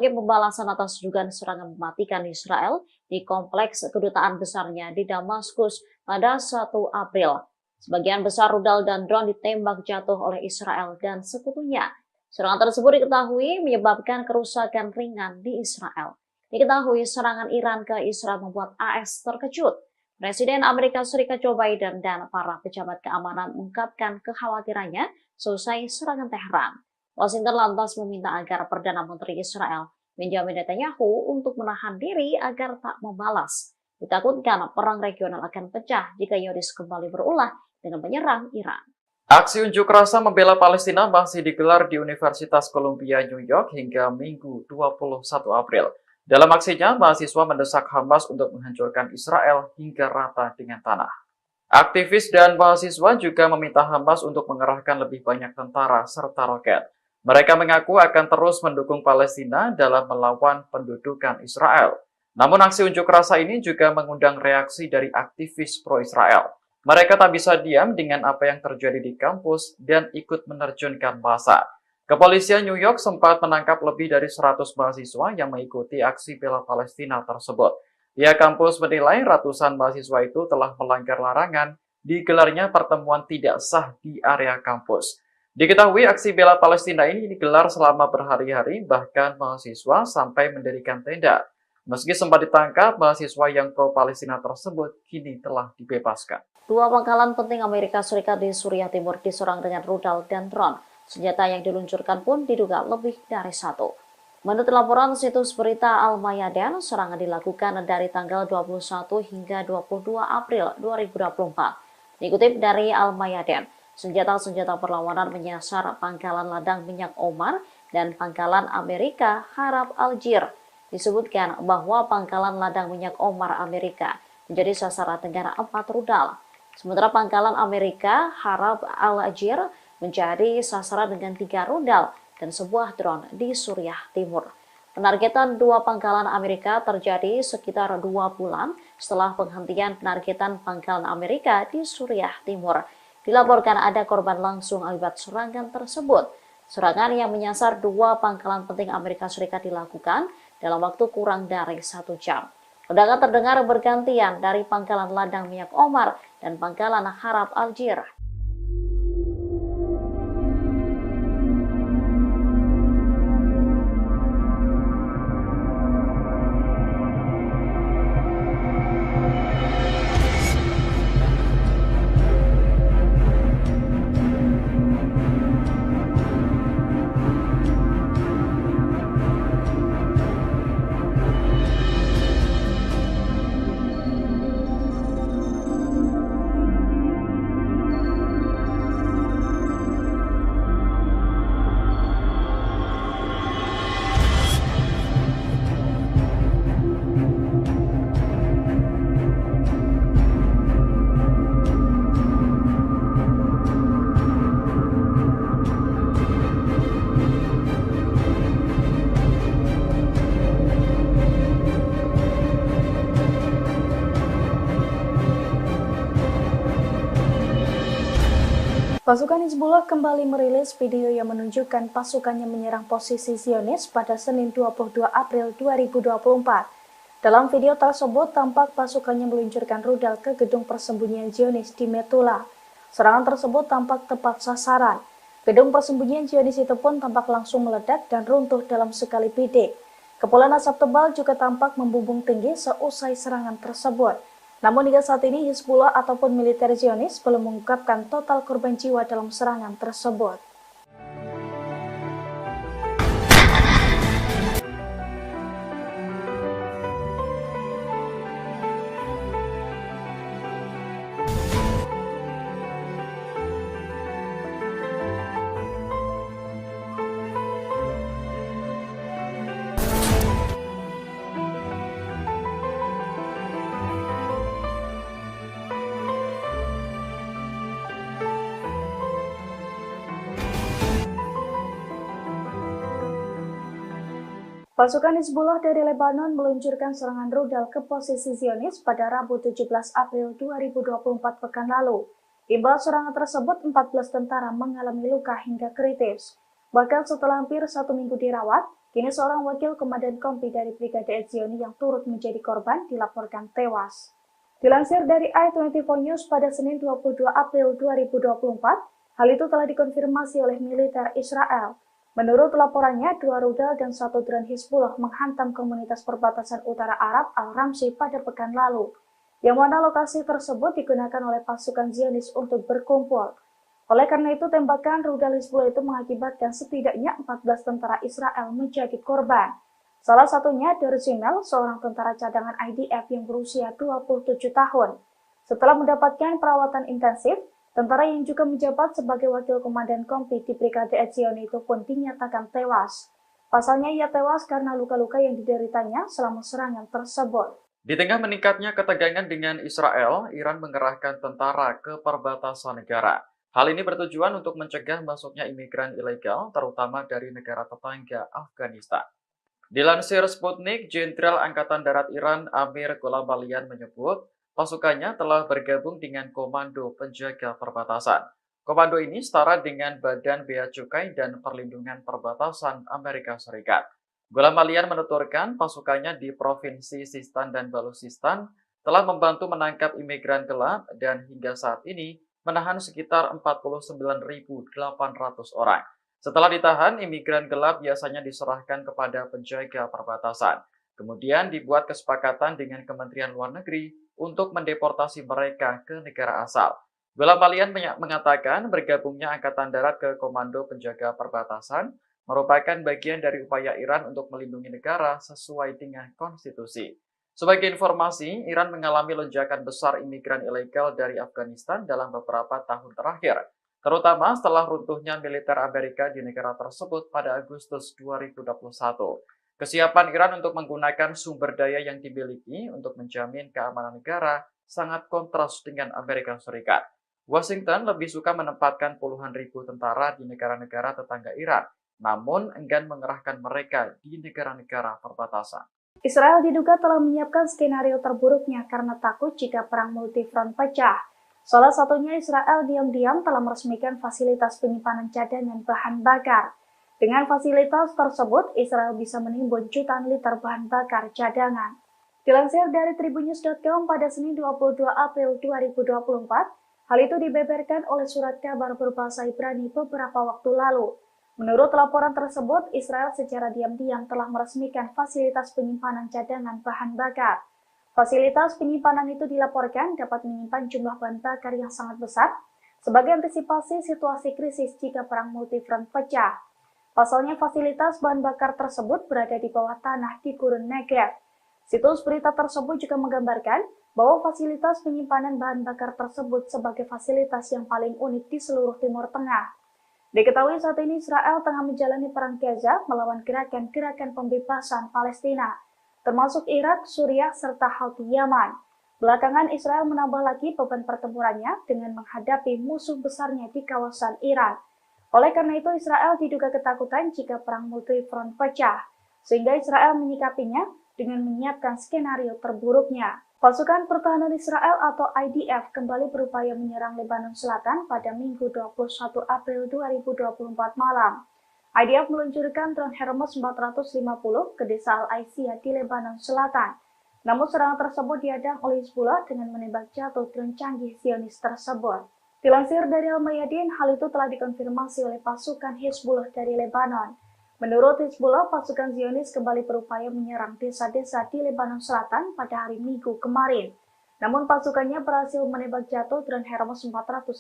sebagai pembalasan atas dugaan serangan mematikan Israel di kompleks kedutaan besarnya di Damaskus pada 1 April. Sebagian besar rudal dan drone ditembak jatuh oleh Israel dan sekutunya. Serangan tersebut diketahui menyebabkan kerusakan ringan di Israel. Diketahui serangan Iran ke Israel membuat AS terkejut. Presiden Amerika Serikat Joe Biden dan para pejabat keamanan mengungkapkan kekhawatirannya selesai serangan Teheran. Washington lantas meminta agar Perdana Menteri Israel Benjamin Netanyahu untuk menahan diri agar tak membalas. Ditakutkan perang regional akan pecah jika Zionis kembali berulah dengan menyerang Iran. Aksi unjuk rasa membela Palestina masih digelar di Universitas Columbia, New York hingga Minggu 21 April. Dalam aksinya, mahasiswa mendesak Hamas untuk menghancurkan Israel hingga rata dengan tanah. Aktivis dan mahasiswa juga meminta Hamas untuk mengerahkan lebih banyak tentara serta roket. Mereka mengaku akan terus mendukung Palestina dalam melawan pendudukan Israel. Namun aksi unjuk rasa ini juga mengundang reaksi dari aktivis pro-Israel. Mereka tak bisa diam dengan apa yang terjadi di kampus dan ikut menerjunkan massa. Kepolisian New York sempat menangkap lebih dari 100 mahasiswa yang mengikuti aksi bela Palestina tersebut. Pihak kampus menilai ratusan mahasiswa itu telah melanggar larangan digelarnya pertemuan tidak sah di area kampus. Diketahui aksi bela Palestina ini digelar selama berhari-hari, bahkan mahasiswa sampai mendirikan tenda. Meski sempat ditangkap, mahasiswa yang pro-Palestina tersebut kini telah dibebaskan. 2 pangkalan penting Amerika Serikat di Suriah Timur diserang dengan rudal dan drone. Senjata yang diluncurkan pun diduga lebih dari 1. Menurut laporan situs berita Al-Mayadin, serangan dilakukan dari tanggal 21 hingga 22 April 2024. Dikutip dari Al-Mayadin, senjata-senjata perlawanan menyasar pangkalan ladang minyak Omar dan pangkalan Amerika Harab Al-Jir. Disebutkan bahwa pangkalan ladang minyak Omar Amerika menjadi sasaran dengan 4 rudal. Sementara pangkalan Amerika Harab Al-Jir menjadi sasaran dengan 3 rudal dan sebuah drone di Suriah Timur. Penargetan 2 pangkalan Amerika terjadi sekitar 2 bulan setelah penghentian penargetan pangkalan Amerika di Suriah Timur. Dilaporkan ada korban langsung akibat serangan tersebut. Serangan yang menyasar 2 pangkalan penting Amerika Serikat dilakukan dalam waktu kurang dari 1 jam. Ledakan terdengar bergantian dari pangkalan ladang minyak Omar dan pangkalan Harab Al-Jir. Pasukan Hizbullah kembali merilis video yang menunjukkan pasukannya menyerang posisi Zionis pada Senin 22 April 2024. Dalam video tersebut, tampak pasukannya meluncurkan rudal ke gedung persembunyian Zionis di Metula. Serangan tersebut tampak tepat sasaran. Gedung persembunyian Zionis itu pun tampak langsung meledak dan runtuh dalam sekali bidik. Kepulan asap tebal juga tampak membumbung tinggi seusai serangan tersebut. Namun hingga saat ini Hizbullah ataupun militer Zionis belum mengungkapkan total korban jiwa dalam serangan tersebut. Pasukan Hizbullah dari Lebanon meluncurkan serangan rudal ke posisi Zionis pada Rabu 17 April 2024 pekan lalu. Imbal serangan tersebut, 14 tentara mengalami luka hingga kritis. Bahkan setelah hampir 1 minggu dirawat, Kini seorang wakil komandan kompi dari Brigade Etzioni yang turut menjadi korban dilaporkan tewas. Dilansir dari i24 News pada Senin 22 April 2024, hal itu telah dikonfirmasi oleh militer Israel. Menurut laporannya, 2 rudal dan 1 drone Hizbullah menghantam komunitas perbatasan utara Arab Al-Ramsi pada pekan lalu, yang mana lokasi tersebut digunakan oleh pasukan Zionis untuk berkumpul. Oleh karena itu, tembakan rudal Hizbullah itu mengakibatkan setidaknya 14 tentara Israel menjadi korban. Salah satunya Derzimel, seorang tentara cadangan IDF yang berusia 27 tahun. Setelah mendapatkan perawatan intensif, tentara yang juga menjabat sebagai wakil komandan kompi di Brigade Etzioni itu pun dinyatakan tewas. Pasalnya ia tewas karena luka-luka yang dideritanya selama serangan tersebut. Di tengah meningkatnya ketegangan dengan Israel, Iran mengerahkan tentara ke perbatasan negara. Hal ini bertujuan untuk mencegah masuknya imigran ilegal, terutama dari negara tetangga Afghanistan. Dilansir Sputnik, Jenderal Angkatan Darat Iran Amir Gholamalian menyebut pasukannya telah bergabung dengan Komando Penjaga Perbatasan. Komando ini setara dengan Badan Bea Cukai dan Perlindungan Perbatasan Amerika Serikat. Gholamalian menuturkan pasukannya di Provinsi Sistan dan Baluchistan telah membantu menangkap imigran gelap dan hingga saat ini menahan sekitar 49.800 orang. Setelah ditahan, imigran gelap biasanya diserahkan kepada penjaga perbatasan. Kemudian dibuat kesepakatan dengan Kementerian Luar Negeri untuk mendeportasi mereka ke negara asal. Gholamalian mengatakan bergabungnya Angkatan Darat ke Komando Penjaga Perbatasan merupakan bagian dari upaya Iran untuk melindungi negara sesuai dengan konstitusi. Sebagai informasi, Iran mengalami lonjakan besar imigran ilegal dari Afghanistan dalam beberapa tahun terakhir, terutama setelah runtuhnya militer Amerika di negara tersebut pada Agustus 2021. Kesiapan Iran untuk menggunakan sumber daya yang dimiliki untuk menjamin keamanan negara sangat kontras dengan Amerika Serikat. Washington lebih suka menempatkan puluhan ribu tentara di negara-negara tetangga Iran, namun enggan mengerahkan mereka di negara-negara perbatasan. Israel diduga telah menyiapkan skenario terburuknya karena takut jika perang multifront pecah. Salah satunya Israel diam-diam telah meresmikan fasilitas penyimpanan cadangan bahan bakar. Dengan fasilitas tersebut, Israel bisa menimbun jutaan liter bahan bakar cadangan. Dilansir dari tribunnews.com pada Senin 22 April 2024, hal itu dibeberkan oleh surat kabar berbahasa Ibrani beberapa waktu lalu. Menurut laporan tersebut, Israel secara diam-diam telah meresmikan fasilitas penyimpanan cadangan bahan bakar. Fasilitas penyimpanan itu dilaporkan dapat menyimpan jumlah bahan bakar yang sangat besar sebagai antisipasi situasi krisis jika perang multifront pecah. Pasalnya, fasilitas bahan bakar tersebut berada di bawah tanah di Gurun Negev. Situs berita tersebut juga menggambarkan bahwa fasilitas penyimpanan bahan bakar tersebut sebagai fasilitas yang paling unik di seluruh Timur Tengah. Diketahui saat ini Israel tengah menjalani perang Gaza melawan gerakan-gerakan pembebasan Palestina, termasuk Irak, Suriah, serta Houthi Yaman. Belakangan Israel menambah lagi beban pertempurannya dengan menghadapi musuh besarnya di kawasan Iran. Oleh karena itu Israel diduga ketakutan jika perang multifront pecah, sehingga Israel menyikapinya dengan menyiapkan skenario terburuknya. Pasukan Pertahanan Israel atau IDF kembali berupaya menyerang Lebanon Selatan pada Minggu 21 April 2024 malam. IDF meluncurkan drone Hermes 450 ke desa Al-Aisiyah di Lebanon Selatan. Namun serangan tersebut dihadang oleh Hizbullah dengan menembak jatuh drone canggih Zionis tersebut. Dilansir dari Al-Mayadin, hal itu telah dikonfirmasi oleh pasukan Hizbullah dari Lebanon. Menurut Hizbullah, pasukan Zionis kembali berupaya menyerang desa-desa di Lebanon Selatan pada hari Minggu kemarin. Namun pasukannya berhasil menembak jatuh drone Hermes 450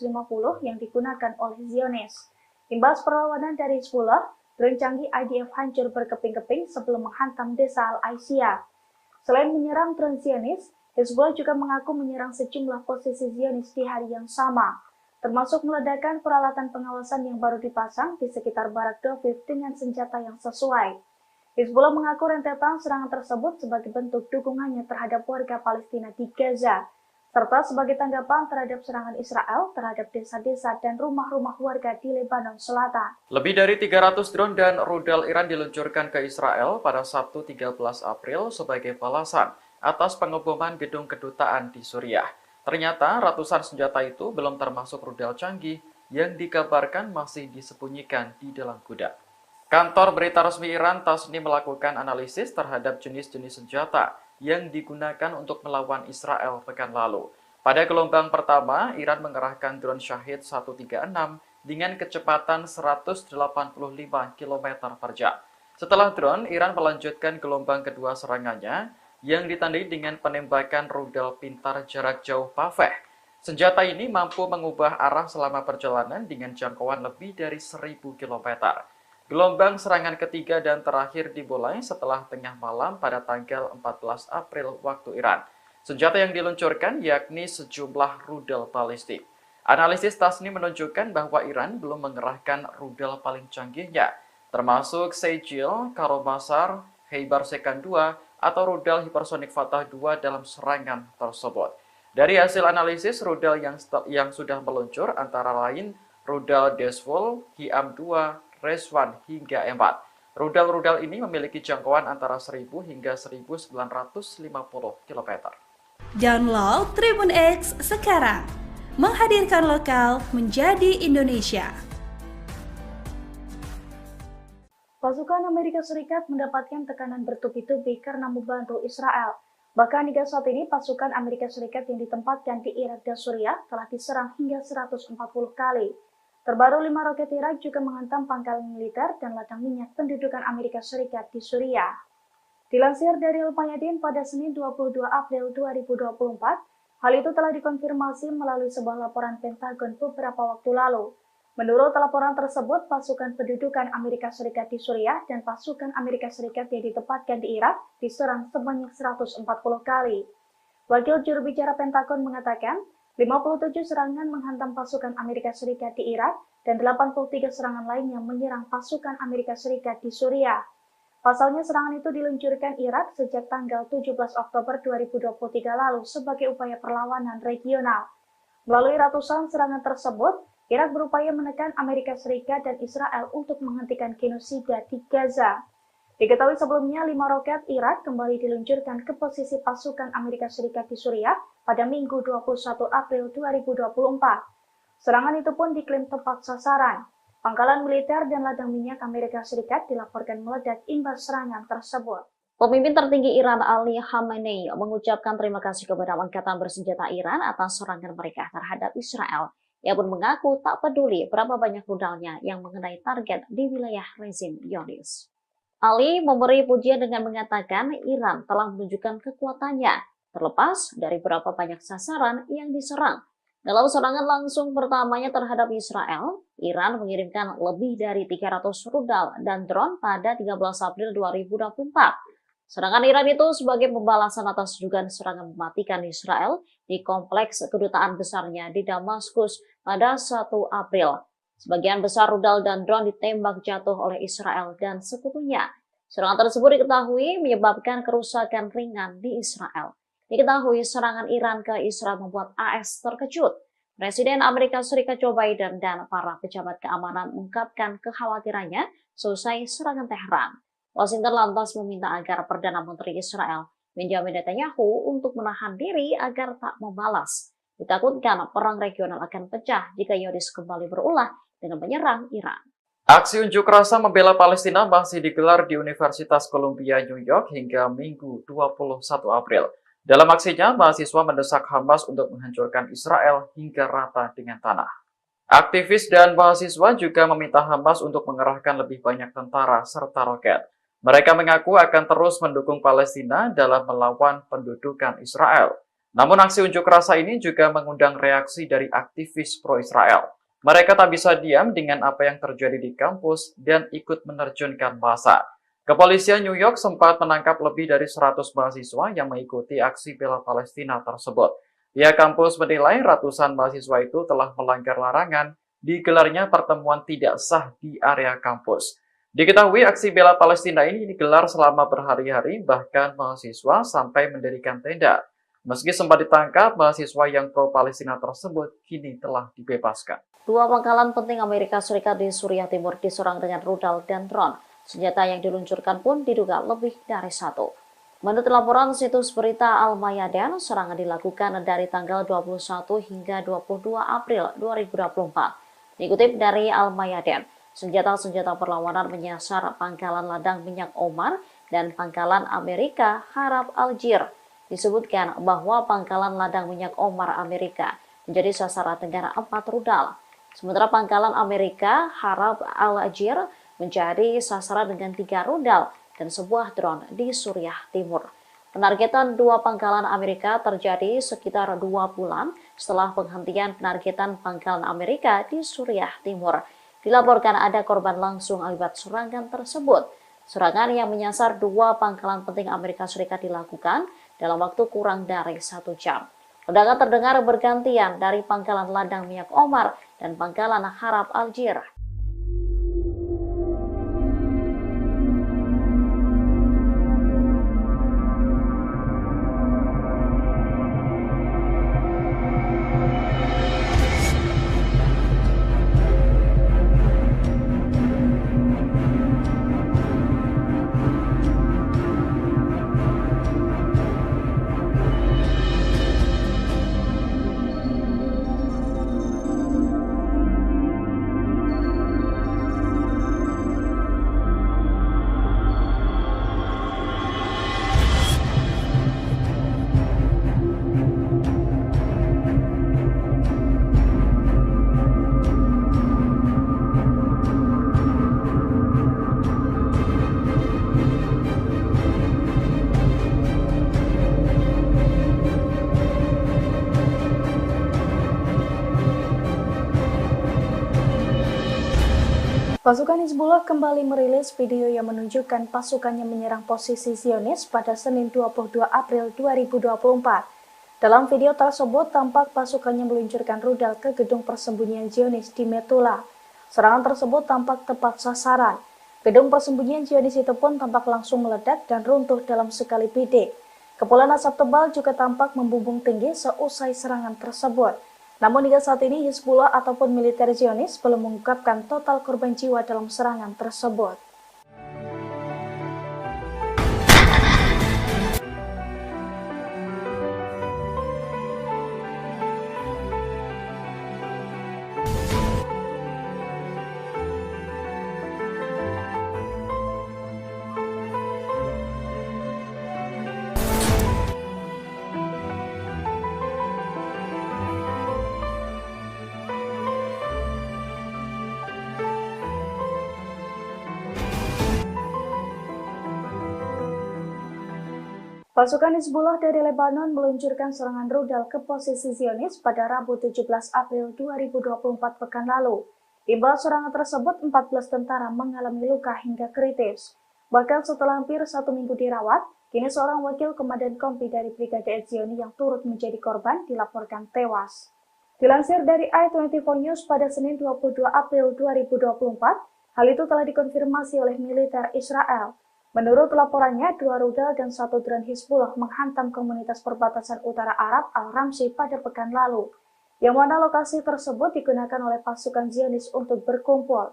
yang digunakan oleh Zionis. Imbas perlawanan dari Hizbullah, drone canggih IDF hancur berkeping-keping sebelum menghantam desa Al-Aisiyah. Selain menyerang drone Zionis, Hizbullah juga mengaku menyerang sejumlah posisi Zionis di hari yang sama, termasuk meledakkan peralatan pengawasan yang baru dipasang di sekitar Barak Doviv dengan senjata yang sesuai. Hizbullah mengaku rentetan serangan tersebut sebagai bentuk dukungannya terhadap warga Palestina di Gaza, serta sebagai tanggapan terhadap serangan Israel terhadap desa-desa dan rumah-rumah warga di Lebanon Selatan. Lebih dari 300 drone dan rudal Iran diluncurkan ke Israel pada Sabtu 13 April sebagai balasan atas pengeboman gedung kedutaan di Suriah. Ternyata ratusan senjata itu belum termasuk rudal canggih yang dikabarkan masih disembunyikan di dalam gudang. Kantor berita resmi Iran Tasnim melakukan analisis terhadap jenis-jenis senjata yang digunakan untuk melawan Israel pekan lalu. Pada gelombang pertama, Iran mengerahkan drone Shahid 136 dengan kecepatan 185 km per jam. Setelah drone, Iran melanjutkan gelombang kedua serangannya yang ditandai dengan penembakan rudal pintar jarak jauh Paveh. Senjata ini mampu mengubah arah selama perjalanan dengan jangkauan lebih dari 1000 km. Gelombang serangan ketiga dan terakhir dimulai setelah tengah malam pada tanggal 14 April waktu Iran. Senjata yang diluncurkan yakni sejumlah rudal balistik. Analisis Tasnim menunjukkan bahwa Iran belum mengerahkan rudal paling canggihnya, termasuk Sejil, Karobasar, Heibar Sekan 2, atau rudal hipersonik Fatah 2 dalam serangan tersebut. Dari hasil analisis, rudal yang sudah meluncur antara lain rudal Desvol, Hiam-2, Reswan hingga M4. Rudal-rudal ini memiliki jangkauan antara 1000 hingga 1950 km. Download Tribun X sekarang, menghadirkan lokal menjadi Indonesia. Pasukan Amerika Serikat mendapatkan tekanan bertubi-tubi karena membantu Israel. Bahkan hingga saat ini pasukan Amerika Serikat yang ditempatkan di Irak dan Suriah telah diserang hingga 140 kali. Terbaru 5 roket Irak juga menghantam pangkalan militer dan ladang minyak pendudukan Amerika Serikat di Suriah. Dilansir dari Al-Mayadin pada Senin 22 April 2024, hal itu telah dikonfirmasi melalui sebuah laporan Pentagon beberapa waktu lalu. Menurut laporan tersebut, pasukan pendudukan Amerika Serikat di Suriah dan pasukan Amerika Serikat yang ditempatkan di Irak diserang sebanyak 140 kali. Wakil juru bicara Pentagon mengatakan, 57 serangan menghantam pasukan Amerika Serikat di Irak dan 83 serangan lainnya menyerang pasukan Amerika Serikat di Suriah. Pasalnya serangan itu diluncurkan Irak sejak tanggal 17 Oktober 2023 lalu sebagai upaya perlawanan regional. Melalui ratusan serangan tersebut, Irak berupaya menekan Amerika Serikat dan Israel untuk menghentikan genosida di Gaza. Diketahui sebelumnya 5 roket Irak kembali diluncurkan ke posisi pasukan Amerika Serikat di Suriah pada Minggu 21 April 2024. Serangan itu pun diklaim tepat sasaran. Pangkalan militer dan ladang minyak Amerika Serikat dilaporkan meledak imbas serangan tersebut. Pemimpin tertinggi Iran Ali Khamenei mengucapkan terima kasih kepada Angkatan Bersenjata Iran atas serangan mereka terhadap Israel. Ia pun mengaku tak peduli berapa banyak rudalnya yang mengenai target di wilayah rezim Zionis. Ali memberi pujian dengan mengatakan Iran telah menunjukkan kekuatannya, terlepas dari berapa banyak sasaran yang diserang. Dalam serangan langsung pertamanya terhadap Israel, Iran mengirimkan lebih dari 300 rudal dan drone pada 13 April 2024. Serangan Iran itu sebagai pembalasan atas dugaan serangan mematikan Israel di kompleks kedutaan besarnya di Damaskus pada 1 April. Sebagian besar rudal dan drone ditembak jatuh oleh Israel dan sekutunya. Serangan tersebut diketahui menyebabkan kerusakan ringan di Israel. Diketahui serangan Iran ke Israel membuat AS terkejut. Presiden Amerika Serikat Joe Biden dan para pejabat keamanan mengungkapkan kekhawatirannya selesai serangan Teheran. Washington lantas meminta agar Perdana Menteri Israel Benjamin Netanyahu untuk menahan diri agar tak membalas. Ditakutkan perang regional akan pecah jika Zionis kembali berulah dengan menyerang Iran. Aksi unjuk rasa membela Palestina masih digelar di Universitas Columbia, New York hingga Minggu 21 April. Dalam aksinya, mahasiswa mendesak Hamas untuk menghancurkan Israel hingga rata dengan tanah. Aktivis dan mahasiswa juga meminta Hamas untuk mengerahkan lebih banyak tentara serta roket. Mereka mengaku akan terus mendukung Palestina dalam melawan pendudukan Israel. Namun aksi unjuk rasa ini juga mengundang reaksi dari aktivis pro-Israel. Mereka tak bisa diam dengan apa yang terjadi di kampus dan ikut menerjunkan massa. Kepolisian New York sempat menangkap lebih dari 100 mahasiswa yang mengikuti aksi bela Palestina tersebut. Pihak kampus menilai ratusan mahasiswa itu telah melanggar larangan digelarnya pertemuan tidak sah di area kampus. Diketahui aksi bela Palestina ini digelar selama berhari-hari, bahkan mahasiswa sampai mendirikan tenda. Meski sempat ditangkap, mahasiswa yang pro-Palestina tersebut kini telah dibebaskan. 2 pangkalan penting Amerika Serikat di Suriah Timur diserang dengan rudal dan drone. Senjata yang diluncurkan pun diduga lebih dari 1. Menurut laporan situs berita Al-Mayadin, serangan dilakukan dari tanggal 21 hingga 22 April 2024. Dikutip dari Al-Mayadin, Senjata-senjata perlawanan menyasar pangkalan ladang minyak Omar dan pangkalan Amerika Harab Algier. Disebutkan bahwa pangkalan ladang minyak Omar Amerika menjadi sasaran dengan 4 rudal. Sementara pangkalan Amerika Harab Algier menjadi sasaran dengan 3 rudal dan sebuah drone di Suriah Timur. Penargetan 2 pangkalan Amerika terjadi sekitar 2 bulan setelah penghentian penargetan pangkalan Amerika di Suriah Timur. Dilaporkan ada korban langsung akibat serangan tersebut. Serangan yang menyasar 2 pangkalan penting Amerika Serikat dilakukan dalam waktu kurang dari 1 jam. Ledakan terdengar bergantian dari pangkalan ladang minyak Omar dan pangkalan Harab Algier. Pasukan Hizbullah kembali merilis video yang menunjukkan pasukannya menyerang posisi Zionis pada Senin 22 April 2024. Dalam video tersebut, tampak pasukannya meluncurkan rudal ke gedung persembunyian Zionis di Metula. Serangan tersebut tampak tepat sasaran. Gedung persembunyian Zionis itu pun tampak langsung meledak dan runtuh dalam sekali bidik. Kepulan asap tebal juga tampak membumbung tinggi seusai serangan tersebut. Namun hingga saat ini Hizbullah ataupun militer Zionis belum mengungkapkan total korban jiwa dalam serangan tersebut. Pasukan Hizbullah dari Lebanon meluncurkan serangan rudal ke posisi Zionis pada Rabu 17 April 2024 pekan lalu. Imbal serangan tersebut, 14 tentara mengalami luka hingga kritis. Bahkan setelah hampir 1 minggu dirawat, kini seorang wakil komandan kompi dari Brigade Zioni yang turut menjadi korban dilaporkan tewas. Dilansir dari i24 News pada Senin 22 April 2024, hal itu telah dikonfirmasi oleh militer Israel. Menurut laporannya, 2 rudal dan 1 drone Hizbullah menghantam komunitas perbatasan utara Arab Al-Ramsi pada pekan lalu, yang mana lokasi tersebut digunakan oleh pasukan Zionis untuk berkumpul.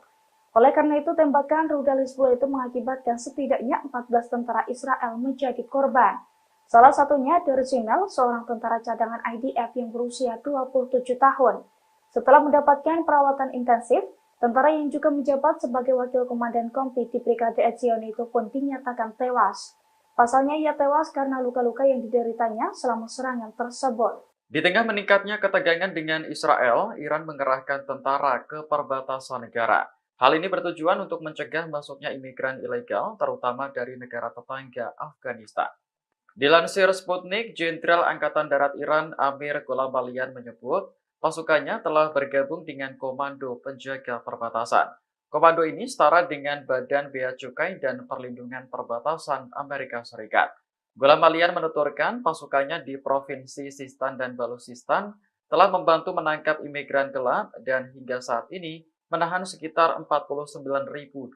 Oleh karena itu, tembakan rudal Hizbullah itu mengakibatkan setidaknya 14 tentara Israel menjadi korban. Salah satunya Derzinel, seorang tentara cadangan IDF yang berusia 27 tahun. Setelah mendapatkan perawatan intensif, tentara yang juga menjabat sebagai wakil komandan kompi di Brigade Zioni itu pun dinyatakan tewas. Pasalnya ia tewas karena luka-luka yang dideritanya selama serangan tersebut. Di tengah meningkatnya ketegangan dengan Israel, Iran mengerahkan tentara ke perbatasan negara. Hal ini bertujuan untuk mencegah masuknya imigran ilegal, terutama dari negara tetangga Afghanistan. Dilansir Sputnik, Jenderal Angkatan Darat Iran Amir Golabalian menyebut, pasukannya telah bergabung dengan Komando Penjaga Perbatasan. Komando ini setara dengan Badan Bea Cukai dan Perlindungan Perbatasan Amerika Serikat. Golabalian menuturkan pasukannya di Provinsi Sistan dan Baluchistan telah membantu menangkap imigran gelap dan hingga saat ini menahan sekitar 49.800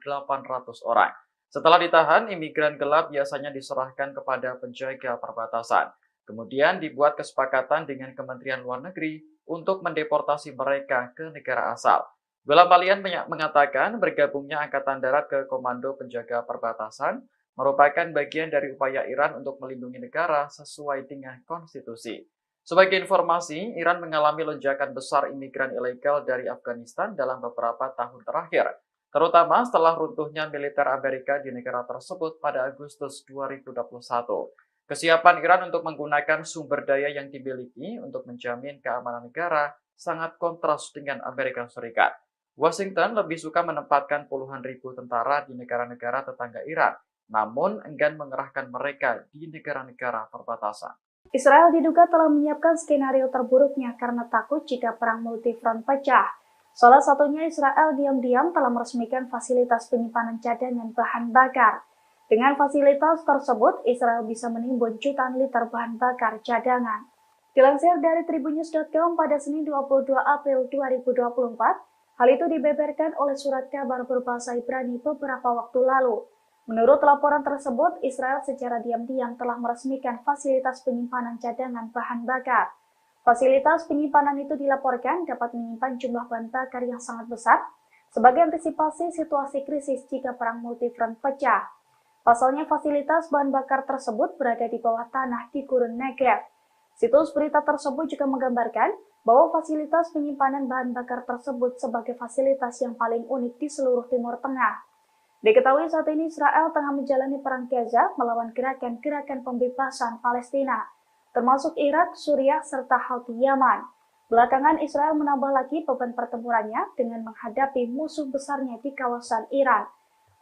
orang. Setelah ditahan, imigran gelap biasanya diserahkan kepada penjaga perbatasan. Kemudian dibuat kesepakatan dengan Kementerian Luar Negeri untuk mendeportasi mereka ke negara asal. Golabalian mengatakan bergabungnya Angkatan Darat ke Komando Penjaga Perbatasan merupakan bagian dari upaya Iran untuk melindungi negara sesuai dengan konstitusi. Sebagai informasi, Iran mengalami lonjakan besar imigran ilegal dari Afghanistan dalam beberapa tahun terakhir. terutama setelah runtuhnya militer Amerika di negara tersebut pada Agustus 2021. Kesiapan Iran untuk menggunakan sumber daya yang dimiliki untuk menjamin keamanan negara sangat kontras dengan Amerika Serikat. Washington lebih suka menempatkan puluhan ribu tentara di negara-negara tetangga Iran, namun enggan mengerahkan mereka di negara-negara perbatasan. Israel diduga telah menyiapkan skenario terburuknya karena takut jika perang multifront pecah. Salah satunya Israel diam-diam telah meresmikan fasilitas penyimpanan cadangan bahan bakar. Dengan fasilitas tersebut, Israel bisa menimbun jutaan liter bahan bakar cadangan. Dilansir dari tribunnews.com pada Senin 22 April 2024, hal itu dibeberkan oleh surat kabar berbahasa Ibrani beberapa waktu lalu. Menurut laporan tersebut, Israel secara diam-diam telah meresmikan fasilitas penyimpanan cadangan bahan bakar. Fasilitas penyimpanan itu dilaporkan dapat menyimpan jumlah bahan bakar yang sangat besar sebagai antisipasi situasi krisis jika perang multifront pecah. Pasalnya, fasilitas bahan bakar tersebut berada di bawah tanah di Gurun Negev. Situs berita tersebut juga menggambarkan bahwa fasilitas penyimpanan bahan bakar tersebut sebagai fasilitas yang paling unik di seluruh Timur Tengah. Diketahui saat ini Israel tengah menjalani perang Gaza melawan gerakan-gerakan pembebasan Palestina, termasuk Irak, Suriah, serta Houthi Yaman. Belakangan Israel menambah lagi beban pertempurannya dengan menghadapi musuh besarnya di kawasan Iran.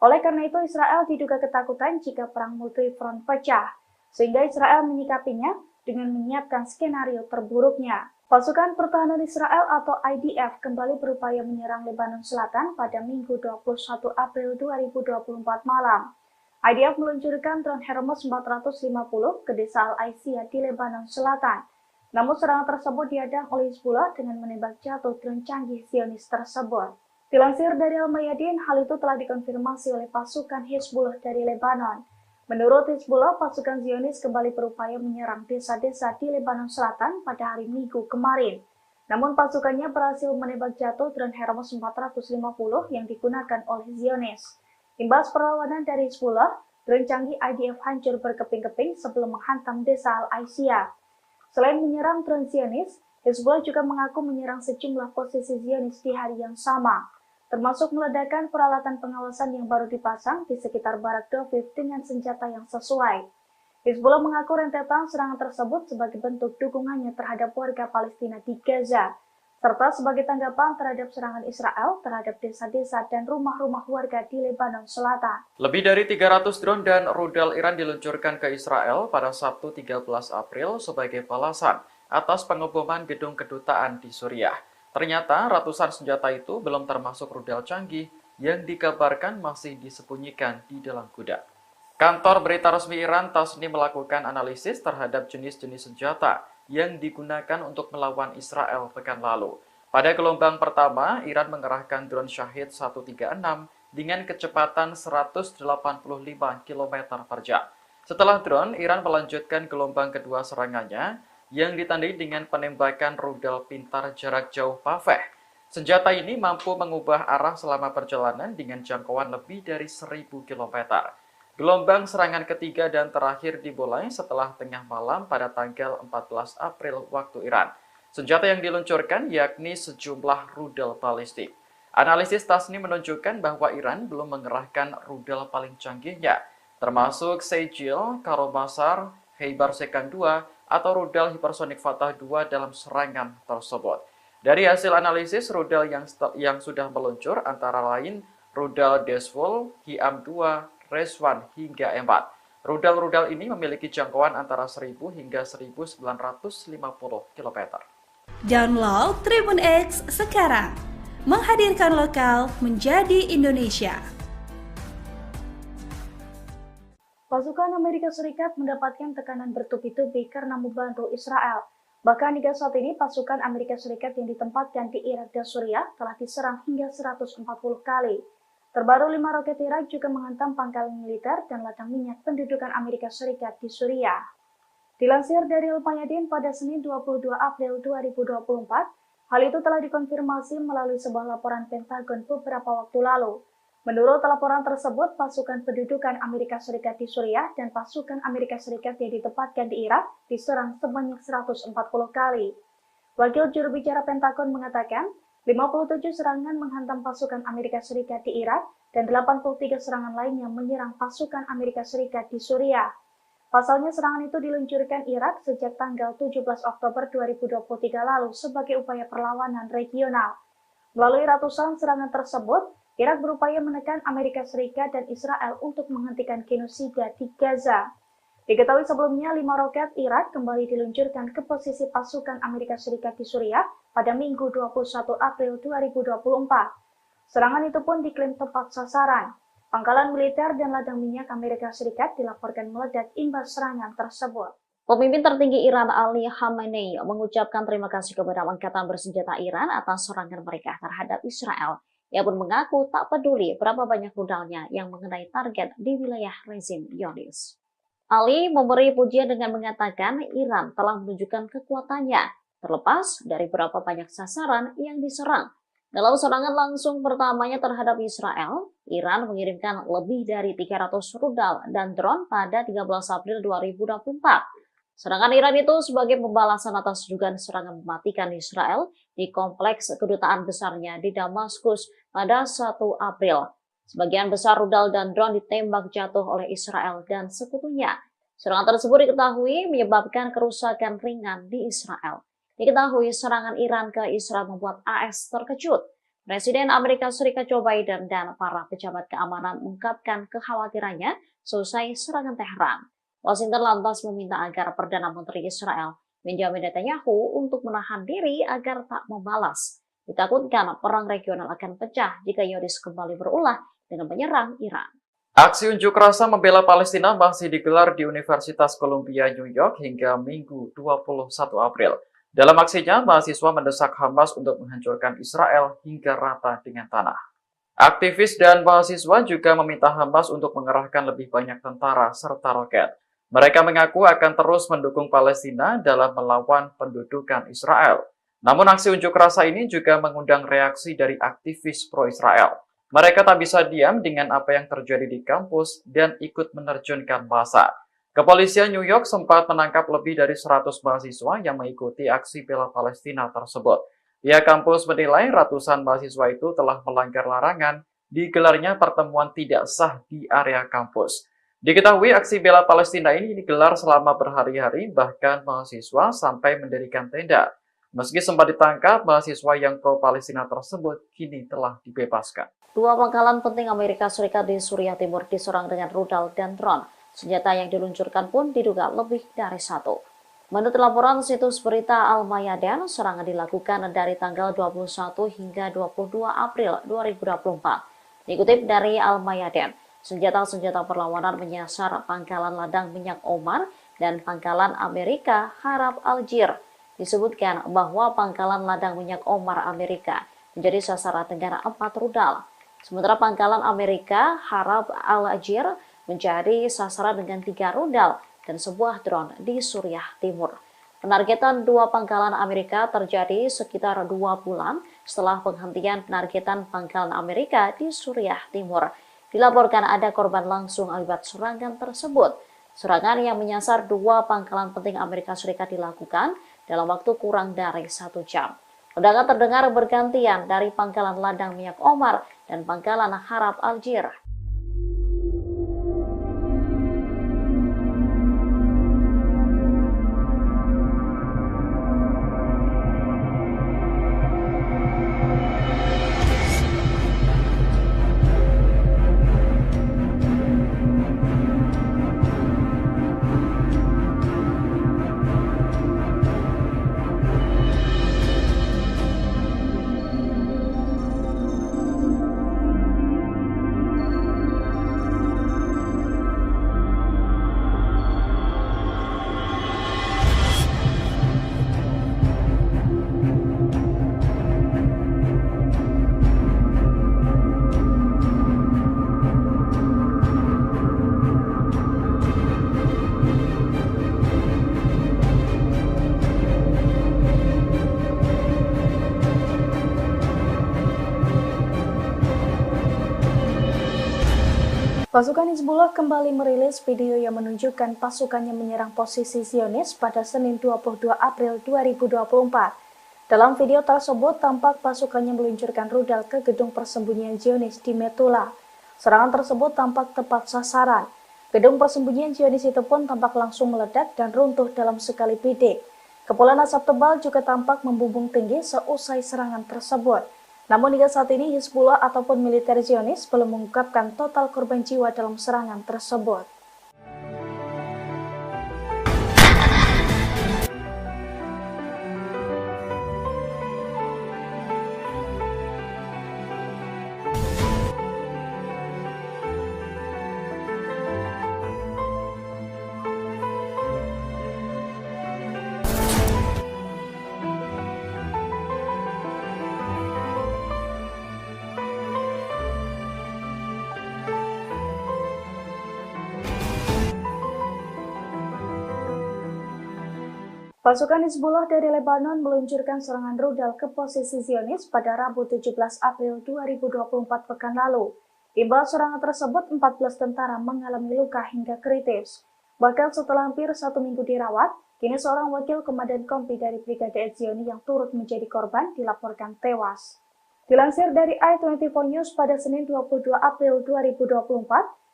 Oleh karena itu Israel diduga ketakutan jika perang multifront pecah, sehingga Israel menyikapinya dengan menyiapkan skenario terburuknya. Pasukan Pertahanan Israel atau IDF kembali berupaya menyerang Lebanon Selatan pada Minggu 21 April 2024 malam. IDF meluncurkan drone Hermes 450 ke desa Al-Aisiyah di Lebanon Selatan. Namun serangan tersebut dihadang oleh Hizbullah dengan menembak jatuh drone canggih Zionis tersebut. Dilansir dari Al-Mayadin, hal itu telah dikonfirmasi oleh pasukan Hizbullah dari Lebanon. Menurut Hizbullah, pasukan Zionis kembali berupaya menyerang desa-desa di Lebanon Selatan pada hari Minggu kemarin. Namun pasukannya berhasil menembak jatuh drone Hermes 450 yang digunakan oleh Zionis. Imbas perlawanan dari Hizbullah, drone canggih IDF hancur berkeping-keping sebelum menghantam desa Al-Aisiyah. Selain menyerang drone Zionis, Hizbullah juga mengaku menyerang sejumlah posisi Zionis di hari yang sama, termasuk meledakkan peralatan pengawasan yang baru dipasang di sekitar Barak Doviv dengan senjata yang sesuai. Hizbullah mengaku rentetan serangan tersebut sebagai bentuk dukungannya terhadap warga Palestina di Gaza, serta sebagai tanggapan terhadap serangan Israel terhadap desa-desa dan rumah-rumah warga di Lebanon Selatan. Lebih dari 300 drone dan rudal Iran diluncurkan ke Israel pada Sabtu 13 April sebagai balasan atas pengeboman gedung kedutaan di Suriah. Ternyata ratusan senjata itu belum termasuk rudal canggih yang dikabarkan masih disembunyikan di dalam gudang. Kantor berita resmi Iran Tasnim melakukan analisis terhadap jenis-jenis senjata yang digunakan untuk melawan Israel pekan lalu. Pada gelombang pertama, Iran mengerahkan drone Shahid 136 dengan kecepatan 185 km per jam. Setelah drone, Iran melanjutkan gelombang kedua serangannya yang ditandai dengan penembakan rudal pintar jarak jauh Paveh. Senjata ini mampu mengubah arah selama perjalanan dengan jangkauan lebih dari 1000 km. Gelombang serangan ketiga dan terakhir dimulai setelah tengah malam pada tanggal 14 April waktu Iran. Senjata yang diluncurkan yakni sejumlah rudal balistik. Analisis Tasnim menunjukkan bahwa Iran belum mengerahkan rudal paling canggihnya, termasuk Sejil, Karobasar, Khaybar Sekan 2, atau rudal hipersonik Fatah 2 dalam serangan tersebut. Dari hasil analisis, rudal yang sudah meluncur antara lain rudal Desvol, Hiam 2, Reswan hingga M4. Rudal-rudal ini memiliki jangkauan antara 1000 hingga 1950 km. Download Tribun X sekarang, menghadirkan lokal menjadi Indonesia. Pasukan Amerika Serikat mendapatkan tekanan bertubi-tubi karena membantu Israel. Bahkan hingga saat ini pasukan Amerika Serikat yang ditempatkan di Irak dan Suriah telah diserang hingga 140 kali. Terbaru 5 roket Irak juga menghantam pangkalan militer dan ladang minyak pendudukan Amerika Serikat di Suriah. Dilansir dari Al-Mayadin pada Senin 22 April 2024, hal itu telah dikonfirmasi melalui sebuah laporan Pentagon beberapa waktu lalu. Menurut laporan tersebut, pasukan pendudukan Amerika Serikat di Suriah dan pasukan Amerika Serikat yang ditempatkan di Irak diserang sebanyak 140 kali. Wakil juru bicara Pentagon mengatakan, 57 serangan menghantam pasukan Amerika Serikat di Irak dan 83 serangan lainnya menyerang pasukan Amerika Serikat di Suriah. Pasalnya serangan itu diluncurkan Irak sejak tanggal 17 Oktober 2023 lalu sebagai upaya perlawanan regional. Melalui ratusan serangan tersebut, Irak berupaya menekan Amerika Serikat dan Israel untuk menghentikan genosida di Gaza. Diketahui sebelumnya 5 roket Irak kembali diluncurkan ke posisi pasukan Amerika Serikat di Suriah pada Minggu 21 April 2024. Serangan itu pun diklaim tepat sasaran. Pangkalan militer dan ladang minyak Amerika Serikat dilaporkan meledak imbas serangan tersebut. Pemimpin tertinggi Iran Ali Khamenei mengucapkan terima kasih kepada Angkatan Bersenjata Iran atas serangan mereka terhadap Israel. Ia pun mengaku tak peduli berapa banyak rudalnya yang mengenai target di wilayah rezim Zionis. Ali memberi pujian dengan mengatakan Iran telah menunjukkan kekuatannya, terlepas dari berapa banyak sasaran yang diserang. Dalam serangan langsung pertamanya terhadap Israel, Iran mengirimkan lebih dari 300 rudal dan drone pada 13 April 2024. Serangan Iran itu sebagai pembalasan atas dugaan serangan mematikan Israel di kompleks kedutaan besarnya di Damaskus pada 1 April. Sebagian besar rudal dan drone ditembak jatuh oleh Israel dan sekutunya. Serangan tersebut diketahui menyebabkan kerusakan ringan di Israel. Diketahui serangan Iran ke Israel membuat AS terkejut. Presiden Amerika Serikat Joe Biden dan para pejabat keamanan mengungkapkan kekhawatirannya selesai serangan Teheran. Washington lantas meminta agar Perdana Menteri Israel Benjamin Netanyahu untuk menahan diri agar tak membalas. Ditakutkan perang regional akan pecah jika Zionis kembali berulah dengan menyerang Iran. Aksi unjuk rasa membela Palestina masih digelar di Universitas Columbia, New York hingga Minggu 21 April. Dalam aksinya, mahasiswa mendesak Hamas untuk menghancurkan Israel hingga rata dengan tanah. Aktivis dan mahasiswa juga meminta Hamas untuk mengerahkan lebih banyak tentara serta roket. Mereka mengaku akan terus mendukung Palestina dalam melawan pendudukan Israel. Namun aksi unjuk rasa ini juga mengundang reaksi dari aktivis pro-Israel. Mereka tak bisa diam dengan apa yang terjadi di kampus dan ikut menerjunkan massa. Kepolisian New York sempat menangkap lebih dari 100 mahasiswa yang mengikuti aksi bela Palestina tersebut. Pihak kampus menilai ratusan mahasiswa itu telah melanggar larangan digelarnya pertemuan tidak sah di area kampus. Diketahui aksi bela Palestina ini digelar selama berhari-hari, bahkan mahasiswa sampai mendirikan tenda. Meski sempat ditangkap, mahasiswa yang pro-Palestina tersebut kini telah dibebaskan. 2 pangkalan penting Amerika Serikat di Suriah Timur diserang dengan rudal dan drone. Senjata yang diluncurkan pun diduga lebih dari 1. Menurut laporan situs berita Al-Mayadin, serangan dilakukan dari tanggal 21 hingga 22 April 2024. Dikutip dari Al-Mayadin, senjata-senjata perlawanan menyasar pangkalan ladang minyak Omar dan pangkalan Amerika Harab Aljir. Disebutkan bahwa pangkalan ladang minyak Omar Amerika menjadi sasaran dengan 4 rudal. Sementara pangkalan Amerika Harab Aljir menjadi sasaran dengan 3 rudal dan sebuah drone di Suriah Timur. Penargetan 2 pangkalan Amerika terjadi sekitar 2 bulan setelah penghentian penargetan pangkalan Amerika di Suriah Timur. Dilaporkan ada korban langsung akibat serangan tersebut. Serangan yang menyasar 2 pangkalan penting Amerika Serikat dilakukan dalam waktu kurang dari 1 jam. Ledakan terdengar bergantian dari pangkalan ladang minyak Omar dan pangkalan Harab Aljir. Pasukan Hizbullah kembali merilis video yang menunjukkan pasukannya menyerang posisi Zionis pada Senin 22 April 2024. Dalam video tersebut, tampak pasukannya meluncurkan rudal ke gedung persembunyian Zionis di Metula. Serangan tersebut tampak tepat sasaran. Gedung persembunyian Zionis itu pun tampak langsung meledak dan runtuh dalam sekali bidik. Kepulan asap tebal juga tampak membumbung tinggi seusai serangan tersebut. Namun hingga saat ini Hizbullah ataupun militer Zionis belum mengungkapkan total korban jiwa dalam serangan tersebut. Pasukan Hizbullah dari Lebanon meluncurkan serangan rudal ke posisi Zionis pada Rabu 17 April 2024 pekan lalu. Imbas serangan tersebut, 14 tentara mengalami luka hingga kritis. Bahkan setelah hampir 1 minggu dirawat, kini seorang wakil komandan kompi dari Brigade Etzioni yang turut menjadi korban dilaporkan tewas. Dilansir dari i24 News pada Senin 22 April 2024,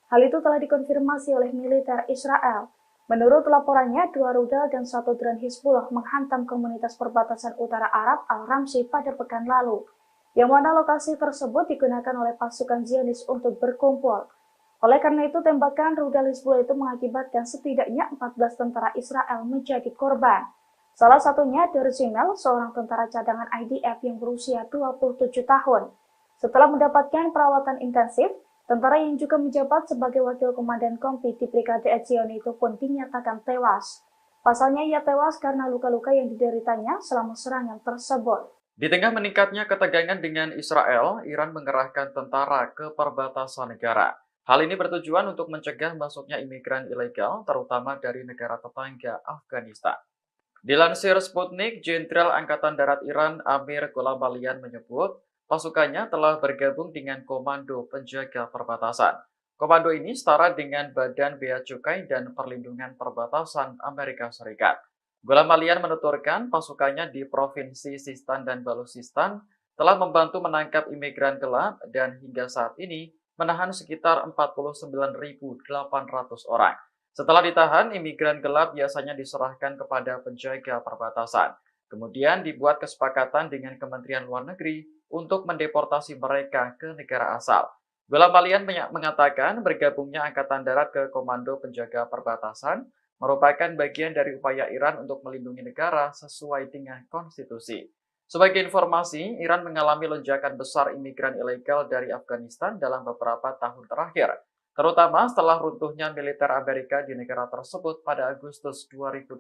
hal itu telah dikonfirmasi oleh militer Israel. Menurut laporannya, 2 rudal dan 1 drone Hizbullah menghantam komunitas perbatasan utara Arab Al-Ramsi pada pekan lalu, yang mana lokasi tersebut digunakan oleh pasukan Zionis untuk berkumpul. Oleh karena itu, tembakan rudal Hizbullah itu mengakibatkan setidaknya 14 tentara Israel menjadi korban. Salah satunya Derzimel, seorang tentara cadangan IDF yang berusia 27 tahun. Setelah mendapatkan perawatan intensif, tentara yang juga menjabat sebagai wakil komandan kompi di Brigade Etzioni itu pun dinyatakan tewas. Pasalnya ia tewas karena luka-luka yang dideritanya selama serangan tersebut. Di tengah meningkatnya ketegangan dengan Israel, Iran mengerahkan tentara ke perbatasan negara. Hal ini bertujuan untuk mencegah masuknya imigran ilegal, terutama dari negara tetangga Afghanistan. Dilansir Sputnik, Jenderal Angkatan Darat Iran Amir Golabalian menyebut, pasukannya telah bergabung dengan Komando Penjaga Perbatasan. Komando ini setara dengan Badan Bea Cukai dan Perlindungan Perbatasan Amerika Serikat. Golabalian menuturkan pasukannya di Provinsi Sistan dan Baluchistan telah membantu menangkap imigran gelap dan hingga saat ini menahan sekitar 49.800 orang. Setelah ditahan, imigran gelap biasanya diserahkan kepada penjaga perbatasan. Kemudian dibuat kesepakatan dengan Kementerian Luar Negeri untuk mendeportasi mereka ke negara asal. Golabalian mengatakan bergabungnya Angkatan Darat ke Komando Penjaga Perbatasan merupakan bagian dari upaya Iran untuk melindungi negara sesuai dengan konstitusi. Sebagai informasi, Iran mengalami lonjakan besar imigran ilegal dari Afghanistan dalam beberapa tahun terakhir, terutama setelah runtuhnya militer Amerika di negara tersebut pada Agustus 2021.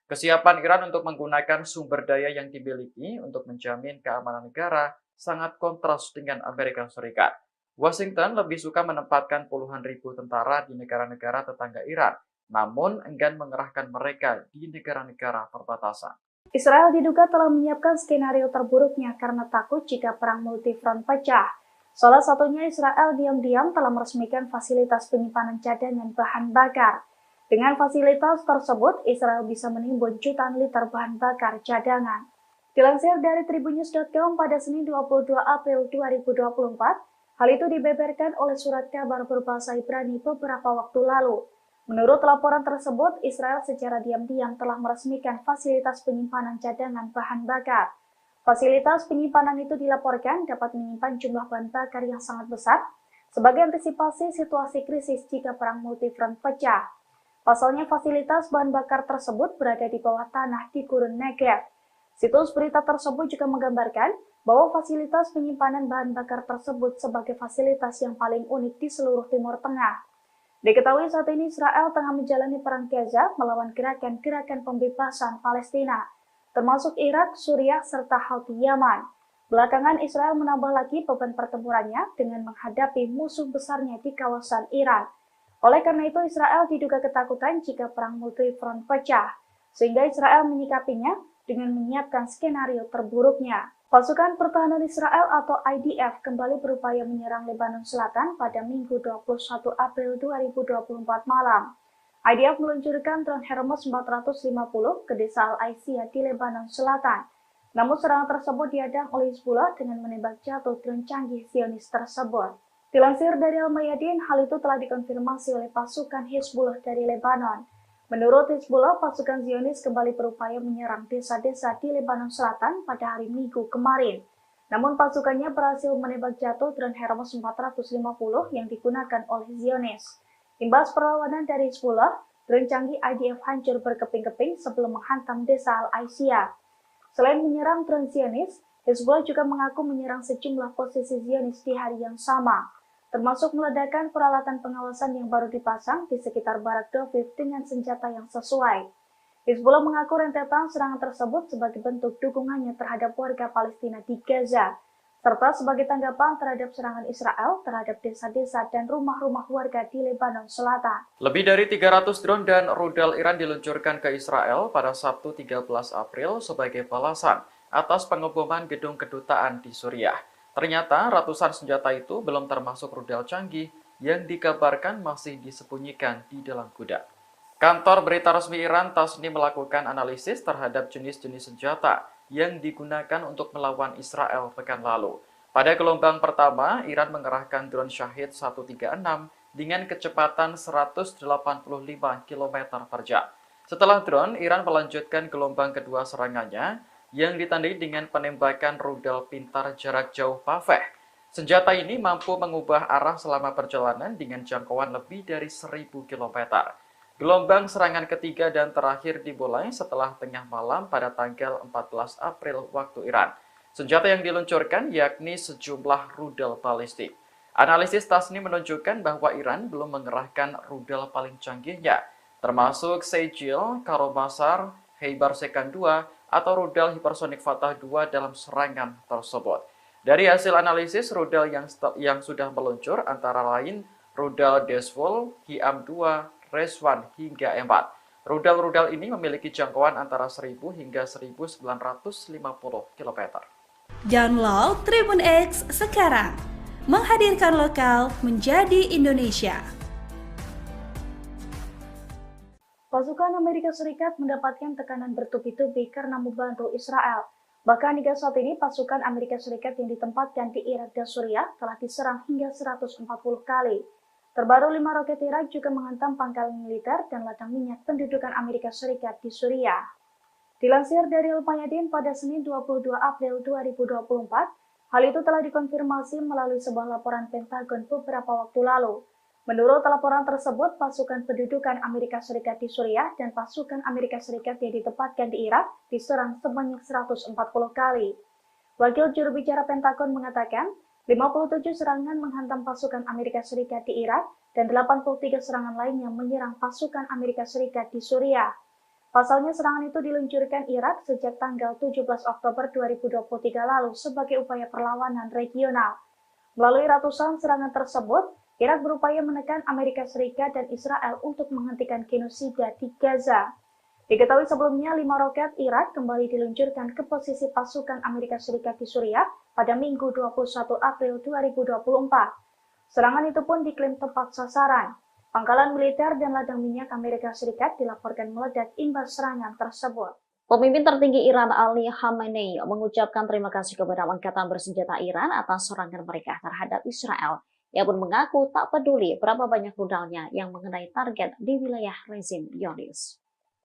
Kesiapan Iran untuk menggunakan sumber daya yang dimiliki untuk menjamin keamanan negara sangat kontras dengan Amerika Serikat. Washington lebih suka menempatkan puluhan ribu tentara di negara-negara tetangga Iran, namun enggan mengerahkan mereka di negara-negara perbatasan. Israel diduga telah menyiapkan skenario terburuknya karena takut jika perang multifront pecah. Salah satunya Israel diam-diam telah meresmikan fasilitas penyimpanan cadangan bahan bakar. Dengan fasilitas tersebut, Israel bisa menimbun jutaan liter bahan bakar cadangan. Dilansir dari tribunnews.com pada Senin 22 April 2024, hal itu dibeberkan oleh surat kabar berbahasa Ibrani beberapa waktu lalu. Menurut laporan tersebut, Israel secara diam-diam telah meresmikan fasilitas penyimpanan cadangan bahan bakar. Fasilitas penyimpanan itu dilaporkan dapat menyimpan jumlah bahan bakar yang sangat besar sebagai antisipasi situasi krisis jika perang multifront pecah. Pasalnya fasilitas bahan bakar tersebut berada di bawah tanah di Gurun Negev. Situs berita tersebut juga menggambarkan bahwa fasilitas penyimpanan bahan bakar tersebut sebagai fasilitas yang paling unik di seluruh Timur Tengah. Diketahui saat ini Israel tengah menjalani perang Gaza melawan gerakan-gerakan pembebasan Palestina, termasuk Irak, Suriah, serta Houthi Yaman. Belakangan Israel menambah lagi beban pertempurannya dengan menghadapi musuh besarnya di kawasan Iran. Oleh karena itu, Israel diduga ketakutan jika perang multifront pecah, sehingga Israel menyikapinya dengan menyiapkan skenario terburuknya. Pasukan Pertahanan Israel atau IDF kembali berupaya menyerang Lebanon Selatan pada Minggu 21 April 2024 malam. IDF meluncurkan drone Hermes 450 ke desa Al-Aisiyah di Lebanon Selatan. Namun serangan tersebut dihadang oleh Hizbullah dengan menembak jatuh drone canggih Zionis tersebut. Dilansir dari Al-Mayadin, hal itu telah dikonfirmasi oleh pasukan Hizbullah dari Lebanon. Menurut Hizbullah, pasukan Zionis kembali berupaya menyerang desa-desa di Lebanon Selatan pada hari Minggu kemarin. Namun pasukannya berhasil menembak jatuh drone Hermes 450 yang digunakan oleh Zionis. Imbas perlawanan dari Hizbullah, drone canggih IDF hancur berkeping-keping sebelum menghantam desa Al-Aisiyah. Selain menyerang drone Zionis, Hizbullah juga mengaku menyerang sejumlah posisi Zionis di hari yang sama, termasuk meledakkan peralatan pengawasan yang baru dipasang di sekitar Barak Doviv dengan senjata yang sesuai. Hizbullah mengaku rentetan serangan tersebut sebagai bentuk dukungannya terhadap warga Palestina di Gaza, serta sebagai tanggapan terhadap serangan Israel terhadap desa-desa dan rumah-rumah warga di Lebanon Selatan. Lebih dari 300 drone dan rudal Iran diluncurkan ke Israel pada Sabtu 13 April sebagai balasan atas pengeboman gedung kedutaan di Suriah. Ternyata ratusan senjata itu belum termasuk rudal canggih yang dikabarkan masih disembunyikan di dalam gudang. Kantor berita resmi Iran Tasnim melakukan analisis terhadap jenis-jenis senjata yang digunakan untuk melawan Israel pekan lalu. Pada gelombang pertama, Iran mengerahkan drone Shahid 136 dengan kecepatan 185 km per jam. Setelah drone, Iran melanjutkan gelombang kedua serangannya yang ditandai dengan penembakan rudal pintar jarak jauh Paveh. Senjata ini mampu mengubah arah selama perjalanan dengan jangkauan lebih dari 1000 km. Gelombang serangan ketiga dan terakhir dimulai setelah tengah malam pada tanggal 14 April waktu Iran. Senjata yang diluncurkan yakni sejumlah rudal balistik. Analisis Tasnim menunjukkan bahwa Iran belum mengerahkan rudal paling canggihnya, termasuk Sejil, Karomasar, Khaybar Sekan 2, atau rudal hipersonik Fatah 2 dalam serangan tersebut. Dari hasil analisis, rudal yang sudah meluncur antara lain rudal Desvol, Hiam 2, Reswan hingga 4. Rudal-rudal ini memiliki jangkauan antara 1000 hingga 1950 km. Download Tribun X sekarang, menghadirkan lokal menjadi Indonesia. Pasukan Amerika Serikat mendapatkan tekanan bertubi-tubi karena membantu Israel. Bahkan hingga saat ini, pasukan Amerika Serikat yang ditempatkan di Irak dan Suriah telah diserang hingga 140 kali. Terbaru 5 roket Irak juga menghantam pangkalan militer dan ladang minyak pendudukan Amerika Serikat di Suriah. Dilansir dari Al-Mayadin pada Senin 22 April 2024, hal itu telah dikonfirmasi melalui sebuah laporan Pentagon beberapa waktu lalu. Menurut laporan tersebut, pasukan pendudukan Amerika Serikat di Suriah dan pasukan Amerika Serikat yang ditempatkan di Irak diserang sebanyak 140 kali. Wakil juru bicara Pentagon mengatakan, 57 serangan menghantam pasukan Amerika Serikat di Irak dan 83 serangan lainnya menyerang pasukan Amerika Serikat di Suriah. Pasalnya serangan itu diluncurkan Irak sejak tanggal 17 Oktober 2023 lalu sebagai upaya perlawanan regional. Melalui ratusan serangan tersebut, Irak berupaya menekan Amerika Serikat dan Israel untuk menghentikan genosida di Gaza. Diketahui sebelumnya 5 roket Irak kembali diluncurkan ke posisi pasukan Amerika Serikat di Suriah pada Minggu 21 April 2024. Serangan itu pun diklaim tepat sasaran. Pangkalan militer dan ladang minyak Amerika Serikat dilaporkan meledak imbas serangan tersebut. Pemimpin tertinggi Iran Ali Khamenei mengucapkan terima kasih kepada angkatan bersenjata Iran atas serangan mereka terhadap Israel. Ia pun mengaku tak peduli berapa banyak rudalnya yang mengenai target di wilayah rezim Zionis.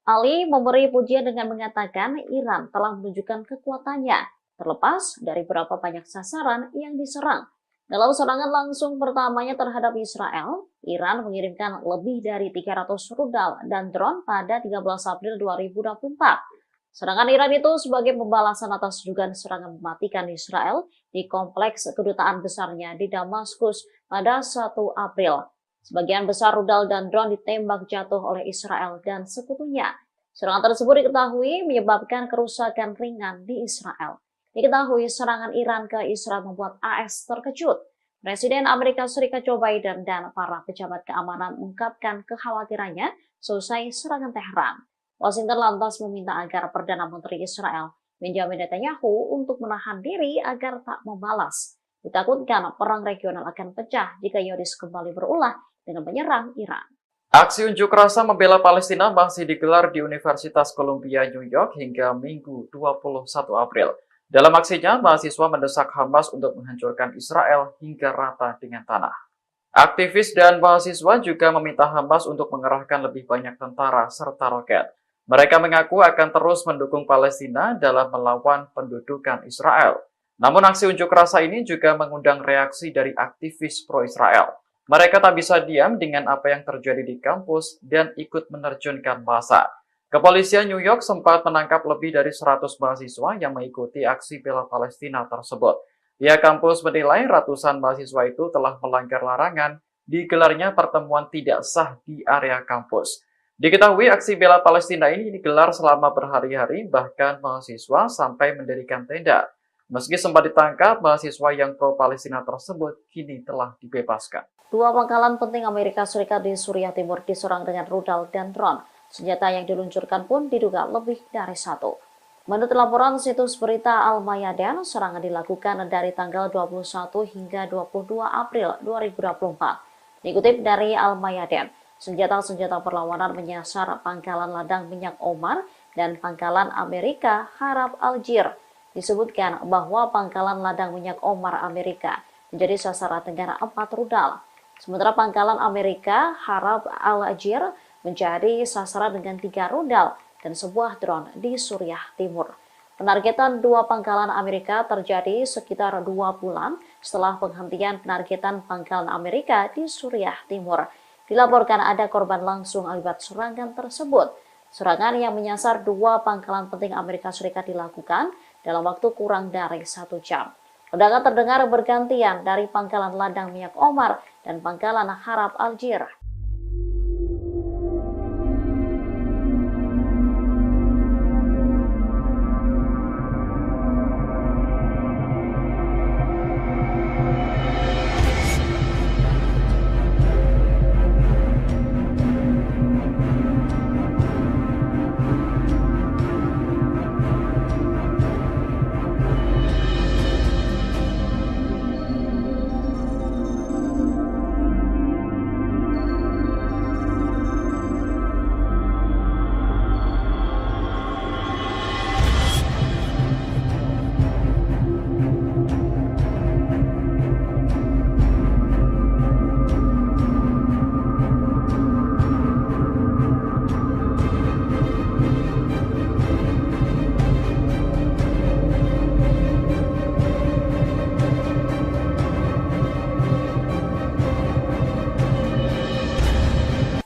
Ali memberi pujian dengan mengatakan Iran telah menunjukkan kekuatannya, terlepas dari berapa banyak sasaran yang diserang. Dalam serangan langsung pertamanya terhadap Israel, Iran mengirimkan lebih dari 300 rudal dan drone pada 13 April 2024. Serangan Iran itu sebagai pembalasan atas dugaan serangan mematikan Israel di kompleks kedutaan besarnya di Damaskus pada 1 April. Sebagian besar rudal dan drone ditembak jatuh oleh Israel dan sekutunya. Serangan tersebut diketahui menyebabkan kerusakan ringan di Israel. Diketahui serangan Iran ke Israel membuat AS terkejut. Presiden Amerika Serikat Joe Biden dan para pejabat keamanan mengungkapkan kekhawatirannya selesai serangan Teheran. Washington lantas meminta agar Perdana Menteri Israel Benjamin Netanyahu untuk menahan diri agar tak membalas. Ditakutkan perang regional akan pecah jika Zionis kembali berulah dengan menyerang Iran. Aksi unjuk rasa membela Palestina masih digelar di Universitas Columbia, New York hingga Minggu 21 April. Dalam aksinya, mahasiswa mendesak Hamas untuk menghancurkan Israel hingga rata dengan tanah. Aktivis dan mahasiswa juga meminta Hamas untuk mengerahkan lebih banyak tentara serta roket. Mereka mengaku akan terus mendukung Palestina dalam melawan pendudukan Israel. Namun aksi unjuk rasa ini juga mengundang reaksi dari aktivis pro-Israel. Mereka tak bisa diam dengan apa yang terjadi di kampus dan ikut menerjunkan massa. Kepolisian New York sempat menangkap lebih dari 100 mahasiswa yang mengikuti aksi bela Palestina tersebut. Pihak kampus menilai ratusan mahasiswa itu telah melanggar larangan digelarnya pertemuan tidak sah di area kampus. Diketahui aksi bela Palestina ini digelar selama berhari-hari, bahkan mahasiswa sampai mendirikan tenda. Meski sempat ditangkap, mahasiswa yang pro-Palestina tersebut kini telah dibebaskan. Dua pangkalan penting Amerika Serikat di Suriah Timur diserang dengan rudal dan drone. Senjata yang diluncurkan pun diduga lebih dari satu. Menurut laporan situs berita Al-Mayadin, serangan dilakukan dari tanggal 21 hingga 22 April 2024. Dikutip dari Al-Mayadin, senjata-senjata perlawanan menyasar pangkalan ladang minyak Omar dan pangkalan Amerika Harab Algier. Disebutkan bahwa pangkalan ladang minyak Omar Amerika menjadi sasaran dengan 4 rudal. Sementara pangkalan Amerika Harab Algier menjadi sasaran dengan 3 rudal dan sebuah drone di Suriah Timur. Penargetan dua pangkalan Amerika terjadi sekitar 2 bulan setelah penghentian penargetan pangkalan Amerika di Suriah Timur. Dilaporkan ada korban langsung akibat serangan tersebut. Serangan yang menyasar dua pangkalan penting Amerika Serikat dilakukan dalam waktu kurang dari 1 jam. Ledakan terdengar bergantian dari pangkalan ladang minyak Omar dan pangkalan Harab Algier.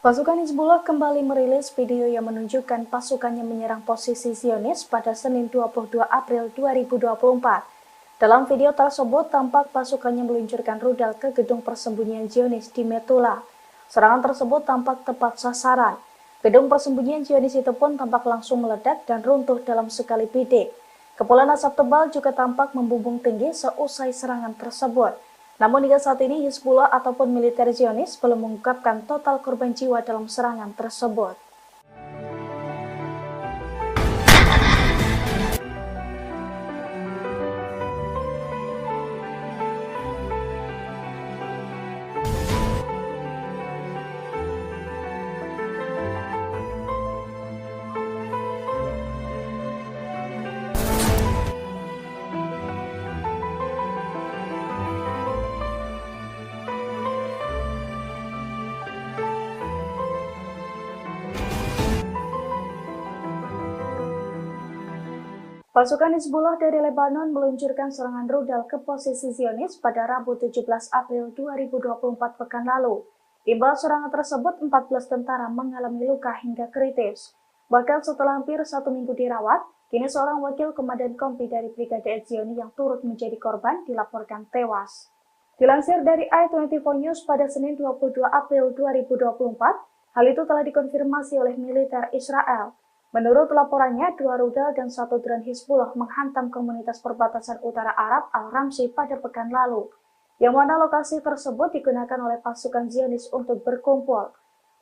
Pasukan Hizbullah kembali merilis video yang menunjukkan pasukannya menyerang posisi Zionis pada Senin 22 April 2024. Dalam video tersebut, tampak pasukannya meluncurkan rudal ke gedung persembunyian Zionis di Metula. Serangan tersebut tampak tepat sasaran. Gedung persembunyian Zionis itu pun tampak langsung meledak dan runtuh dalam sekali bidik. Kepulan asap tebal juga tampak membumbung tinggi seusai serangan tersebut. Namun hingga saat ini Hizbullah ataupun militer Zionis belum mengungkapkan total korban jiwa dalam serangan tersebut. Pasukan Hizbullah dari Lebanon meluncurkan serangan rudal ke posisi Zionis pada Rabu 17 April 2024 pekan lalu. Imbal serangan tersebut, 14 tentara mengalami luka hingga kritis. Bahkan setelah hampir 1 minggu dirawat, kini seorang wakil komandan kompi dari Brigade Etzioni yang turut menjadi korban dilaporkan tewas. Dilansir dari i24 News pada Senin 22 April 2024, hal itu telah dikonfirmasi oleh militer Israel. Menurut laporannya, 2 rudal dan 1 drone Hizbullah menghantam komunitas perbatasan utara Arab Al-Ramsi pada pekan lalu, yang mana lokasi tersebut digunakan oleh pasukan Zionis untuk berkumpul.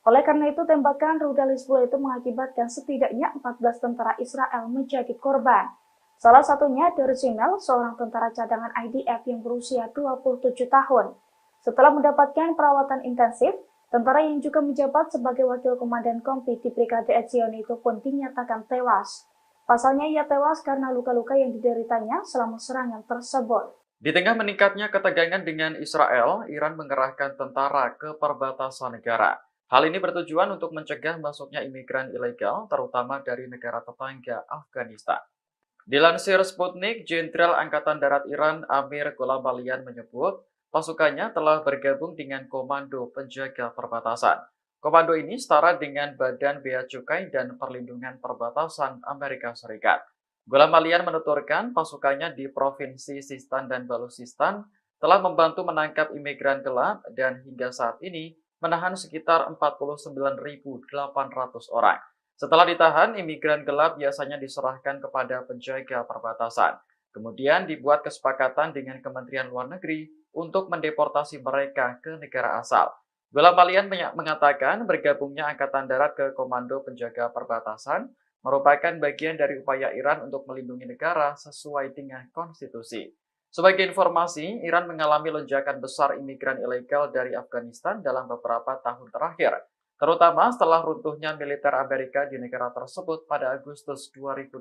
Oleh karena itu, tembakan rudal Hizbullah itu mengakibatkan setidaknya 14 tentara Israel menjadi korban. Salah satunya Dorzimel, seorang tentara cadangan IDF yang berusia 27 tahun. Setelah mendapatkan perawatan intensif, Tentara yang juga menjabat sebagai wakil komandan kompi di Brigade Etzion itu pun dinyatakan tewas. Pasalnya ia tewas karena luka-luka yang dideritanya selama serangan tersebut. Di tengah meningkatnya ketegangan dengan Israel, Iran mengerahkan tentara ke perbatasan negara. Hal ini bertujuan untuk mencegah masuknya imigran ilegal, terutama dari negara tetangga Afghanistan. Dilansir Sputnik, Jenderal Angkatan Darat Iran Amir Gholamalian menyebut pasukannya telah bergabung dengan Komando Penjaga Perbatasan. Komando ini setara dengan Badan Bea Cukai dan Perlindungan Perbatasan Amerika Serikat. Gholamalian menuturkan pasukannya di Provinsi Sistan dan Baluchistan telah membantu menangkap imigran gelap dan hingga saat ini menahan sekitar 49.800 orang. Setelah ditahan, imigran gelap biasanya diserahkan kepada penjaga perbatasan. Kemudian dibuat kesepakatan dengan Kementerian Luar Negeri untuk mendeportasi mereka ke negara asal. Gholamalian mengatakan bergabungnya Angkatan Darat ke Komando Penjaga Perbatasan merupakan bagian dari upaya Iran untuk melindungi negara sesuai dengan konstitusi. Sebagai informasi, Iran mengalami lonjakan besar imigran ilegal dari Afghanistan dalam beberapa tahun terakhir, terutama setelah runtuhnya militer Amerika di negara tersebut pada Agustus 2021.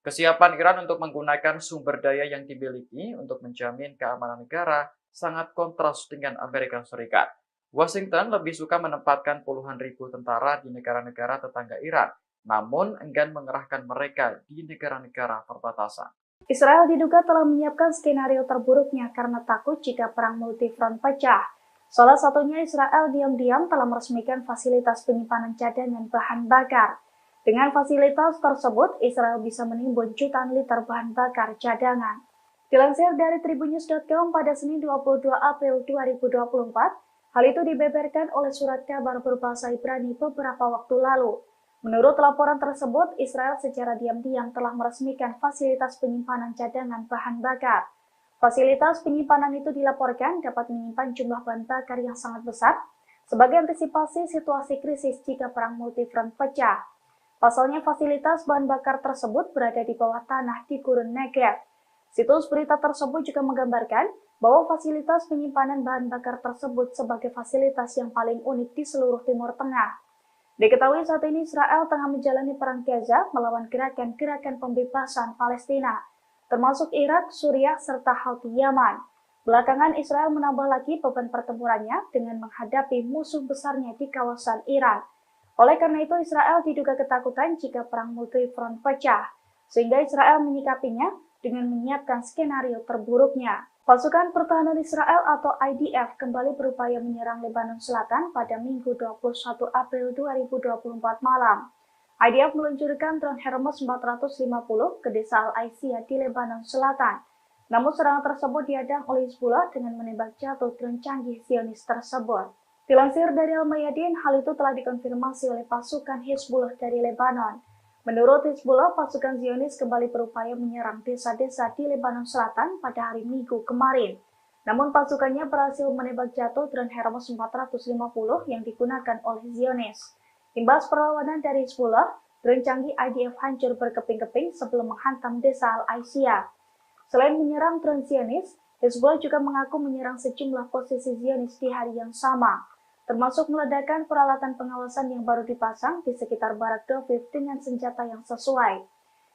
Kesiapan Iran untuk menggunakan sumber daya yang dimiliki untuk menjamin keamanan negara sangat kontras dengan Amerika Serikat. Washington lebih suka menempatkan puluhan ribu tentara di negara-negara tetangga Iran, namun enggan mengerahkan mereka di negara-negara perbatasan. Israel diduga telah menyiapkan skenario terburuknya karena takut jika perang multifront pecah. Salah satunya Israel diam-diam telah meresmikan fasilitas penyimpanan cadangan bahan bakar. Dengan fasilitas tersebut, Israel bisa menimbun jutaan liter bahan bakar cadangan. Dilansir dari tribunnews.com pada Senin 22 April 2024, hal itu dibeberkan oleh surat kabar berbahasa Ibrani beberapa waktu lalu. Menurut laporan tersebut, Israel secara diam-diam telah meresmikan fasilitas penyimpanan cadangan bahan bakar. Fasilitas penyimpanan itu dilaporkan dapat menyimpan jumlah bahan bakar yang sangat besar sebagai antisipasi situasi krisis jika perang multifront pecah. Pasalnya fasilitas bahan bakar tersebut berada di bawah tanah di Gurun Negev. Situs berita tersebut juga menggambarkan bahwa fasilitas penyimpanan bahan bakar tersebut sebagai fasilitas yang paling unik di seluruh Timur Tengah. Diketahui saat ini Israel tengah menjalani perang Gaza melawan gerakan-gerakan pembebasan Palestina, termasuk Irak, Suriah, serta Houthi Yaman. Belakangan Israel menambah lagi beban pertempurannya dengan menghadapi musuh besarnya di kawasan Iran. Oleh karena itu Israel diduga ketakutan jika perang multifront pecah, sehingga Israel menyikapinya dengan menyiapkan skenario terburuknya. Pasukan Pertahanan Israel atau IDF kembali berupaya menyerang Lebanon Selatan pada Minggu 21 April 2024 malam. IDF meluncurkan drone Hermes 450 ke desa Al-Aisiyah di Lebanon Selatan. Namun serangan tersebut dihadang oleh Hizbullah dengan menembak jatuh drone canggih Zionis tersebut. Dilansir dari Al-Mayadin, hal itu telah dikonfirmasi oleh pasukan Hizbullah dari Lebanon. Menurut Hizbullah, pasukan Zionis kembali berupaya menyerang desa-desa di Lebanon Selatan pada hari Minggu kemarin. Namun pasukannya berhasil menembak jatuh drone Hermes 450 yang digunakan oleh Zionis. Imbas perlawanan dari Hizbullah, drone canggih IDF hancur berkeping-keping sebelum menghantam desa Al-Aisiyah. Selain menyerang drone Zionis, Hizbullah juga mengaku menyerang sejumlah posisi Zionis di hari yang sama, termasuk meledakkan peralatan pengawasan yang baru dipasang di sekitar Barak Doviv dengan senjata yang sesuai.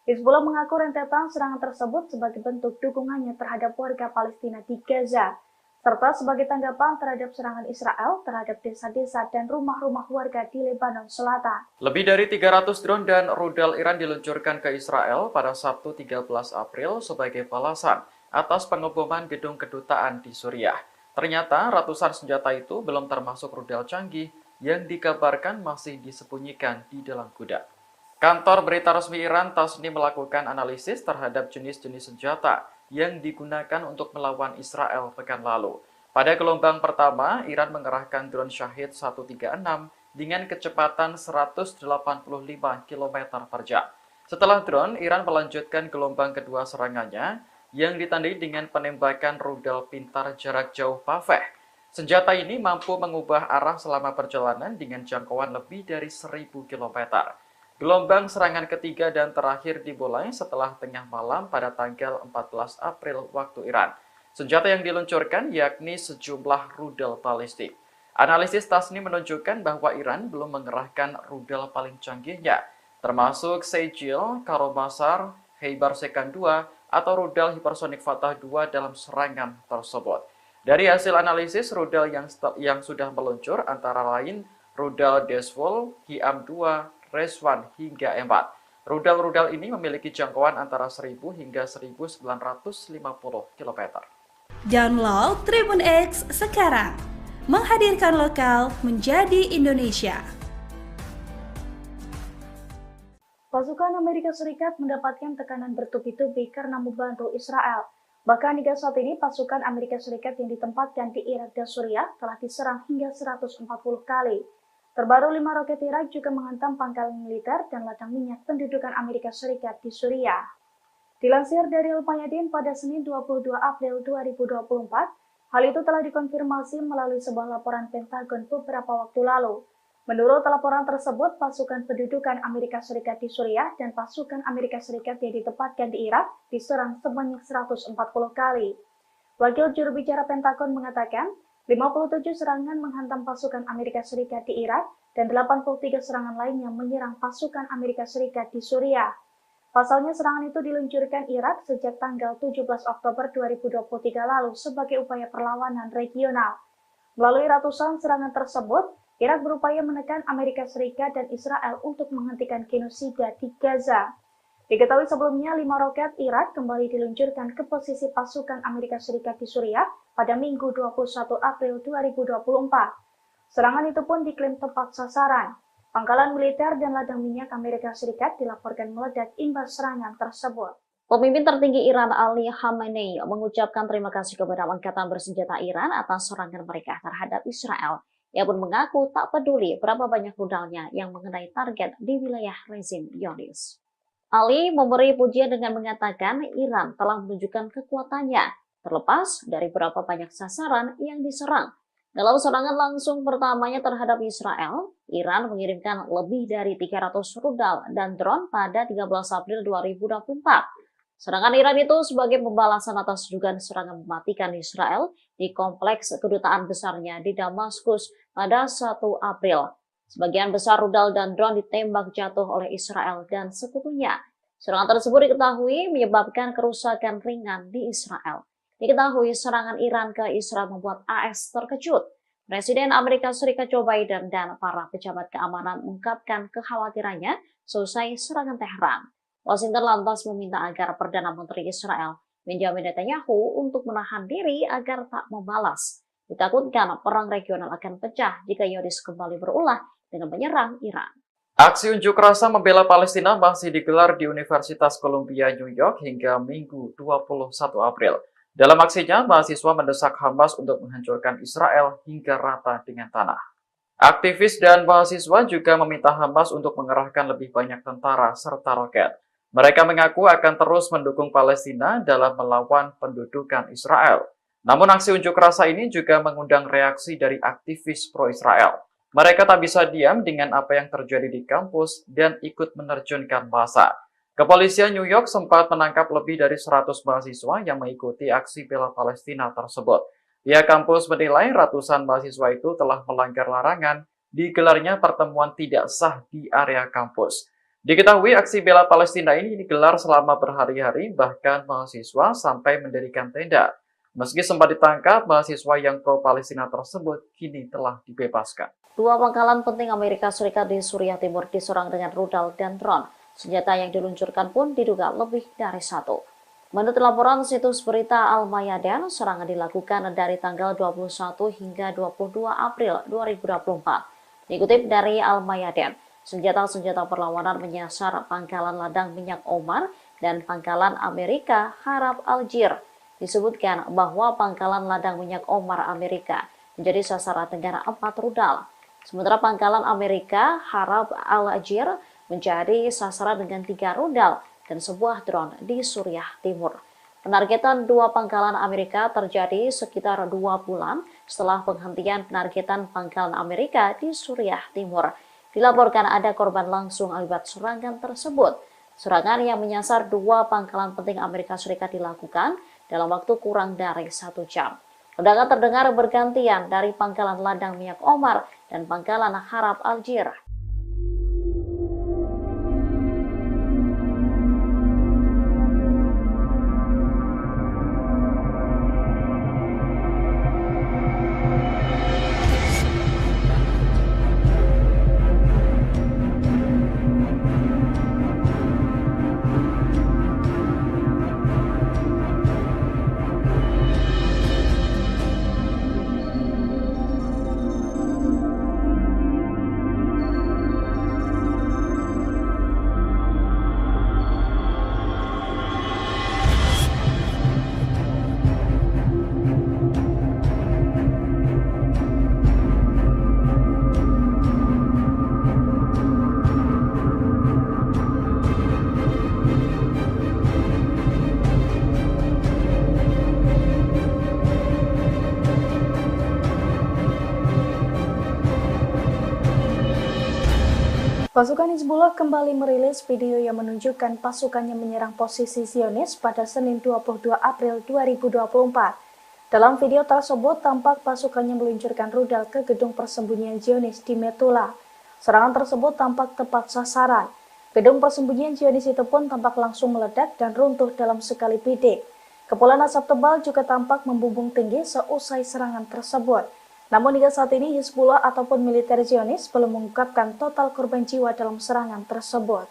Hizbullah mengaku rentetan serangan tersebut sebagai bentuk dukungannya terhadap warga Palestina di Gaza, serta sebagai tanggapan terhadap serangan Israel terhadap desa-desa dan rumah-rumah warga di Lebanon Selatan. Lebih dari 300 drone dan rudal Iran diluncurkan ke Israel pada Sabtu 13 April sebagai balasan atas pengeboman gedung kedutaan di Suriah. Ternyata ratusan senjata itu belum termasuk rudal canggih yang dikabarkan masih disembunyikan di dalam gudang. Kantor berita resmi Iran Tasnim melakukan analisis terhadap jenis-jenis senjata yang digunakan untuk melawan Israel pekan lalu. Pada gelombang pertama, Iran mengerahkan drone Shahid 136 dengan kecepatan 185 km per jam. Setelah drone, Iran melanjutkan gelombang kedua serangannya yang ditandai dengan penembakan rudal pintar jarak jauh Paveh. Senjata ini mampu mengubah arah selama perjalanan dengan jangkauan lebih dari 1000 km. Gelombang serangan ketiga dan terakhir dimulai setelah tengah malam pada tanggal 14 April waktu Iran. Senjata yang diluncurkan yakni sejumlah rudal balistik. Analisis Tasnim menunjukkan bahwa Iran belum mengerahkan rudal paling canggihnya, termasuk Sejil, Karomasar, Khaibar Sekan 2, atau rudal hipersonik Fatah 2 dalam serangan tersebut. Dari hasil analisis, rudal yang sudah meluncur antara lain rudal Desvol, Hiam 2, Reswan, hingga M4. Rudal-rudal ini memiliki jangkauan antara 1000 hingga 1950 km. Download Tribun X sekarang. Menghadirkan lokal menjadi Indonesia. Pasukan Amerika Serikat mendapatkan tekanan bertubi-tubi karena membantu Israel. Bahkan hingga saat ini pasukan Amerika Serikat yang ditempatkan di Irak dan Suriah telah diserang hingga 140 kali. Terbaru 5 roket Irak juga menghantam pangkalan militer dan ladang minyak pendudukan Amerika Serikat di Suriah. Dilansir dari Al-Mayadin pada Senin 22 April 2024, hal itu telah dikonfirmasi melalui sebuah laporan Pentagon beberapa waktu lalu. Menurut laporan tersebut, pasukan pendudukan Amerika Serikat di Suriah dan pasukan Amerika Serikat yang ditempatkan di Irak diserang sebanyak 140 kali. Wakil juru bicara Pentagon mengatakan, 57 serangan menghantam pasukan Amerika Serikat di Irak dan 83 serangan lainnya menyerang pasukan Amerika Serikat di Suriah. Pasalnya serangan itu diluncurkan Irak sejak tanggal 17 Oktober 2023 lalu sebagai upaya perlawanan regional. Melalui ratusan serangan tersebut, Irak berupaya menekan Amerika Serikat dan Israel untuk menghentikan genosida di Gaza. Diketahui sebelumnya 5 roket Irak kembali diluncurkan ke posisi pasukan Amerika Serikat di Suriah pada Minggu 21 April 2024. Serangan itu pun diklaim tepat sasaran. Pangkalan militer dan ladang minyak Amerika Serikat dilaporkan meledak imbas serangan tersebut. Pemimpin tertinggi Iran Ali Khamenei mengucapkan terima kasih kepada angkatan bersenjata Iran atas serangan mereka terhadap Israel. Ia pun mengaku tak peduli berapa banyak rudalnya yang mengenai target di wilayah rezim Zionis. Ali memberi pujian dengan mengatakan Iran telah menunjukkan kekuatannya, terlepas dari berapa banyak sasaran yang diserang. Dalam serangan langsung pertamanya terhadap Israel, Iran mengirimkan lebih dari 300 rudal dan drone pada 13 April 2024. Serangan Iran itu sebagai pembalasan atas dugaan serangan mematikan Israel di kompleks kedutaan besarnya di Damaskus pada 1 April. Sebagian besar rudal dan drone ditembak jatuh oleh Israel dan sekutunya. Serangan tersebut diketahui menyebabkan kerusakan ringan di Israel. Diketahui serangan Iran ke Israel membuat AS terkejut. Presiden Amerika Serikat Joe Biden dan para pejabat keamanan mengungkapkan kekhawatirannya selesai serangan Teheran. Washington lantas meminta agar Perdana Menteri Israel Benjamin Netanyahu untuk menahan diri agar tak membalas. Ditakutkan perang regional akan pecah jika Zionis kembali berulah dengan menyerang Iran. Aksi unjuk rasa membela Palestina masih digelar di Universitas Columbia, New York hingga Minggu 21 April. Dalam aksinya, mahasiswa mendesak Hamas untuk menghancurkan Israel hingga rata dengan tanah. Aktivis dan mahasiswa juga meminta Hamas untuk mengerahkan lebih banyak tentara serta roket. Mereka mengaku akan terus mendukung Palestina dalam melawan pendudukan Israel. Namun aksi unjuk rasa ini juga mengundang reaksi dari aktivis pro-Israel. Mereka tak bisa diam dengan apa yang terjadi di kampus dan ikut menerjunkan massa. Kepolisian New York sempat menangkap lebih dari 100 mahasiswa yang mengikuti aksi bela Palestina tersebut. Pihak kampus menilai ratusan mahasiswa itu telah melanggar larangan digelarnya pertemuan tidak sah di area kampus. Diketahui aksi bela Palestina ini digelar selama berhari-hari, bahkan mahasiswa sampai mendirikan tenda. Meski sempat ditangkap, mahasiswa yang pro-Palestina tersebut kini telah dibebaskan. 2 pangkalan penting Amerika Serikat di Suriah Timur diserang dengan rudal dan drone. Senjata yang diluncurkan pun diduga lebih dari 1. Menurut laporan situs berita Al-Mayadin, serangan dilakukan dari tanggal 21 hingga 22 April 2024. Dikutip dari Al-Mayadin, senjata-senjata perlawanan menyasar pangkalan ladang minyak Omar dan pangkalan Amerika Harab Al-Jir. Disebutkan bahwa pangkalan ladang minyak Omar Amerika menjadi sasaran dengan 4 rudal. Sementara pangkalan Amerika Harab Al-Jir menjadi sasaran dengan 3 rudal dan sebuah drone di Suriah Timur. Penargetan 2 pangkalan Amerika terjadi sekitar 2 bulan setelah penghentian penargetan pangkalan Amerika di Suriah Timur. Dilaporkan ada korban langsung akibat serangan tersebut. Serangan yang menyasar 2 pangkalan penting Amerika Serikat dilakukan dalam waktu kurang dari 1 jam. Ledakan terdengar bergantian dari pangkalan ladang minyak Omar dan pangkalan Harap Aljir. Pasukan Hizbullah kembali merilis video yang menunjukkan pasukannya menyerang posisi Zionis pada Senin 22 April 2024. Dalam video tersebut, tampak pasukannya meluncurkan rudal ke gedung persembunyian Zionis di Metula. Serangan tersebut tampak tepat sasaran. Gedung persembunyian Zionis itu pun tampak langsung meledak dan runtuh dalam sekali bidik. Kepulan asap tebal juga tampak membumbung tinggi seusai serangan tersebut. Namun hingga saat ini Hizbullah ataupun militer Zionis belum mengungkapkan total korban jiwa dalam serangan tersebut.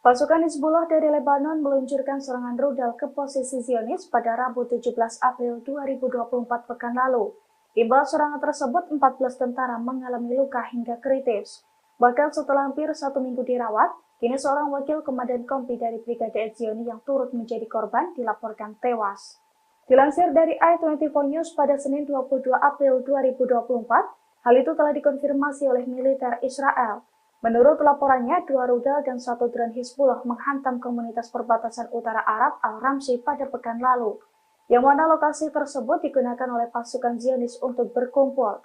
Pasukan Hizbullah dari Lebanon meluncurkan serangan rudal ke posisi Zionis pada Rabu 17 April 2024 pekan lalu. Imbas serangan tersebut, 14 tentara mengalami luka hingga kritis. Bahkan setelah hampir 1 minggu dirawat, kini seorang wakil komandan kompi dari Brigade Etzioni yang turut menjadi korban dilaporkan tewas. Dilansir dari i24 News pada Senin 22 April 2024, hal itu telah dikonfirmasi oleh militer Israel. Menurut laporannya, 2 rudal dan 1 drone Hizbullah menghantam komunitas perbatasan utara Arab Al-Ramsi pada pekan lalu, yang mana lokasi tersebut digunakan oleh pasukan Zionis untuk berkumpul.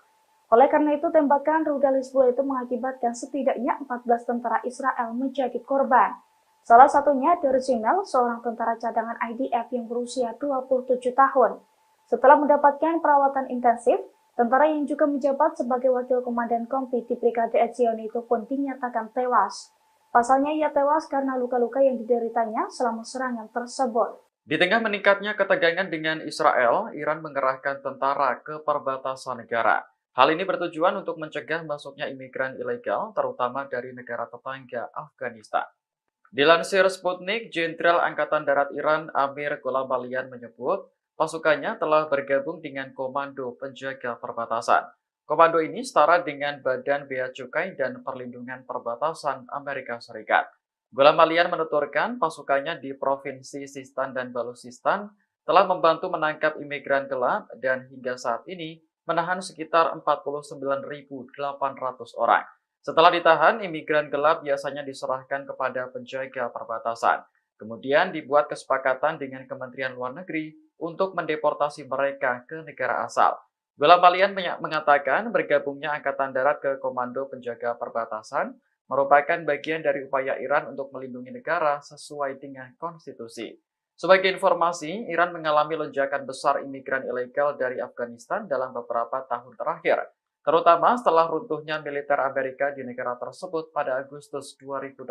Oleh karena itu, tembakan rudal Hizbullah itu mengakibatkan setidaknya 14 tentara Israel menjadi korban. Salah satunya Dorzinel, seorang tentara cadangan IDF yang berusia 27 tahun. Setelah mendapatkan perawatan intensif, tentara yang juga menjabat sebagai wakil komandan kompi di Brigade Etzioni itu pun dinyatakan tewas. Pasalnya ia tewas karena luka-luka yang dideritanya selama serangan tersebut. Di tengah meningkatnya ketegangan dengan Israel, Iran mengerahkan tentara ke perbatasan negara. Hal ini bertujuan untuk mencegah masuknya imigran ilegal, terutama dari negara tetangga Afghanistan. Dilansir Sputnik, Jenderal Angkatan Darat Iran Amir Gholamalian menyebut, pasukannya telah bergabung dengan Komando Penjaga Perbatasan. Komando ini setara dengan Badan Bea Cukai dan Perlindungan Perbatasan Amerika Serikat. Gholamalian menuturkan pasukannya di Provinsi Sistan dan Baluchistan telah membantu menangkap imigran gelap dan hingga saat ini menahan sekitar 49.800 orang. Setelah ditahan, imigran gelap biasanya diserahkan kepada penjaga perbatasan. Kemudian dibuat kesepakatan dengan Kementerian Luar Negeri untuk mendeportasi mereka ke negara asal. Gholamalian mengatakan bergabungnya Angkatan Darat ke Komando Penjaga Perbatasan merupakan bagian dari upaya Iran untuk melindungi negara sesuai dengan konstitusi. Sebagai informasi, Iran mengalami lonjakan besar imigran ilegal dari Afghanistan dalam beberapa tahun terakhir, terutama setelah runtuhnya militer Amerika di negara tersebut pada Agustus 2021.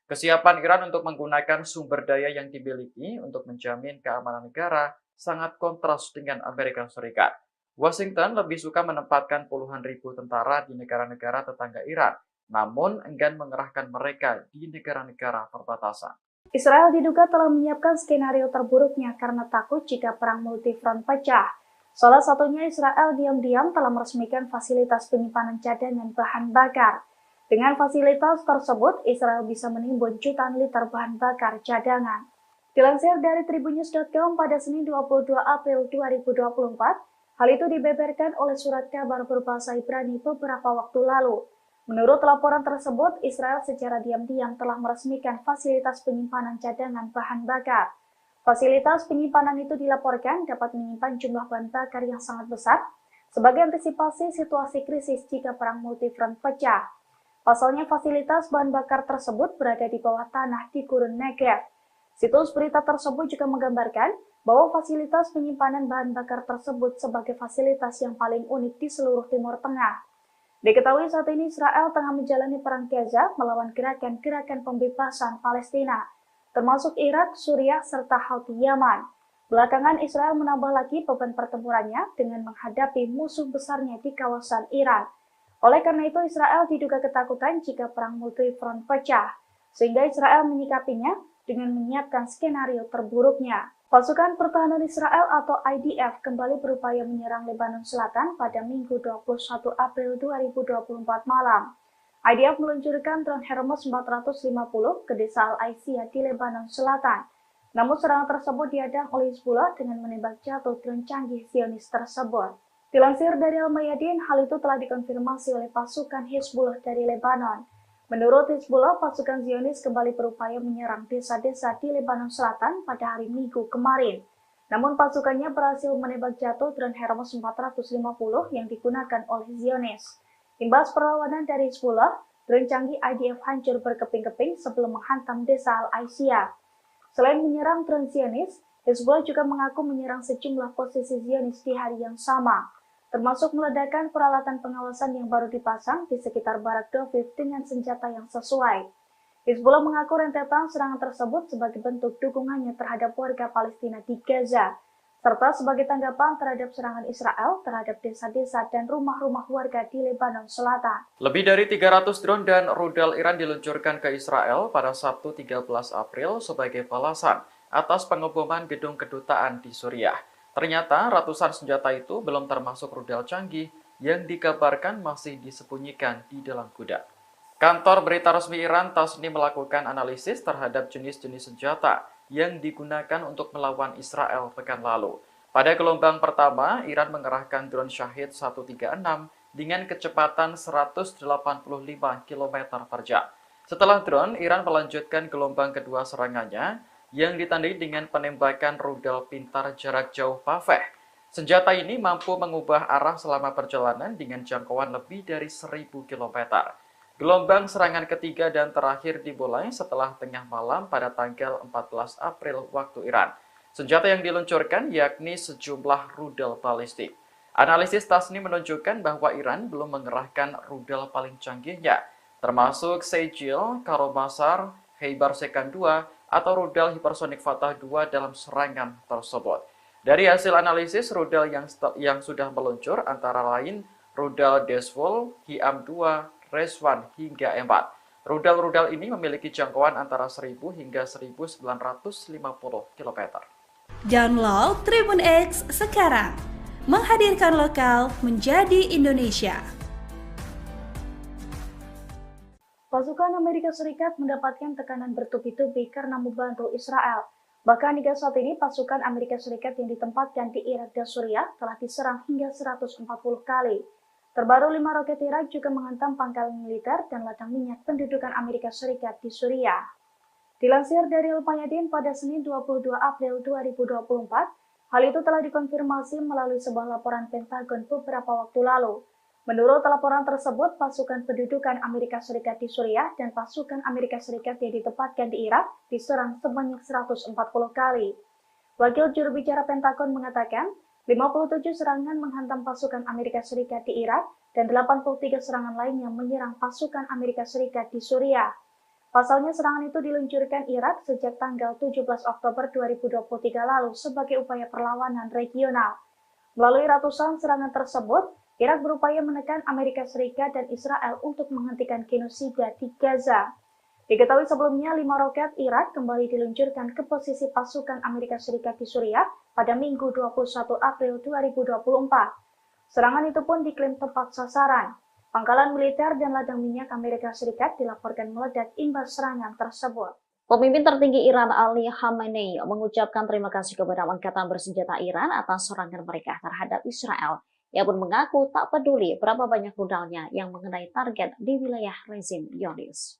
Kesiapan Iran untuk menggunakan sumber daya yang dimiliki untuk menjamin keamanan negara sangat kontras dengan Amerika Serikat. Washington lebih suka menempatkan puluhan ribu tentara di negara-negara tetangga Iran, namun enggan mengerahkan mereka di negara-negara perbatasan. Israel diduga telah menyiapkan skenario terburuknya karena takut jika perang multifront pecah. Salah satunya Israel diam-diam telah meresmikan fasilitas penyimpanan cadangan bahan bakar. Dengan fasilitas tersebut, Israel bisa menimbun jutaan liter bahan bakar cadangan. Dilansir dari tribunnews.com pada Senin 22 April 2024, hal itu dibeberkan oleh surat kabar berbahasa Ibrani beberapa waktu lalu. Menurut laporan tersebut, Israel secara diam-diam telah meresmikan fasilitas penyimpanan cadangan bahan bakar. Fasilitas penyimpanan itu dilaporkan dapat menyimpan jumlah bahan bakar yang sangat besar sebagai antisipasi situasi krisis jika perang multifront pecah. Pasalnya, fasilitas bahan bakar tersebut berada di bawah tanah di Gurun Negev. Situs berita tersebut juga menggambarkan bahwa fasilitas penyimpanan bahan bakar tersebut sebagai fasilitas yang paling unik di seluruh Timur Tengah. Diketahui saat ini Israel tengah menjalani perang Gaza melawan gerakan-gerakan pembebasan Palestina, termasuk Irak, Suriah, serta Houthi Yaman. Belakangan Israel menambah lagi beban pertempurannya dengan menghadapi musuh besarnya di kawasan Iran. Oleh karena itu Israel diduga ketakutan jika perang multifront pecah, sehingga Israel menyikapinya dengan menyiapkan skenario terburuknya. Pasukan Pertahanan Israel atau IDF kembali berupaya menyerang Lebanon Selatan pada Minggu 21 April 2024 malam. IDF meluncurkan drone Hermes 450 ke desa Al-Aisiyah di Lebanon Selatan. Namun serangan tersebut dihadang oleh Hizbullah dengan menembak jatuh drone canggih Zionis tersebut. Dilansir dari Al-Mayadin, hal itu telah dikonfirmasi oleh pasukan Hizbullah dari Lebanon. Menurut Hizbullah, pasukan Zionis kembali berupaya menyerang desa-desa di Lebanon Selatan pada hari Minggu kemarin. Namun pasukannya berhasil menembak jatuh drone Hermes 450 yang digunakan oleh Zionis. Imbas perlawanan dari Hizbullah, drone canggih IDF hancur berkeping-keping sebelum menghantam desa Al-Aisiyah. Selain menyerang drone Zionis, Hizbullah juga mengaku menyerang sejumlah posisi Zionis di hari yang sama, termasuk meledakkan peralatan pengawasan yang baru dipasang di sekitar Barak Doviv dengan senjata yang sesuai. Hizbullah mengaku rentetan serangan tersebut sebagai bentuk dukungannya terhadap warga Palestina di Gaza, serta sebagai tanggapan terhadap serangan Israel terhadap desa-desa dan rumah-rumah warga di Lebanon Selatan. Lebih dari 300 drone dan rudal Iran diluncurkan ke Israel pada Sabtu 13 April sebagai balasan atas pengeboman gedung kedutaan di Suriah. Ternyata ratusan senjata itu belum termasuk rudal canggih yang dikabarkan masih disembunyikan di dalam gudang. Kantor berita resmi Iran Tasnim melakukan analisis terhadap jenis-jenis senjata yang digunakan untuk melawan Israel pekan lalu. Pada gelombang pertama, Iran mengerahkan drone Shahid 136 dengan kecepatan 185 km per jam. Setelah drone, Iran melanjutkan gelombang kedua serangannya yang ditandai dengan penembakan rudal pintar jarak jauh Paveh. Senjata ini mampu mengubah arah selama perjalanan dengan jangkauan lebih dari 1000 km. Gelombang serangan ketiga dan terakhir dimulai setelah tengah malam pada tanggal 14 April waktu Iran. Senjata yang diluncurkan yakni sejumlah rudal balistik. Analisis Tasnim menunjukkan bahwa Iran belum mengerahkan rudal paling canggihnya, termasuk Sejil, Karomasar, Khaybar Sekan 2, atau rudal hipersonik Fatah 2 dalam serangan tersebut. Dari hasil analisis, rudal yang sudah meluncur antara lain rudal Desvol, Hiam-2, Reswan hingga 4. Rudal-rudal ini memiliki jangkauan antara 1000 hingga 1950 km. Download Tribun X sekarang, menghadirkan lokal menjadi Indonesia. Pasukan Amerika Serikat mendapatkan tekanan bertubi-tubi karena membantu Israel. Bahkan hingga saat ini pasukan Amerika Serikat yang ditempatkan di Irak dan Suriah telah diserang hingga 140 kali. Terbaru 5 roket Irak juga menghantam pangkalan militer dan ladang minyak pendudukan Amerika Serikat di Suriah. Dilansir dari Al-Mayadin pada Senin 22 April 2024, hal itu telah dikonfirmasi melalui sebuah laporan Pentagon beberapa waktu lalu. Menurut laporan tersebut, pasukan pendudukan Amerika Serikat di Suriah dan pasukan Amerika Serikat yang ditempatkan di Irak diserang sebanyak 140 kali. Wakil juru bicara Pentagon mengatakan, 57 serangan menghantam pasukan Amerika Serikat di Irak dan 83 serangan lainnya menyerang pasukan Amerika Serikat di Suriah. Pasalnya serangan itu diluncurkan Irak sejak tanggal 17 Oktober 2023 lalu sebagai upaya perlawanan regional. Melalui ratusan serangan tersebut, Irak berupaya menekan Amerika Serikat dan Israel untuk menghentikan genosida di Gaza. Diketahui sebelumnya 5 roket Irak kembali diluncurkan ke posisi pasukan Amerika Serikat di Suriah pada Minggu 21 April 2024. Serangan itu pun diklaim tepat sasaran. Pangkalan militer dan ladang minyak Amerika Serikat dilaporkan meledak imbas serangan tersebut. Pemimpin tertinggi Iran Ali Khamenei mengucapkan terima kasih kepada Angkatan Bersenjata Iran atas serangan mereka terhadap Israel. Ia pun mengaku tak peduli berapa banyak rudalnya yang mengenai target di wilayah rezim Zionis.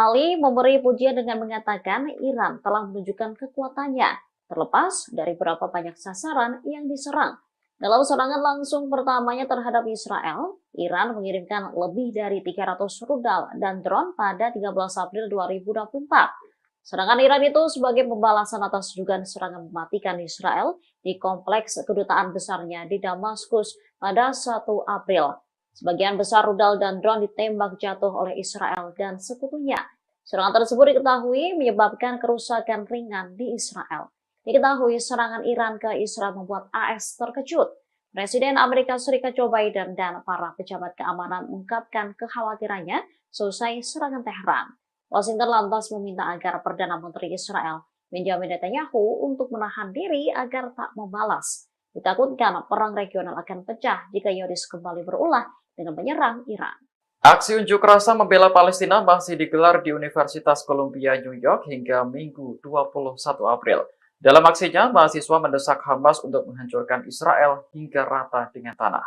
Ali memberi pujian dengan mengatakan Iran telah menunjukkan kekuatannya, terlepas dari berapa banyak sasaran yang diserang. Dalam serangan langsung pertamanya terhadap Israel, Iran mengirimkan lebih dari 300 rudal dan drone pada 13 April 2024. Serangan Iran itu sebagai pembalasan atas dugaan serangan mematikan Israel di kompleks kedutaan besarnya di Damaskus pada 1 April. Sebagian besar rudal dan drone ditembak jatuh oleh Israel dan sekutunya. Serangan tersebut diketahui menyebabkan kerusakan ringan di Israel. Diketahui serangan Iran ke Israel membuat AS terkejut. Presiden Amerika Serikat Joe Biden dan para pejabat keamanan mengungkapkan kekhawatirannya selesai serangan Teheran. Washington lantas meminta agar Perdana Menteri Israel Benjamin Netanyahu untuk menahan diri agar tak membalas. Ditakutkan perang regional akan pecah jika Zionis kembali berulah dengan menyerang Iran. Aksi unjuk rasa membela Palestina masih digelar di Universitas Columbia, New York hingga Minggu 21 April. Dalam aksinya, mahasiswa mendesak Hamas untuk menghancurkan Israel hingga rata dengan tanah.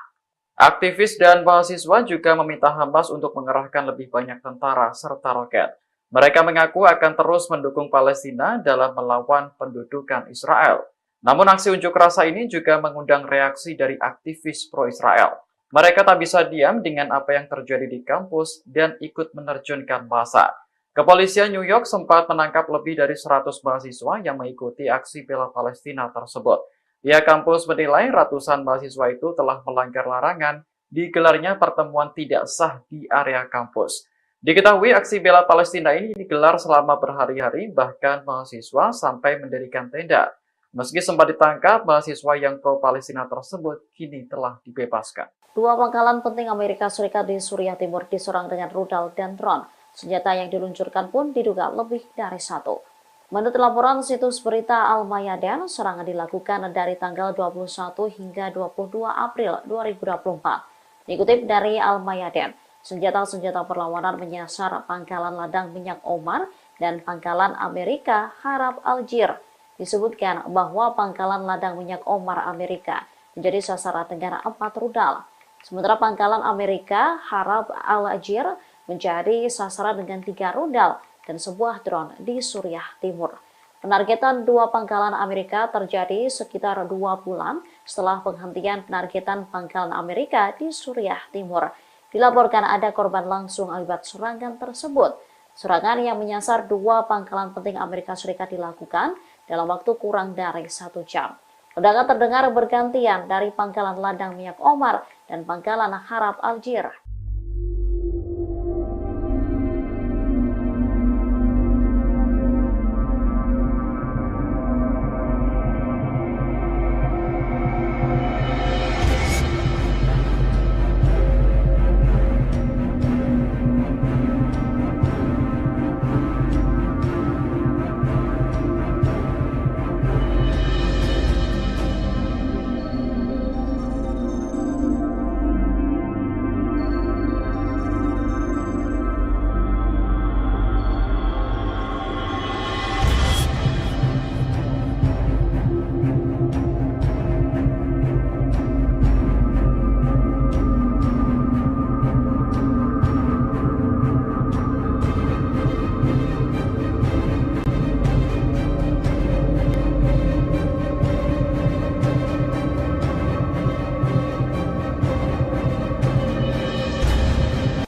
Aktivis dan mahasiswa juga meminta Hamas untuk mengerahkan lebih banyak tentara serta roket. Mereka mengaku akan terus mendukung Palestina dalam melawan pendudukan Israel. Namun aksi unjuk rasa ini juga mengundang reaksi dari aktivis pro-Israel. Mereka tak bisa diam dengan apa yang terjadi di kampus dan ikut menerjunkan massa. Kepolisian New York sempat menangkap lebih dari 100 mahasiswa yang mengikuti aksi bela Palestina tersebut. Pihak kampus menilai ratusan mahasiswa itu telah melanggar larangan digelarnya pertemuan tidak sah di area kampus. Diketahui aksi bela Palestina ini digelar selama berhari-hari, bahkan mahasiswa sampai mendirikan tenda. Meski sempat ditangkap, mahasiswa yang pro-Palestina tersebut kini telah dibebaskan. Dua pangkalan penting Amerika Serikat di Suriah Timur diserang dengan rudal dan drone. Senjata yang diluncurkan pun diduga lebih dari satu. Menurut laporan situs berita Al-Mayadin, serangan dilakukan dari tanggal 21 hingga 22 April 2024. Dikutip dari Al-Mayadin, senjata-senjata perlawanan menyasar pangkalan ladang minyak Omar dan pangkalan Amerika Harab Al-Jir. Disebutkan bahwa pangkalan ladang minyak Omar Amerika menjadi sasaran dengan 4 rudal. Sementara pangkalan Amerika Harab Al-Jir menjadi sasaran dengan 3 rudal dan sebuah drone di Suriah Timur. Penargetan dua pangkalan Amerika terjadi sekitar 2 bulan setelah penghentian penargetan pangkalan Amerika di Suriah Timur. Dilaporkan ada korban langsung akibat serangan tersebut. Serangan yang menyasar dua pangkalan penting Amerika Serikat dilakukan dalam waktu kurang dari 1 jam. Ledakan terdengar bergantian dari pangkalan ladang minyak Omar dan pangkalan Harab Al-Jir.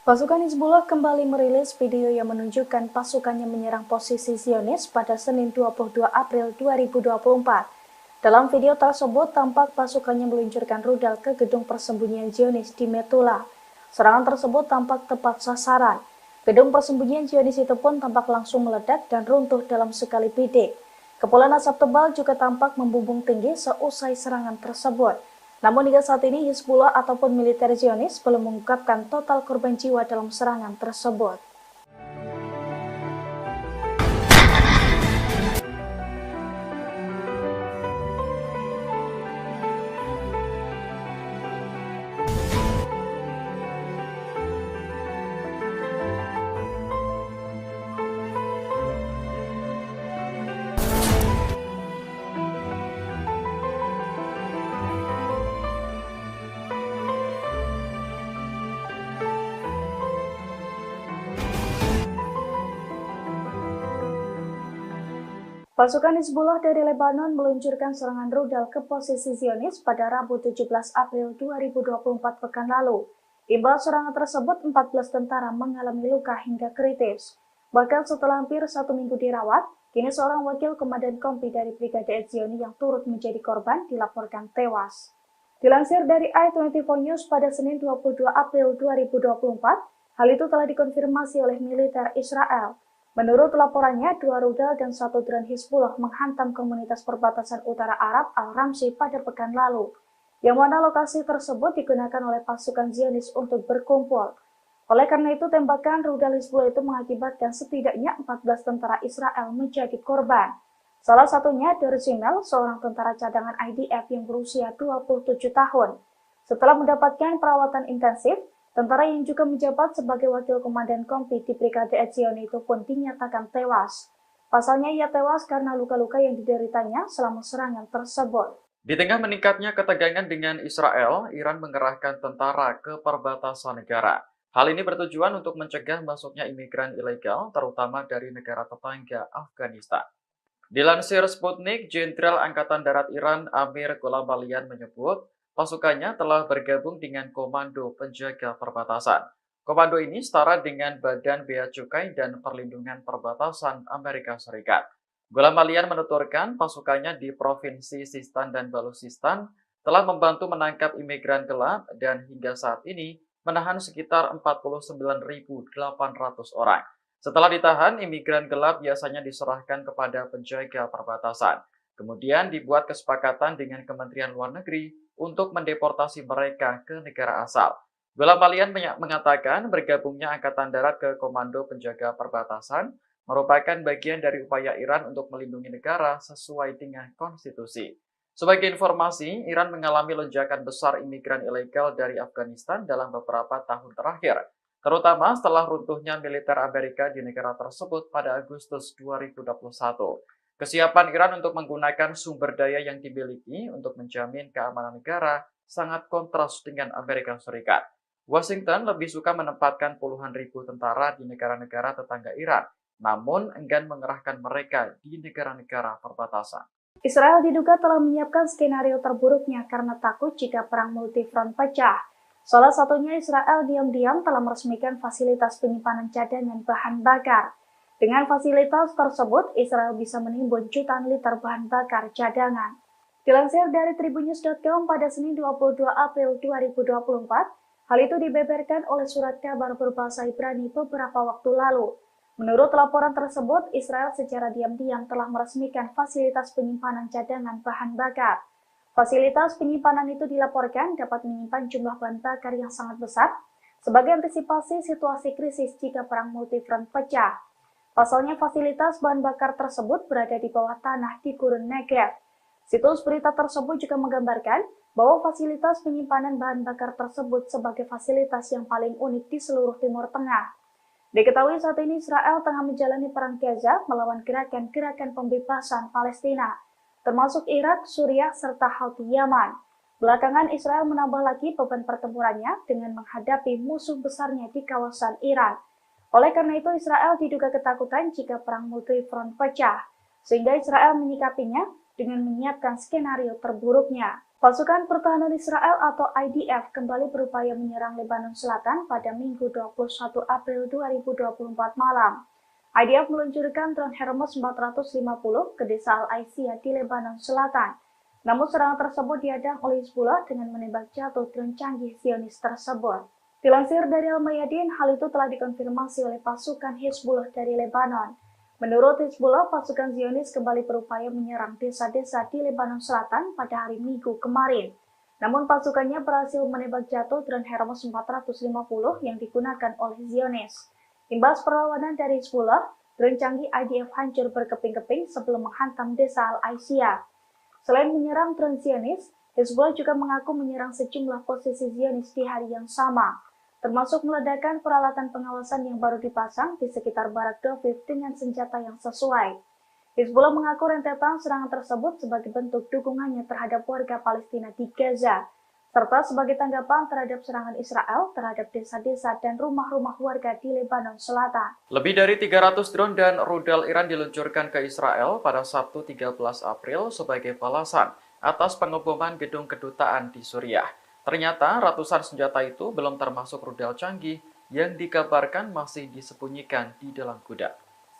Pasukan Hizbullah kembali merilis video yang menunjukkan pasukannya menyerang posisi Zionis pada Senin 22 April 2024. Dalam video tersebut, tampak pasukannya meluncurkan rudal ke gedung persembunyian Zionis di Metula. Serangan tersebut tampak tepat sasaran. Gedung persembunyian Zionis itu pun tampak langsung meledak dan runtuh dalam sekali bidik. Kepulan asap tebal juga tampak membumbung tinggi seusai serangan tersebut. Namun hingga saat ini Hizbullah ataupun militer Zionis belum mengungkapkan total korban jiwa dalam serangan tersebut. Pasukan Hizbullah dari Lebanon meluncurkan serangan rudal ke posisi Zionis pada Rabu 17 April 2024 pekan lalu. Imbal serangan tersebut, 14 tentara mengalami luka hingga kritis. Bahkan setelah hampir 1 minggu dirawat, kini seorang wakil komandan kompi dari Brigade Etzioni yang turut menjadi korban dilaporkan tewas. Dilansir dari i24 News pada Senin 22 April 2024, hal itu telah dikonfirmasi oleh militer Israel. Menurut laporannya, 2 rudal dan 1 drone Hizbullah menghantam komunitas perbatasan utara Arab Al-Ramsi pada pekan lalu, yang mana lokasi tersebut digunakan oleh pasukan Zionis untuk berkumpul. Oleh karena itu, tembakan rudal Hizbullah itu mengakibatkan setidaknya 14 tentara Israel menjadi korban. Salah satunya Dorzimel, seorang tentara cadangan IDF yang berusia 27 tahun. Setelah mendapatkan perawatan intensif, tentara yang juga menjabat sebagai wakil komandan kompi di Brigade Etzioni itu pun dinyatakan tewas. Pasalnya ia tewas karena luka-luka yang dideritanya selama serangan tersebut. Di tengah meningkatnya ketegangan dengan Israel, Iran mengerahkan tentara ke perbatasan negara. Hal ini bertujuan untuk mencegah masuknya imigran ilegal, terutama dari negara tetangga Afghanistan. Dilansir Sputnik, Jenderal Angkatan Darat Iran Amir Gholamalian menyebut, pasukannya telah bergabung dengan Komando Penjaga Perbatasan. Komando ini setara dengan Badan Bea Cukai dan Perlindungan Perbatasan Amerika Serikat. Gholamalian menuturkan pasukannya di Provinsi Sistan dan Baluchistan telah membantu menangkap imigran gelap dan hingga saat ini menahan sekitar 49.800 orang. Setelah ditahan, imigran gelap biasanya diserahkan kepada penjaga perbatasan. Kemudian dibuat kesepakatan dengan Kementerian Luar Negeri untuk mendeportasi mereka ke negara asal. Gholamalian mengatakan bergabungnya Angkatan Darat ke Komando Penjaga Perbatasan merupakan bagian dari upaya Iran untuk melindungi negara sesuai dengan konstitusi. Sebagai informasi, Iran mengalami lonjakan besar imigran ilegal dari Afghanistan dalam beberapa tahun terakhir, terutama setelah runtuhnya militer Amerika di negara tersebut pada Agustus 2021. Kesiapan Iran untuk menggunakan sumber daya yang dimiliki untuk menjamin keamanan negara sangat kontras dengan Amerika Serikat. Washington lebih suka menempatkan puluhan ribu tentara di negara-negara tetangga Iran, namun enggan mengerahkan mereka di negara-negara perbatasan. Israel diduga telah menyiapkan skenario terburuknya karena takut jika perang multifront pecah. Salah satunya Israel diam-diam telah meresmikan fasilitas penyimpanan cadangan bahan bakar. Dengan fasilitas tersebut, Israel bisa menimbun jutaan liter bahan bakar cadangan. Dilansir dari tribunnews.com pada Senin 22 April 2024, hal itu dibeberkan oleh surat kabar berbahasa Ibrani beberapa waktu lalu. Menurut laporan tersebut, Israel secara diam-diam telah meresmikan fasilitas penyimpanan cadangan bahan bakar. Fasilitas penyimpanan itu dilaporkan dapat menyimpan jumlah bahan bakar yang sangat besar sebagai antisipasi situasi krisis jika perang multifront pecah. Pasalnya, fasilitas bahan bakar tersebut berada di bawah tanah di Gurun Negev. Situs berita tersebut juga menggambarkan bahwa fasilitas penyimpanan bahan bakar tersebut sebagai fasilitas yang paling unik di seluruh Timur Tengah. Diketahui saat ini Israel tengah menjalani perang Gaza melawan gerakan-gerakan pembebasan Palestina, termasuk Irak, Suriah, serta Houthi Yaman. Belakangan Israel menambah lagi beban pertempurannya dengan menghadapi musuh besarnya di kawasan Iran. Oleh karena itu Israel diduga ketakutan jika perang multifront pecah, sehingga Israel menyikapinya dengan menyiapkan skenario terburuknya. Pasukan Pertahanan Israel atau IDF kembali berupaya menyerang Lebanon Selatan pada Minggu 21 April 2024 malam. IDF meluncurkan drone Hermes 450 ke desa Al-Aisiyah di Lebanon Selatan. Namun serangan tersebut dihadang oleh Hizbullah dengan menembak jatuh drone canggih Zionis tersebut. Dilansir dari Al-Mayadin, hal itu telah dikonfirmasi oleh pasukan Hizbullah dari Lebanon. Menurut Hizbullah, pasukan Zionis kembali berupaya menyerang desa-desa di Lebanon Selatan pada hari Minggu kemarin. Namun pasukannya berhasil menembak jatuh drone Hermes 450 yang digunakan oleh Zionis. Imbas perlawanan dari Hizbullah, drone canggih IDF hancur berkeping-keping sebelum menghantam desa Al-Aisiyah. Selain menyerang drone Zionis, Hizbullah juga mengaku menyerang sejumlah posisi Zionis di hari yang sama, termasuk meledakkan peralatan pengawasan yang baru dipasang di sekitar Barak Doviv dengan senjata yang sesuai. Hizbullah mengaku rentetan serangan tersebut sebagai bentuk dukungannya terhadap warga Palestina di Gaza. serta sebagai tanggapan terhadap serangan Israel terhadap desa-desa dan rumah-rumah warga di Lebanon Selatan. Lebih dari 300 drone dan rudal Iran diluncurkan ke Israel pada Sabtu 13 April sebagai balasan atas pengeboman gedung kedutaan di Suriah. Ternyata ratusan senjata itu belum termasuk rudal canggih yang dikabarkan masih disembunyikan di dalam gudang.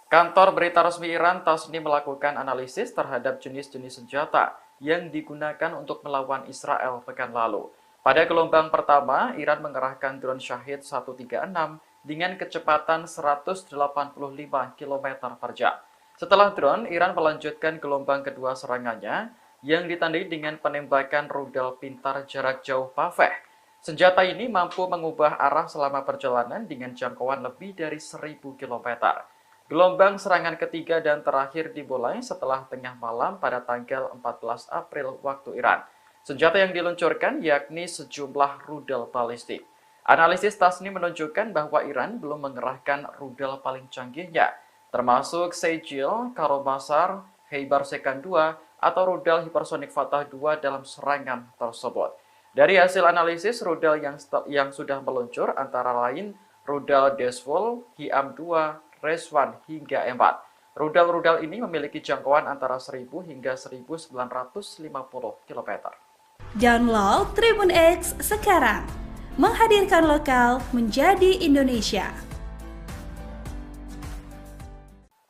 Kantor berita resmi Iran Tasnim melakukan analisis terhadap jenis-jenis senjata yang digunakan untuk melawan Israel pekan lalu. Pada gelombang pertama, Iran mengerahkan drone Shahid 136 dengan kecepatan 185 km per jam. Setelah drone, Iran melanjutkan gelombang kedua serangannya yang ditandai dengan penembakan rudal pintar jarak jauh Paveh. Senjata ini mampu mengubah arah selama perjalanan dengan jangkauan lebih dari 1000 km. Gelombang serangan ketiga dan terakhir dimulai setelah tengah malam pada tanggal 14 April waktu Iran. Senjata yang diluncurkan yakni sejumlah rudal balistik. Analisis Tasnim menunjukkan bahwa Iran belum mengerahkan rudal paling canggihnya, termasuk Sejil, Karobasar, Heibar Sekan 2, atau rudal hipersonik Fatah 2 dalam serangan tersebut. Dari hasil analisis, rudal yang sudah meluncur antara lain rudal Desvol, Hiam 2, Reswan hingga Empat. Rudal-rudal ini memiliki jangkauan antara 1000 hingga 1950 km. Download Tribun X sekarang, menghadirkan lokal menjadi Indonesia.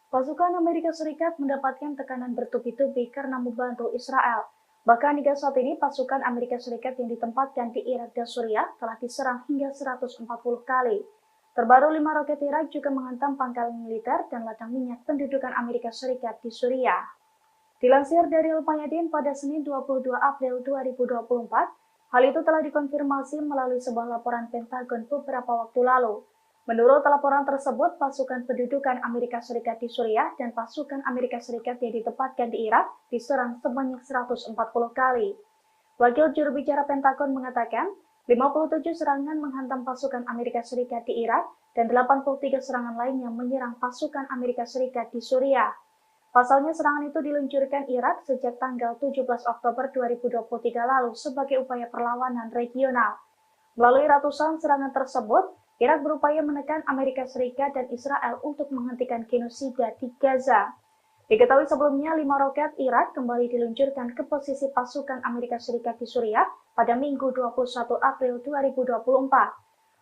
Pasukan Amerika Serikat mendapatkan tekanan bertubi-tubi karena membantu Israel. Bahkan hingga saat ini pasukan Amerika Serikat yang ditempatkan di Irak dan Suriah telah diserang hingga 140 kali. Terbaru 5 roket Irak juga menghantam pangkalan militer dan ladang minyak pendudukan Amerika Serikat di Suriah. Dilansir dari Al-Mayadin pada Senin 22 April 2024, hal itu telah dikonfirmasi melalui sebuah laporan Pentagon beberapa waktu lalu. Menurut laporan tersebut, pasukan pendudukan Amerika Serikat di Suriah dan pasukan Amerika Serikat yang ditempatkan di Irak diserang sebanyak 140 kali. Wakil juru bicara Pentagon mengatakan, 57 serangan menghantam pasukan Amerika Serikat di Irak dan 83 serangan lainnya menyerang pasukan Amerika Serikat di Suriah. Pasalnya serangan itu diluncurkan Irak sejak tanggal 17 Oktober 2023 lalu sebagai upaya perlawanan regional. Melalui ratusan serangan tersebut, Irak berupaya menekan Amerika Serikat dan Israel untuk menghentikan genosida di Gaza. Diketahui sebelumnya 5 roket Irak kembali diluncurkan ke posisi pasukan Amerika Serikat di Suriah pada Minggu 21 April 2024.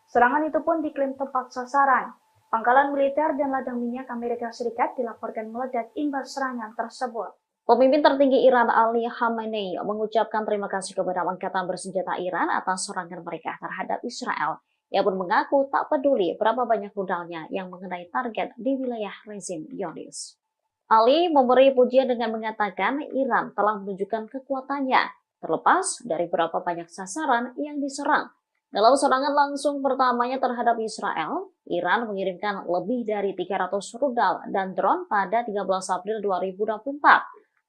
Serangan itu pun diklaim tepat sasaran. Pangkalan militer dan ladang minyak Amerika Serikat dilaporkan meledak imbas serangan tersebut. Pemimpin tertinggi Iran Ali Khamenei mengucapkan terima kasih kepada Angkatan Bersenjata Iran atas serangan mereka terhadap Israel. Ia pun mengaku tak peduli berapa banyak rudalnya yang mengenai target di wilayah rezim Zionis. Ali memberi pujian dengan mengatakan Iran telah menunjukkan kekuatannya, terlepas dari berapa banyak sasaran yang diserang. Dalam serangan langsung pertamanya terhadap Israel, Iran mengirimkan lebih dari 300 rudal dan drone pada 13 April 2024.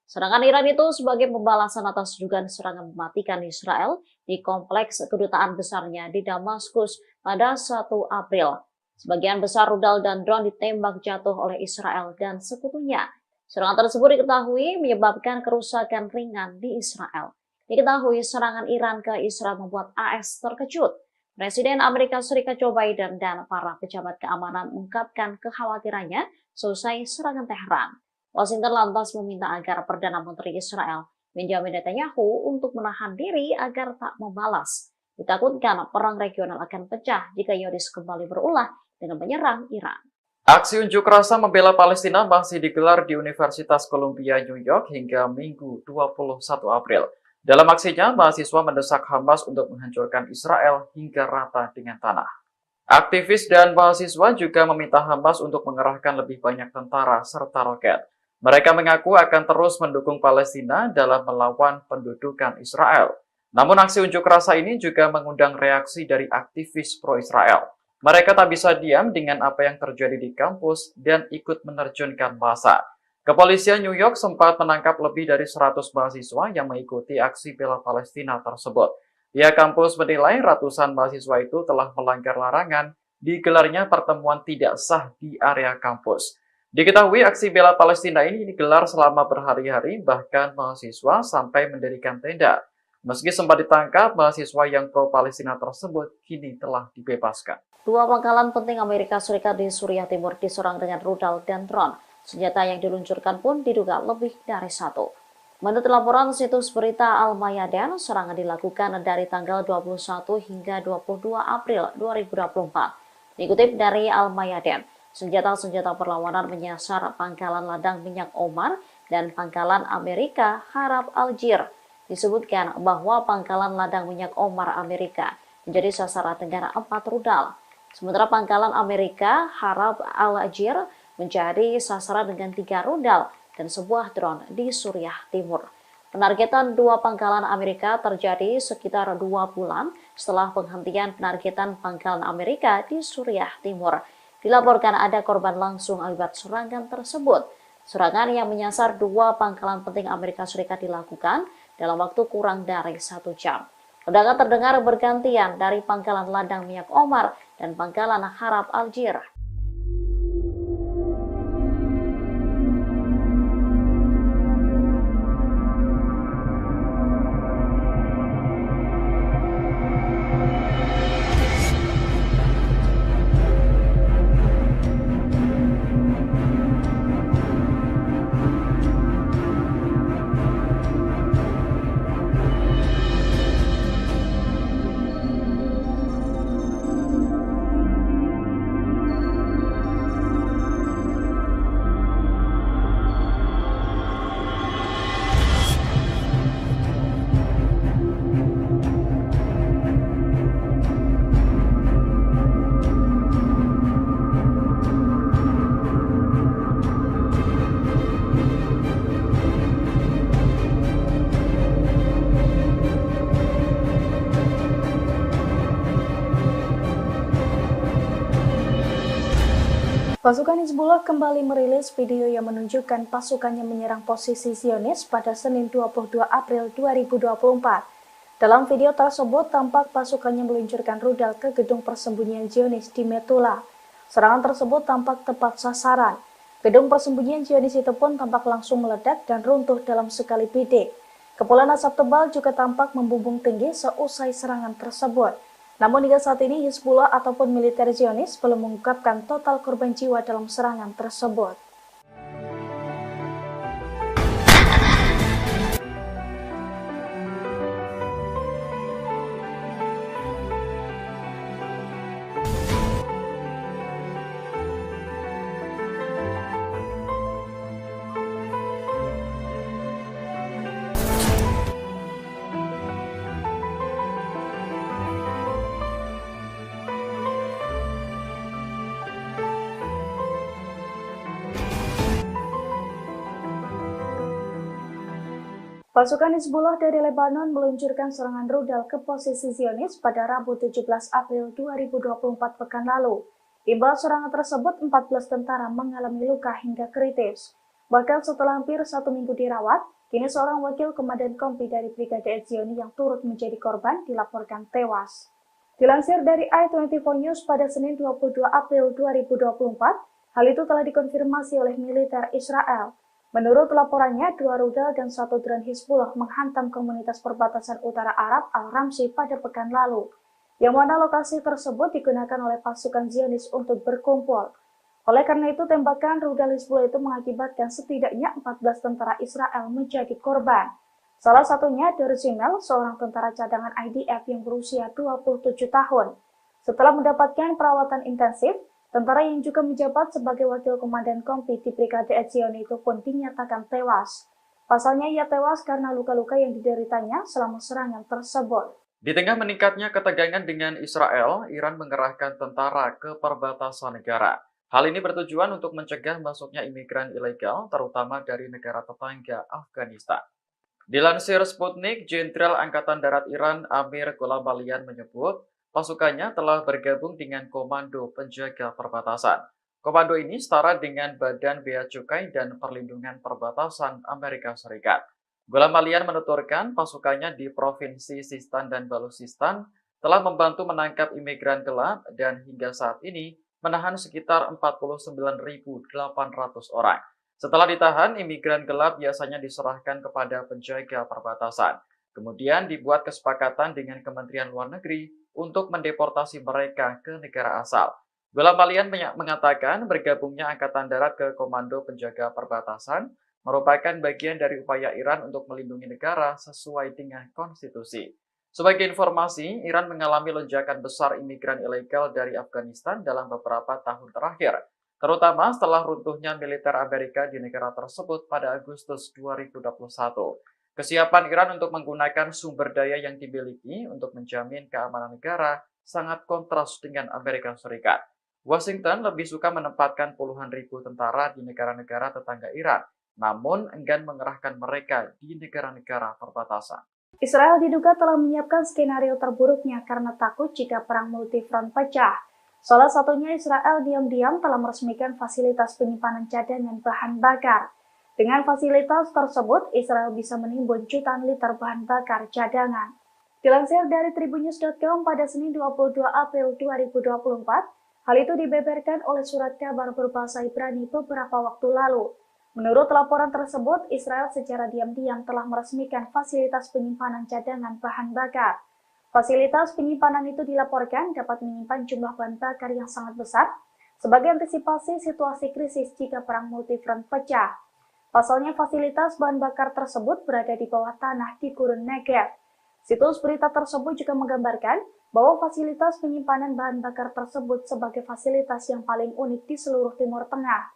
Serangan Iran itu sebagai pembalasan atas dugaan serangan mematikan Israel di kompleks kedutaan besarnya di Damaskus pada 1 April. Sebagian besar rudal dan drone ditembak jatuh oleh Israel dan sekutunya. Serangan tersebut diketahui menyebabkan kerusakan ringan di Israel. Diketahui serangan Iran ke Israel membuat AS terkejut. Presiden Amerika Serikat Joe Biden dan para pejabat keamanan mengungkapkan kekhawatirannya selesai serangan Teheran. Washington lantas meminta agar Perdana Menteri Israel Benjamin Netanyahu untuk menahan diri agar tak membalas. Ditakutkan perang regional akan pecah jika Zionis kembali berulah dengan menyerang Iran. Aksi unjuk rasa membela Palestina masih digelar di Universitas Columbia, New York hingga Minggu 21 April. Dalam aksinya, mahasiswa mendesak Hamas untuk menghancurkan Israel hingga rata dengan tanah. Aktivis dan mahasiswa juga meminta Hamas untuk mengerahkan lebih banyak tentara serta roket. Mereka mengaku akan terus mendukung Palestina dalam melawan pendudukan Israel. Namun aksi unjuk rasa ini juga mengundang reaksi dari aktivis pro-Israel. Mereka tak bisa diam dengan apa yang terjadi di kampus dan ikut menerjunkan massa. Kepolisian New York sempat menangkap lebih dari 100 mahasiswa yang mengikuti aksi bela Palestina tersebut. Pihak kampus menilai ratusan mahasiswa itu telah melanggar larangan digelarnya pertemuan tidak sah di area kampus. Diketahui aksi bela Palestina ini digelar selama berhari-hari, bahkan mahasiswa sampai mendirikan tenda. Meski sempat ditangkap, mahasiswa yang pro-Palestina tersebut kini telah dibebaskan. Dua pangkalan penting Amerika Serikat di Suriah Timur diserang dengan rudal dan drone. Senjata yang diluncurkan pun diduga lebih dari satu. Menurut laporan situs berita Al-Mayadeen, serangan dilakukan dari tanggal 21 hingga 22 April 2024. Dikutip dari Al-Mayadeen, senjata-senjata perlawanan menyasar pangkalan ladang minyak Omar dan pangkalan Amerika Harab Al-Jir. Disebutkan bahwa pangkalan ladang minyak Omar Amerika menjadi sasaran dengan 4 rudal. Sementara pangkalan Amerika Harab Al-Jir menjadi sasaran dengan 3 rudal dan sebuah drone di Suriah Timur. Penargetan dua pangkalan Amerika terjadi sekitar 2 bulan setelah penghentian penargetan pangkalan Amerika di Suriah Timur. Dilaporkan ada korban langsung akibat serangan tersebut. Serangan yang menyasar dua pangkalan penting Amerika Serikat dilakukan dalam waktu kurang dari 1 jam. Ledakan terdengar bergantian dari pangkalan ladang minyak Omar dan pangkalan Harab Al-Jir. Pasukan Hizbullah kembali merilis video yang menunjukkan pasukannya menyerang posisi Zionis pada Senin 22 April 2024. Dalam video tersebut, tampak pasukannya meluncurkan rudal ke gedung persembunyian Zionis di Metula. Serangan tersebut tampak tepat sasaran. Gedung persembunyian Zionis itu pun tampak langsung meledak dan runtuh dalam sekali bidik. Kepulan asap tebal juga tampak membumbung tinggi seusai serangan tersebut. Namun hingga saat ini Hizbullah ataupun militer Zionis belum mengungkapkan total korban jiwa dalam serangan tersebut. Pasukan Hizbullah dari Lebanon meluncurkan serangan rudal ke posisi Zionis pada Rabu 17 April 2024 pekan lalu. Imbal serangan tersebut, 14 tentara mengalami luka hingga kritis. Bahkan setelah hampir 1 minggu dirawat, kini seorang wakil komandan kompi dari Brigade Etzioni yang turut menjadi korban dilaporkan tewas. Dilansir dari i24 News pada Senin 22 April 2024, hal itu telah dikonfirmasi oleh militer Israel. Menurut laporannya, 2 rudal dan 1 drone Hizbullah menghantam komunitas perbatasan utara Arab Al-Ramsi pada pekan lalu, yang mana lokasi tersebut digunakan oleh pasukan Zionis untuk berkumpul. Oleh karena itu, tembakan rudal Hizbullah itu mengakibatkan setidaknya 14 tentara Israel menjadi korban. Salah satunya Derzimel, seorang tentara cadangan IDF yang berusia 27 tahun. Setelah mendapatkan perawatan intensif, tentara yang juga menjabat sebagai wakil komandan kompi di Brigade Etzioni itu pun dinyatakan tewas. Pasalnya ia tewas karena luka-luka yang dideritanya selama serangan tersebut. Di tengah meningkatnya ketegangan dengan Israel, Iran mengerahkan tentara ke perbatasan negara. Hal ini bertujuan untuk mencegah masuknya imigran ilegal, terutama dari negara tetangga Afghanistan. Dilansir Sputnik, Jenderal Angkatan Darat Iran Amir Gholamalian menyebut, pasukannya telah bergabung dengan Komando Penjaga Perbatasan. Komando ini setara dengan Badan Bea Cukai dan Perlindungan Perbatasan Amerika Serikat. Gholamalian menuturkan pasukannya di Provinsi Sistan dan Baluchistan telah membantu menangkap imigran gelap dan hingga saat ini menahan sekitar 49.800 orang. Setelah ditahan, imigran gelap biasanya diserahkan kepada penjaga perbatasan. Kemudian dibuat kesepakatan dengan Kementerian Luar Negeri untuk mendeportasi mereka ke negara asal. Bela Malian mengatakan bergabungnya Angkatan Darat ke Komando Penjaga Perbatasan merupakan bagian dari upaya Iran untuk melindungi negara sesuai dengan konstitusi. Sebagai informasi, Iran mengalami lonjakan besar imigran ilegal dari Afghanistan dalam beberapa tahun terakhir, terutama setelah runtuhnya militer Amerika di negara tersebut pada Agustus 2021. Kesiapan Iran untuk menggunakan sumber daya yang dimiliki untuk menjamin keamanan negara sangat kontras dengan Amerika Serikat. Washington lebih suka menempatkan puluhan ribu tentara di negara-negara tetangga Iran, namun enggan mengerahkan mereka di negara-negara perbatasan. Israel diduga telah menyiapkan skenario terburuknya karena takut jika perang multifront pecah. Salah satunya Israel diam-diam telah meresmikan fasilitas penyimpanan cadangan bahan bakar. Dengan fasilitas tersebut, Israel bisa menimbun jutaan liter bahan bakar cadangan. Dilansir dari tribunnews.com pada Senin 22 April 2024, hal itu dibeberkan oleh surat kabar berbahasa Ibrani beberapa waktu lalu. Menurut laporan tersebut, Israel secara diam-diam telah meresmikan fasilitas penyimpanan cadangan bahan bakar. Fasilitas penyimpanan itu dilaporkan dapat menyimpan jumlah bahan bakar yang sangat besar sebagai antisipasi situasi krisis jika perang multifront pecah. Pasalnya, fasilitas bahan bakar tersebut berada di bawah tanah di Gurun Negev. Situs berita tersebut juga menggambarkan bahwa fasilitas penyimpanan bahan bakar tersebut sebagai fasilitas yang paling unik di seluruh Timur Tengah.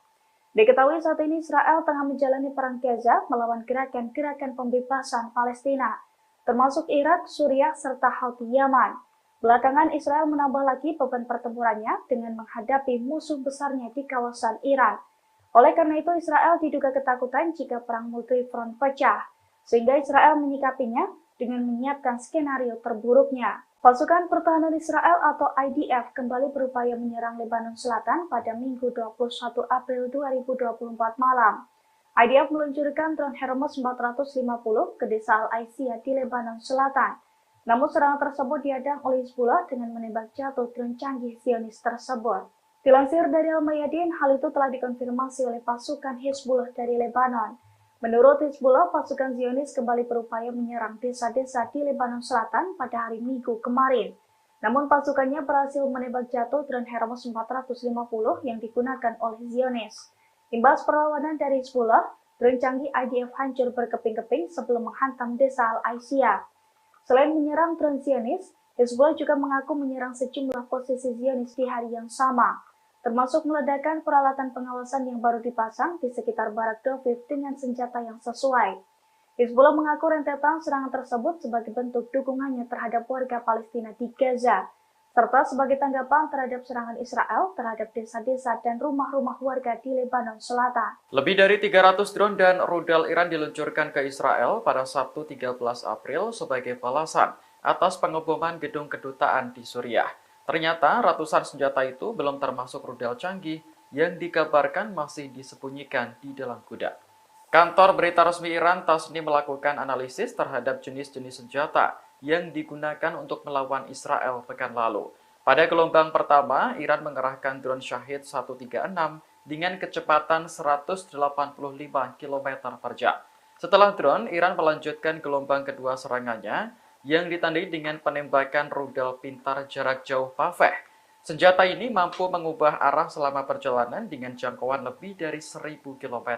Diketahui saat ini Israel tengah menjalani perang Gaza melawan gerakan-gerakan pembebasan Palestina, termasuk Irak, Suriah, serta Houthi Yaman. Belakangan Israel menambah lagi beban pertempurannya dengan menghadapi musuh besarnya di kawasan Iran. Oleh karena itu Israel diduga ketakutan jika perang multifront pecah, sehingga Israel menyikapinya dengan menyiapkan skenario terburuknya. Pasukan Pertahanan Israel atau IDF kembali berupaya menyerang Lebanon Selatan pada Minggu 21 April 2024 malam. IDF meluncurkan drone Hermes 450 ke desa Al-Aisiyah di Lebanon Selatan. Namun serangan tersebut dihadang oleh Hizbullah dengan menembak jatuh drone canggih Zionis tersebut. Dilansir dari Al-Mayadin, hal itu telah dikonfirmasi oleh pasukan Hizbullah dari Lebanon. Menurut Hizbullah, pasukan Zionis kembali berupaya menyerang desa-desa di Lebanon Selatan pada hari Minggu kemarin. Namun pasukannya berhasil menembak jatuh drone Hermes 450 yang digunakan oleh Zionis. Imbas perlawanan dari Hizbullah, drone canggih IDF hancur berkeping-keping sebelum menghantam desa Al-Aisiyah. Selain menyerang drone Zionis, Hizbullah juga mengaku menyerang sejumlah posisi Zionis di hari yang sama, termasuk meledakkan peralatan pengawasan yang baru dipasang di sekitar Barak Doviv dengan senjata yang sesuai. Hizbullah mengaku rentetan serangan tersebut sebagai bentuk dukungannya terhadap warga Palestina di Gaza, serta sebagai tanggapan terhadap serangan Israel terhadap desa-desa dan rumah-rumah warga di Lebanon Selatan. Lebih dari 300 drone dan rudal Iran diluncurkan ke Israel pada Sabtu 13 April sebagai balasan atas pengeboman gedung kedutaan di Suriah. Ternyata ratusan senjata itu belum termasuk rudal canggih yang dikabarkan masih disembunyikan di dalam gudang. Kantor berita resmi Iran Tasnim melakukan analisis terhadap jenis-jenis senjata yang digunakan untuk melawan Israel pekan lalu. Pada gelombang pertama, Iran mengerahkan drone Shahid 136 dengan kecepatan 185 km per jam. Setelah drone, Iran melanjutkan gelombang kedua serangannya yang ditandai dengan penembakan rudal pintar jarak jauh Paveh. Senjata ini mampu mengubah arah selama perjalanan dengan jangkauan lebih dari 1000 km.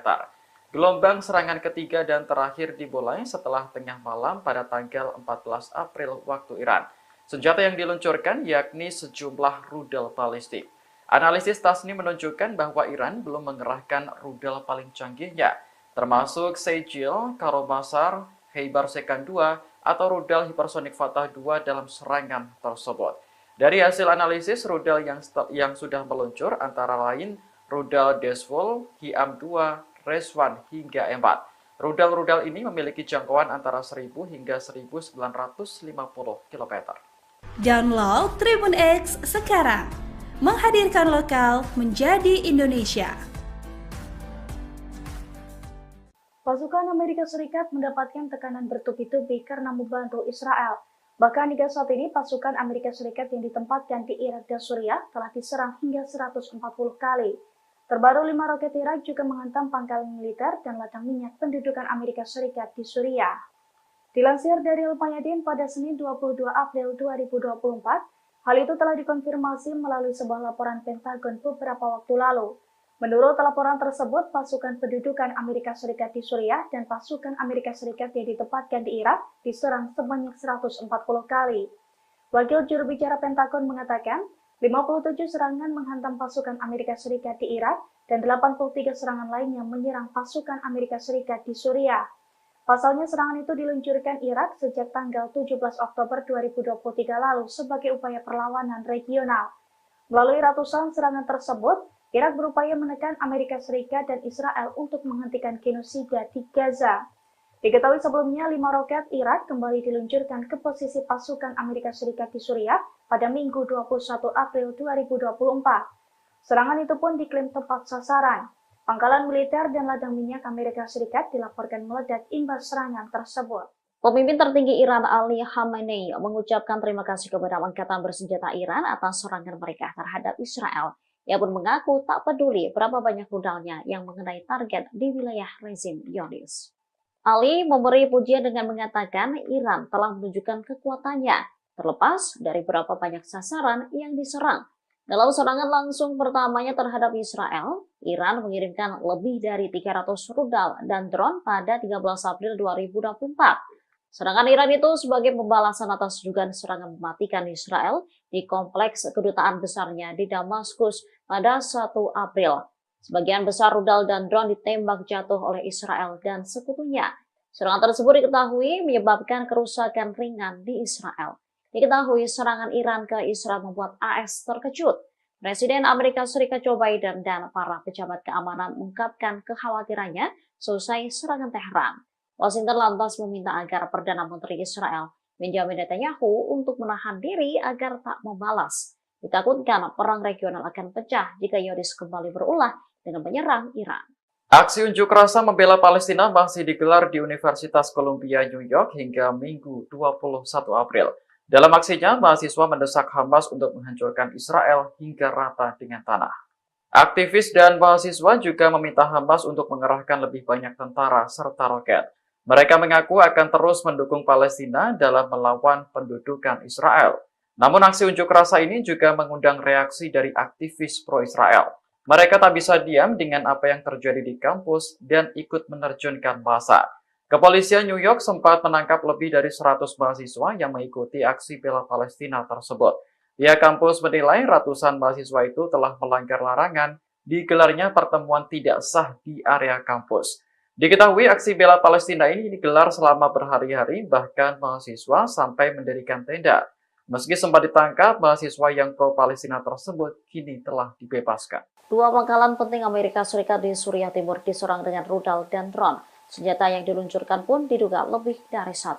Gelombang serangan ketiga dan terakhir dimulai setelah tengah malam pada tanggal 14 April waktu Iran. Senjata yang diluncurkan yakni sejumlah rudal balistik. Analisis Tasnim menunjukkan bahwa Iran belum mengerahkan rudal paling canggihnya, termasuk Sejil, Karomasar, Khaybar Sekan 2, atau rudal hipersonik Fatah 2 dalam serangan tersebut. Dari hasil analisis rudal yang sudah meluncur antara lain rudal Desvol, Hiam 2, Reswan hingga M4. Rudal-rudal ini memiliki jangkauan antara 1000 hingga 1950 km. Download Tribun X sekarang. Menghadirkan lokal menjadi Indonesia. Pasukan Amerika Serikat mendapatkan tekanan bertubi-tubi karena membantu Israel. Bahkan hingga saat ini pasukan Amerika Serikat yang ditempatkan di Irak dan Suriah telah diserang hingga 140 kali. Terbaru 5 roket Irak juga menghantam pangkalan militer dan ladang minyak pendudukan Amerika Serikat di Suriah. Dilansir dari Al-Mayadin pada Senin 22 April 2024, hal itu telah dikonfirmasi melalui sebuah laporan Pentagon beberapa waktu lalu. Menurut laporan tersebut, pasukan pendudukan Amerika Serikat di Suriah dan pasukan Amerika Serikat yang ditempatkan di Irak diserang sebanyak 140 kali. Wakil juru bicara Pentagon mengatakan, 57 serangan menghantam pasukan Amerika Serikat di Irak dan 83 serangan lainnya menyerang pasukan Amerika Serikat di Suriah. Pasalnya serangan itu diluncurkan Irak sejak tanggal 17 Oktober 2023 lalu sebagai upaya perlawanan regional. Melalui ratusan serangan tersebut, Irak berupaya menekan Amerika Serikat dan Israel untuk menghentikan genosida di Gaza. Diketahui sebelumnya 5 roket Irak kembali diluncurkan ke posisi pasukan Amerika Serikat di Suriah pada Minggu 21 April 2024. Serangan itu pun diklaim tepat sasaran. Pangkalan militer dan ladang minyak Amerika Serikat dilaporkan meledak imbas serangan tersebut. Pemimpin tertinggi Iran Ali Khamenei mengucapkan terima kasih kepada Angkatan Bersenjata Iran atas serangan mereka terhadap Israel. Ia pun mengaku tak peduli berapa banyak rudalnya yang mengenai target di wilayah rezim Zionis. Ali memberi pujian dengan mengatakan Iran telah menunjukkan kekuatannya, terlepas dari berapa banyak sasaran yang diserang. Dalam serangan langsung pertamanya terhadap Israel, Iran mengirimkan lebih dari 300 rudal dan drone pada 13 April 2024. Serangan Iran itu sebagai pembalasan atas dugaan serangan mematikan Israel di kompleks kedutaan besarnya di Damaskus pada 1 April. Sebagian besar rudal dan drone ditembak jatuh oleh Israel dan sekutunya. Serangan tersebut diketahui menyebabkan kerusakan ringan di Israel. Diketahui serangan Iran ke Israel membuat AS terkejut. Presiden Amerika Serikat Joe Biden dan para pejabat keamanan mengungkapkan kekhawatirannya selesai serangan Teheran. Washington lantas meminta agar Perdana Menteri Israel Benjamin Netanyahu untuk menahan diri agar tak membalas. Ditakutkan perang regional akan pecah jika Zionis kembali berulah dengan menyerang Iran. Aksi unjuk rasa membela Palestina masih digelar di Universitas Columbia, New York hingga Minggu 21 April. Dalam aksinya, mahasiswa mendesak Hamas untuk menghancurkan Israel hingga rata dengan tanah. Aktivis dan mahasiswa juga meminta Hamas untuk mengerahkan lebih banyak tentara serta roket. Mereka mengaku akan terus mendukung Palestina dalam melawan pendudukan Israel. Namun aksi unjuk rasa ini juga mengundang reaksi dari aktivis pro-Israel. Mereka tak bisa diam dengan apa yang terjadi di kampus dan ikut menerjunkan massa. Kepolisian New York sempat menangkap lebih dari 100 mahasiswa yang mengikuti aksi bela Palestina tersebut. Pihak kampus menilai ratusan mahasiswa itu telah melanggar larangan digelarnya pertemuan tidak sah di area kampus. Diketahui aksi bela Palestina ini digelar selama berhari-hari, bahkan mahasiswa sampai mendirikan tenda. Meski sempat ditangkap, mahasiswa yang pro-Palestina tersebut kini telah dibebaskan. 2 pangkalan penting Amerika Serikat di Suriah Timur diserang dengan rudal dan drone. Senjata yang diluncurkan pun diduga lebih dari 1.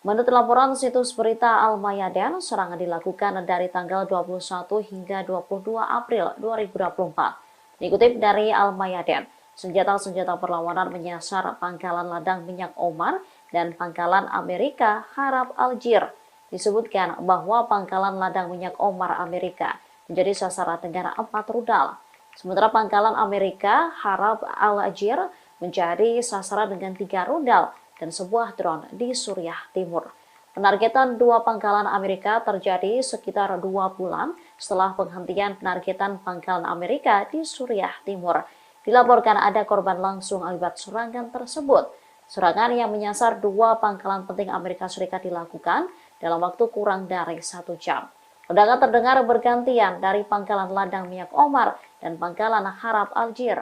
Menurut laporan situs berita Al-Mayadin, serangan dilakukan dari tanggal 21 hingga 22 April 2024. Dikutip dari Al-Mayadin, senjata-senjata perlawanan menyasar pangkalan ladang minyak Omar dan pangkalan Amerika Harab Al-Jir. Disebutkan bahwa pangkalan ladang minyak Omar Amerika menjadi sasaran dengan 4 rudal. Sementara pangkalan Amerika Harab Al-Jir menjadi sasaran dengan 3 rudal dan sebuah drone di Suriah Timur. Penargetan 2 pangkalan Amerika terjadi sekitar 2 bulan setelah penghentian penargetan pangkalan Amerika di Suriah Timur. Dilaporkan ada korban langsung akibat serangan tersebut. Serangan yang menyasar 2 pangkalan penting Amerika Serikat dilakukan dalam waktu kurang dari 1 jam. Ledakan terdengar bergantian dari pangkalan ladang minyak Omar dan pangkalan Harab Al-Jir.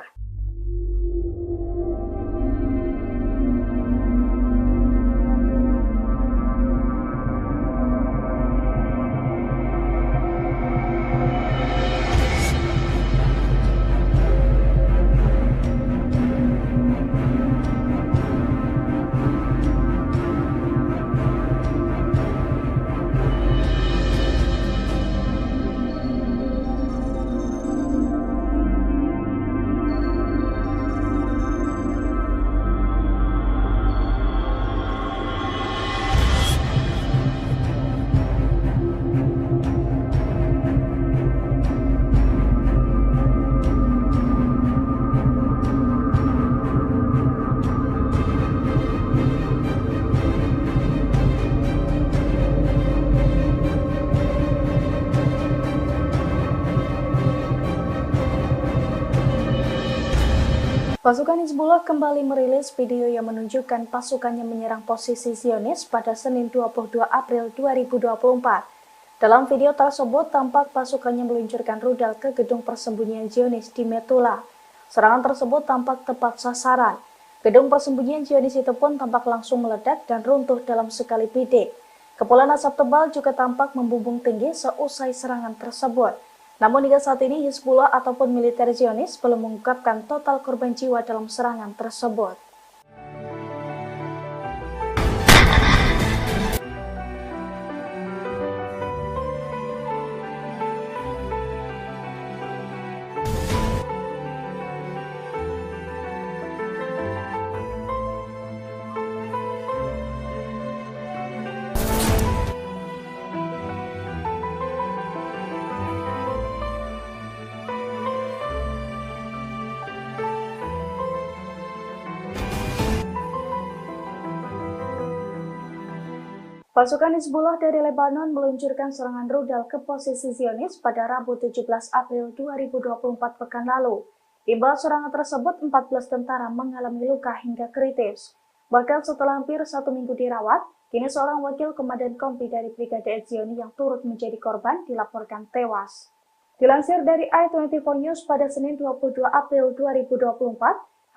Pasukan Hizbullah kembali merilis video yang menunjukkan pasukannya menyerang posisi Zionis pada Senin 22 April 2024. Dalam video tersebut, tampak pasukannya meluncurkan rudal ke gedung persembunyian Zionis di Metula. Serangan tersebut tampak tepat sasaran. Gedung persembunyian Zionis itu pun tampak langsung meledak dan runtuh dalam sekali bidik. Kepulan asap tebal juga tampak membumbung tinggi seusai serangan tersebut. Namun hingga saat ini Hizbullah ataupun militer Zionis belum mengungkapkan total korban jiwa dalam serangan tersebut. Pasukan Hizbullah dari Lebanon meluncurkan serangan rudal ke posisi Zionis pada Rabu 17 April 2024 pekan lalu. Imbas serangan tersebut, 14 tentara mengalami luka hingga kritis. Bahkan setelah hampir 1 minggu dirawat, kini seorang wakil komandan kompi dari Brigade Etzioni yang turut menjadi korban dilaporkan tewas. Dilansir dari i24 News pada Senin 22 April 2024,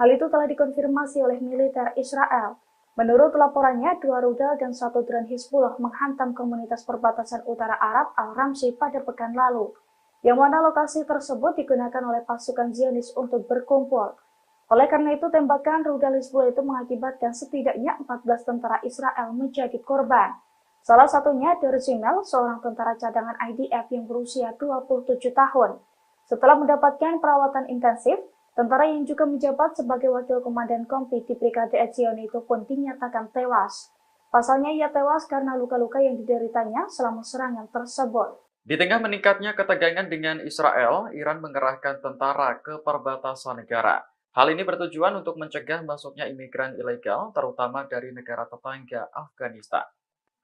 hal itu telah dikonfirmasi oleh militer Israel. Menurut laporannya, 2 rudal dan 1 drone Hizbullah menghantam komunitas perbatasan utara Arab Al-Ramsi pada pekan lalu, yang mana lokasi tersebut digunakan oleh pasukan Zionis untuk berkumpul. Oleh karena itu, tembakan rudal Hizbullah itu mengakibatkan setidaknya 14 tentara Israel menjadi korban. Salah satunya Derzimel, seorang tentara cadangan IDF yang berusia 27 tahun. Setelah mendapatkan perawatan intensif, tentara yang juga menjabat sebagai wakil komandan kompi di Brigade Etzioni itu pun dinyatakan tewas. Pasalnya ia tewas karena luka-luka yang dideritanya selama serangan tersebut. Di tengah meningkatnya ketegangan dengan Israel, Iran mengerahkan tentara ke perbatasan negara. Hal ini bertujuan untuk mencegah masuknya imigran ilegal, terutama dari negara tetangga Afghanistan.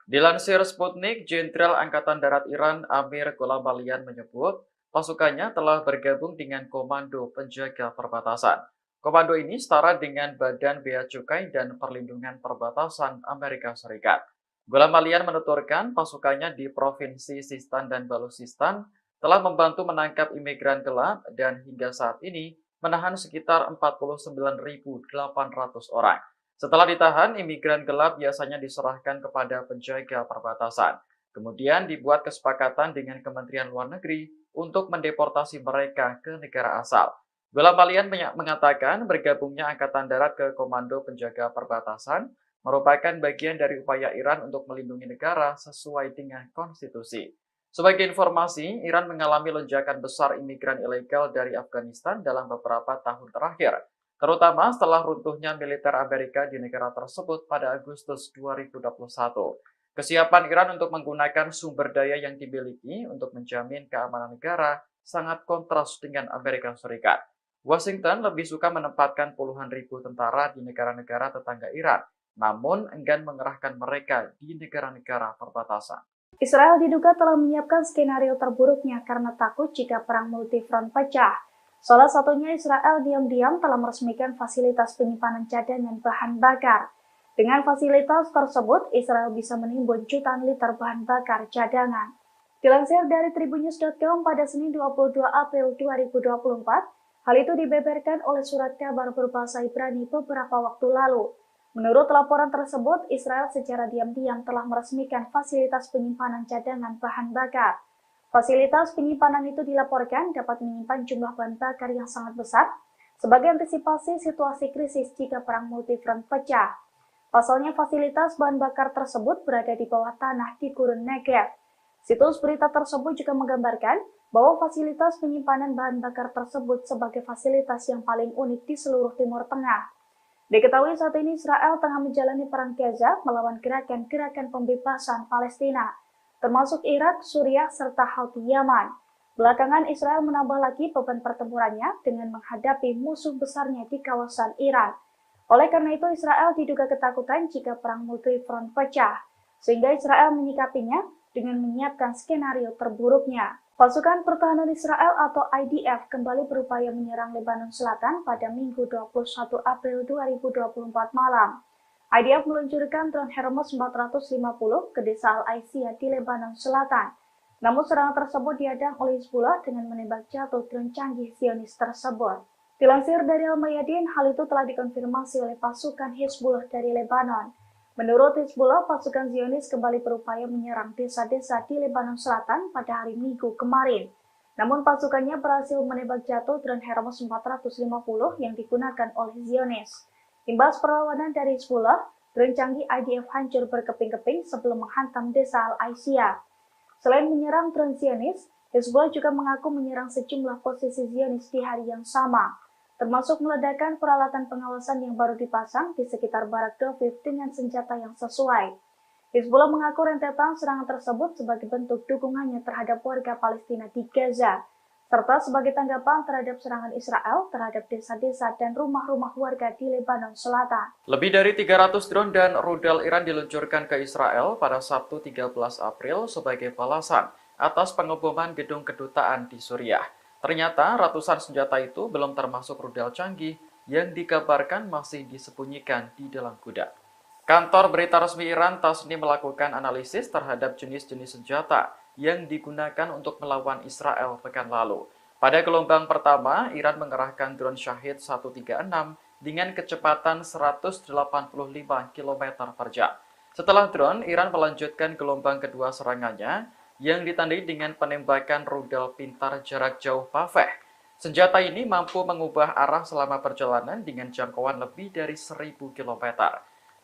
Dilansir Sputnik, Jenderal Angkatan Darat Iran Amir Gholamalian menyebut, pasukannya telah bergabung dengan Komando Penjaga Perbatasan. Komando ini setara dengan Badan Bea Cukai dan Perlindungan Perbatasan Amerika Serikat. Gholamalian menuturkan pasukannya di Provinsi Sistan dan Baluchistan telah membantu menangkap imigran gelap dan hingga saat ini menahan sekitar 49.800 orang. Setelah ditahan, imigran gelap biasanya diserahkan kepada penjaga perbatasan. Kemudian dibuat kesepakatan dengan Kementerian Luar Negeri untuk mendeportasi mereka ke negara asal. Gholamalian mengatakan bergabungnya Angkatan Darat ke Komando Penjaga Perbatasan merupakan bagian dari upaya Iran untuk melindungi negara sesuai dengan konstitusi. Sebagai informasi, Iran mengalami lonjakan besar imigran ilegal dari Afghanistan dalam beberapa tahun terakhir, terutama setelah runtuhnya militer Amerika di negara tersebut pada Agustus 2021. Kesiapan Iran untuk menggunakan sumber daya yang dimiliki untuk menjamin keamanan negara sangat kontras dengan Amerika Serikat. Washington lebih suka menempatkan puluhan ribu tentara di negara-negara tetangga Iran, namun enggan mengerahkan mereka di negara-negara perbatasan. Israel diduga telah menyiapkan skenario terburuknya karena takut jika perang multifront pecah. Salah satunya Israel diam-diam telah meresmikan fasilitas penyimpanan cadangan bahan bakar. Dengan fasilitas tersebut, Israel bisa menimbun jutaan liter bahan bakar cadangan. Dilansir dari tribunnews.com pada Senin 22 April 2024, hal itu dibeberkan oleh surat kabar berbahasa Ibrani beberapa waktu lalu. Menurut laporan tersebut, Israel secara diam-diam telah meresmikan fasilitas penyimpanan cadangan bahan bakar. Fasilitas penyimpanan itu dilaporkan dapat menyimpan jumlah bahan bakar yang sangat besar sebagai antisipasi situasi krisis jika perang multifront pecah. Pasalnya fasilitas bahan bakar tersebut berada di bawah tanah di Gurun Negev. Situs berita tersebut juga menggambarkan bahwa fasilitas penyimpanan bahan bakar tersebut sebagai fasilitas yang paling unik di seluruh Timur Tengah. Diketahui saat ini Israel tengah menjalani perang Gaza melawan gerakan-gerakan pembebasan Palestina, termasuk Irak, Suriah, serta Houthi Yaman. Belakangan Israel menambah lagi beban pertempurannya dengan menghadapi musuh besarnya di kawasan Iran. Oleh karena itu, Israel diduga ketakutan jika perang multifront pecah, sehingga Israel menyikapinya dengan menyiapkan skenario terburuknya. Pasukan Pertahanan Israel atau IDF kembali berupaya menyerang Lebanon Selatan pada Minggu 21 April 2024 malam. IDF meluncurkan drone Hermes 450 ke desa Al-Aisiyah di Lebanon Selatan. Namun serangan tersebut dihadang oleh Hizbullah dengan menembak jatuh drone canggih Zionis tersebut. Dilansir dari Al-Mayadin, hal itu telah dikonfirmasi oleh pasukan Hizbullah dari Lebanon. Menurut Hizbullah, pasukan Zionis kembali berupaya menyerang desa-desa di Lebanon Selatan pada hari Minggu kemarin. Namun pasukannya berhasil menembak jatuh drone Hermes 450 yang digunakan oleh Zionis. Imbas perlawanan dari Hizbullah, drone canggih IDF hancur berkeping-keping sebelum menghantam desa Al-Aisiyah. Selain menyerang drone Zionis, Hizbullah juga mengaku menyerang sejumlah posisi Zionis di hari yang sama, termasuk meledakkan peralatan pengawasan yang baru dipasang di sekitar Barak Doviv dengan senjata yang sesuai. Hizbullah mengaku rentetan serangan tersebut sebagai bentuk dukungannya terhadap warga Palestina di Gaza, serta sebagai tanggapan terhadap serangan Israel terhadap desa-desa dan rumah-rumah warga di Lebanon Selatan. Lebih dari 300 drone dan rudal Iran diluncurkan ke Israel pada Sabtu 13 April sebagai balasan atas pengeboman gedung kedutaan di Suriah. Ternyata ratusan senjata itu belum termasuk rudal canggih yang dikabarkan masih disembunyikan di dalam gudang. Kantor berita resmi Iran Tasnim melakukan analisis terhadap jenis-jenis senjata yang digunakan untuk melawan Israel pekan lalu. Pada gelombang pertama, Iran mengerahkan drone Shahid 136 dengan kecepatan 185 km per jam. Setelah drone, Iran melanjutkan gelombang kedua serangannya yang ditandai dengan penembakan rudal pintar jarak jauh Paveh. Senjata ini mampu mengubah arah selama perjalanan dengan jangkauan lebih dari 1000 km.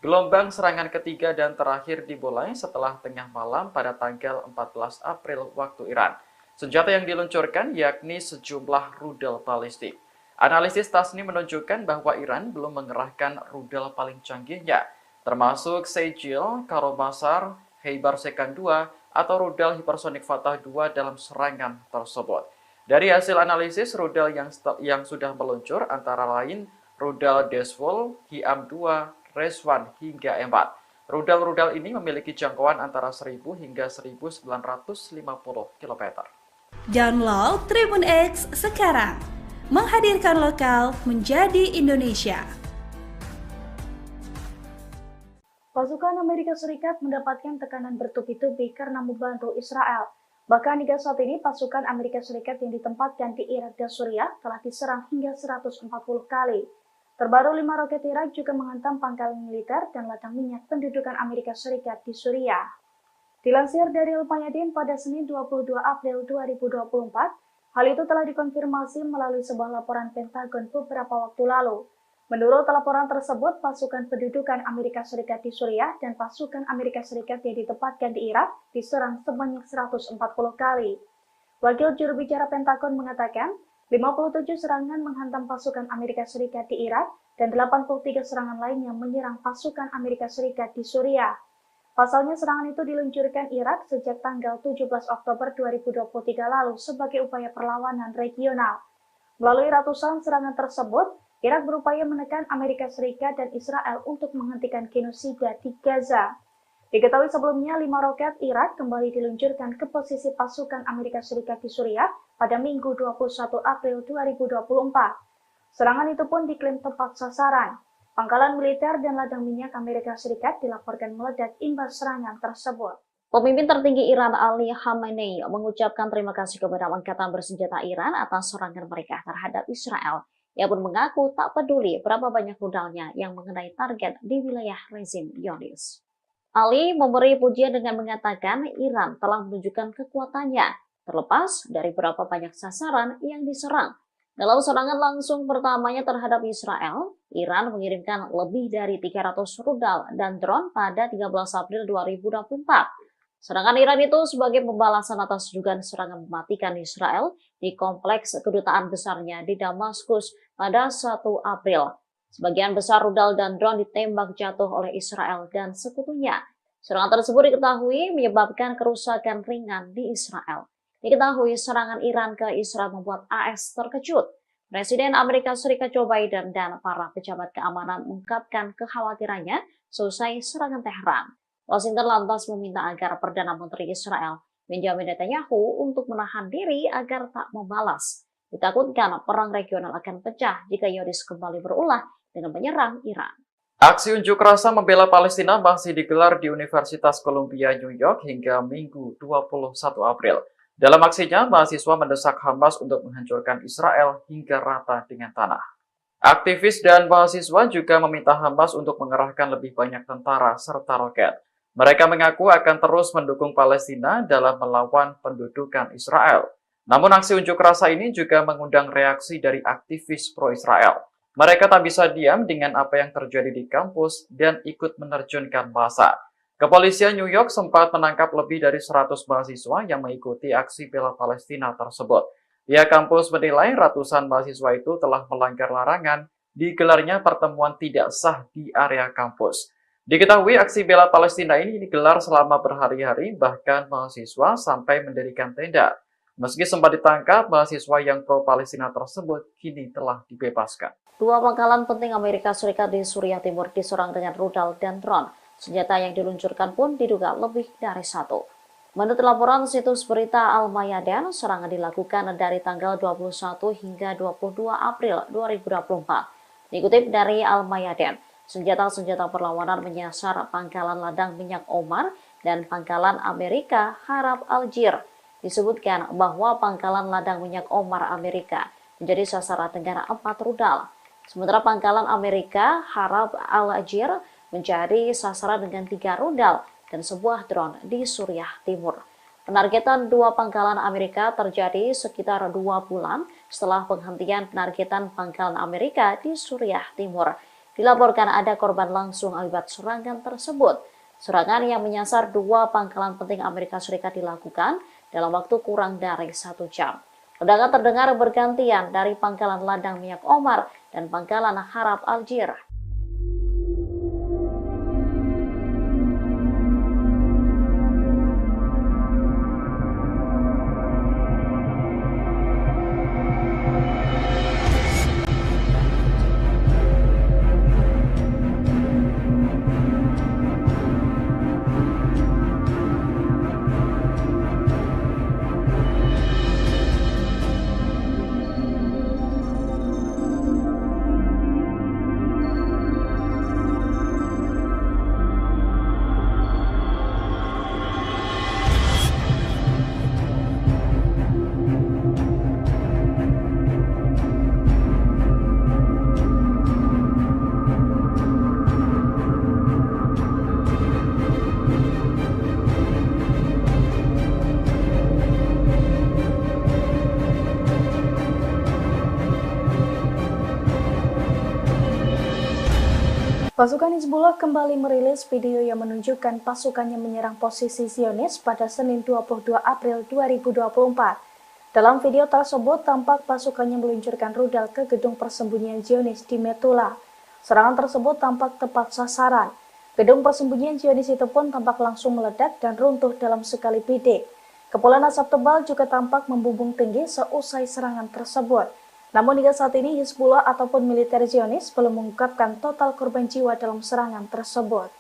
Gelombang serangan ketiga dan terakhir dimulai setelah tengah malam pada tanggal 14 April waktu Iran. Senjata yang diluncurkan yakni sejumlah rudal balistik. Analisis Tasnim menunjukkan bahwa Iran belum mengerahkan rudal paling canggihnya, termasuk Sejil, Karomasar, Heibar Sekan 2, atau rudal hipersonik Fatah 2 dalam serangan tersebut. Dari hasil analisis, rudal yang sudah meluncur antara lain rudal Desvol, Hiam 2, Reswan hingga M4. Rudal-rudal ini memiliki jangkauan antara 1000 hingga 1950 km. Download Tribun X sekarang, menghadirkan lokal menjadi Indonesia. Pasukan Amerika Serikat mendapatkan tekanan bertubi-tubi karena membantu Israel. Bahkan hingga saat ini, pasukan Amerika Serikat yang ditempatkan di Irak dan Suriah telah diserang hingga 140 kali. Terbaru 5 roket Irak juga menghantam pangkalan militer dan ladang minyak pendudukan Amerika Serikat di Suriah. Dilansir dari Al-Mayadin pada Senin 22 April 2024, hal itu telah dikonfirmasi melalui sebuah laporan Pentagon beberapa waktu lalu. Menurut laporan tersebut, pasukan pendudukan Amerika Serikat di Suriah dan pasukan Amerika Serikat yang ditempatkan di Irak diserang sebanyak 140 kali. Wakil juru bicara Pentagon mengatakan, 57 serangan menghantam pasukan Amerika Serikat di Irak dan 83 serangan lainnya menyerang pasukan Amerika Serikat di Suriah. Pasalnya serangan itu diluncurkan Irak sejak tanggal 17 Oktober 2023 lalu sebagai upaya perlawanan regional. Melalui ratusan serangan tersebut, Irak berupaya menekan Amerika Serikat dan Israel untuk menghentikan genosida di Gaza. Diketahui sebelumnya 5 roket Irak kembali diluncurkan ke posisi pasukan Amerika Serikat di Suriah pada Minggu 21 April 2024. Serangan itu pun diklaim tepat sasaran. Pangkalan militer dan ladang minyak Amerika Serikat dilaporkan meledak imbas serangan tersebut. Pemimpin tertinggi Iran Ali Khamenei mengucapkan terima kasih kepada Angkatan Bersenjata Iran atas serangan mereka terhadap Israel. Ia pun mengaku tak peduli berapa banyak rudalnya yang mengenai target di wilayah rezim Zionis. Ali memberi pujian dengan mengatakan Iran telah menunjukkan kekuatannya, terlepas dari berapa banyak sasaran yang diserang. Dalam serangan langsung pertamanya terhadap Israel, Iran mengirimkan lebih dari 300 rudal dan drone pada 13 April 2024. Serangan Iran itu sebagai pembalasan atas dugaan serangan mematikan Israel di kompleks kedutaan besarnya di Damaskus pada 1 April. Sebagian besar rudal dan drone ditembak jatuh oleh Israel dan sekutunya. Serangan tersebut diketahui menyebabkan kerusakan ringan di Israel. Diketahui serangan Iran ke Israel membuat AS terkejut. Presiden Amerika Serikat Joe Biden dan para pejabat keamanan mengungkapkan kekhawatirannya selesai serangan Teheran. Washington lantas meminta agar Perdana Menteri Israel Benjamin Netanyahu untuk menahan diri agar tak membalas. Ditakutkan perang regional akan pecah jika Zionis kembali berulah dengan menyerang Iran. Aksi unjuk rasa membela Palestina masih digelar di Universitas Columbia, New York hingga Minggu 21 April. Dalam aksinya, mahasiswa mendesak Hamas untuk menghancurkan Israel hingga rata dengan tanah. Aktivis dan mahasiswa juga meminta Hamas untuk mengerahkan lebih banyak tentara serta roket. Mereka mengaku akan terus mendukung Palestina dalam melawan pendudukan Israel. Namun aksi unjuk rasa ini juga mengundang reaksi dari aktivis pro-Israel. Mereka tak bisa diam dengan apa yang terjadi di kampus dan ikut menerjunkan massa. Kepolisian New York sempat menangkap lebih dari 100 mahasiswa yang mengikuti aksi bela Palestina tersebut. Pihak kampus menilai ratusan mahasiswa itu telah melanggar larangan digelarnya pertemuan tidak sah di area kampus. Diketahui aksi bela Palestina ini digelar selama berhari-hari, bahkan mahasiswa sampai mendirikan tenda. Meski sempat ditangkap, mahasiswa yang pro-Palestina tersebut kini telah dibebaskan. Dua pangkalan penting Amerika Serikat di Suriah Timur diserang dengan rudal dan drone. Senjata yang diluncurkan pun diduga lebih dari satu. Menurut laporan situs berita Al-Mayadin, serangan dilakukan dari tanggal 21 hingga 22 April 2024. Dikutip dari Al-Mayadin, senjata-senjata perlawanan menyasar pangkalan ladang minyak Omar dan pangkalan Amerika Harab Al-Jir. Disebutkan bahwa pangkalan ladang minyak Omar Amerika menjadi sasaran dengan 4 rudal. Sementara pangkalan Amerika Harab Al-Jir menjadi sasaran dengan 3 rudal dan sebuah drone di Suriah Timur. Penargetan dua pangkalan Amerika terjadi sekitar 2 bulan setelah penghentian penargetan pangkalan Amerika di Suriah Timur. Dilaporkan ada korban langsung akibat serangan tersebut. Serangan yang menyasar dua pangkalan penting Amerika Serikat dilakukan dalam waktu kurang dari 1 jam. Ledakan terdengar bergantian dari pangkalan ladang minyak Omar dan pangkalan Harab Al-Jir. Pasukan Hizbullah kembali merilis video yang menunjukkan pasukannya menyerang posisi Zionis pada Senin 22 April 2024. Dalam video tersebut, tampak pasukannya meluncurkan rudal ke gedung persembunyian Zionis di Metula. Serangan tersebut tampak tepat sasaran. Gedung persembunyian Zionis itu pun tampak langsung meledak dan runtuh dalam sekali bidik. Kepulan asap tebal juga tampak membumbung tinggi seusai serangan tersebut. Namun hingga saat ini Hizbullah ataupun militer Zionis belum mengungkapkan total korban jiwa dalam serangan tersebut.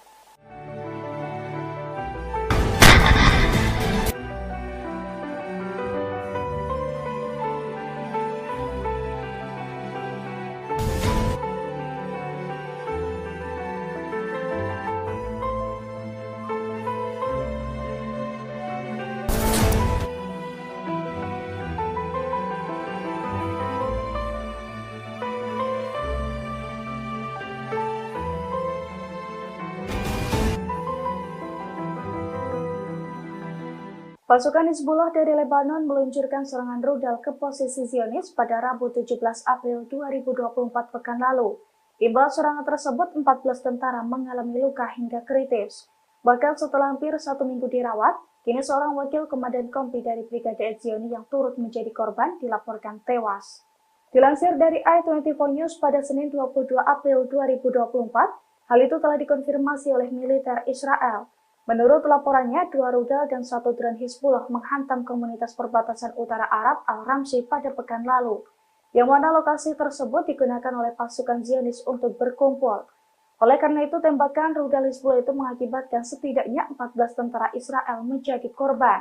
Pasukan Hizbullah dari Lebanon meluncurkan serangan rudal ke posisi Zionis pada Rabu 17 April 2024 pekan lalu. Imbal serangan tersebut, 14 tentara mengalami luka hingga kritis. Bahkan setelah hampir 1 minggu dirawat, kini seorang wakil komandan kompi dari Brigade Etzioni yang turut menjadi korban dilaporkan tewas. Dilansir dari i24 News pada Senin 22 April 2024, hal itu telah dikonfirmasi oleh militer Israel. Menurut laporannya, 2 rudal dan 1 drone Hizbullah menghantam komunitas perbatasan utara Arab Al-Ramsi pada pekan lalu, yang mana lokasi tersebut digunakan oleh pasukan Zionis untuk berkumpul. Oleh karena itu, tembakan rudal Hizbullah itu mengakibatkan setidaknya 14 tentara Israel menjadi korban.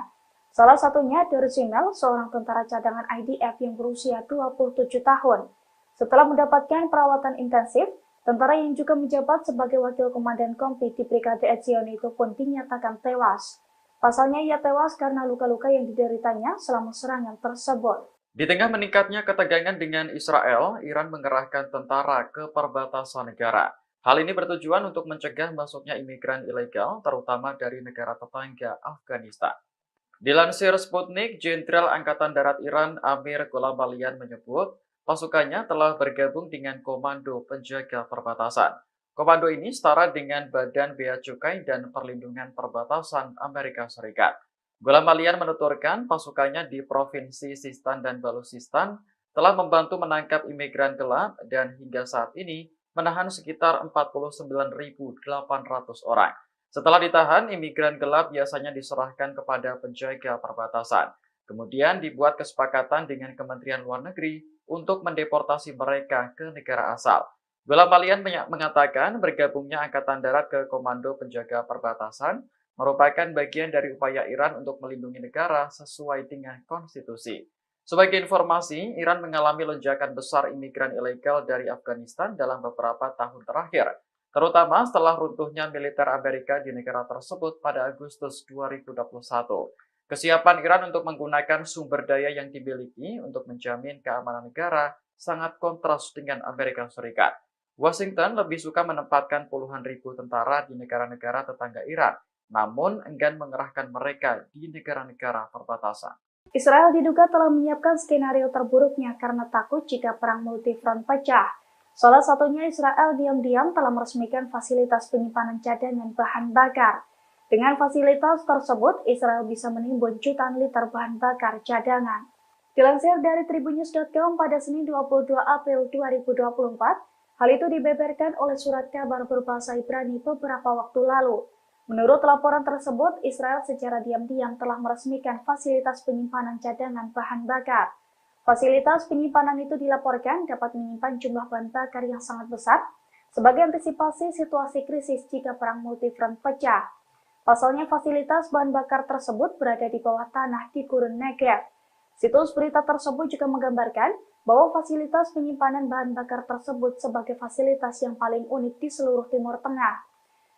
Salah satunya Dorsimel, seorang tentara cadangan IDF yang berusia 27 tahun. Setelah mendapatkan perawatan intensif, tentara yang juga menjabat sebagai wakil komandan kompi di Brigade Etzioni itu pun dinyatakan tewas. Pasalnya ia tewas karena luka-luka yang dideritanya selama serangan tersebut. Di tengah meningkatnya ketegangan dengan Israel, Iran mengerahkan tentara ke perbatasan negara. Hal ini bertujuan untuk mencegah masuknya imigran ilegal, terutama dari negara tetangga Afghanistan. Dilansir Sputnik, Jenderal Angkatan Darat Iran Amir Gholamalian menyebut pasukannya telah bergabung dengan Komando Penjaga Perbatasan. Komando ini setara dengan Badan Bea Cukai dan Perlindungan Perbatasan Amerika Serikat. Gholamalian menuturkan pasukannya di Provinsi Sistan dan Baluchistan telah membantu menangkap imigran gelap dan hingga saat ini menahan sekitar 49.800 orang. Setelah ditahan, imigran gelap biasanya diserahkan kepada penjaga perbatasan. Kemudian dibuat kesepakatan dengan Kementerian Luar Negeri untuk mendeportasi mereka ke negara asal. Gholamalian mengatakan bergabungnya Angkatan Darat ke Komando Penjaga Perbatasan merupakan bagian dari upaya Iran untuk melindungi negara sesuai dengan konstitusi. Sebagai informasi, Iran mengalami lonjakan besar imigran ilegal dari Afghanistan dalam beberapa tahun terakhir, terutama setelah runtuhnya militer Amerika di negara tersebut pada Agustus 2021. Kesiapan Iran untuk menggunakan sumber daya yang dimiliki untuk menjamin keamanan negara sangat kontras dengan Amerika Serikat. Washington lebih suka menempatkan puluhan ribu tentara di negara-negara tetangga Iran, namun enggan mengerahkan mereka di negara-negara perbatasan. Israel diduga telah menyiapkan skenario terburuknya karena takut jika perang multifront pecah. Salah satunya Israel diam-diam telah meresmikan fasilitas penyimpanan cadangan bahan bakar. Dengan fasilitas tersebut, Israel bisa menimbun jutaan liter bahan bakar cadangan. Dilansir dari tribunnews.com pada Senin 22 April 2024, hal itu dibeberkan oleh surat kabar berbahasa Ibrani beberapa waktu lalu. Menurut laporan tersebut, Israel secara diam-diam telah meresmikan fasilitas penyimpanan cadangan bahan bakar. Fasilitas penyimpanan itu dilaporkan dapat menyimpan jumlah bahan bakar yang sangat besar sebagai antisipasi situasi krisis jika perang multifront pecah. Pasalnya fasilitas bahan bakar tersebut berada di bawah tanah di Gurun Negev. Situs berita tersebut juga menggambarkan bahwa fasilitas penyimpanan bahan bakar tersebut sebagai fasilitas yang paling unik di seluruh Timur Tengah.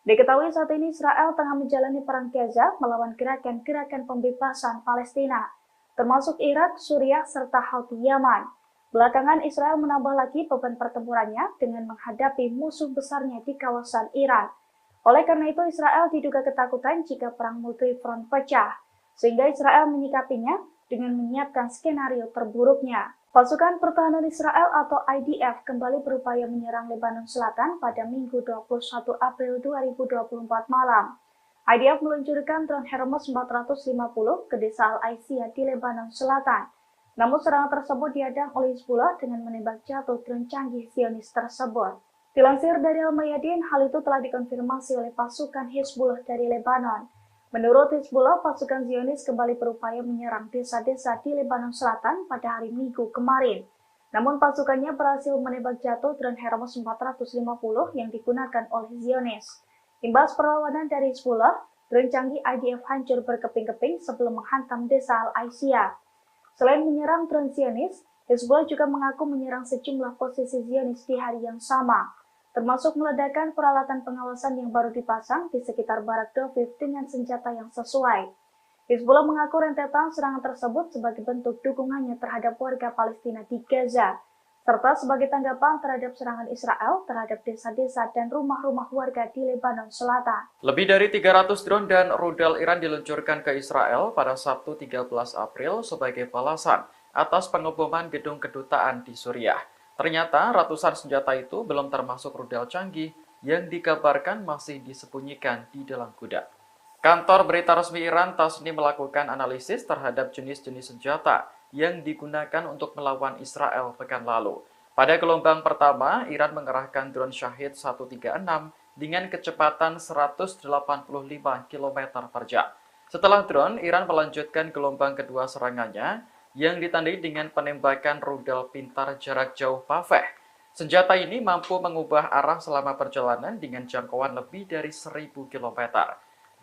Diketahui saat ini Israel tengah menjalani perang Gaza melawan gerakan-gerakan pembebasan Palestina, termasuk Irak, Suriah, serta Houthi Yaman. Belakangan Israel menambah lagi beban pertempurannya dengan menghadapi musuh besarnya di kawasan Iran. Oleh karena itu Israel diduga ketakutan jika perang multifront pecah, sehingga Israel menyikapinya dengan menyiapkan skenario terburuknya. Pasukan Pertahanan Israel atau IDF kembali berupaya menyerang Lebanon Selatan pada Minggu 21 April 2024 malam. IDF meluncurkan drone Hermes 450 ke desa Al-Aisiyah di Lebanon Selatan. Namun serangan tersebut dihadang oleh Hizbullah dengan menembak jatuh drone canggih Zionis tersebut. Dilansir dari Al-Mayadin, hal itu telah dikonfirmasi oleh pasukan Hizbullah dari Lebanon. Menurut Hizbullah, pasukan Zionis kembali berupaya menyerang desa-desa di Lebanon Selatan pada hari Minggu kemarin. Namun pasukannya berhasil menembak jatuh drone Hermes 450 yang digunakan oleh Zionis. Imbas perlawanan dari Hizbullah, drone canggih IDF hancur berkeping-keping sebelum menghantam desa Al-Aisiyah. Selain menyerang drone Zionis, Hizbullah juga mengaku menyerang sejumlah posisi Zionis di hari yang sama, termasuk meledakkan peralatan pengawasan yang baru dipasang di sekitar Barak Doviv dengan senjata yang sesuai. Hizbullah mengaku rentetan serangan tersebut sebagai bentuk dukungannya terhadap warga Palestina di Gaza, serta sebagai tanggapan terhadap serangan Israel terhadap desa-desa dan rumah-rumah warga di Lebanon Selatan. Lebih dari 300 drone dan rudal Iran diluncurkan ke Israel pada Sabtu 13 April sebagai balasan atas pengeboman gedung kedutaan di Suriah. Ternyata ratusan senjata itu belum termasuk rudal canggih yang dikabarkan masih disembunyikan di dalam gudang. Kantor berita resmi Iran Tasnim melakukan analisis terhadap jenis-jenis senjata yang digunakan untuk melawan Israel pekan lalu. Pada gelombang pertama, Iran mengerahkan drone Shahid 136 dengan kecepatan 185 km per jam. Setelah drone, Iran melanjutkan gelombang kedua serangannya yang ditandai dengan penembakan rudal pintar jarak jauh Paveh. Senjata ini mampu mengubah arah selama perjalanan dengan jangkauan lebih dari 1000 km.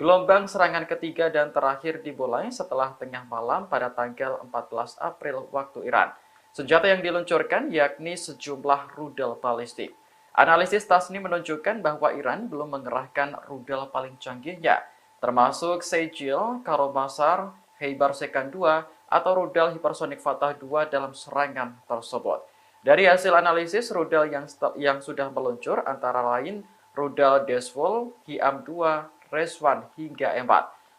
Gelombang serangan ketiga dan terakhir dimulai setelah tengah malam pada tanggal 14 April waktu Iran. Senjata yang diluncurkan yakni sejumlah rudal balistik. Analisis Tasnim menunjukkan bahwa Iran belum mengerahkan rudal paling canggihnya, termasuk Sejil, Karobasar, Khaibar Sekan 2, atau rudal hipersonik Fatah 2 dalam serangan tersebut. Dari hasil analisis, rudal yang sudah meluncur antara lain rudal Desvol, Hiam 2, Reswan hingga M4.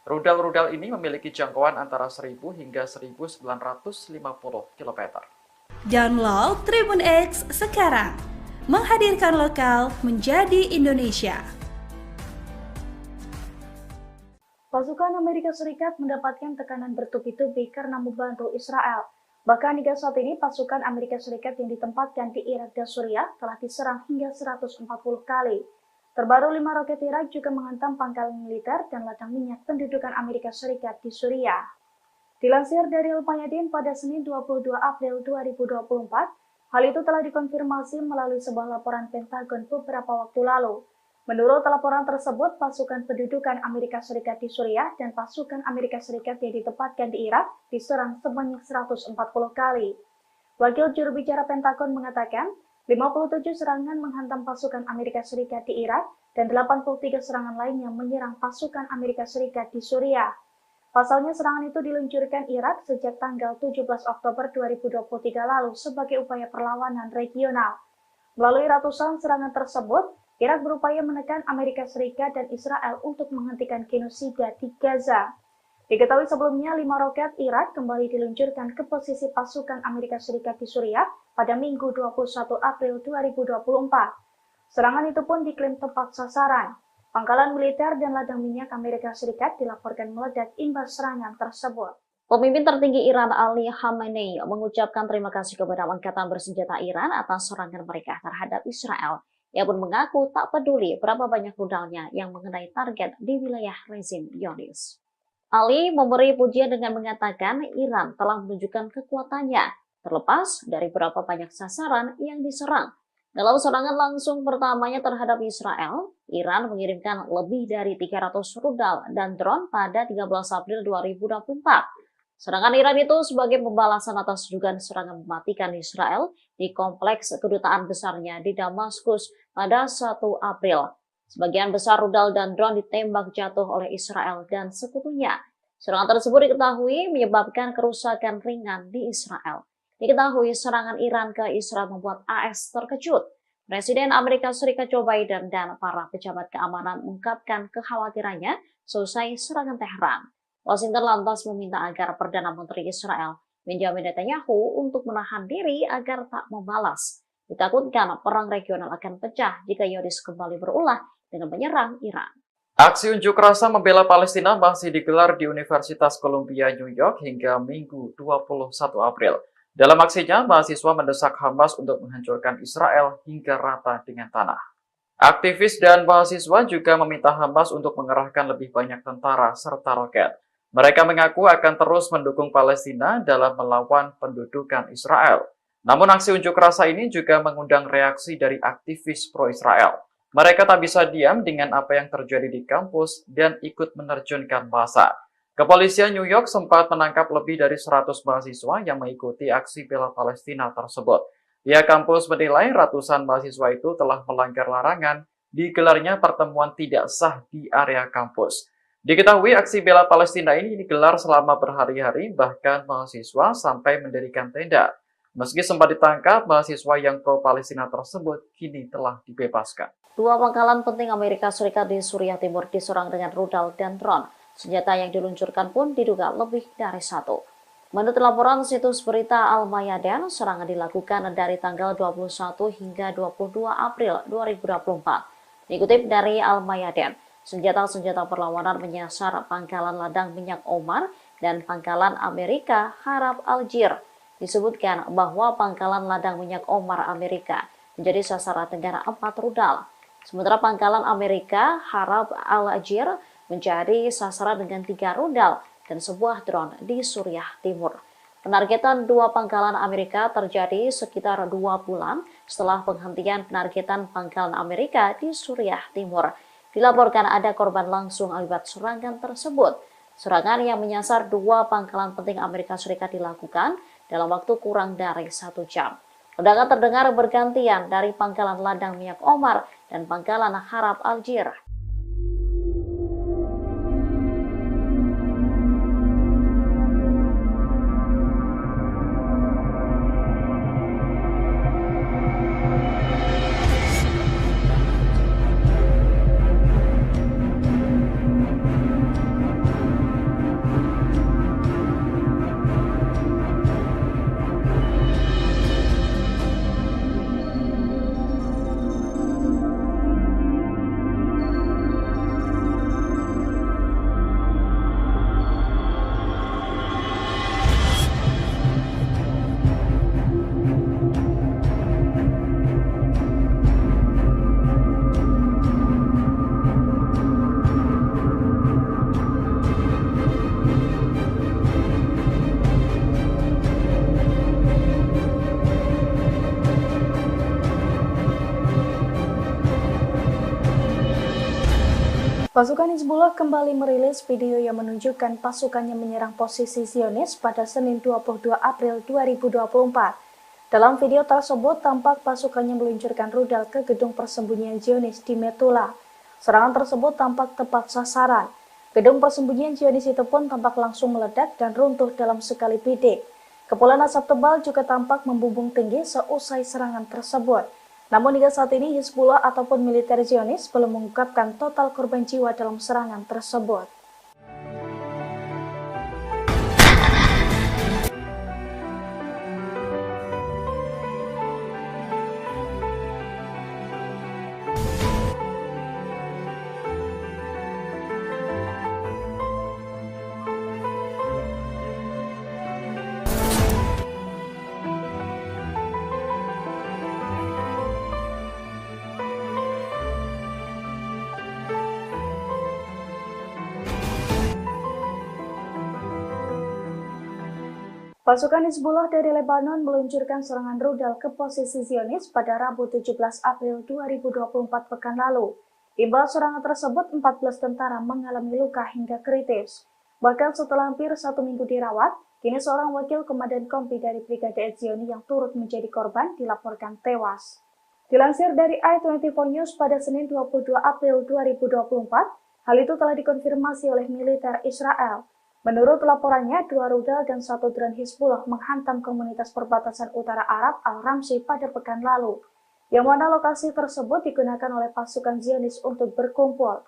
Rudal-rudal ini memiliki jangkauan antara 1000 hingga 1950 km. Download Tribun X sekarang, menghadirkan lokal menjadi Indonesia. Pasukan Amerika Serikat mendapatkan tekanan bertubi-tubi karena membantu Israel. Bahkan hingga saat ini pasukan Amerika Serikat yang ditempatkan di Irak dan Suriah telah diserang hingga 140 kali. Terbaru 5 roket Irak juga menghantam pangkalan militer dan ladang minyak pendudukan Amerika Serikat di Suriah. Dilansir dari Al-Mayadin pada Senin 22 April 2024, hal itu telah dikonfirmasi melalui sebuah laporan Pentagon beberapa waktu lalu. Menurut laporan tersebut, pasukan pendudukan Amerika Serikat di Suriah dan pasukan Amerika Serikat yang ditempatkan di Irak diserang sebanyak 140 kali. Wakil juru bicara Pentagon mengatakan, 57 serangan menghantam pasukan Amerika Serikat di Irak dan 83 serangan lainnya menyerang pasukan Amerika Serikat di Suriah. Pasalnya serangan itu diluncurkan Irak sejak tanggal 17 Oktober 2023 lalu sebagai upaya perlawanan regional. Melalui ratusan serangan tersebut, Irak berupaya menekan Amerika Serikat dan Israel untuk menghentikan genosida di Gaza. Diketahui sebelumnya 5 roket Irak kembali diluncurkan ke posisi pasukan Amerika Serikat di Suriah pada Minggu 21 April 2024. Serangan itu pun diklaim tepat sasaran. Pangkalan militer dan ladang minyak Amerika Serikat dilaporkan meledak imbas serangan tersebut. Pemimpin tertinggi Iran Ali Khamenei mengucapkan terima kasih kepada Angkatan Bersenjata Iran atas serangan mereka terhadap Israel. Ia pun mengaku tak peduli berapa banyak rudalnya yang mengenai target di wilayah rezim Zionis. Ali memberi pujian dengan mengatakan Iran telah menunjukkan kekuatannya, terlepas dari berapa banyak sasaran yang diserang. Dalam serangan langsung pertamanya terhadap Israel, Iran mengirimkan lebih dari 300 rudal dan drone pada 13 April 2024. Serangan Iran itu sebagai pembalasan atas dugaan serangan mematikan Israel di kompleks kedutaan besarnya di Damaskus pada 1 April. Sebagian besar rudal dan drone ditembak jatuh oleh Israel dan sekutunya. Serangan tersebut diketahui menyebabkan kerusakan ringan di Israel. Diketahui serangan Iran ke Israel membuat AS terkejut. Presiden Amerika Serikat Joe Biden dan para pejabat keamanan mengungkapkan kekhawatirannya selesai serangan Teheran. Washington lantas meminta agar Perdana Menteri Israel Benjamin Netanyahu untuk menahan diri agar tak membalas. Ditakutkan perang regional akan pecah jika Zionis kembali berulah dengan menyerang Iran. Aksi unjuk rasa membela Palestina masih digelar di Universitas Columbia, New York hingga Minggu 21 April. Dalam aksinya, mahasiswa mendesak Hamas untuk menghancurkan Israel hingga rata dengan tanah. Aktivis dan mahasiswa juga meminta Hamas untuk mengerahkan lebih banyak tentara serta roket. Mereka mengaku akan terus mendukung Palestina dalam melawan pendudukan Israel. Namun aksi unjuk rasa ini juga mengundang reaksi dari aktivis pro-Israel. Mereka tak bisa diam dengan apa yang terjadi di kampus dan ikut menerjunkan massa. Kepolisian New York sempat menangkap lebih dari 100 mahasiswa yang mengikuti aksi bela Palestina tersebut. Pihak kampus menilai ratusan mahasiswa itu telah melanggar larangan digelarnya pertemuan tidak sah di area kampus. Diketahui aksi bela Palestina ini digelar selama berhari-hari, bahkan mahasiswa sampai mendirikan tenda. Meski sempat ditangkap, mahasiswa yang pro-Palestina tersebut kini telah dibebaskan. 2 pangkalan penting Amerika Serikat di Suriah Timur diserang dengan rudal dan drone. Senjata yang diluncurkan pun diduga lebih dari 1. Menurut laporan situs berita Al-Mayadin, serangan dilakukan dari tanggal 21 hingga 22 April 2024. Dikutip dari Al-Mayadin, senjata-senjata perlawanan menyasar pangkalan ladang minyak Omar dan pangkalan Amerika Harab Aljir. Disebutkan bahwa pangkalan ladang minyak Omar Amerika menjadi sasaran dengan 4 rudal. Sementara pangkalan Amerika Harab Al-Ajir menjadi sasaran dengan 3 rudal dan sebuah drone di Suriah Timur. Penargetan 2 pangkalan Amerika terjadi sekitar 2 bulan setelah penghentian penargetan pangkalan Amerika di Suriah Timur. Dilaporkan ada korban langsung akibat serangan tersebut. Serangan yang menyasar 2 pangkalan penting Amerika Serikat dilakukan dalam waktu kurang dari 1 jam. Ledakan terdengar bergantian dari pangkalan ladang minyak Omar dan pangkalan Harab Aljir. Pasukan Hizbullah kembali merilis video yang menunjukkan pasukannya menyerang posisi Zionis pada Senin 22 April 2024. Dalam video tersebut, tampak pasukannya meluncurkan rudal ke gedung persembunyian Zionis di Metula. Serangan tersebut tampak tepat sasaran. Gedung persembunyian Zionis itu pun tampak langsung meledak dan runtuh dalam sekali bidik. Kepulan asap tebal juga tampak membumbung tinggi seusai serangan tersebut. Namun hingga saat ini Hizbullah ataupun militer Zionis belum mengungkapkan total korban jiwa dalam serangan tersebut. Pasukan Hizbullah dari Lebanon meluncurkan serangan rudal ke posisi Zionis pada Rabu 17 April 2024 pekan lalu. Imbas serangan tersebut, 14 tentara mengalami luka hingga kritis. Bahkan setelah hampir 1 minggu dirawat, kini seorang wakil komandan kompi dari Brigade Etzioni yang turut menjadi korban dilaporkan tewas. Dilansir dari i24 News pada Senin 22 April 2024, hal itu telah dikonfirmasi oleh militer Israel. Menurut laporannya, 2 rudal dan 1 drone Hizbullah menghantam komunitas perbatasan utara Arab Al-Ramsi pada pekan lalu, yang mana lokasi tersebut digunakan oleh pasukan Zionis untuk berkumpul.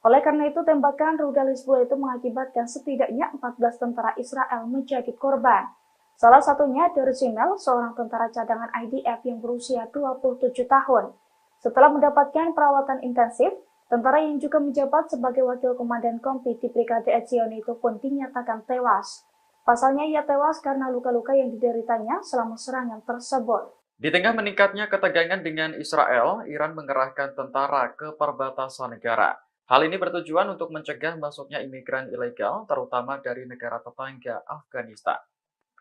Oleh karena itu, tembakan rudal Hizbullah itu mengakibatkan setidaknya 14 tentara Israel menjadi korban. Salah satunya Dersimel, seorang tentara cadangan IDF yang berusia 27 tahun. Setelah mendapatkan perawatan intensif, tentara yang juga menjabat sebagai wakil komandan kompi di Brigade Etzioni itu pun dinyatakan tewas. Pasalnya ia tewas karena luka-luka yang dideritanya selama serangan tersebut. Di tengah meningkatnya ketegangan dengan Israel, Iran mengerahkan tentara ke perbatasan negara. Hal ini bertujuan untuk mencegah masuknya imigran ilegal, terutama dari negara tetangga Afghanistan.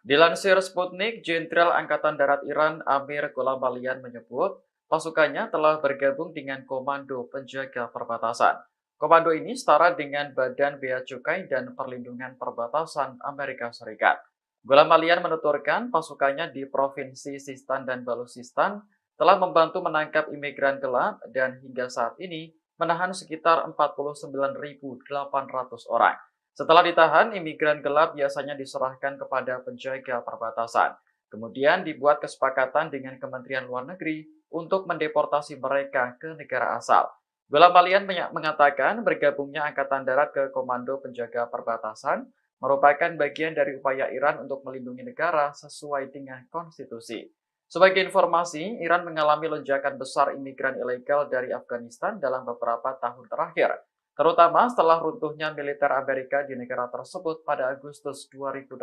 Dilansir Sputnik, Jenderal Angkatan Darat Iran Amir Gholamalian menyebut, pasukannya telah bergabung dengan Komando Penjaga Perbatasan. Komando ini setara dengan Badan Bea Cukai dan Perlindungan Perbatasan Amerika Serikat. Gholamalian menuturkan pasukannya di Provinsi Sistan dan Baluchistan telah membantu menangkap imigran gelap dan hingga saat ini menahan sekitar 49.800 orang. Setelah ditahan, imigran gelap biasanya diserahkan kepada penjaga perbatasan. Kemudian dibuat kesepakatan dengan Kementerian Luar Negeri untuk mendeportasi mereka ke negara asal. Gholamalian mengatakan bergabungnya Angkatan Darat ke Komando Penjaga Perbatasan merupakan bagian dari upaya Iran untuk melindungi negara sesuai dengan konstitusi. Sebagai informasi, Iran mengalami lonjakan besar imigran ilegal dari Afghanistan dalam beberapa tahun terakhir, terutama setelah runtuhnya militer Amerika di negara tersebut pada Agustus 2021.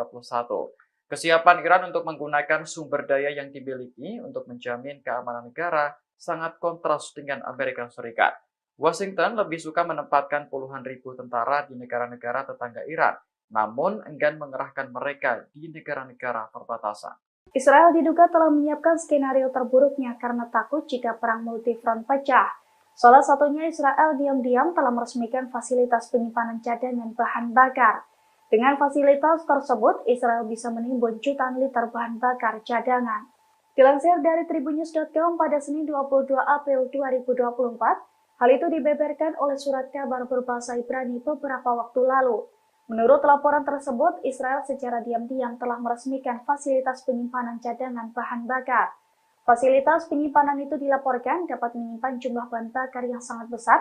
Kesiapan Iran untuk menggunakan sumber daya yang dimiliki untuk menjamin keamanan negara sangat kontras dengan Amerika Serikat. Washington lebih suka menempatkan puluhan ribu tentara di negara-negara tetangga Iran, namun enggan mengerahkan mereka di negara-negara perbatasan. Israel diduga telah menyiapkan skenario terburuknya karena takut jika perang multifront pecah. Salah satunya Israel diam-diam telah meresmikan fasilitas penyimpanan cadangan bahan bakar. Dengan fasilitas tersebut, Israel bisa menimbun jutaan liter bahan bakar cadangan. Dilansir dari tribunnews.com pada Senin 22 April 2024, hal itu dibeberkan oleh surat kabar berbahasa Ibrani beberapa waktu lalu. Menurut laporan tersebut, Israel secara diam-diam telah meresmikan fasilitas penyimpanan cadangan bahan bakar. Fasilitas penyimpanan itu dilaporkan dapat menyimpan jumlah bahan bakar yang sangat besar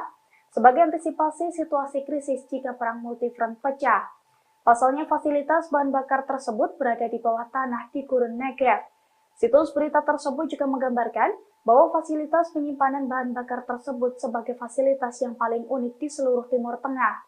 sebagai antisipasi situasi krisis jika perang multifront pecah. Pasalnya, fasilitas bahan bakar tersebut berada di bawah tanah di Gurun Negev. Situs berita tersebut juga menggambarkan bahwa fasilitas penyimpanan bahan bakar tersebut sebagai fasilitas yang paling unik di seluruh Timur Tengah.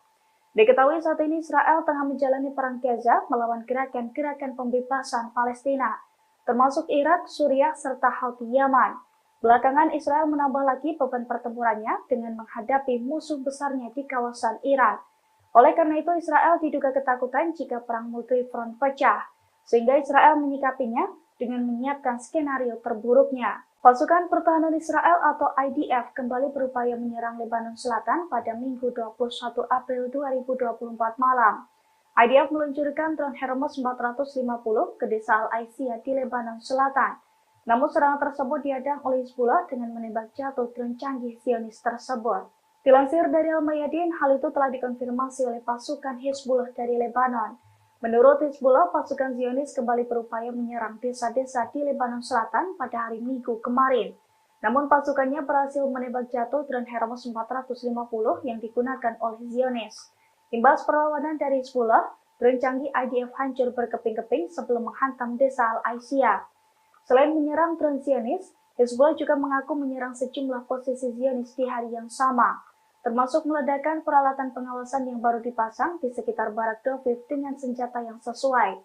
Diketahui saat ini Israel tengah menjalani perang Gaza melawan gerakan-gerakan pembebasan Palestina, termasuk Irak, Suriah, serta Houthi Yaman. Belakangan Israel menambah lagi beban pertempurannya dengan menghadapi musuh besarnya di kawasan Iran. Oleh karena itu Israel diduga ketakutan jika perang multifront pecah, sehingga Israel menyikapinya dengan menyiapkan skenario terburuknya. Pasukan Pertahanan Israel atau IDF kembali berupaya menyerang Lebanon Selatan pada Minggu 21 April 2024 malam. IDF meluncurkan drone Hermes 450 ke desa Al-Aisiyah di Lebanon Selatan. Namun serangan tersebut dihadang oleh Hizbullah dengan menembak jatuh drone canggih Zionis tersebut. Dilansir dari Al-Mayadin, hal itu telah dikonfirmasi oleh pasukan Hizbullah dari Lebanon. Menurut Hizbullah, pasukan Zionis kembali berupaya menyerang desa-desa di Lebanon Selatan pada hari Minggu kemarin. Namun pasukannya berhasil menembak jatuh drone Hermes 450 yang digunakan oleh Zionis. Imbas perlawanan dari Hizbullah, drone canggih IDF hancur berkeping-keping sebelum menghantam desa Al-Aisiyah. Selain menyerang drone Zionis, Hizbullah juga mengaku menyerang sejumlah posisi Zionis di hari yang sama, termasuk meledakkan peralatan pengawasan yang baru dipasang di sekitar Barak Doviv dengan senjata yang sesuai.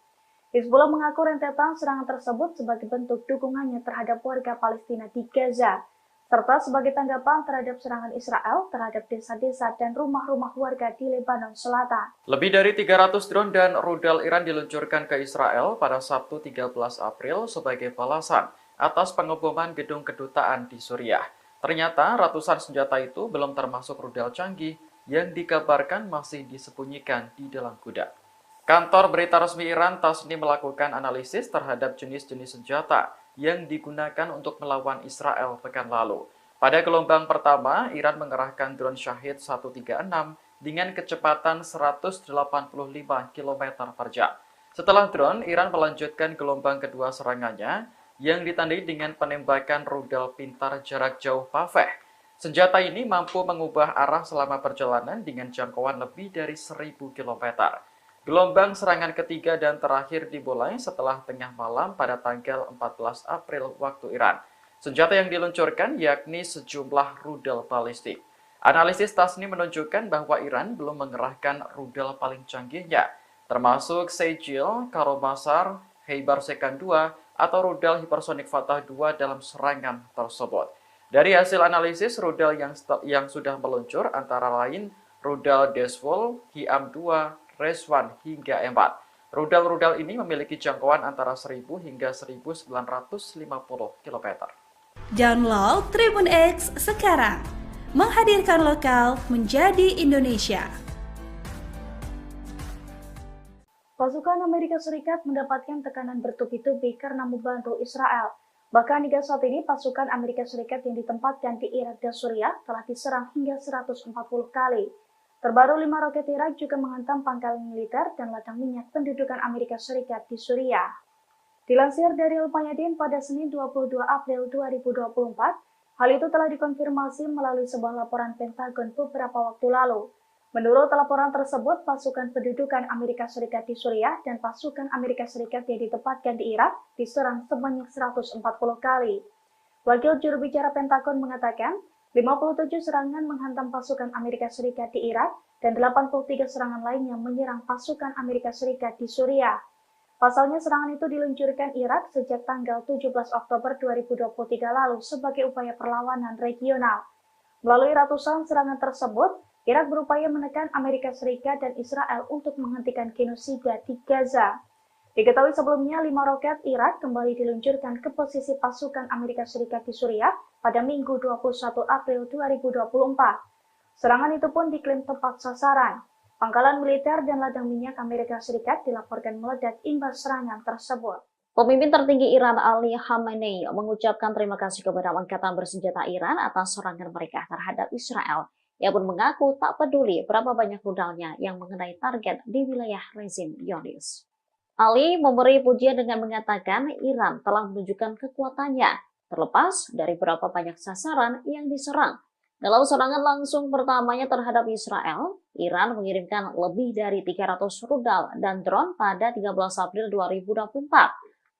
Hizbullah mengaku rentetan serangan tersebut sebagai bentuk dukungannya terhadap warga Palestina di Gaza, serta sebagai tanggapan terhadap serangan Israel terhadap desa-desa dan rumah-rumah warga di Lebanon Selatan. Lebih dari 300 drone dan rudal Iran diluncurkan ke Israel pada Sabtu 13 April sebagai balasan atas pengeboman gedung kedutaan di Suriah. Ternyata ratusan senjata itu belum termasuk rudal canggih yang dikabarkan masih disembunyikan di dalam gudang. Kantor berita resmi Iran Tasnim melakukan analisis terhadap jenis-jenis senjata yang digunakan untuk melawan Israel pekan lalu. Pada gelombang pertama, Iran mengerahkan drone Shahid 136 dengan kecepatan 185 km per jam. Setelah drone, Iran melanjutkan gelombang kedua serangannya yang ditandai dengan penembakan rudal pintar jarak jauh Paveh. Senjata ini mampu mengubah arah selama perjalanan dengan jangkauan lebih dari 1000 km. Gelombang serangan ketiga dan terakhir dimulai setelah tengah malam pada tanggal 14 April waktu Iran. Senjata yang diluncurkan yakni sejumlah rudal balistik. Analisis Tasnim menunjukkan bahwa Iran belum mengerahkan rudal paling canggihnya, termasuk Sejil, Karomasar, Heibar Sekan 2, atau rudal hipersonik Fatah 2 dalam serangan tersebut. Dari hasil analisis, rudal yang sudah meluncur antara lain rudal Desvol, Hiam 2, Reswan hingga 4. Rudal-rudal ini memiliki jangkauan antara 1000 hingga 1950 km. Download Tribun X sekarang, menghadirkan lokal menjadi Indonesia. Pasukan Amerika Serikat mendapatkan tekanan bertubi-tubi karena membantu Israel. Bahkan hingga saat ini pasukan Amerika Serikat yang ditempatkan di Irak dan Suriah telah diserang hingga 140 kali. Terbaru 5 roket Irak juga menghantam pangkalan militer dan ladang minyak pendudukan Amerika Serikat di Suriah. Dilansir dari Al-Mayadin pada Senin 22 April 2024, hal itu telah dikonfirmasi melalui sebuah laporan Pentagon beberapa waktu lalu. Menurut laporan tersebut, pasukan pendudukan Amerika Serikat di Suriah dan pasukan Amerika Serikat yang ditempatkan di Irak diserang sebanyak 140 kali. Wakil juru bicara Pentagon mengatakan, 57 serangan menghantam pasukan Amerika Serikat di Irak dan 83 serangan lainnya menyerang pasukan Amerika Serikat di Suriah. Pasalnya serangan itu diluncurkan Irak sejak tanggal 17 Oktober 2023 lalu sebagai upaya perlawanan regional. Melalui ratusan serangan tersebut, Irak berupaya menekan Amerika Serikat dan Israel untuk menghentikan genosida di Gaza. Diketahui sebelumnya 5 roket Irak kembali diluncurkan ke posisi pasukan Amerika Serikat di Suriah pada Minggu 21 April 2024. Serangan itu pun diklaim tepat sasaran. Pangkalan militer dan ladang minyak Amerika Serikat dilaporkan meledak imbas serangan tersebut. Pemimpin tertinggi Iran Ali Khamenei mengucapkan terima kasih kepada angkatan bersenjata Iran atas serangan mereka terhadap Israel. Ia pun mengaku tak peduli berapa banyak rudalnya yang mengenai target di wilayah rezim Zionis. Ali memberi pujian dengan mengatakan Iran telah menunjukkan kekuatannya, terlepas dari berapa banyak sasaran yang diserang. Dalam serangan langsung pertamanya terhadap Israel, Iran mengirimkan lebih dari 300 rudal dan drone pada 13 April 2024.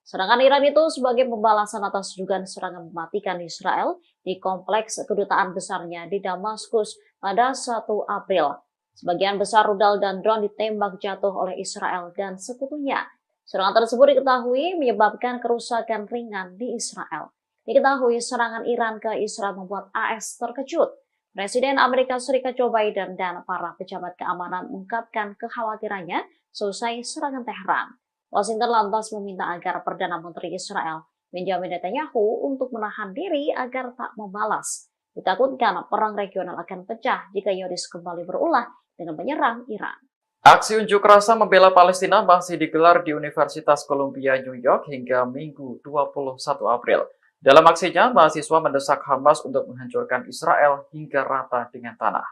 Serangan Iran itu sebagai pembalasan atas dugaan serangan mematikan Israel di kompleks kedutaan besarnya di Damaskus pada 1 April. Sebagian besar rudal dan drone ditembak jatuh oleh Israel dan sekutunya. Serangan tersebut diketahui menyebabkan kerusakan ringan di Israel. Diketahui serangan Iran ke Israel membuat AS terkejut. Presiden Amerika Serikat Joe Biden dan para pejabat keamanan mengungkapkan kekhawatirannya selesai serangan Teheran. Washington lantas meminta agar Perdana Menteri Israel Benjamin Netanyahu untuk menahan diri agar tak membalas. Ditakutkan perang regional akan pecah jika Zionis kembali berulah dengan menyerang Iran. Aksi unjuk rasa membela Palestina masih digelar di Universitas Columbia, New York hingga Minggu 21 April. Dalam aksinya, mahasiswa mendesak Hamas untuk menghancurkan Israel hingga rata dengan tanah.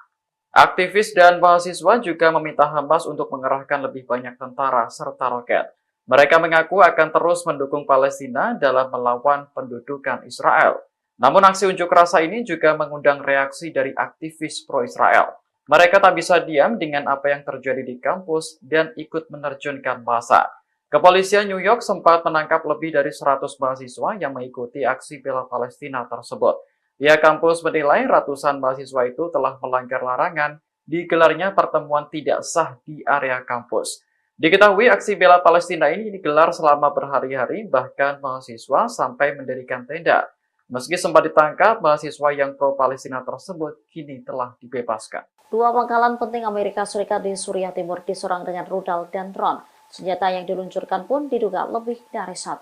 Aktivis dan mahasiswa juga meminta Hamas untuk mengerahkan lebih banyak tentara serta roket. Mereka mengaku akan terus mendukung Palestina dalam melawan pendudukan Israel. Namun aksi unjuk rasa ini juga mengundang reaksi dari aktivis pro-Israel. Mereka tak bisa diam dengan apa yang terjadi di kampus dan ikut menerjunkan massa. Kepolisian New York sempat menangkap lebih dari 100 mahasiswa yang mengikuti aksi bela Palestina tersebut. Pihak kampus menilai ratusan mahasiswa itu telah melanggar larangan digelarnya pertemuan tidak sah di area kampus. Diketahui aksi bela Palestina ini digelar selama berhari-hari, bahkan mahasiswa sampai mendirikan tenda. Meski sempat ditangkap, mahasiswa yang pro-Palestina tersebut kini telah dibebaskan. 2 pangkalan penting Amerika Serikat di Suriah Timur diserang dengan rudal dan drone. Senjata yang diluncurkan pun diduga lebih dari 1.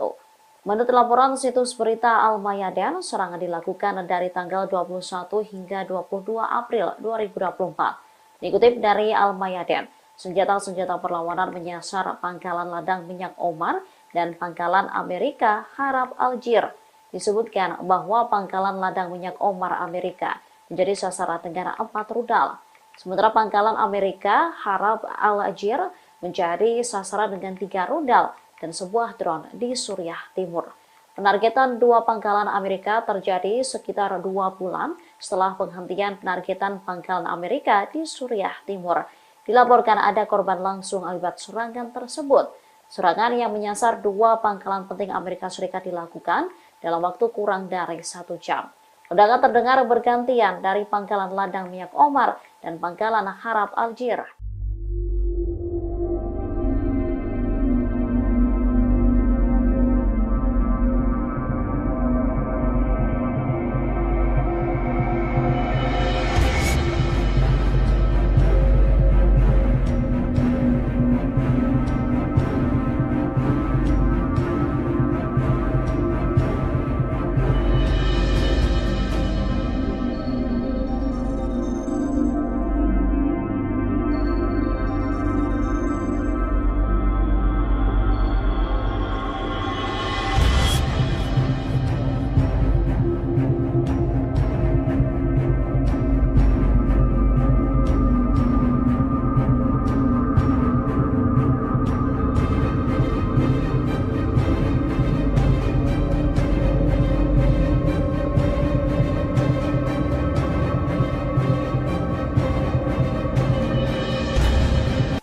Menurut laporan situs berita Al-Mayadin, serangan dilakukan dari tanggal 21 hingga 22 April 2024. Dikutip dari Al-Mayadin, senjata-senjata perlawanan menyasar pangkalan ladang minyak Omar dan pangkalan Amerika Harab Al-Jir. Disebutkan bahwa pangkalan ladang minyak Omar Amerika menjadi sasaran dengan 4 rudal. Sementara pangkalan Amerika Harab Al-Jir menjadi sasaran dengan 3 rudal dan sebuah drone di Suriah Timur. Penargetan 2 pangkalan Amerika terjadi sekitar 2 bulan setelah penghentian penargetan pangkalan Amerika di Suriah Timur. Dilaporkan ada korban langsung akibat serangan tersebut. Serangan yang menyasar 2 pangkalan penting Amerika Serikat dilakukan dalam waktu kurang dari 1 jam. Ledakan terdengar bergantian dari pangkalan ladang minyak Omar dan pangkalan Harab Al-Jir.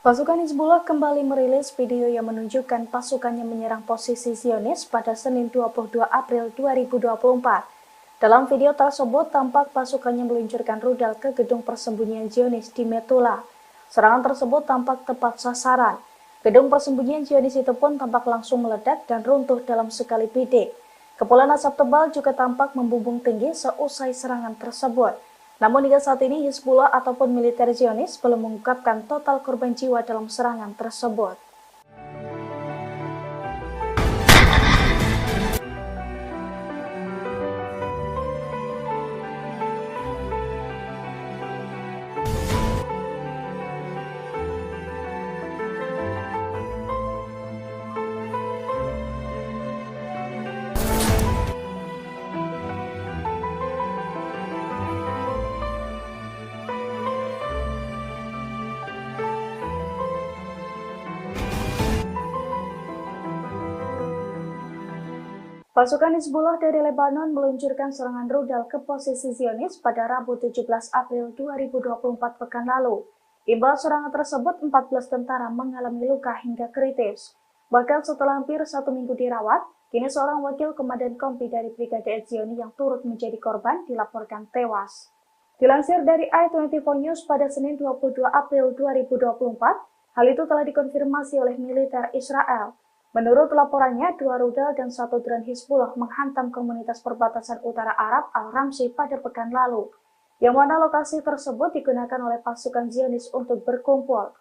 Pasukan Hizbullah kembali merilis video yang menunjukkan pasukannya menyerang posisi Zionis pada Senin 22 April 2024. Dalam video tersebut, tampak pasukannya meluncurkan rudal ke gedung persembunyian Zionis di Metula. Serangan tersebut tampak tepat sasaran. Gedung persembunyian Zionis itu pun tampak langsung meledak dan runtuh dalam sekali bidik. Kepulan asap tebal juga tampak membumbung tinggi seusai serangan tersebut. Namun hingga saat ini Hizbullah ataupun militer Zionis belum mengungkapkan total korban jiwa dalam serangan tersebut. Pasukan Hizbullah dari Lebanon meluncurkan serangan rudal ke posisi Zionis pada Rabu 17 April 2024 pekan lalu. Imbas serangan tersebut, 14 tentara mengalami luka hingga kritis. Bahkan setelah hampir 1 minggu dirawat, kini seorang wakil komandan kompi dari Brigade Etzioni yang turut menjadi korban dilaporkan tewas. Dilansir dari i24 News pada Senin 22 April 2024, hal itu telah dikonfirmasi oleh militer Israel. Menurut laporannya, 2 rudal dan 1 drone Hizbullah menghantam komunitas perbatasan utara Arab Al-Ramsi pada pekan lalu, yang mana lokasi tersebut digunakan oleh pasukan Zionis untuk berkumpul.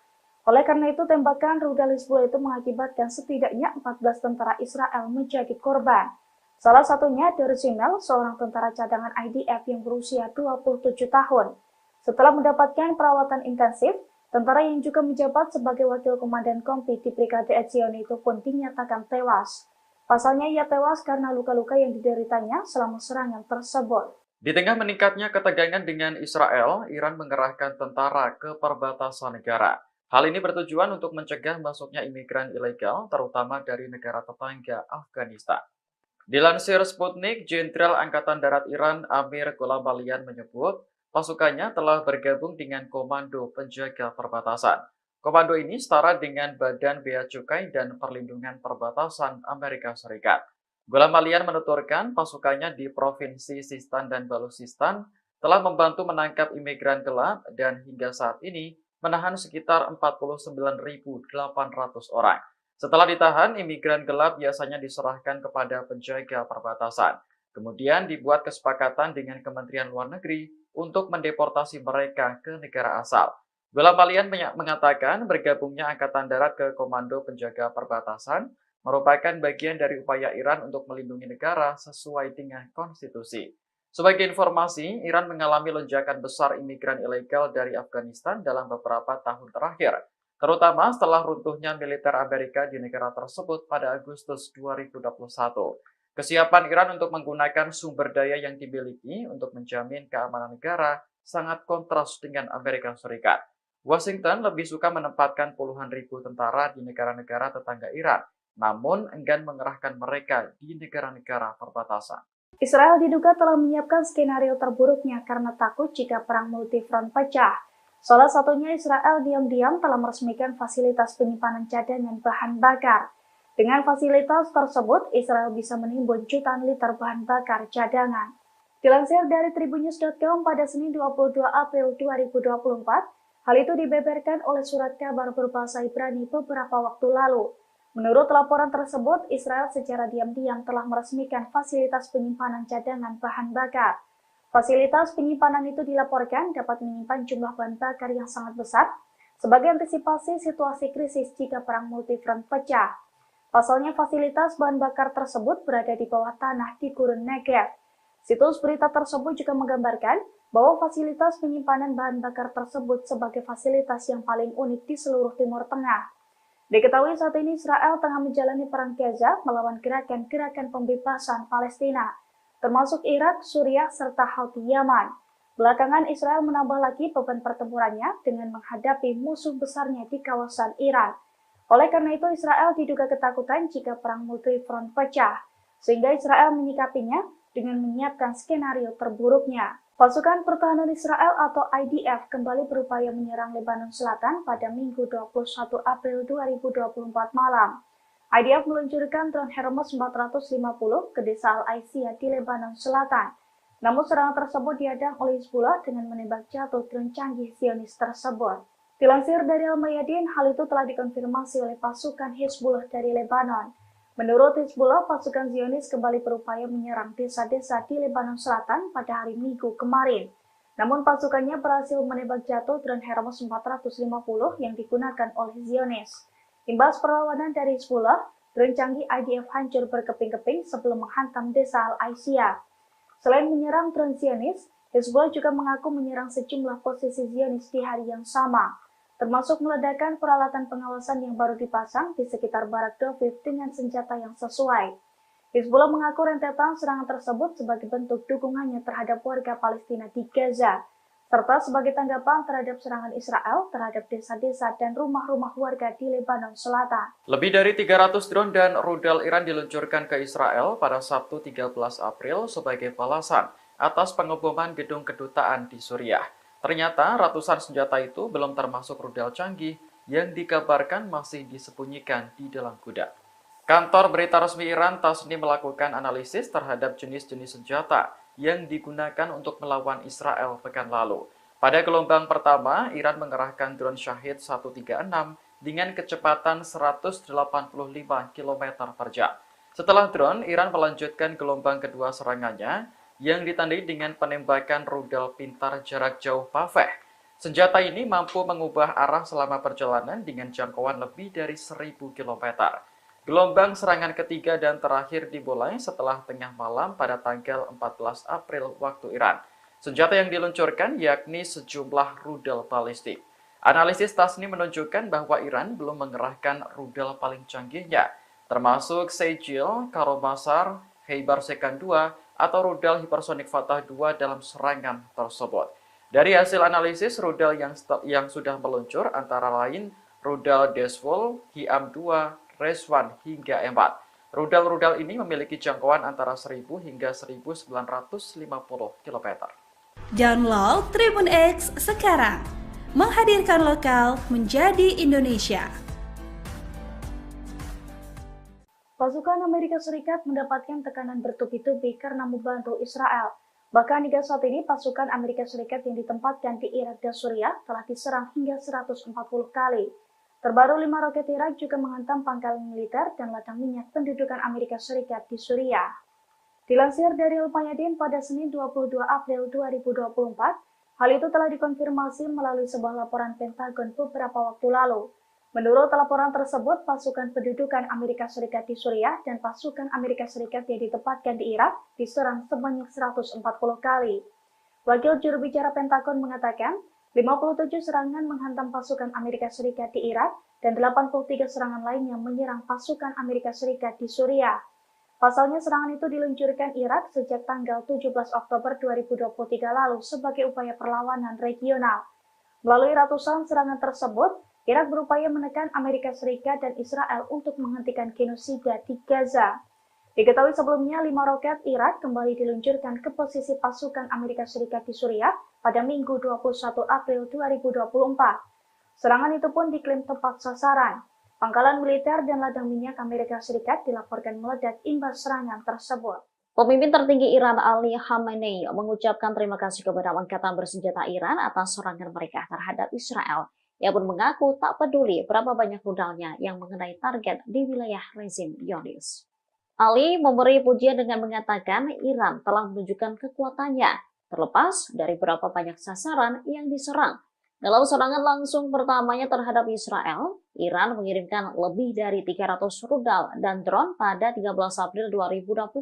Oleh karena itu, tembakan rudal Hizbullah itu mengakibatkan setidaknya 14 tentara Israel menjadi korban. Salah satunya Dorsimel, seorang tentara cadangan IDF yang berusia 27 tahun. Setelah mendapatkan perawatan intensif, tentara yang juga menjabat sebagai wakil komandan kompi di Brigade Etzioni itu pun dinyatakan tewas. Pasalnya ia tewas karena luka-luka yang dideritanya selama serangan tersebut. Di tengah meningkatnya ketegangan dengan Israel, Iran mengerahkan tentara ke perbatasan negara. Hal ini bertujuan untuk mencegah masuknya imigran ilegal, terutama dari negara tetangga Afghanistan. Dilansir Sputnik, Jenderal Angkatan Darat Iran Amir Gholamalian menyebut, pasukannya telah bergabung dengan Komando Penjaga Perbatasan. Komando ini setara dengan Badan Bea Cukai dan Perlindungan Perbatasan Amerika Serikat. Gholamalian menuturkan pasukannya di Provinsi Sistan dan Baluchistan telah membantu menangkap imigran gelap dan hingga saat ini menahan sekitar 49.800 orang. Setelah ditahan, imigran gelap biasanya diserahkan kepada penjaga perbatasan. Kemudian dibuat kesepakatan dengan Kementerian Luar Negeri untuk mendeportasi mereka ke negara asal. Gholamalian mengatakan bergabungnya Angkatan Darat ke Komando Penjaga Perbatasan merupakan bagian dari upaya Iran untuk melindungi negara sesuai dengan konstitusi. Sebagai informasi, Iran mengalami lonjakan besar imigran ilegal dari Afghanistan dalam beberapa tahun terakhir, terutama setelah runtuhnya militer Amerika di negara tersebut pada Agustus 2021. Kesiapan Iran untuk menggunakan sumber daya yang dimiliki untuk menjamin keamanan negara sangat kontras dengan Amerika Serikat. Washington lebih suka menempatkan puluhan ribu tentara di negara-negara tetangga Iran, namun enggan mengerahkan mereka di negara-negara perbatasan. Israel diduga telah menyiapkan skenario terburuknya karena takut jika perang multifront pecah. Salah satunya Israel diam-diam telah meresmikan fasilitas penyimpanan cadangan bahan bakar. Dengan fasilitas tersebut, Israel bisa menimbun jutaan liter bahan bakar cadangan. Dilansir dari tribunnews.com pada Senin 22 April 2024, hal itu dibeberkan oleh surat kabar berbahasa Ibrani beberapa waktu lalu. Menurut laporan tersebut, Israel secara diam-diam telah meresmikan fasilitas penyimpanan cadangan bahan bakar. Fasilitas penyimpanan itu dilaporkan dapat menyimpan jumlah bahan bakar yang sangat besar sebagai antisipasi situasi krisis jika perang multifront pecah. Pasalnya fasilitas bahan bakar tersebut berada di bawah tanah di Gurun Negev. Situs berita tersebut juga menggambarkan bahwa fasilitas penyimpanan bahan bakar tersebut sebagai fasilitas yang paling unik di seluruh Timur Tengah. Diketahui saat ini Israel tengah menjalani perang Gaza melawan gerakan-gerakan pembebasan Palestina, termasuk Irak, Suriah, serta Houthi Yaman. Belakangan Israel menambah lagi beban pertempurannya dengan menghadapi musuh besarnya di kawasan Iran. Oleh karena itu, Israel diduga ketakutan jika perang multifront pecah, sehingga Israel menyikapinya dengan menyiapkan skenario terburuknya. Pasukan Pertahanan Israel atau IDF kembali berupaya menyerang Lebanon Selatan pada Minggu 21 April 2024 malam. IDF meluncurkan drone Hermes 450 ke desa Al-Aisiyah di Lebanon Selatan. Namun serangan tersebut dihadang oleh Hizbullah dengan menembak jatuh drone canggih Zionis tersebut. Dilansir dari Al-Mayadin, hal itu telah dikonfirmasi oleh pasukan Hizbullah dari Lebanon. Menurut Hizbullah, pasukan Zionis kembali berupaya menyerang desa-desa di Lebanon Selatan pada hari Minggu kemarin. Namun pasukannya berhasil menembak jatuh drone Hermes 450 yang digunakan oleh Zionis. Imbas perlawanan dari Hizbullah, drone canggih IDF hancur berkeping-keping sebelum menghantam desa Al-Aisiyah. Selain menyerang drone Zionis, Hizbullah juga mengaku menyerang sejumlah posisi Zionis di hari yang sama, termasuk meledakkan peralatan pengawasan yang baru dipasang di sekitar Barak Doviv dengan senjata yang sesuai. Hizbullah mengaku rentetan serangan tersebut sebagai bentuk dukungannya terhadap warga Palestina di Gaza. serta sebagai tanggapan terhadap serangan Israel terhadap desa-desa dan rumah-rumah warga di Lebanon Selatan. Lebih dari 300 drone dan rudal Iran diluncurkan ke Israel pada Sabtu 13 April sebagai balasan atas pengeboman gedung kedutaan di Suriah. Ternyata ratusan senjata itu belum termasuk rudal canggih yang dikabarkan masih disembunyikan di dalam gudang. Kantor berita resmi Iran Tasnim melakukan analisis terhadap jenis-jenis senjata yang digunakan untuk melawan Israel pekan lalu. Pada gelombang pertama, Iran mengerahkan drone Shahid 136 dengan kecepatan 185 km per jam. Setelah drone, Iran melanjutkan gelombang kedua serangannya yang ditandai dengan penembakan rudal pintar jarak jauh Paveh. Senjata ini mampu mengubah arah selama perjalanan dengan jangkauan lebih dari 1000 km. Gelombang serangan ketiga dan terakhir dimulai setelah tengah malam pada tanggal 14 April waktu Iran. Senjata yang diluncurkan yakni sejumlah rudal balistik. Analisis Tasnim menunjukkan bahwa Iran belum mengerahkan rudal paling canggihnya, termasuk Sejil, Karomasar, Khaybar Sekan 2, atau rudal hipersonik Fatah 2 dalam serangan tersebut. Dari hasil analisis, rudal yang sudah meluncur antara lain rudal Desvol, Hiam-2, Reswan hingga Empat. Rudal-rudal ini memiliki jangkauan antara 1000 hingga 1950 km. Download Tribun X sekarang, menghadirkan lokal menjadi Indonesia. Pasukan Amerika Serikat mendapatkan tekanan bertubi-tubi karena membantu Israel. Bahkan hingga saat ini pasukan Amerika Serikat yang ditempatkan di Irak dan Suriah telah diserang hingga 140 kali. Terbaru 5 roket Irak juga menghantam pangkalan militer dan ladang minyak pendudukan Amerika Serikat di Suriah. Dilansir dari Al-Mayadin pada Senin 22 April 2024, hal itu telah dikonfirmasi melalui sebuah laporan Pentagon beberapa waktu lalu. Menurut laporan tersebut, pasukan pendudukan Amerika Serikat di Suriah dan pasukan Amerika Serikat yang ditempatkan di Irak diserang sebanyak 140 kali. Wakil juru bicara Pentagon mengatakan, 57 serangan menghantam pasukan Amerika Serikat di Irak dan 83 serangan lainnya menyerang pasukan Amerika Serikat di Suriah. Pasalnya serangan itu diluncurkan Irak sejak tanggal 17 Oktober 2023 lalu sebagai upaya perlawanan regional. Melalui ratusan serangan tersebut, Irak berupaya menekan Amerika Serikat dan Israel untuk menghentikan genosida di Gaza. Diketahui sebelumnya 5 roket Irak kembali diluncurkan ke posisi pasukan Amerika Serikat di Suriah pada Minggu 21 April 2024. Serangan itu pun diklaim tepat sasaran. Pangkalan militer dan ladang minyak Amerika Serikat dilaporkan meledak imbas serangan tersebut. Pemimpin tertinggi Iran Ali Khamenei mengucapkan terima kasih kepada Angkatan Bersenjata Iran atas serangan mereka terhadap Israel. Ia pun mengaku tak peduli berapa banyak rudalnya yang mengenai target di wilayah rezim Zionis. Ali memberi pujian dengan mengatakan Iran telah menunjukkan kekuatannya, terlepas dari berapa banyak sasaran yang diserang. Dalam serangan langsung pertamanya terhadap Israel, Iran mengirimkan lebih dari 300 rudal dan drone pada 13 April 2024.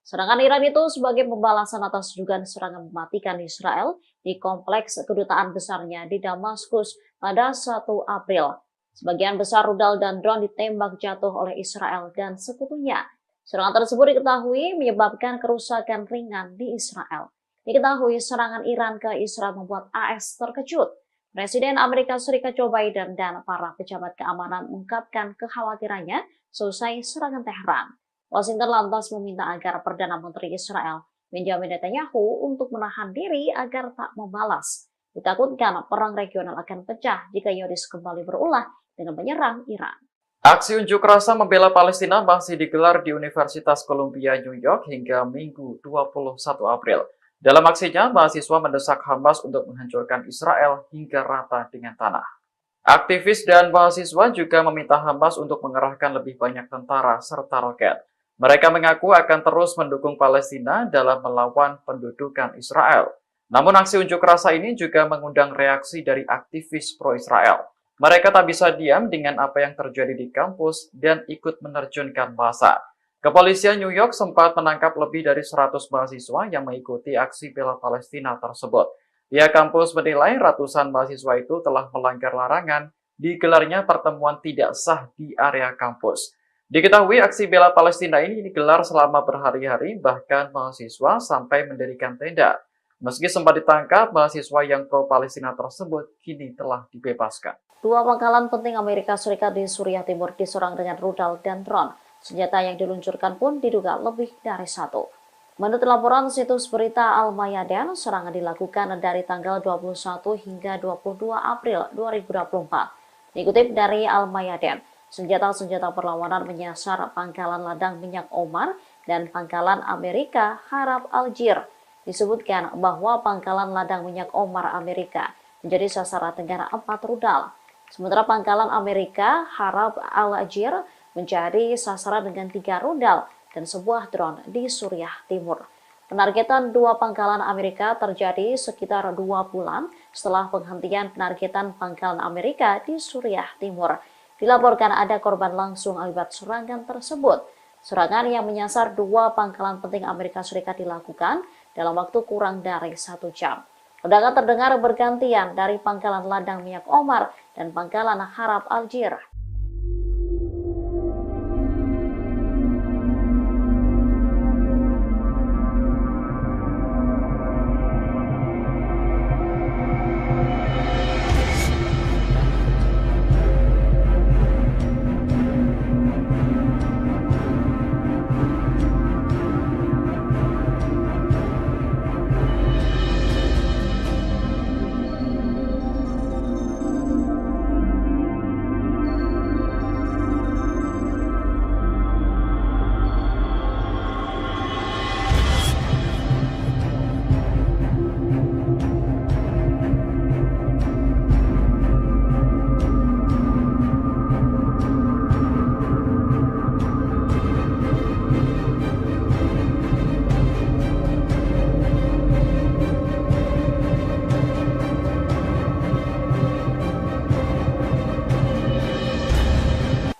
Serangan Iran itu sebagai pembalasan atas dugaan serangan mematikan Israel di kompleks kedutaan besarnya di Damaskus pada 1 April. Sebagian besar rudal dan drone ditembak jatuh oleh Israel dan sekutunya. Serangan tersebut diketahui menyebabkan kerusakan ringan di Israel. Diketahui serangan Iran ke Israel membuat AS terkejut. Presiden Amerika Serikat Joe Biden dan para pejabat keamanan mengungkapkan kekhawatirannya selesai serangan Teheran. Washington lantas meminta agar Perdana Menteri Israel Benjamin Netanyahu untuk menahan diri agar tak membalas. Ditakutkan perang regional akan pecah jika Zionis kembali berulah dengan menyerang Iran. Aksi unjuk rasa membela Palestina masih digelar di Universitas Columbia, New York hingga Minggu 21 April. Dalam aksinya, mahasiswa mendesak Hamas untuk menghancurkan Israel hingga rata dengan tanah. Aktivis dan mahasiswa juga meminta Hamas untuk mengerahkan lebih banyak tentara serta roket. Mereka mengaku akan terus mendukung Palestina dalam melawan pendudukan Israel. Namun aksi unjuk rasa ini juga mengundang reaksi dari aktivis pro-Israel. Mereka tak bisa diam dengan apa yang terjadi di kampus dan ikut menerjunkan massa. Kepolisian New York sempat menangkap lebih dari 100 mahasiswa yang mengikuti aksi bela Palestina tersebut. Pihak kampus menilai ratusan mahasiswa itu telah melanggar larangan digelarnya pertemuan tidak sah di area kampus. Diketahui aksi bela Palestina ini digelar selama berhari-hari, bahkan mahasiswa sampai mendirikan tenda. Meski sempat ditangkap, mahasiswa yang pro-Palestina tersebut kini telah dibebaskan. Dua pangkalan penting Amerika Serikat di Suriah Timur diserang dengan rudal dan drone. Senjata yang diluncurkan pun diduga lebih dari satu. Menurut laporan situs berita Al-Mayadin, serangan dilakukan dari tanggal 21 hingga 22 April 2024. Dikutip dari Al-Mayadin, senjata-senjata perlawanan menyasar pangkalan ladang minyak Omar dan pangkalan Amerika Harab Aljir. Disebutkan bahwa pangkalan ladang minyak Omar Amerika menjadi sasaran dengan 4 rudal. Sementara pangkalan Amerika Harab Al-Ajir menjadi sasaran dengan 3 rudal dan sebuah drone di Suriah Timur. Penargetan dua pangkalan Amerika terjadi sekitar 2 bulan setelah penghentian penargetan pangkalan Amerika di Suriah Timur. Dilaporkan ada korban langsung akibat serangan tersebut. Serangan yang menyasar dua pangkalan penting Amerika Serikat dilakukan dalam waktu kurang dari 1 jam. Ledakan terdengar bergantian dari pangkalan ladang minyak Omar dan pangkalan Harab Aljir.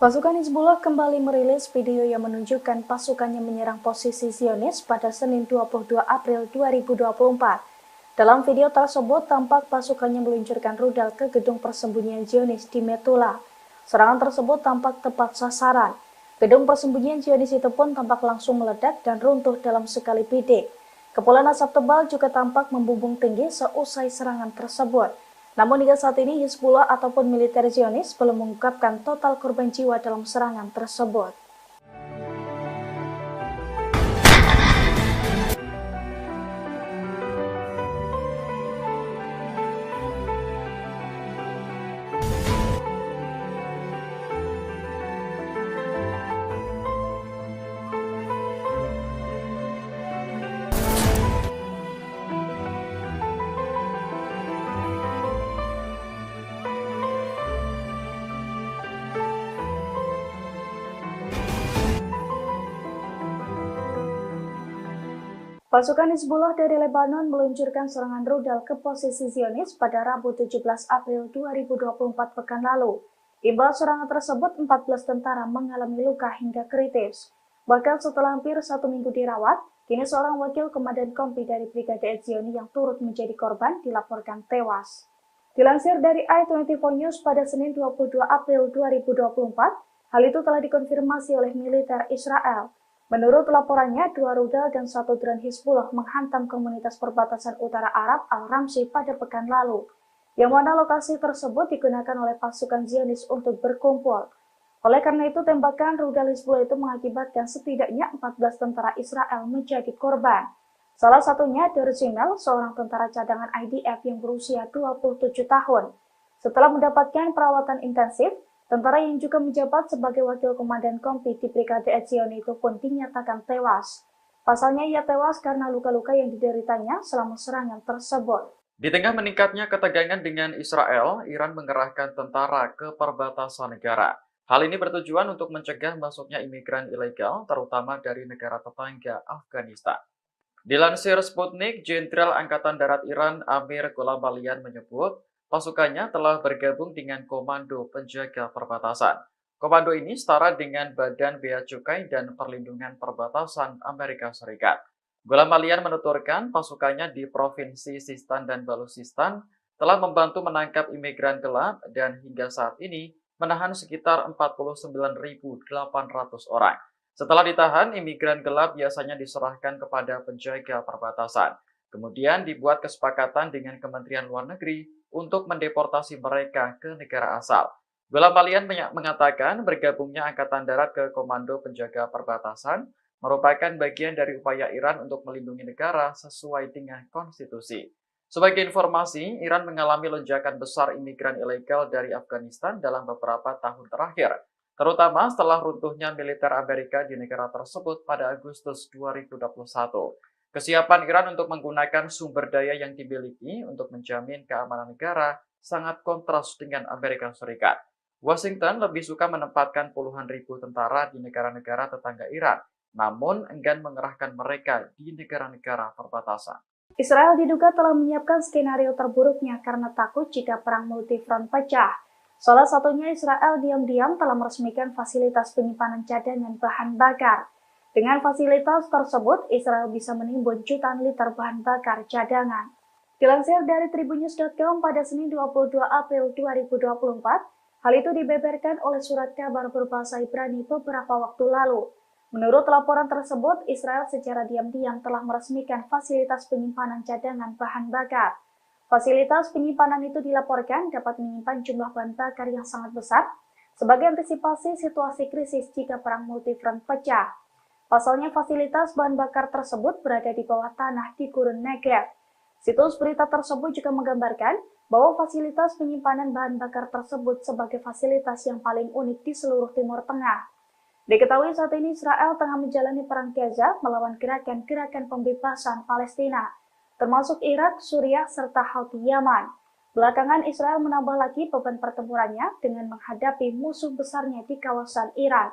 Pasukan Hizbullah kembali merilis video yang menunjukkan pasukannya menyerang posisi Zionis pada Senin 22 April 2024. Dalam video tersebut tampak pasukannya meluncurkan rudal ke gedung persembunyian Zionis di Metula. Serangan tersebut tampak tepat sasaran. Gedung persembunyian Zionis itu pun tampak langsung meledak dan runtuh dalam sekali bidik. Kepulan asap tebal juga tampak membumbung tinggi seusai serangan tersebut. Namun hingga saat ini Hizbullah ataupun militer Zionis belum mengungkapkan total korban jiwa dalam serangan tersebut. Pasukan Hizbullah dari Lebanon meluncurkan serangan rudal ke posisi Zionis pada Rabu 17 April 2024 pekan lalu. Imbal serangan tersebut 14 tentara mengalami luka hingga kritis. Bahkan setelah hampir 1 minggu dirawat, kini seorang wakil komandan kompi dari Brigade Etzioni yang turut menjadi korban dilaporkan tewas. Dilansir dari i24 News pada Senin 22 April 2024, hal itu telah dikonfirmasi oleh militer Israel. Menurut laporannya, 2 rudal dan 1 drone Hizbullah menghantam komunitas perbatasan utara Arab Al-Ramsi pada pekan lalu, yang mana lokasi tersebut digunakan oleh pasukan Zionis untuk berkumpul. Oleh karena itu, tembakan rudal Hizbullah itu mengakibatkan setidaknya 14 tentara Israel menjadi korban. Salah satunya Derzimel, seorang tentara cadangan IDF yang berusia 27 tahun. Setelah mendapatkan perawatan intensif, tentara yang juga menjabat sebagai wakil komandan kompi di Brigade Etzioni itu pun dinyatakan tewas. Pasalnya ia tewas karena luka-luka yang dideritanya selama serangan tersebut. Di tengah meningkatnya ketegangan dengan Israel, Iran mengerahkan tentara ke perbatasan negara. Hal ini bertujuan untuk mencegah masuknya imigran ilegal, terutama dari negara tetangga Afghanistan. Dilansir Sputnik, Jenderal Angkatan Darat Iran Amir Gholamalian menyebut, pasukannya telah bergabung dengan Komando Penjaga Perbatasan. Komando ini setara dengan Badan Bea Cukai dan Perlindungan Perbatasan Amerika Serikat. Gholamalian menuturkan pasukannya di Provinsi Sistan dan Baluchistan telah membantu menangkap imigran gelap dan hingga saat ini menahan sekitar 49.800 orang. Setelah ditahan, imigran gelap biasanya diserahkan kepada penjaga perbatasan. Kemudian dibuat kesepakatan dengan Kementerian Luar Negeri untuk mendeportasi mereka ke negara asal. Gulam Palian mengatakan bergabungnya Angkatan Darat ke Komando Penjaga Perbatasan merupakan bagian dari upaya Iran untuk melindungi negara sesuai dengan konstitusi. Sebagai informasi, Iran mengalami lonjakan besar imigran ilegal dari Afghanistan dalam beberapa tahun terakhir, terutama setelah runtuhnya militer Amerika di negara tersebut pada Agustus 2021. Kesiapan Iran untuk menggunakan sumber daya yang dimiliki untuk menjamin keamanan negara sangat kontras dengan Amerika Serikat. Washington lebih suka menempatkan puluhan ribu tentara di negara-negara tetangga Iran, namun enggan mengerahkan mereka di negara-negara perbatasan. Israel diduga telah menyiapkan skenario terburuknya karena takut jika perang multifront pecah. Salah satunya Israel diam-diam telah meresmikan fasilitas penyimpanan cadangan bahan bakar. Dengan fasilitas tersebut, Israel bisa menimbun jutaan liter bahan bakar cadangan. Dilansir dari tribunnews.com pada Senin 22 April 2024, hal itu dibeberkan oleh surat kabar berbahasa Ibrani beberapa waktu lalu. Menurut laporan tersebut, Israel secara diam-diam telah meresmikan fasilitas penyimpanan cadangan bahan bakar. Fasilitas penyimpanan itu dilaporkan dapat menyimpan jumlah bahan bakar yang sangat besar sebagai antisipasi situasi krisis jika perang multifront pecah. Pasalnya, fasilitas bahan bakar tersebut berada di bawah tanah di Gurun Negev. Situs berita tersebut juga menggambarkan bahwa fasilitas penyimpanan bahan bakar tersebut sebagai fasilitas yang paling unik di seluruh Timur Tengah. Diketahui saat ini Israel tengah menjalani perang Gaza melawan gerakan-gerakan pembebasan Palestina, termasuk Irak, Suriah, serta Houthi Yaman. Belakangan Israel menambah lagi beban pertempurannya dengan menghadapi musuh besarnya di kawasan Iran.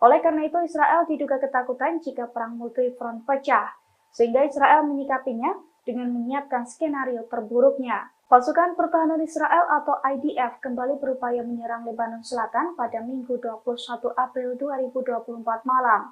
Oleh karena itu, Israel diduga ketakutan jika perang multifront pecah, sehingga Israel menyikapinya dengan menyiapkan skenario terburuknya. Pasukan Pertahanan Israel atau IDF kembali berupaya menyerang Lebanon Selatan pada Minggu 21 April 2024 malam.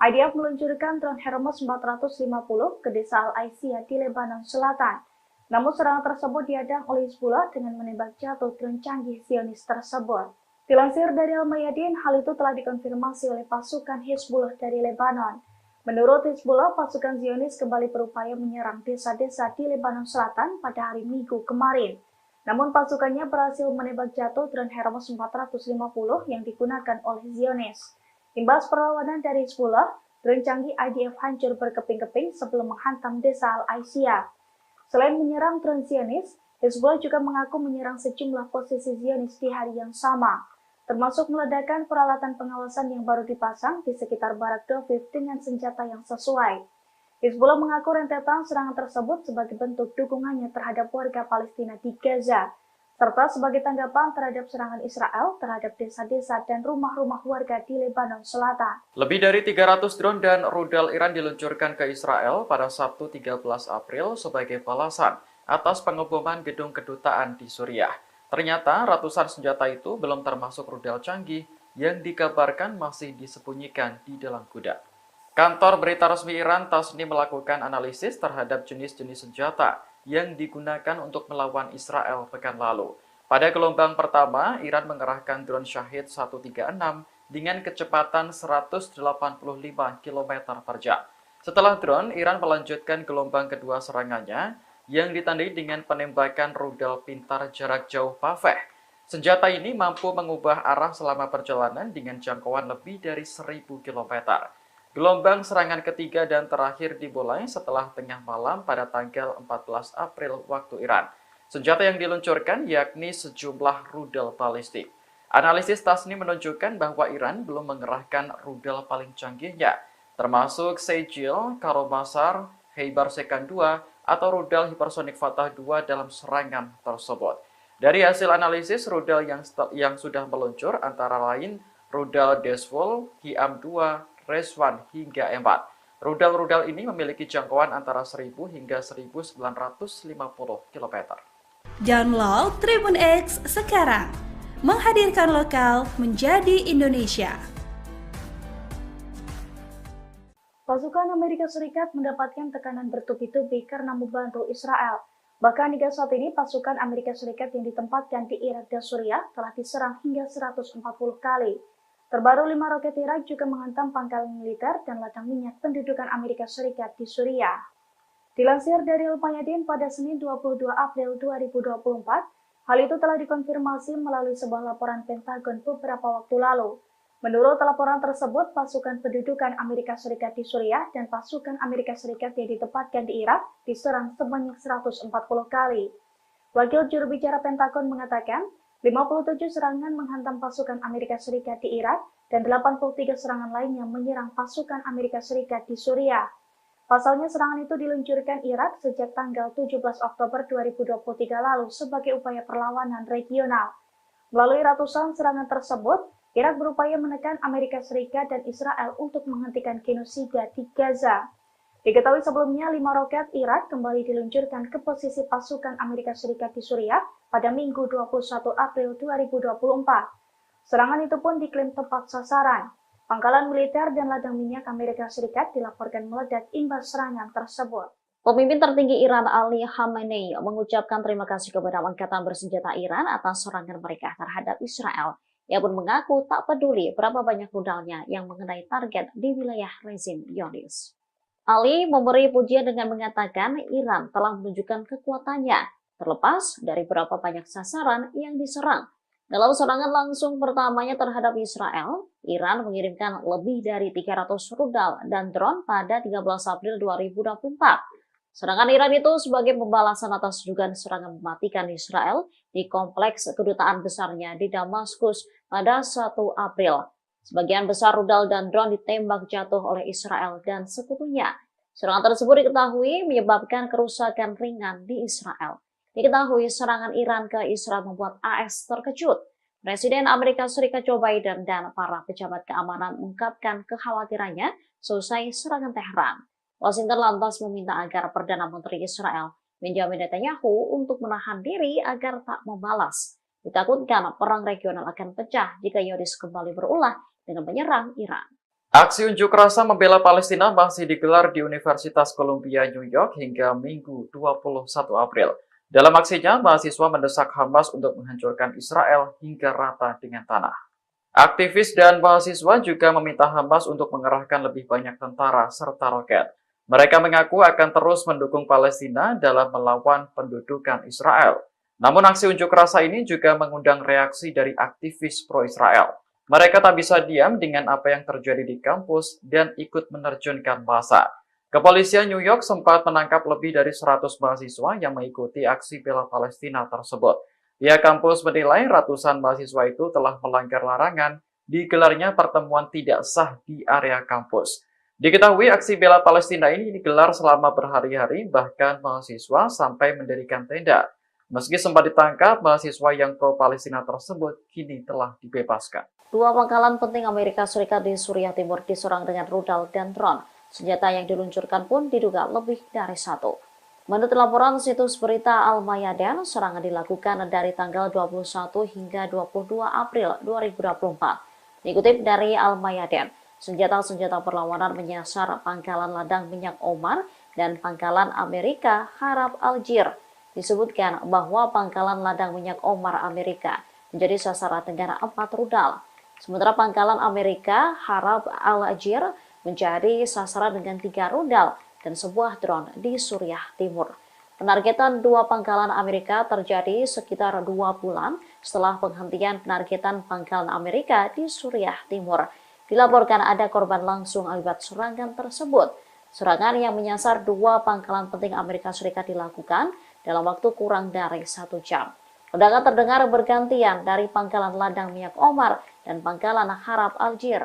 IDF meluncurkan drone Hermes 450 ke desa Al-Aisiyah di Lebanon Selatan. Namun serangan tersebut dihadang oleh Hizbullah dengan menembak jatuh drone canggih Zionis tersebut. Dilansir dari Al-Mayadin, hal itu telah dikonfirmasi oleh pasukan Hizbullah dari Lebanon. Menurut Hizbullah, pasukan Zionis kembali berupaya menyerang desa-desa di Lebanon Selatan pada hari Minggu kemarin. Namun pasukannya berhasil menembak jatuh drone Hermes 450 yang digunakan oleh Zionis. Imbas perlawanan dari Hizbullah, drone canggih IDF hancur berkeping-keping sebelum menghantam desa Al-Aisiyah. Selain menyerang drone Zionis, Hizbullah juga mengaku menyerang sejumlah posisi Zionis di hari yang sama, termasuk meledakkan peralatan pengawasan yang baru dipasang di sekitar Barak Doviv dengan senjata yang sesuai. Hizbullah mengaku rentetan serangan tersebut sebagai bentuk dukungannya terhadap warga Palestina di Gaza, serta sebagai tanggapan terhadap serangan Israel terhadap desa-desa dan rumah-rumah warga di Lebanon Selatan. Lebih dari 300 drone dan rudal Iran diluncurkan ke Israel pada Sabtu 13 April sebagai balasan atas pengeboman gedung kedutaan di Suriah. Ternyata ratusan senjata itu belum termasuk rudal canggih yang dikabarkan masih disembunyikan di dalam gudang. Kantor berita resmi Iran Tasnim melakukan analisis terhadap jenis-jenis senjata yang digunakan untuk melawan Israel pekan lalu. Pada gelombang pertama, Iran mengerahkan drone Shahid 136 dengan kecepatan 185 km per jam. Setelah drone, Iran melanjutkan gelombang kedua serangannya yang ditandai dengan penembakan rudal pintar jarak jauh Paveh. Senjata ini mampu mengubah arah selama perjalanan dengan jangkauan lebih dari 1000 km. Gelombang serangan ketiga dan terakhir dimulai setelah tengah malam pada tanggal 14 April waktu Iran. Senjata yang diluncurkan yakni sejumlah rudal balistik. Analisis Tasnim menunjukkan bahwa Iran belum mengerahkan rudal paling canggihnya, termasuk Sejil, Karomasar, Heibar Sekan 2, atau rudal hipersonik Fatah 2 dalam serangan tersebut. Dari hasil analisis rudal yang sudah meluncur antara lain rudal Desvol, Hiam 2, Reswan hingga M4. Rudal-rudal ini memiliki jangkauan antara 1000 hingga 1950 km. Download Tribun X sekarang. Menghadirkan lokal menjadi Indonesia. Pasukan Amerika Serikat mendapatkan tekanan bertubi-tubi karena membantu Israel. Bahkan hingga saat ini pasukan Amerika Serikat yang ditempatkan di Irak dan Suriah telah diserang hingga 140 kali. Terbaru 5 roket Irak juga menghantam pangkalan militer dan ladang minyak pendudukan Amerika Serikat di Suriah. Dilansir dari Al-Mayadin pada Senin 22 April 2024, hal itu telah dikonfirmasi melalui sebuah laporan Pentagon beberapa waktu lalu. Menurut laporan tersebut, pasukan pendudukan Amerika Serikat di Suriah dan pasukan Amerika Serikat yang ditempatkan di Irak diserang sebanyak 140 kali. Wakil juru bicara Pentagon mengatakan, 57 serangan menghantam pasukan Amerika Serikat di Irak dan 83 serangan lainnya menyerang pasukan Amerika Serikat di Suriah. Pasalnya serangan itu diluncurkan Irak sejak tanggal 17 Oktober 2023 lalu sebagai upaya perlawanan regional. Melalui ratusan serangan tersebut, Irak berupaya menekan Amerika Serikat dan Israel untuk menghentikan genosida di Gaza. Diketahui sebelumnya 5 roket Irak kembali diluncurkan ke posisi pasukan Amerika Serikat di Suriah pada Minggu 21 April 2024. Serangan itu pun diklaim tepat sasaran. Pangkalan militer dan ladang minyak Amerika Serikat dilaporkan meledak imbas serangan tersebut. Pemimpin tertinggi Iran Ali Khamenei mengucapkan terima kasih kepada angkatan bersenjata Iran atas serangan mereka terhadap Israel. Ia pun mengaku tak peduli berapa banyak rudalnya yang mengenai target di wilayah rezim Zionis. Ali memberi pujian dengan mengatakan Iran telah menunjukkan kekuatannya, terlepas dari berapa banyak sasaran yang diserang. Dalam serangan langsung pertamanya terhadap Israel, Iran mengirimkan lebih dari 300 rudal dan drone pada 13 April 2024. Serangan Iran itu sebagai pembalasan atas dugaan serangan mematikan Israel di kompleks kedutaan besarnya di Damaskus pada 1 April. Sebagian besar rudal dan drone ditembak jatuh oleh Israel dan sekutunya. Serangan tersebut diketahui menyebabkan kerusakan ringan di Israel. Diketahui serangan Iran ke Israel membuat AS terkejut. Presiden Amerika Serikat Joe Biden dan para pejabat keamanan mengungkapkan kekhawatirannya selesai serangan Teheran. Washington lantas meminta agar Perdana Menteri Israel Benjamin Netanyahu untuk menahan diri agar tak membalas. Ditakutkan perang regional akan pecah jika Zionis kembali berulah dengan menyerang Iran. Aksi unjuk rasa membela Palestina masih digelar di Universitas Columbia, New York hingga Minggu 21 April. Dalam aksinya, mahasiswa mendesak Hamas untuk menghancurkan Israel hingga rata dengan tanah. Aktivis dan mahasiswa juga meminta Hamas untuk mengerahkan lebih banyak tentara serta roket. Mereka mengaku akan terus mendukung Palestina dalam melawan pendudukan Israel. Namun aksi unjuk rasa ini juga mengundang reaksi dari aktivis pro-Israel. Mereka tak bisa diam dengan apa yang terjadi di kampus dan ikut menerjunkan massa. Kepolisian New York sempat menangkap lebih dari 100 mahasiswa yang mengikuti aksi bela Palestina tersebut. Pihak kampus menilai ratusan mahasiswa itu telah melanggar larangan digelarnya pertemuan tidak sah di area kampus. Diketahui aksi bela Palestina ini digelar selama berhari-hari, bahkan mahasiswa sampai mendirikan tenda. Meski sempat ditangkap, mahasiswa yang pro-Palestina tersebut kini telah dibebaskan. 2 pangkalan penting Amerika Serikat di Suriah Timur diserang dengan rudal dan drone. Senjata yang diluncurkan pun diduga lebih dari 1. Menurut laporan situs berita Al-Mayadin, serangan dilakukan dari tanggal 21 hingga 22 April 2024. Dikutip dari Al-Mayadin, senjata-senjata perlawanan menyasar pangkalan ladang minyak Omar dan pangkalan Amerika Harab Al-Jir. Disebutkan bahwa pangkalan ladang minyak Omar Amerika menjadi sasaran dengan 4 rudal. Sementara pangkalan Amerika Harab Al-Jir menjadi sasaran dengan 3 rudal dan sebuah drone di Suriah Timur. Penargetan 2 pangkalan Amerika terjadi sekitar 2 bulan setelah penghentian penargetan pangkalan Amerika di Suriah Timur. Dilaporkan ada korban langsung akibat serangan tersebut. Serangan yang menyasar 2 pangkalan penting Amerika Serikat dilakukan dalam waktu kurang dari 1 jam. Ledakan terdengar bergantian dari pangkalan ladang minyak Omar dan pangkalan Harab Al-Jir.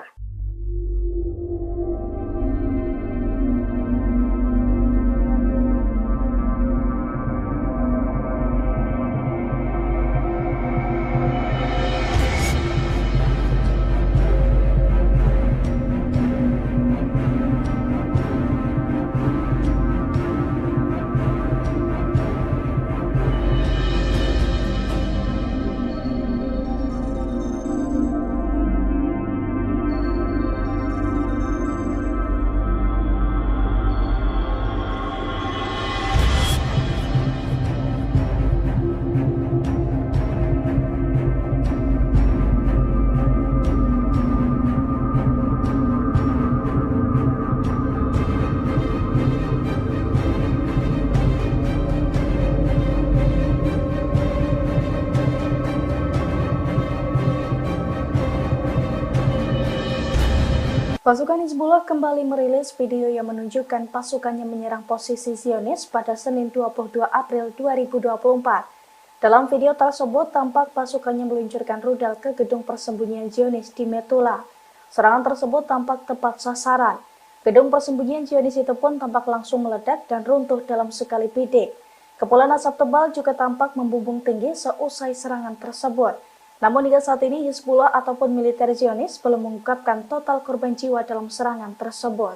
Pasukan Hizbullah kembali merilis video yang menunjukkan pasukannya menyerang posisi Zionis pada Senin 22 April 2024. Dalam video tersebut tampak pasukannya meluncurkan rudal ke gedung persembunyian Zionis di Metula. Serangan tersebut tampak tepat sasaran. Gedung persembunyian Zionis itu pun tampak langsung meledak dan runtuh dalam sekali bidik. Kepulan asap tebal juga tampak membumbung tinggi seusai serangan tersebut. Namun hingga saat ini Hizbullah ataupun militer Zionis belum mengungkapkan total korban jiwa dalam serangan tersebut.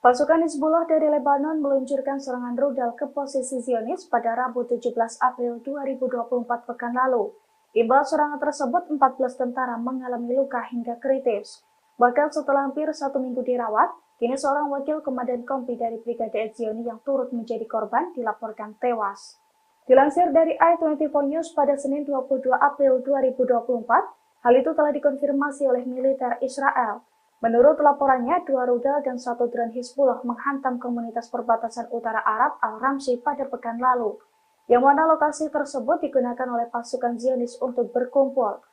Pasukan Hizbullah dari Lebanon meluncurkan serangan rudal ke posisi Zionis pada Rabu 17 April 2024 pekan lalu. Imbal serangan tersebut 14 tentara mengalami luka hingga kritis. Bahkan setelah hampir 1 minggu dirawat, kini seorang wakil komandan kompi dari Brigade Etzioni yang turut menjadi korban dilaporkan tewas. Dilansir dari i24 News pada Senin 22 April 2024, hal itu telah dikonfirmasi oleh militer Israel. Menurut laporannya, 2 rudal dan 1 drone Hizbullah menghantam komunitas perbatasan utara Arab Al-Ramsi pada pekan lalu, yang mana lokasi tersebut digunakan oleh pasukan Zionis untuk berkumpul.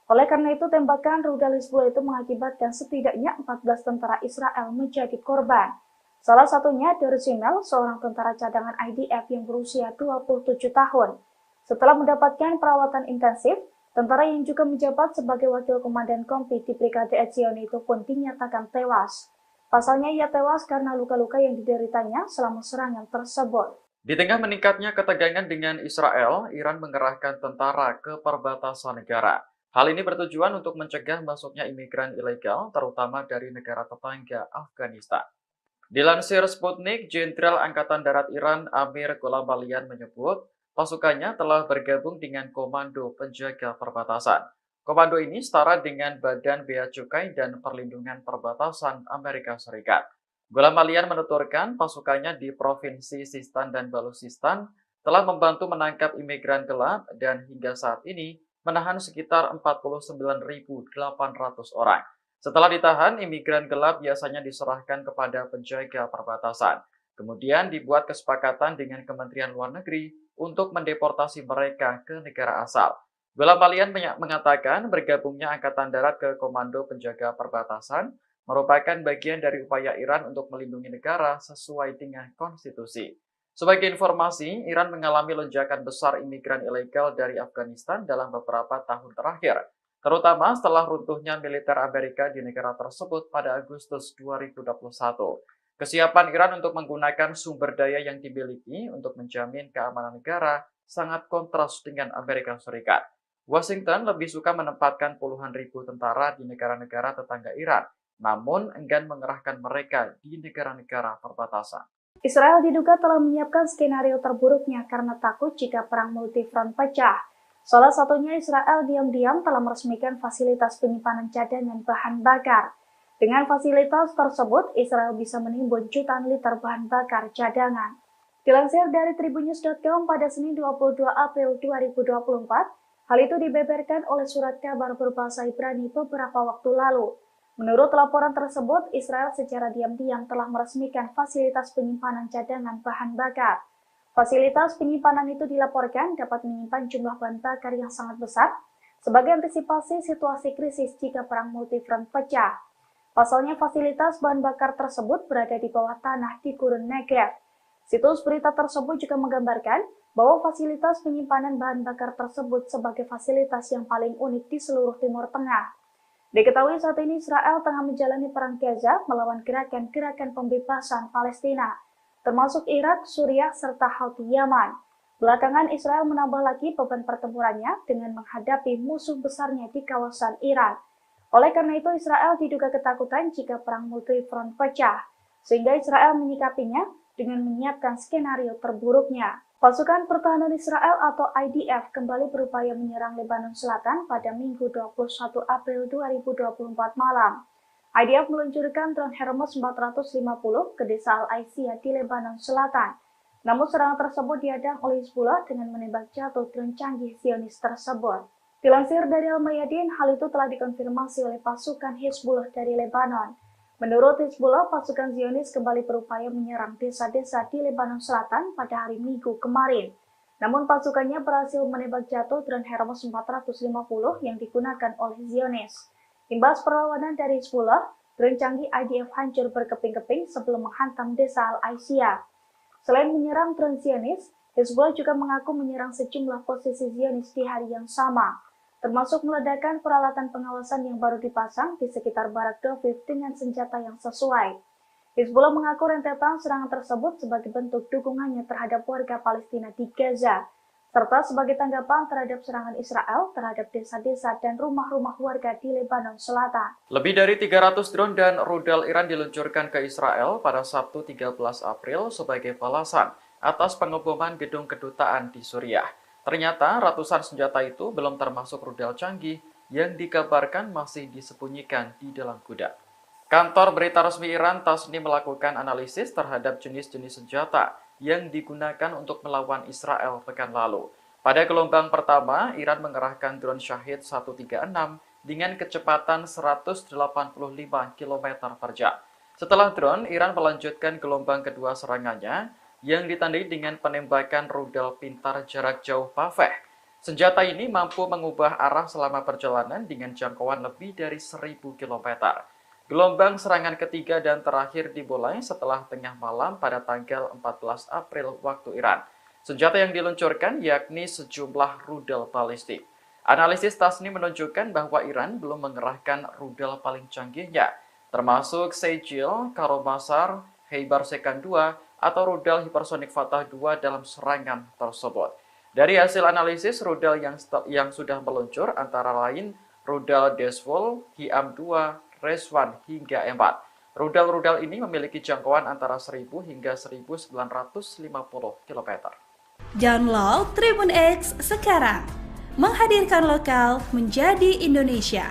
Oleh karena itu, tembakan rudal Hizbullah itu mengakibatkan setidaknya 14 tentara Israel menjadi korban. Salah satunya Dorzimel, seorang tentara cadangan IDF yang berusia 27 tahun. Setelah mendapatkan perawatan intensif, tentara yang juga menjabat sebagai wakil komandan kompi di Brigade Etzioni itu pun dinyatakan tewas. Pasalnya ia tewas karena luka-luka yang dideritanya selama serangan tersebut. Di tengah meningkatnya ketegangan dengan Israel, Iran mengerahkan tentara ke perbatasan negara. Hal ini bertujuan untuk mencegah masuknya imigran ilegal, terutama dari negara tetangga Afghanistan. Dilansir Sputnik, Jenderal Angkatan Darat Iran Amir Gholamalian menyebut, pasukannya telah bergabung dengan Komando Penjaga Perbatasan. Komando ini setara dengan Badan Bea Cukai dan Perlindungan Perbatasan Amerika Serikat. Gholamalian menuturkan pasukannya di Provinsi Sistan dan Baluchistan telah membantu menangkap imigran gelap dan hingga saat ini menahan sekitar 49.800 orang. Setelah ditahan, imigran gelap biasanya diserahkan kepada penjaga perbatasan. Kemudian dibuat kesepakatan dengan Kementerian Luar Negeri untuk mendeportasi mereka ke negara asal. Gholamalian mengatakan bergabungnya Angkatan Darat ke Komando Penjaga Perbatasan merupakan bagian dari upaya Iran untuk melindungi negara sesuai dengan konstitusi. Sebagai informasi, Iran mengalami lonjakan besar imigran ilegal dari Afghanistan dalam beberapa tahun terakhir, terutama setelah runtuhnya militer Amerika di negara tersebut pada Agustus 2021. Kesiapan Iran untuk menggunakan sumber daya yang dimiliki untuk menjamin keamanan negara sangat kontras dengan Amerika Serikat. Washington lebih suka menempatkan puluhan ribu tentara di negara-negara tetangga Iran, namun enggan mengerahkan mereka di negara-negara perbatasan. Israel diduga telah menyiapkan skenario terburuknya karena takut jika perang multifront pecah. Salah satunya Israel diam-diam telah meresmikan fasilitas penyimpanan cadangan bahan bakar. Dengan fasilitas tersebut, Israel bisa menimbun jutaan liter bahan bakar cadangan. Dilansir dari tribunnews.com pada Senin 22 April 2024, hal itu dibeberkan oleh surat kabar berbahasa Ibrani beberapa waktu lalu. Menurut laporan tersebut, Israel secara diam-diam telah meresmikan fasilitas penyimpanan cadangan bahan bakar. Fasilitas penyimpanan itu dilaporkan dapat menyimpan jumlah bahan bakar yang sangat besar sebagai antisipasi situasi krisis jika perang multifront pecah. Pasalnya fasilitas bahan bakar tersebut berada di bawah tanah di Gurun Negev. Situs berita tersebut juga menggambarkan bahwa fasilitas penyimpanan bahan bakar tersebut sebagai fasilitas yang paling unik di seluruh Timur Tengah. Diketahui saat ini Israel tengah menjalani perang Gaza melawan gerakan-gerakan pembebasan Palestina, termasuk Irak, Suriah, serta Houthi Yaman. Belakangan Israel menambah lagi beban pertempurannya dengan menghadapi musuh besarnya di kawasan Iran. Oleh karena itu Israel diduga ketakutan jika perang multifront pecah, sehingga Israel menyikapinya dengan menyiapkan skenario terburuknya. Pasukan Pertahanan Israel atau IDF kembali berupaya menyerang Lebanon Selatan pada Minggu 21 April 2024 malam. IDF meluncurkan drone Hermes 450 ke desa Al-Aisiyah di Lebanon Selatan. Namun serangan tersebut dihadang oleh Hizbullah dengan menembak jatuh drone canggih Zionis tersebut. Dilansir dari Al-Mayadin, hal itu telah dikonfirmasi oleh pasukan Hizbullah dari Lebanon. Menurut Hizbullah, pasukan Zionis kembali berupaya menyerang desa-desa di Lebanon Selatan pada hari Minggu kemarin. Namun pasukannya berhasil menembak jatuh drone Hermes 450 yang digunakan oleh Zionis. Imbas perlawanan dari Hizbullah, drone canggih IDF hancur berkeping-keping sebelum menghantam desa Al-Aisiyah. Selain menyerang drone Zionis, Hizbullah juga mengaku menyerang sejumlah posisi Zionis di hari yang sama, termasuk meledakkan peralatan pengawasan yang baru dipasang di sekitar Barak Doviv dengan senjata yang sesuai. Hizbullah mengaku rentetan serangan tersebut sebagai bentuk dukungannya terhadap warga Palestina di Gaza, serta sebagai tanggapan terhadap serangan Israel terhadap desa-desa dan rumah-rumah warga di Lebanon Selatan. Lebih dari 300 drone dan rudal Iran diluncurkan ke Israel pada Sabtu 13 April sebagai balasan atas pengeboman gedung kedutaan di Suriah. Ternyata ratusan senjata itu belum termasuk rudal canggih yang dikabarkan masih disembunyikan di dalam gudang. Kantor berita resmi Iran Tasnim melakukan analisis terhadap jenis-jenis senjata yang digunakan untuk melawan Israel pekan lalu. Pada gelombang pertama, Iran mengerahkan drone Shahid 136 dengan kecepatan 185 km per jam. Setelah drone, Iran melanjutkan gelombang kedua serangannya yang ditandai dengan penembakan rudal pintar jarak jauh Paveh. Senjata ini mampu mengubah arah selama perjalanan dengan jangkauan lebih dari 1000 km. Gelombang serangan ketiga dan terakhir dimulai setelah tengah malam pada tanggal 14 April waktu Iran. Senjata yang diluncurkan yakni sejumlah rudal balistik. Analisis Tasnim menunjukkan bahwa Iran belum mengerahkan rudal paling canggihnya, termasuk Sejil, Karomasar, Heibar Sekan 2, atau rudal hipersonik Fatah 2 dalam serangan tersebut. Dari hasil analisis rudal yang sudah meluncur antara lain rudal Desvol, Hiam 2, Reswan hingga M4. Rudal-rudal ini memiliki jangkauan antara 1000 hingga 1950 km. Download Tribun X sekarang, menghadirkan lokal menjadi Indonesia.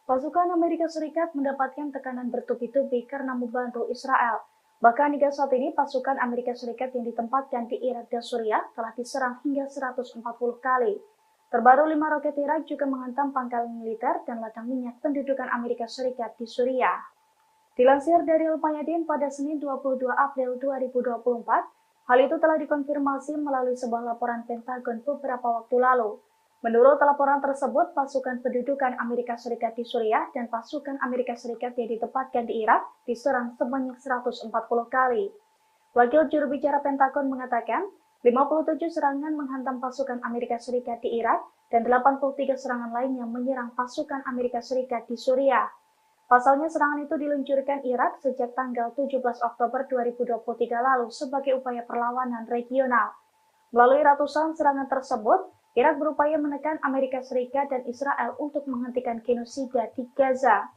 Pasukan Amerika Serikat mendapatkan tekanan bertubi-tubi karena membantu Israel. Bahkan hingga saat ini pasukan Amerika Serikat yang ditempatkan di Irak dan Suriah telah diserang hingga 140 kali. Terbaru 5 roket Irak juga menghantam pangkalan militer dan ladang minyak pendudukan Amerika Serikat di Suriah. Dilansir dari Al-Mayadin pada Senin 22 April 2024, hal itu telah dikonfirmasi melalui sebuah laporan Pentagon beberapa waktu lalu. Menurut laporan tersebut, pasukan pendudukan Amerika Serikat di Suriah dan pasukan Amerika Serikat yang ditempatkan di Irak diserang sebanyak 140 kali. Wakil juru bicara Pentagon mengatakan, 57 serangan menghantam pasukan Amerika Serikat di Irak dan 83 serangan lainnya menyerang pasukan Amerika Serikat di Suriah. Pasalnya serangan itu diluncurkan Irak sejak tanggal 17 Oktober 2023 lalu sebagai upaya perlawanan regional. Melalui ratusan serangan tersebut, Irak berupaya menekan Amerika Serikat dan Israel untuk menghentikan genosida di Gaza.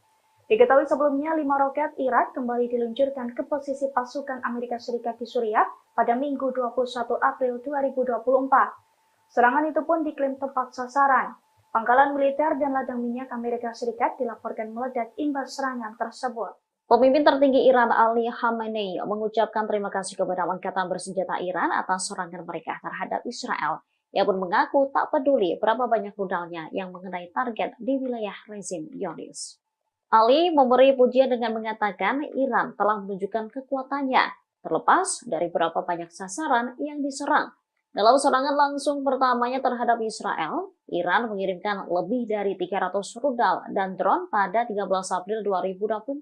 Diketahui sebelumnya 5 roket Irak kembali diluncurkan ke posisi pasukan Amerika Serikat di Suriah pada Minggu 21 April 2024. Serangan itu pun diklaim tepat sasaran. Pangkalan militer dan ladang minyak Amerika Serikat dilaporkan meledak imbas serangan tersebut. Pemimpin tertinggi Iran Ali Khamenei mengucapkan terima kasih kepada Angkatan Bersenjata Iran atas serangan mereka terhadap Israel. Ia pun mengaku tak peduli berapa banyak rudalnya yang mengenai target di wilayah rezim Zionis. Ali memberi pujian dengan mengatakan Iran telah menunjukkan kekuatannya, terlepas dari berapa banyak sasaran yang diserang. Dalam serangan langsung pertamanya terhadap Israel, Iran mengirimkan lebih dari 300 rudal dan drone pada 13 April 2024.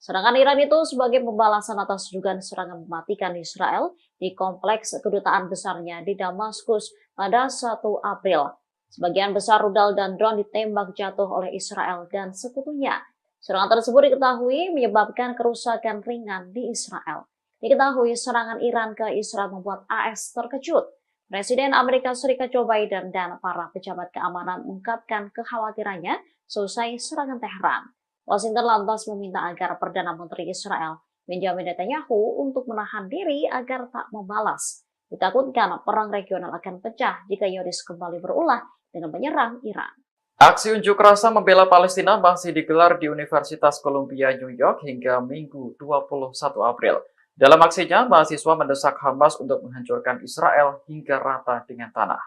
Serangan Iran itu sebagai pembalasan atas dugaan serangan mematikan Israel di kompleks kedutaan besarnya di Damaskus pada 1 April. Sebagian besar rudal dan drone ditembak jatuh oleh Israel dan sekutunya. Serangan tersebut diketahui menyebabkan kerusakan ringan di Israel. Diketahui serangan Iran ke Israel membuat AS terkejut. Presiden Amerika Serikat Joe Biden dan para pejabat keamanan mengungkapkan kekhawatirannya selesai serangan Teheran. Washington lantas meminta agar Perdana Menteri Israel Benjamin Netanyahu untuk menahan diri agar tak membalas. Ditakutkan perang regional akan pecah jika Zionis kembali berulah dengan menyerang Iran. Aksi unjuk rasa membela Palestina masih digelar di Universitas Columbia, New York hingga Minggu 21 April. Dalam aksinya, mahasiswa mendesak Hamas untuk menghancurkan Israel hingga rata dengan tanah.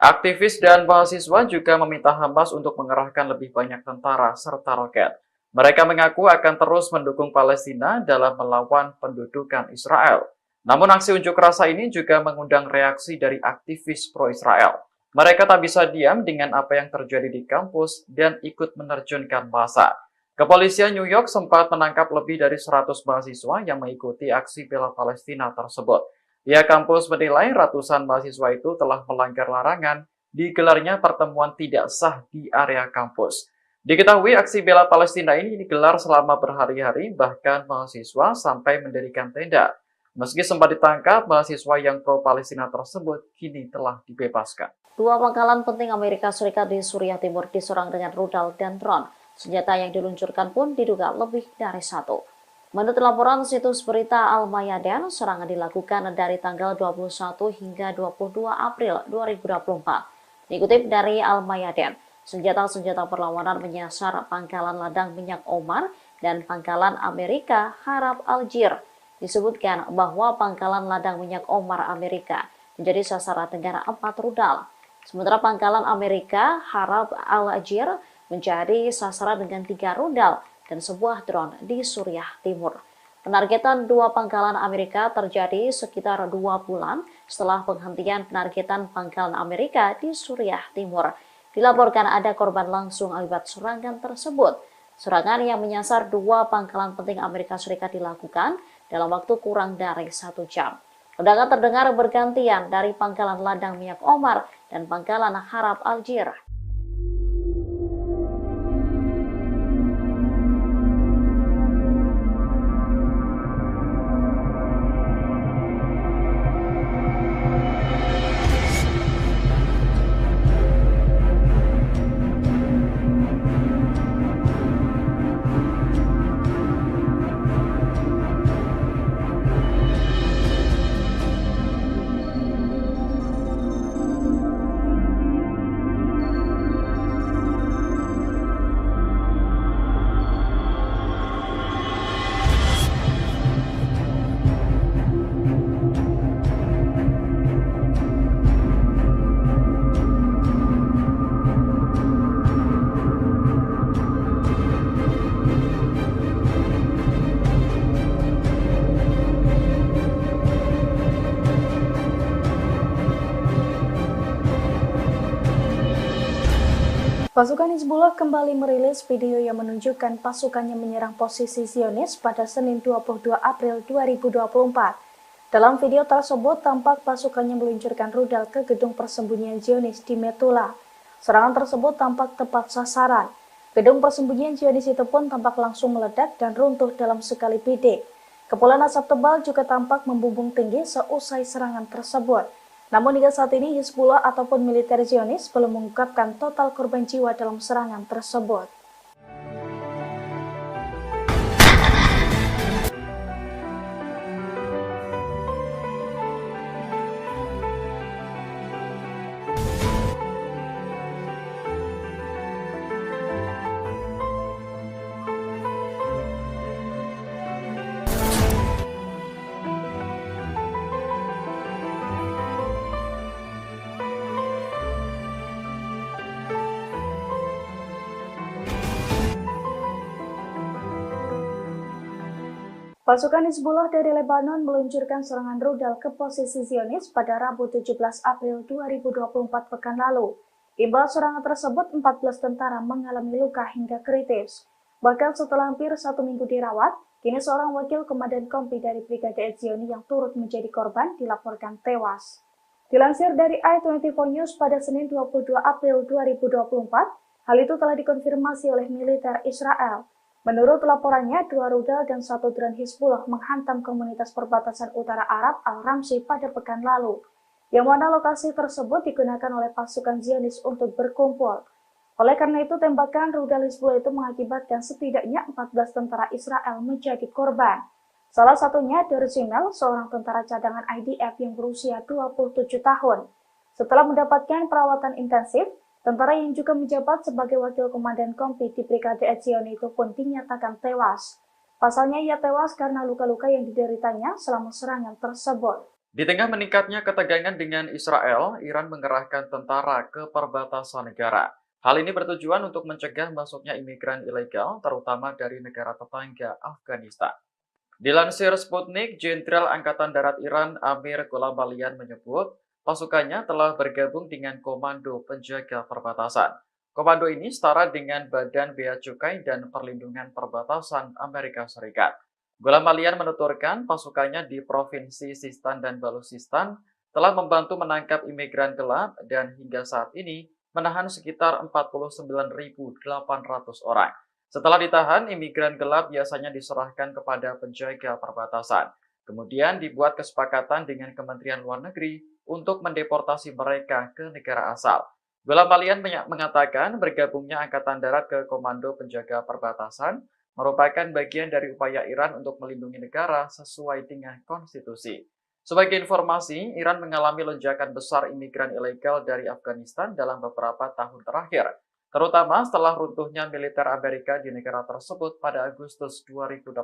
Aktivis dan mahasiswa juga meminta Hamas untuk mengerahkan lebih banyak tentara serta roket. Mereka mengaku akan terus mendukung Palestina dalam melawan pendudukan Israel. Namun aksi unjuk rasa ini juga mengundang reaksi dari aktivis pro-Israel. Mereka tak bisa diam dengan apa yang terjadi di kampus dan ikut menerjunkan massa. Kepolisian New York sempat menangkap lebih dari 100 mahasiswa yang mengikuti aksi bela Palestina tersebut. Pihak kampus menilai ratusan mahasiswa itu telah melanggar larangan digelarnya pertemuan tidak sah di area kampus. Diketahui aksi bela Palestina ini digelar selama berhari-hari, bahkan mahasiswa sampai mendirikan tenda. Meski sempat ditangkap, mahasiswa yang pro-Palestina tersebut kini telah dibebaskan. Dua pangkalan penting Amerika Serikat di Suriah Timur diserang dengan rudal dan drone. Senjata yang diluncurkan pun diduga lebih dari satu. Menurut laporan situs berita Al-Mayadin, serangan dilakukan dari tanggal 21 hingga 22 April 2024. Dikutip dari Al-Mayadin, senjata-senjata perlawanan menyasar pangkalan ladang minyak Omar dan pangkalan Amerika Harab Al-Jir. Disebutkan bahwa pangkalan ladang minyak Omar Amerika menjadi sasaran dengan 4 rudal. Sementara pangkalan Amerika Harab Al-Jir menjadi sasaran dengan 3 rudal dan sebuah drone di Suriah Timur. Penargetan dua pangkalan Amerika terjadi sekitar 2 bulan setelah penghentian penargetan pangkalan Amerika di Suriah Timur. Dilaporkan ada korban langsung akibat serangan tersebut. Serangan yang menyasar dua pangkalan penting Amerika Serikat dilakukan dalam waktu kurang dari 1 jam. Ledakan terdengar bergantian dari pangkalan ladang minyak Omar dan pangkalan Harab Al-Jir. Pasukan Hizbullah kembali merilis video yang menunjukkan pasukannya menyerang posisi Zionis pada Senin 22 April 2024. Dalam video tersebut, tampak pasukannya meluncurkan rudal ke gedung persembunyian Zionis di Metula. Serangan tersebut tampak tepat sasaran. Gedung persembunyian Zionis itu pun tampak langsung meledak dan runtuh dalam sekali bidik. Kepulan asap tebal juga tampak membumbung tinggi seusai serangan tersebut. Namun hingga saat ini Hizbullah ataupun militer Zionis belum mengungkapkan total korban jiwa dalam serangan tersebut. Pasukan Hizbullah dari Lebanon meluncurkan serangan rudal ke posisi Zionis pada Rabu 17 April 2024 pekan lalu. Imbal serangan tersebut, 14 tentara mengalami luka hingga kritis. Bahkan setelah hampir 1 minggu dirawat, kini seorang wakil komandan kompi dari Brigade Zioni yang turut menjadi korban dilaporkan tewas. Dilansir dari i24 News pada Senin 22 April 2024, hal itu telah dikonfirmasi oleh militer Israel. Menurut laporannya, 2 rudal dan 1 drone Hizbullah menghantam komunitas perbatasan utara Arab Al-Ramsi pada pekan lalu, yang mana lokasi tersebut digunakan oleh pasukan Zionis untuk berkumpul. Oleh karena itu, tembakan rudal Hizbullah itu mengakibatkan setidaknya 14 tentara Israel menjadi korban. Salah satunya Dorsimel, seorang tentara cadangan IDF yang berusia 27 tahun. Setelah mendapatkan perawatan intensif, tentara yang juga menjabat sebagai wakil komandan kompi di Brigade Etzioni itu pun dinyatakan tewas. Pasalnya ia tewas karena luka-luka yang dideritanya selama serangan tersebut. Di tengah meningkatnya ketegangan dengan Israel, Iran mengerahkan tentara ke perbatasan negara. Hal ini bertujuan untuk mencegah masuknya imigran ilegal, terutama dari negara tetangga Afghanistan. Dilansir Sputnik, Jenderal Angkatan Darat Iran Amir Gholamalian menyebut pasukannya telah bergabung dengan Komando Penjaga Perbatasan. Komando ini setara dengan Badan Bea Cukai dan Perlindungan Perbatasan Amerika Serikat. Gholamalian menuturkan pasukannya di Provinsi Sistan dan Baluchistan telah membantu menangkap imigran gelap dan hingga saat ini menahan sekitar 49.800 orang. Setelah ditahan, imigran gelap biasanya diserahkan kepada penjaga perbatasan. Kemudian dibuat kesepakatan dengan Kementerian Luar Negeri untuk mendeportasi mereka ke negara asal. Gholamalian mengatakan bergabungnya Angkatan Darat ke Komando Penjaga Perbatasan merupakan bagian dari upaya Iran untuk melindungi negara sesuai dengan konstitusi. Sebagai informasi, Iran mengalami lonjakan besar imigran ilegal dari Afghanistan dalam beberapa tahun terakhir, terutama setelah runtuhnya militer Amerika di negara tersebut pada Agustus 2021.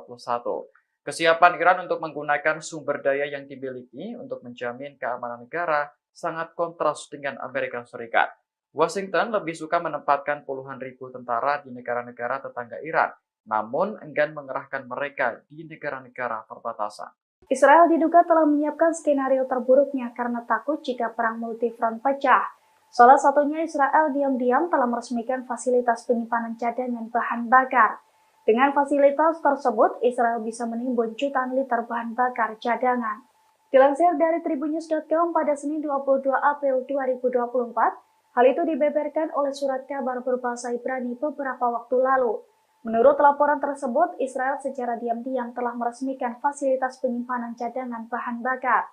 Kesiapan Iran untuk menggunakan sumber daya yang dimiliki untuk menjamin keamanan negara sangat kontras dengan Amerika Serikat. Washington lebih suka menempatkan puluhan ribu tentara di negara-negara tetangga Iran, namun enggan mengerahkan mereka di negara-negara perbatasan. Israel diduga telah menyiapkan skenario terburuknya karena takut jika perang multifront pecah. Salah satunya Israel diam-diam telah meresmikan fasilitas penyimpanan cadangan bahan bakar. Dengan fasilitas tersebut, Israel bisa menimbun jutaan liter bahan bakar cadangan. Dilansir dari tribunnews.com pada Senin 22 April 2024, hal itu dibeberkan oleh surat kabar berbahasa Ibrani beberapa waktu lalu. Menurut laporan tersebut, Israel secara diam-diam telah meresmikan fasilitas penyimpanan cadangan bahan bakar.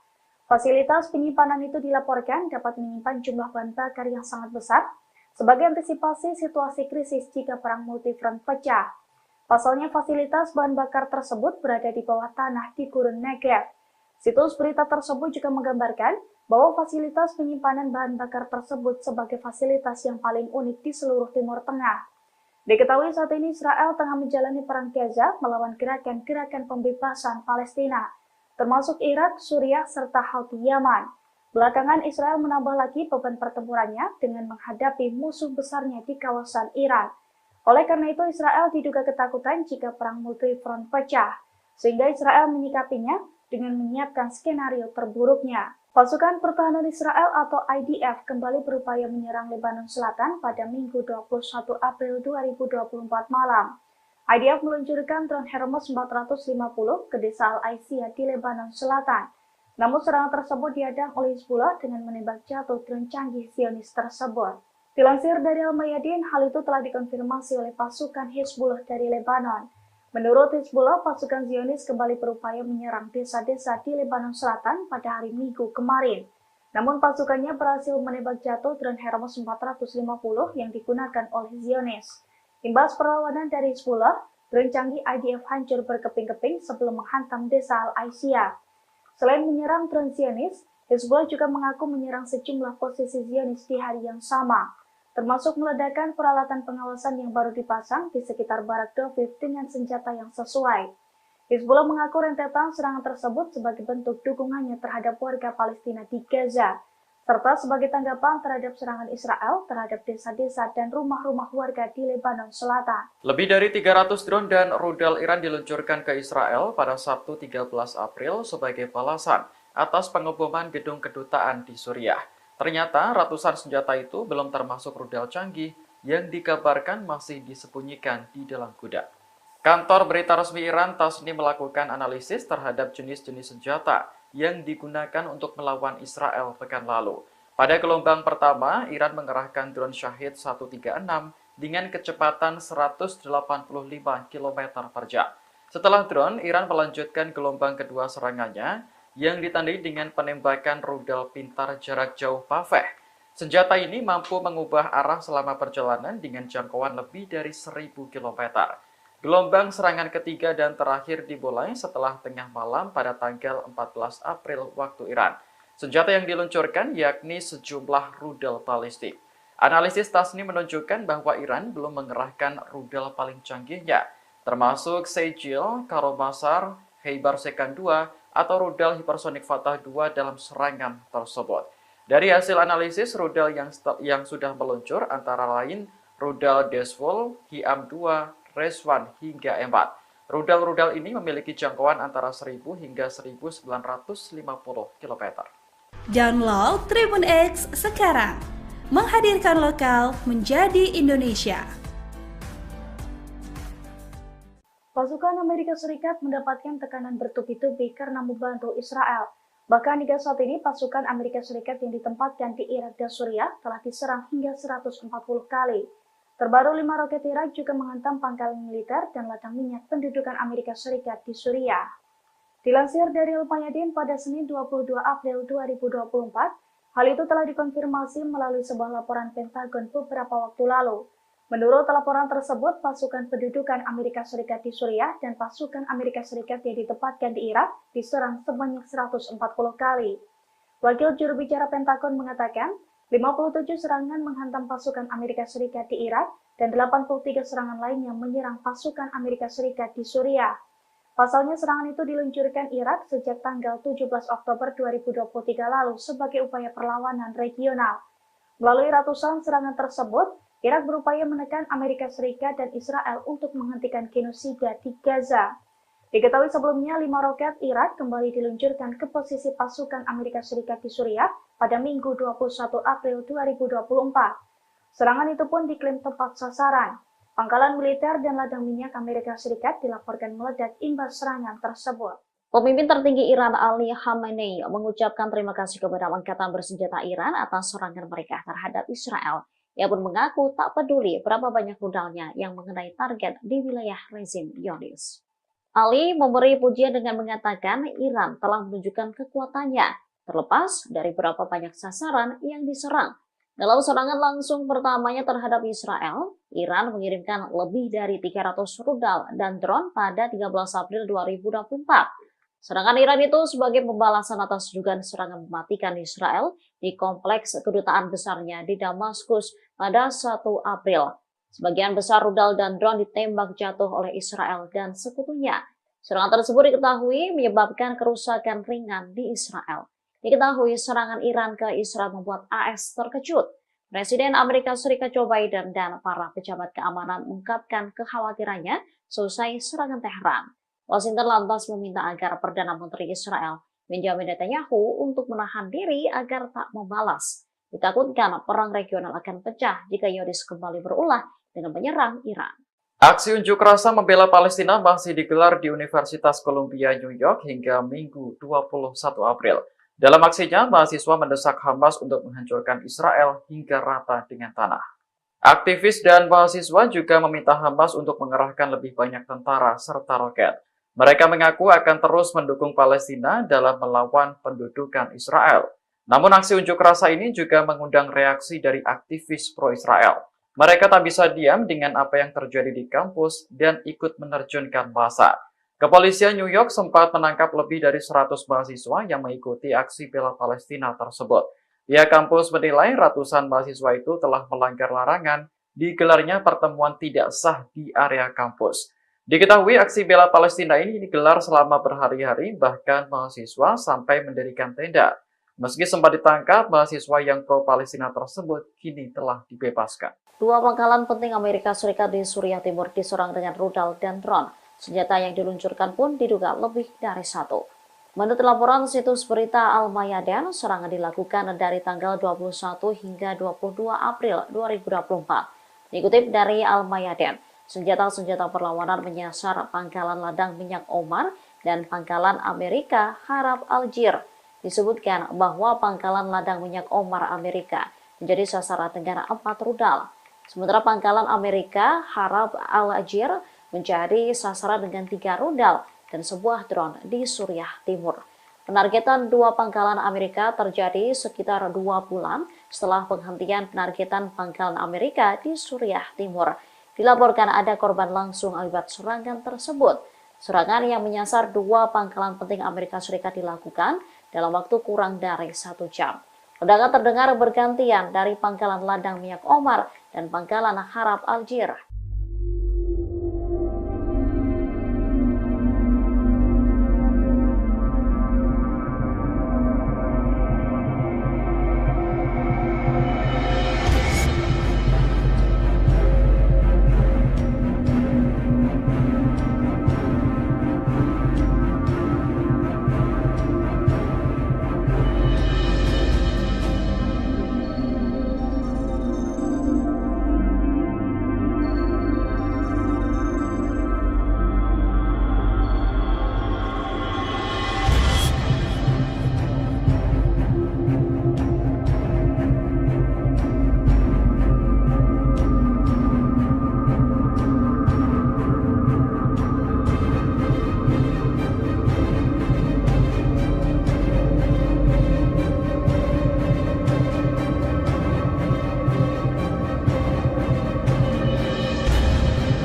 Fasilitas penyimpanan itu dilaporkan dapat menyimpan jumlah bahan bakar yang sangat besar sebagai antisipasi situasi krisis jika perang multifront pecah. Pasalnya fasilitas bahan bakar tersebut berada di bawah tanah di Gurun Negev. Situs berita tersebut juga menggambarkan bahwa fasilitas penyimpanan bahan bakar tersebut sebagai fasilitas yang paling unik di seluruh Timur Tengah. Diketahui saat ini Israel tengah menjalani perang Gaza melawan gerakan-gerakan pembebasan Palestina, termasuk Irak, Suriah, serta Houthi Yaman. Belakangan Israel menambah lagi beban pertempurannya dengan menghadapi musuh besarnya di kawasan Iran. Oleh karena itu Israel diduga ketakutan jika perang multifront pecah, sehingga Israel menyikapinya dengan menyiapkan skenario terburuknya. Pasukan Pertahanan Israel atau IDF kembali berupaya menyerang Lebanon Selatan pada Minggu 21 April 2024 malam. IDF meluncurkan drone Hermes 450 ke desa Al-Aisiyah di Lebanon Selatan. Namun serangan tersebut dihadang oleh Hizbullah dengan menembak jatuh drone canggih Zionis tersebut. Dilansir dari Al-Mayadin, hal itu telah dikonfirmasi oleh pasukan Hizbullah dari Lebanon. Menurut Hizbullah, pasukan Zionis kembali berupaya menyerang desa-desa di Lebanon Selatan pada hari Minggu kemarin. Namun pasukannya berhasil menembak jatuh drone Hermes 450 yang digunakan oleh Zionis. Imbas perlawanan dari Hizbullah, drone canggih IDF hancur berkeping-keping sebelum menghantam desa Al-Aisiyah. Selain menyerang drone Zionis, Hizbullah juga mengaku menyerang sejumlah posisi Zionis di hari yang sama, termasuk meledakkan peralatan pengawasan yang baru dipasang di sekitar Barak Doviv dengan senjata yang sesuai. Hizbullah mengaku rentetan serangan tersebut sebagai bentuk dukungannya terhadap warga Palestina di Gaza, serta sebagai tanggapan terhadap serangan Israel terhadap desa-desa dan rumah-rumah warga di Lebanon Selatan. Lebih dari 300 drone dan rudal Iran diluncurkan ke Israel pada Sabtu 13 April sebagai balasan atas pengeboman gedung kedutaan di Suriah. Ternyata ratusan senjata itu belum termasuk rudal canggih yang dikabarkan masih disembunyikan di dalam gudang. Kantor berita resmi Iran Tasnim melakukan analisis terhadap jenis-jenis senjata yang digunakan untuk melawan Israel pekan lalu. Pada gelombang pertama, Iran mengerahkan drone Shahid 136 dengan kecepatan 185 km per jam. Setelah drone, Iran melanjutkan gelombang kedua serangannya yang ditandai dengan penembakan rudal pintar jarak jauh Paveh. Senjata ini mampu mengubah arah selama perjalanan dengan jangkauan lebih dari 1000 km. Gelombang serangan ketiga dan terakhir dimulai setelah tengah malam pada tanggal 14 April waktu Iran. Senjata yang diluncurkan yakni sejumlah rudal balistik. Analisis Tasnim menunjukkan bahwa Iran belum mengerahkan rudal paling canggihnya, termasuk Sejil, Karobasar, Khaibar Sekan 2, atau rudal hipersonik Fatah 2 dalam serangan tersebut. Dari hasil analisis, rudal yang sudah meluncur antara lain rudal Desvol, Hiam-2, Reswan hingga M4. Rudal-rudal ini memiliki jangkauan antara 1000 hingga 1950 km. Download Tribun X sekarang, menghadirkan lokal menjadi Indonesia. Pasukan Amerika Serikat mendapatkan tekanan bertubi-tubi karena membantu Israel. Bahkan hingga saat ini pasukan Amerika Serikat yang ditempatkan di Irak dan Suriah telah diserang hingga 140 kali. Terbaru 5 roket Irak juga menghantam pangkalan militer dan ladang minyak pendudukan Amerika Serikat di Suriah. Dilansir dari Al-Mayadin pada Senin 22 April 2024, hal itu telah dikonfirmasi melalui sebuah laporan Pentagon beberapa waktu lalu. Menurut laporan tersebut, pasukan pendudukan Amerika Serikat di Suriah dan pasukan Amerika Serikat yang ditempatkan di Irak diserang sebanyak 140 kali. Wakil juru bicara Pentagon mengatakan, 57 serangan menghantam pasukan Amerika Serikat di Irak dan 83 serangan lainnya menyerang pasukan Amerika Serikat di Suriah. Pasalnya serangan itu diluncurkan Irak sejak tanggal 17 Oktober 2023 lalu sebagai upaya perlawanan regional. Melalui ratusan serangan tersebut, Irak berupaya menekan Amerika Serikat dan Israel untuk menghentikan genosida di Gaza. Diketahui sebelumnya 5 roket Irak kembali diluncurkan ke posisi pasukan Amerika Serikat di Suriah pada Minggu 21 April 2024. Serangan itu pun diklaim tepat sasaran. Pangkalan militer dan ladang minyak Amerika Serikat dilaporkan meledak imbas serangan tersebut. Pemimpin tertinggi Iran Ali Khamenei mengucapkan terima kasih kepada Angkatan Bersenjata Iran atas serangan mereka terhadap Israel. Ia pun mengaku tak peduli berapa banyak rudalnya yang mengenai target di wilayah rezim Zionis. Ali memberi pujian dengan mengatakan Iran telah menunjukkan kekuatannya, terlepas dari berapa banyak sasaran yang diserang. Dalam serangan langsung pertamanya terhadap Israel, Iran mengirimkan lebih dari 300 rudal dan drone pada 13 April 2024. Serangan Iran itu sebagai pembalasan atas dugaan serangan mematikan Israel di kompleks kedutaan besarnya di Damaskus pada 1 April. Sebagian besar rudal dan drone ditembak jatuh oleh Israel dan sekutunya. Serangan tersebut diketahui menyebabkan kerusakan ringan di Israel. Diketahui serangan Iran ke Israel membuat AS terkejut. Presiden Amerika Serikat Joe Biden dan para pejabat keamanan mengungkapkan kekhawatirannya selesai serangan Teheran. Washington lantas meminta agar Perdana Menteri Israel Benjamin Netanyahu untuk menahan diri agar tak membalas. Ditakutkan perang regional akan pecah jika Zionis kembali berulah dengan menyerang Iran. Aksi unjuk rasa membela Palestina masih digelar di Universitas Columbia, New York hingga Minggu 21 April. Dalam aksinya, mahasiswa mendesak Hamas untuk menghancurkan Israel hingga rata dengan tanah. Aktivis dan mahasiswa juga meminta Hamas untuk mengerahkan lebih banyak tentara serta roket. Mereka mengaku akan terus mendukung Palestina dalam melawan pendudukan Israel. Namun aksi unjuk rasa ini juga mengundang reaksi dari aktivis pro-Israel. Mereka tak bisa diam dengan apa yang terjadi di kampus dan ikut menerjunkan massa. Kepolisian New York sempat menangkap lebih dari 100 mahasiswa yang mengikuti aksi bela Palestina tersebut. Pihak kampus menilai ratusan mahasiswa itu telah melanggar larangan digelarnya pertemuan tidak sah di area kampus. Diketahui aksi bela Palestina ini digelar selama berhari-hari, bahkan mahasiswa sampai mendirikan tenda. Meski sempat ditangkap, mahasiswa yang pro-Palestina tersebut kini telah dibebaskan. 2 pangkalan penting Amerika Serikat di Suriah Timur diserang dengan rudal dan drone. Senjata yang diluncurkan pun diduga lebih dari 1. Menurut laporan situs berita Al-Mayadin, serangan dilakukan dari tanggal 21 hingga 22 April 2024. Dikutip dari Al-Mayadin, senjata-senjata perlawanan menyasar pangkalan ladang minyak Omar dan pangkalan Amerika Harab Aljir. Disebutkan bahwa pangkalan ladang minyak Omar Amerika menjadi sasaran dengan 4 rudal. Sementara pangkalan Amerika Harab Aljir menjadi sasaran dengan 3 rudal dan sebuah drone di Suriah Timur. Penargetan 2 pangkalan Amerika terjadi sekitar 2 bulan setelah penghentian penargetan pangkalan Amerika di Suriah Timur. Dilaporkan ada korban langsung akibat serangan tersebut. Serangan yang menyasar 2 pangkalan penting Amerika Serikat dilakukan dalam waktu kurang dari 1 jam. Ledakan terdengar bergantian dari pangkalan ladang minyak Omar dan pangkalan Harap Aljir.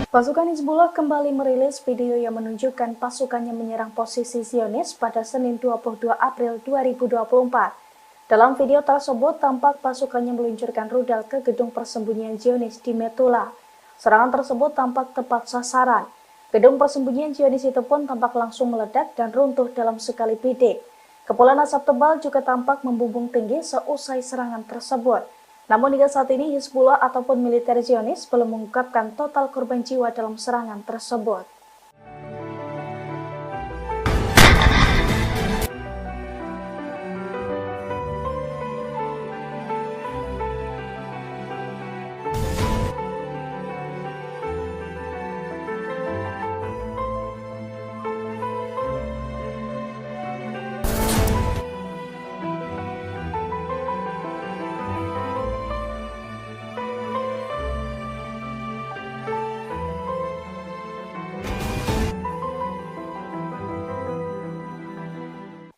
Pasukan Hizbullah kembali merilis video yang menunjukkan pasukannya menyerang posisi Zionis pada Senin 22 April 2024. Dalam video tersebut, tampak pasukannya meluncurkan rudal ke gedung persembunyian Zionis di Metula. Serangan tersebut tampak tepat sasaran. Gedung persembunyian Zionis itu pun tampak langsung meledak dan runtuh dalam sekali bidik. Kepulan asap tebal juga tampak membumbung tinggi seusai serangan tersebut. Namun hingga saat ini Hizbullah ataupun militer Zionis belum mengungkapkan total korban jiwa dalam serangan tersebut.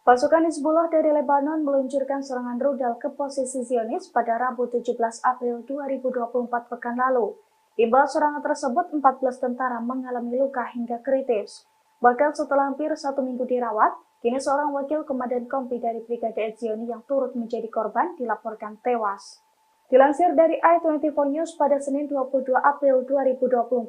Pasukan Hizbullah dari Lebanon meluncurkan serangan rudal ke posisi Zionis pada Rabu 17 April 2024 pekan lalu. Imbal serangan tersebut, 14 tentara mengalami luka hingga kritis. Bahkan setelah hampir 1 minggu dirawat, kini seorang wakil komandan kompi dari Brigade Etzioni yang turut menjadi korban dilaporkan tewas. Dilansir dari i24 News pada Senin 22 April 2024,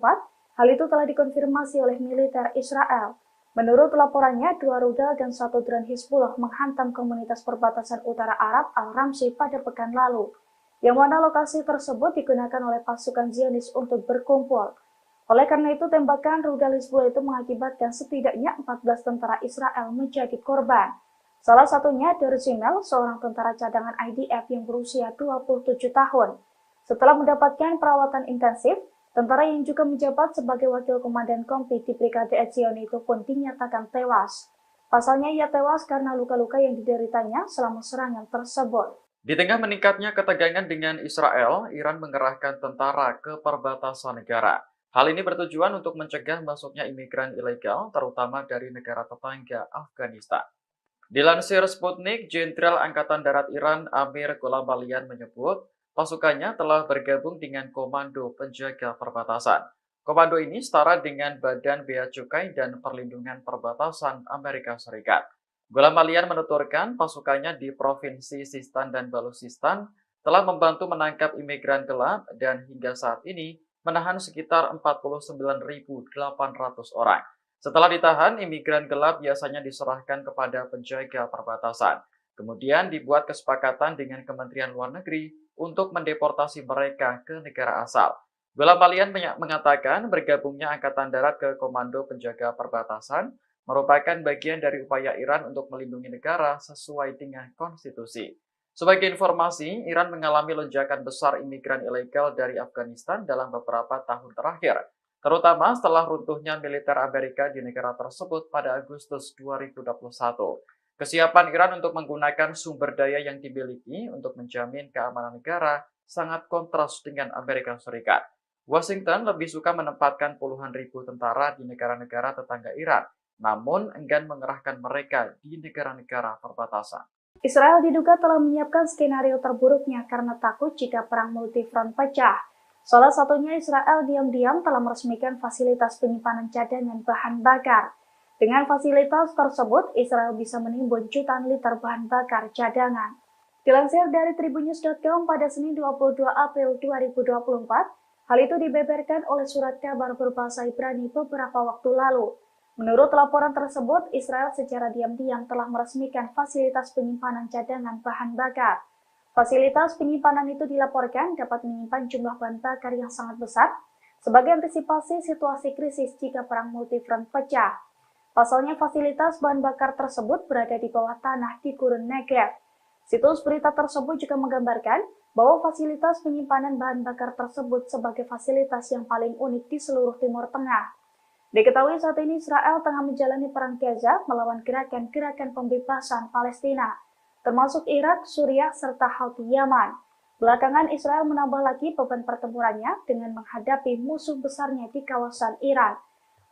hal itu telah dikonfirmasi oleh militer Israel. Menurut laporannya, 2 rudal dan 1 drone Hizbullah menghantam komunitas perbatasan utara Arab Al-Ramsi pada pekan lalu, yang mana lokasi tersebut digunakan oleh pasukan Zionis untuk berkumpul. Oleh karena itu, tembakan rudal Hizbullah itu mengakibatkan setidaknya 14 tentara Israel menjadi korban. Salah satunya Derzimel, seorang tentara cadangan IDF yang berusia 27 tahun. Setelah mendapatkan perawatan intensif, tentara yang juga menjabat sebagai wakil komandan kompi di Brigade Etzioni itu pun dinyatakan tewas. Pasalnya ia tewas karena luka-luka yang dideritanya selama serangan tersebut. Di tengah meningkatnya ketegangan dengan Israel, Iran mengerahkan tentara ke perbatasan negara. Hal ini bertujuan untuk mencegah masuknya imigran ilegal, terutama dari negara tetangga Afghanistan. Dilansir Sputnik, Jenderal Angkatan Darat Iran Amir Gholamalian menyebut, pasukannya telah bergabung dengan Komando Penjaga Perbatasan. Komando ini setara dengan Badan Bea Cukai dan Perlindungan Perbatasan Amerika Serikat. Gholamalian menuturkan pasukannya di Provinsi Sistan dan Baluchistan telah membantu menangkap imigran gelap dan hingga saat ini menahan sekitar 49.800 orang. Setelah ditahan, imigran gelap biasanya diserahkan kepada penjaga perbatasan. Kemudian dibuat kesepakatan dengan Kementerian Luar Negeri untuk mendeportasi mereka ke negara asal. Gholamalian mengatakan bergabungnya Angkatan Darat ke Komando Penjaga Perbatasan merupakan bagian dari upaya Iran untuk melindungi negara sesuai dengan konstitusi. Sebagai informasi, Iran mengalami lonjakan besar imigran ilegal dari Afghanistan dalam beberapa tahun terakhir, terutama setelah runtuhnya militer Amerika di negara tersebut pada Agustus 2021. Kesiapan Iran untuk menggunakan sumber daya yang dimiliki untuk menjamin keamanan negara sangat kontras dengan Amerika Serikat. Washington lebih suka menempatkan puluhan ribu tentara di negara-negara tetangga Iran, namun enggan mengerahkan mereka di negara-negara perbatasan. Israel diduga telah menyiapkan skenario terburuknya karena takut jika perang multifront pecah. Salah satunya Israel diam-diam telah meresmikan fasilitas penyimpanan cadangan bahan bakar. Dengan fasilitas tersebut, Israel bisa menimbun jutaan liter bahan bakar cadangan. Dilansir dari tribunnews.com pada Senin 22 April 2024, hal itu dibeberkan oleh surat kabar berbahasa Ibrani beberapa waktu lalu. Menurut laporan tersebut, Israel secara diam-diam telah meresmikan fasilitas penyimpanan cadangan bahan bakar. Fasilitas penyimpanan itu dilaporkan dapat menyimpan jumlah bahan bakar yang sangat besar sebagai antisipasi situasi krisis jika perang multifront pecah. Pasalnya fasilitas bahan bakar tersebut berada di bawah tanah di Gurun Negev. Situs berita tersebut juga menggambarkan bahwa fasilitas penyimpanan bahan bakar tersebut sebagai fasilitas yang paling unik di seluruh Timur Tengah. Diketahui saat ini Israel tengah menjalani perang Gaza melawan gerakan-gerakan pembebasan Palestina, termasuk Irak, Suriah, serta Houthi Yaman. Belakangan Israel menambah lagi beban pertempurannya dengan menghadapi musuh besarnya di kawasan Iran.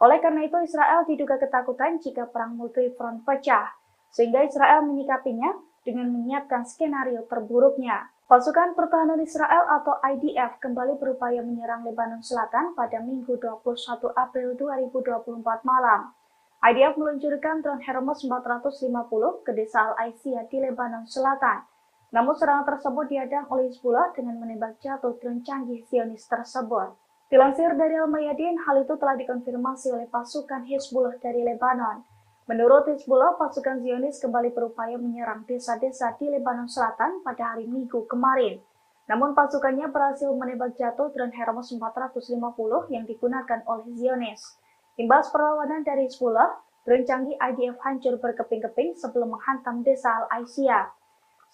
Oleh karena itu Israel diduga ketakutan jika perang multifront pecah, sehingga Israel menyikapinya dengan menyiapkan skenario terburuknya. Pasukan Pertahanan Israel atau IDF kembali berupaya menyerang Lebanon Selatan pada Minggu 21 April 2024 malam. IDF meluncurkan drone Hermes 450 ke desa Al-Aisiyah di Lebanon Selatan. Namun serangan tersebut dihadang oleh Hizbullah dengan menembak jatuh drone canggih Zionis tersebut. Dilansir dari Al-Mayadin, hal itu telah dikonfirmasi oleh pasukan Hizbullah dari Lebanon. Menurut Hizbullah, pasukan Zionis kembali berupaya menyerang desa-desa di Lebanon Selatan pada hari Minggu kemarin. Namun pasukannya berhasil menembak jatuh drone Hermes 450 yang digunakan oleh Zionis. Imbas perlawanan dari Hizbullah, drone canggih IDF hancur berkeping-keping sebelum menghantam desa Al-Aisiyah.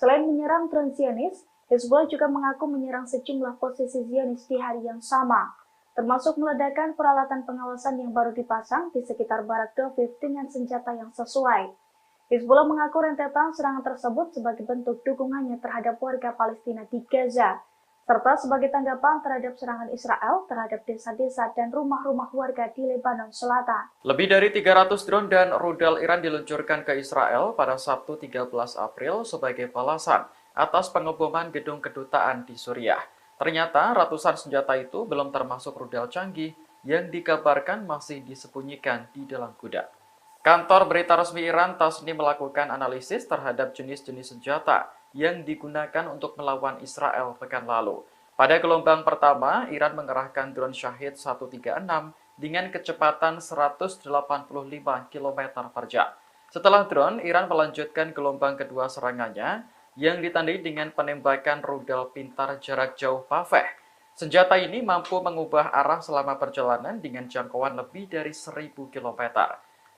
Selain menyerang drone Zionis, Hizbullah juga mengaku menyerang sejumlah posisi Zionis di hari yang sama, termasuk meledakkan peralatan pengawasan yang baru dipasang di sekitar Barak Doviv dengan senjata yang sesuai. Hizbullah mengaku rentetan serangan tersebut sebagai bentuk dukungannya terhadap warga Palestina di Gaza, serta sebagai tanggapan terhadap serangan Israel terhadap desa-desa dan rumah-rumah warga di Lebanon Selatan. Lebih dari 300 drone dan rudal Iran diluncurkan ke Israel pada Sabtu 13 April sebagai balasan atas pengeboman gedung kedutaan di Suriah. Ternyata ratusan senjata itu belum termasuk rudal canggih yang dikabarkan masih disembunyikan di dalam gudang. Kantor berita resmi Iran Tasnim melakukan analisis terhadap jenis-jenis senjata yang digunakan untuk melawan Israel pekan lalu. Pada gelombang pertama, Iran mengerahkan drone Shahid 136 dengan kecepatan 185 km per jam. Setelah drone, Iran melanjutkan gelombang kedua serangannya yang ditandai dengan penembakan rudal pintar jarak jauh Paveh. Senjata ini mampu mengubah arah selama perjalanan dengan jangkauan lebih dari 1000 km.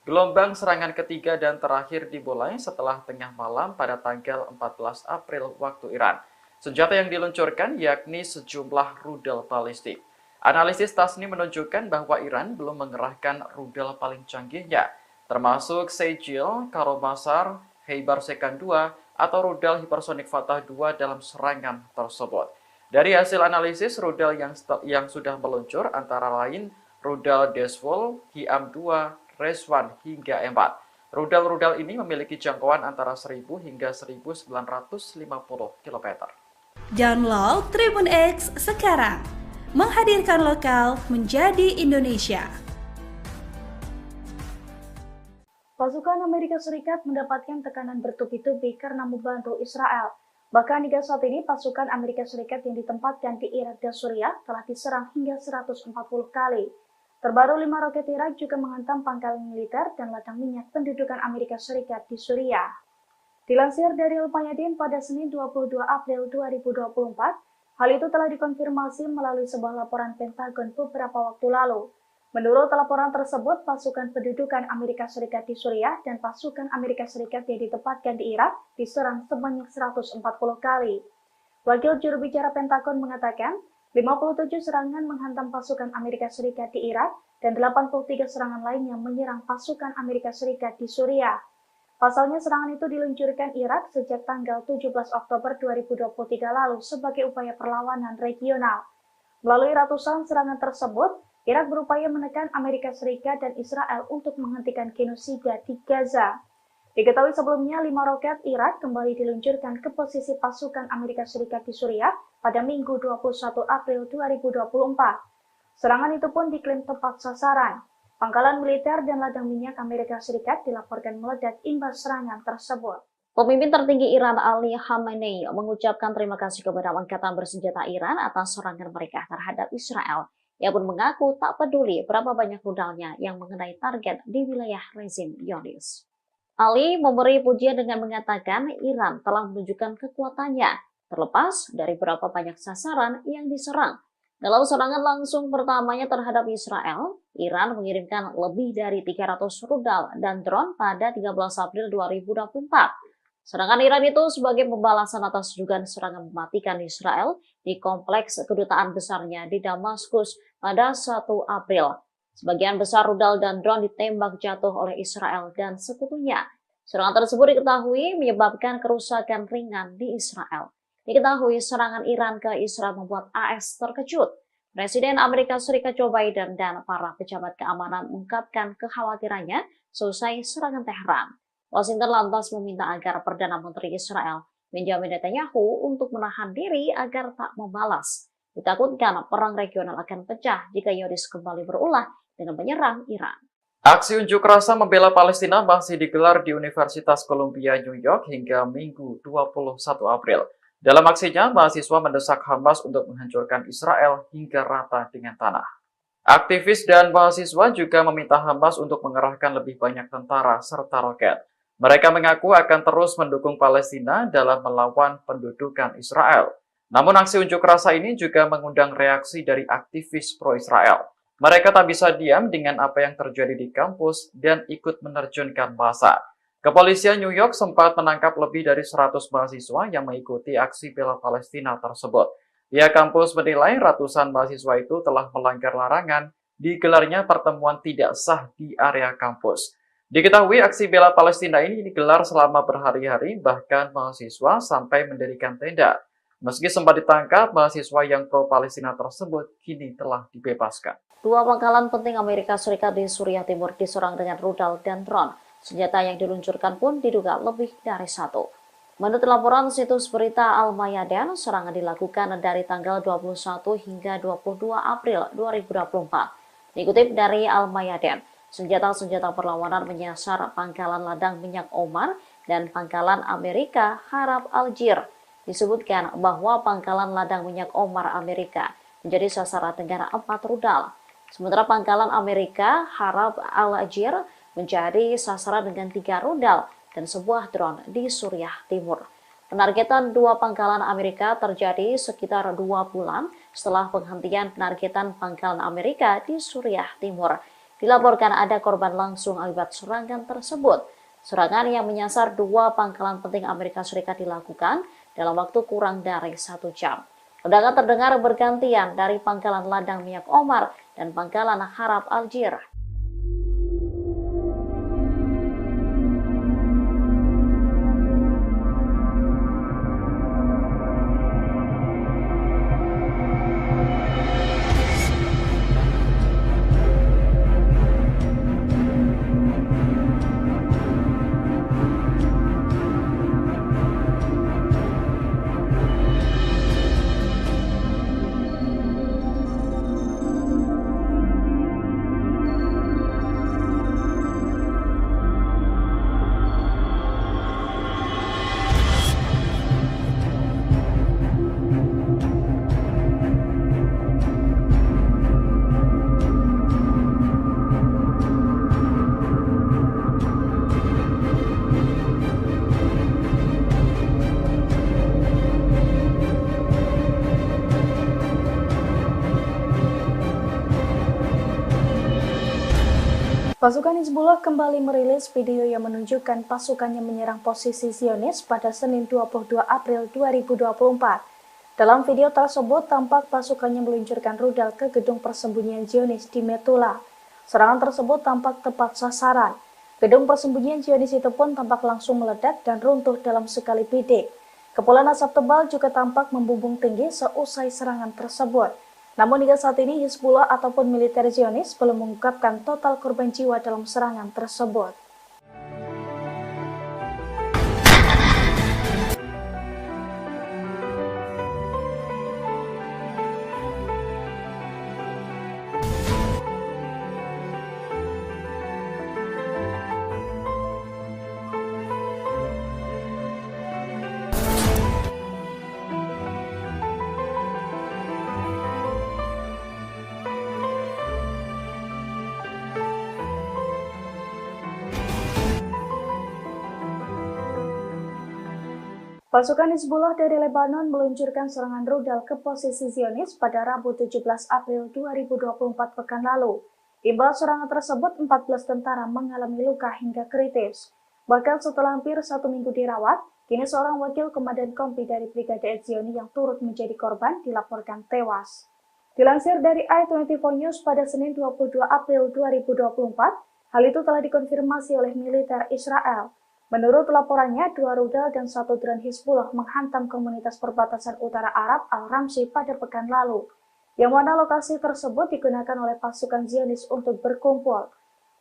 Gelombang serangan ketiga dan terakhir dimulai setelah tengah malam pada tanggal 14 April waktu Iran. Senjata yang diluncurkan yakni sejumlah rudal balistik. Analisis Tasnim menunjukkan bahwa Iran belum mengerahkan rudal paling canggihnya, termasuk Sejil, Karomasar, Khaybar Sekan 2, atau rudal hipersonik Fatah 2 dalam serangan tersebut. Dari hasil analisis, rudal yang sudah meluncur antara lain rudal Deswol, Hiam 2, Reswan hingga M4. Rudal-rudal ini memiliki jangkauan antara 1000 hingga 1950 km. Download Tribun X sekarang, menghadirkan lokal menjadi Indonesia. Pasukan Amerika Serikat mendapatkan tekanan bertubi-tubi karena membantu Israel. Bahkan hingga saat ini pasukan Amerika Serikat yang ditempatkan di Irak dan Suriah telah diserang hingga 140 kali. Terbaru 5 roket Irak juga menghantam pangkalan militer dan ladang minyak pendudukan Amerika Serikat di Suriah. Dilansir dari Al-Mayadin pada Senin 22 April 2024, hal itu telah dikonfirmasi melalui sebuah laporan Pentagon beberapa waktu lalu. Menurut laporan tersebut, pasukan pendudukan Amerika Serikat di Suriah dan pasukan Amerika Serikat yang ditempatkan di Irak diserang sebanyak 140 kali. Wakil juru bicara Pentagon mengatakan, 57 serangan menghantam pasukan Amerika Serikat di Irak dan 83 serangan lainnya menyerang pasukan Amerika Serikat di Suriah. Pasalnya serangan itu diluncurkan Irak sejak tanggal 17 Oktober 2023 lalu sebagai upaya perlawanan regional. Melalui ratusan serangan tersebut, Irak berupaya menekan Amerika Serikat dan Israel untuk menghentikan genosida di Gaza. Diketahui sebelumnya 5 roket Irak kembali diluncurkan ke posisi pasukan Amerika Serikat di Suriah pada Minggu 21 April 2024. Serangan itu pun diklaim tepat sasaran. Pangkalan militer dan ladang minyak Amerika Serikat dilaporkan meledak imbas serangan tersebut. Pemimpin tertinggi Iran Ali Khamenei mengucapkan terima kasih kepada angkatan bersenjata Iran atas serangan mereka terhadap Israel. Ia pun mengaku tak peduli berapa banyak rudalnya yang mengenai target di wilayah rezim Zionis. Ali memberi pujian dengan mengatakan Iran telah menunjukkan kekuatannya, terlepas dari berapa banyak sasaran yang diserang. Dalam serangan langsung pertamanya terhadap Israel, Iran mengirimkan lebih dari 300 rudal dan drone pada 13 April 2024. Serangan Iran itu sebagai pembalasan atas dugaan serangan mematikan Israel di kompleks kedutaan besarnya di Damaskus pada 1 April. Sebagian besar rudal dan drone ditembak jatuh oleh Israel dan sekutunya. Serangan tersebut diketahui menyebabkan kerusakan ringan di Israel. Diketahui serangan Iran ke Israel membuat AS terkejut. Presiden Amerika Serikat Joe Biden dan para pejabat keamanan mengungkapkan kekhawatirannya selesai serangan Teheran. Washington lantas meminta agar Perdana Menteri Israel Benjamin Netanyahu untuk menahan diri agar tak membalas. Ditakutkan perang regional akan pecah jika Zionis kembali berulah dengan menyerang Iran. Aksi unjuk rasa membela Palestina masih digelar di Universitas Columbia, New York hingga Minggu 21 April. Dalam aksinya, mahasiswa mendesak Hamas untuk menghancurkan Israel hingga rata dengan tanah. Aktivis dan mahasiswa juga meminta Hamas untuk mengerahkan lebih banyak tentara serta roket. Mereka mengaku akan terus mendukung Palestina dalam melawan pendudukan Israel. Namun aksi unjuk rasa ini juga mengundang reaksi dari aktivis pro-Israel. Mereka tak bisa diam dengan apa yang terjadi di kampus dan ikut menerjunkan massa. Kepolisian New York sempat menangkap lebih dari 100 mahasiswa yang mengikuti aksi bela Palestina tersebut. Pihak kampus menilai ratusan mahasiswa itu telah melanggar larangan digelarnya pertemuan tidak sah di area kampus. Diketahui aksi bela Palestina ini digelar selama berhari-hari, bahkan mahasiswa sampai mendirikan tenda. Meski sempat ditangkap, mahasiswa yang pro-Palestina tersebut kini telah dibebaskan. 2 pangkalan penting Amerika Serikat di Suriah Timur diserang dengan rudal dan drone. Senjata yang diluncurkan pun diduga lebih dari 1. Menurut laporan situs berita Al-Mayadin, serangan dilakukan dari tanggal 21 hingga 22 April 2024. Dikutip dari Al-Mayadin, senjata-senjata perlawanan menyasar pangkalan ladang minyak Omar dan pangkalan Amerika Harab Aljir. Disebutkan bahwa pangkalan ladang minyak Omar Amerika menjadi sasaran dengan 4 rudal. Sementara pangkalan Amerika Harab Aljir menjadi sasaran dengan 3 rudal dan sebuah drone di Suriah Timur. Penargetan 2 pangkalan Amerika terjadi sekitar 2 bulan setelah penghentian penargetan pangkalan Amerika di Suriah Timur. Dilaporkan ada korban langsung akibat serangan tersebut. Serangan yang menyasar 2 pangkalan penting Amerika Serikat dilakukan dalam waktu kurang dari 1 jam. Ledakan terdengar bergantian dari pangkalan ladang minyak Omar dan pangkalan Harab Aljir. Pasukan Hizbullah kembali merilis video yang menunjukkan pasukannya menyerang posisi Zionis pada Senin 22 April 2024. Dalam video tersebut, tampak pasukannya meluncurkan rudal ke gedung persembunyian Zionis di Metula. Serangan tersebut tampak tepat sasaran. Gedung persembunyian Zionis itu pun tampak langsung meledak dan runtuh dalam sekali bidik. Kepulan asap tebal juga tampak membumbung tinggi seusai serangan tersebut. Namun hingga saat ini Hizbullah ataupun militer Zionis belum mengungkapkan total korban jiwa dalam serangan tersebut. Pasukan Hizbullah dari Lebanon meluncurkan serangan rudal ke posisi Zionis pada Rabu 17 April 2024 pekan lalu. Imbas serangan tersebut, 14 tentara mengalami luka hingga kritis. Bahkan setelah hampir 1 minggu dirawat, kini seorang wakil komandan kompi dari Brigade Etzioni yang turut menjadi korban dilaporkan tewas. Dilansir dari i24 News pada Senin 22 April 2024, hal itu telah dikonfirmasi oleh militer Israel. Menurut laporannya, 2 rudal dan 1 drone Hizbullah menghantam komunitas perbatasan utara Arab Al-Ramsi pada pekan lalu, yang mana lokasi tersebut digunakan oleh pasukan Zionis untuk berkumpul.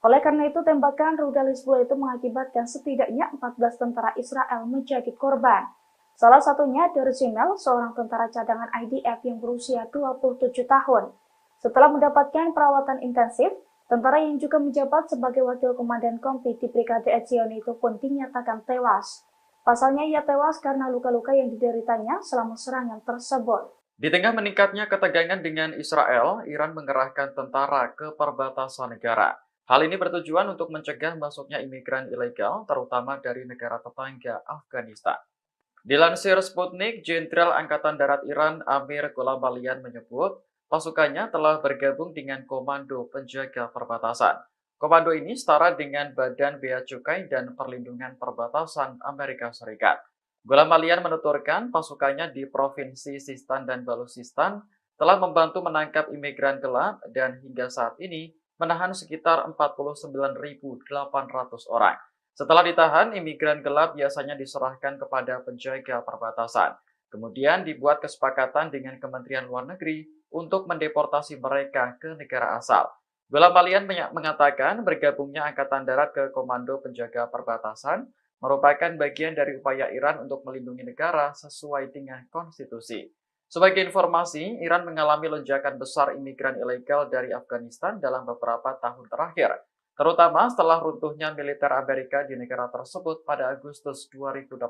Oleh karena itu, tembakan rudal Hizbullah itu mengakibatkan setidaknya 14 tentara Israel menjadi korban. Salah satunya Derzimel, seorang tentara cadangan IDF yang berusia 27 tahun. Setelah mendapatkan perawatan intensif, tentara yang juga menjabat sebagai wakil komandan kompi di Brigade Etzioni itu pun dinyatakan tewas. Pasalnya ia tewas karena luka-luka yang dideritanya selama serangan tersebut. Di tengah meningkatnya ketegangan dengan Israel, Iran mengerahkan tentara ke perbatasan negara. Hal ini bertujuan untuk mencegah masuknya imigran ilegal, terutama dari negara tetangga Afghanistan. Dilansir Sputnik, Jenderal Angkatan Darat Iran Amir Gholamalian menyebut, pasukannya telah bergabung dengan Komando Penjaga Perbatasan. Komando ini setara dengan Badan Bea Cukai dan Perlindungan Perbatasan Amerika Serikat. Gholamalian menuturkan pasukannya di Provinsi Sistan dan Baluchistan telah membantu menangkap imigran gelap dan hingga saat ini menahan sekitar 49.800 orang. Setelah ditahan, imigran gelap biasanya diserahkan kepada penjaga perbatasan. Kemudian dibuat kesepakatan dengan Kementerian Luar Negeri untuk mendeportasi mereka ke negara asal. Gholamalian mengatakan bergabungnya Angkatan Darat ke Komando Penjaga Perbatasan merupakan bagian dari upaya Iran untuk melindungi negara sesuai dengan konstitusi. Sebagai informasi, Iran mengalami lonjakan besar imigran ilegal dari Afghanistan dalam beberapa tahun terakhir, terutama setelah runtuhnya militer Amerika di negara tersebut pada Agustus 2021.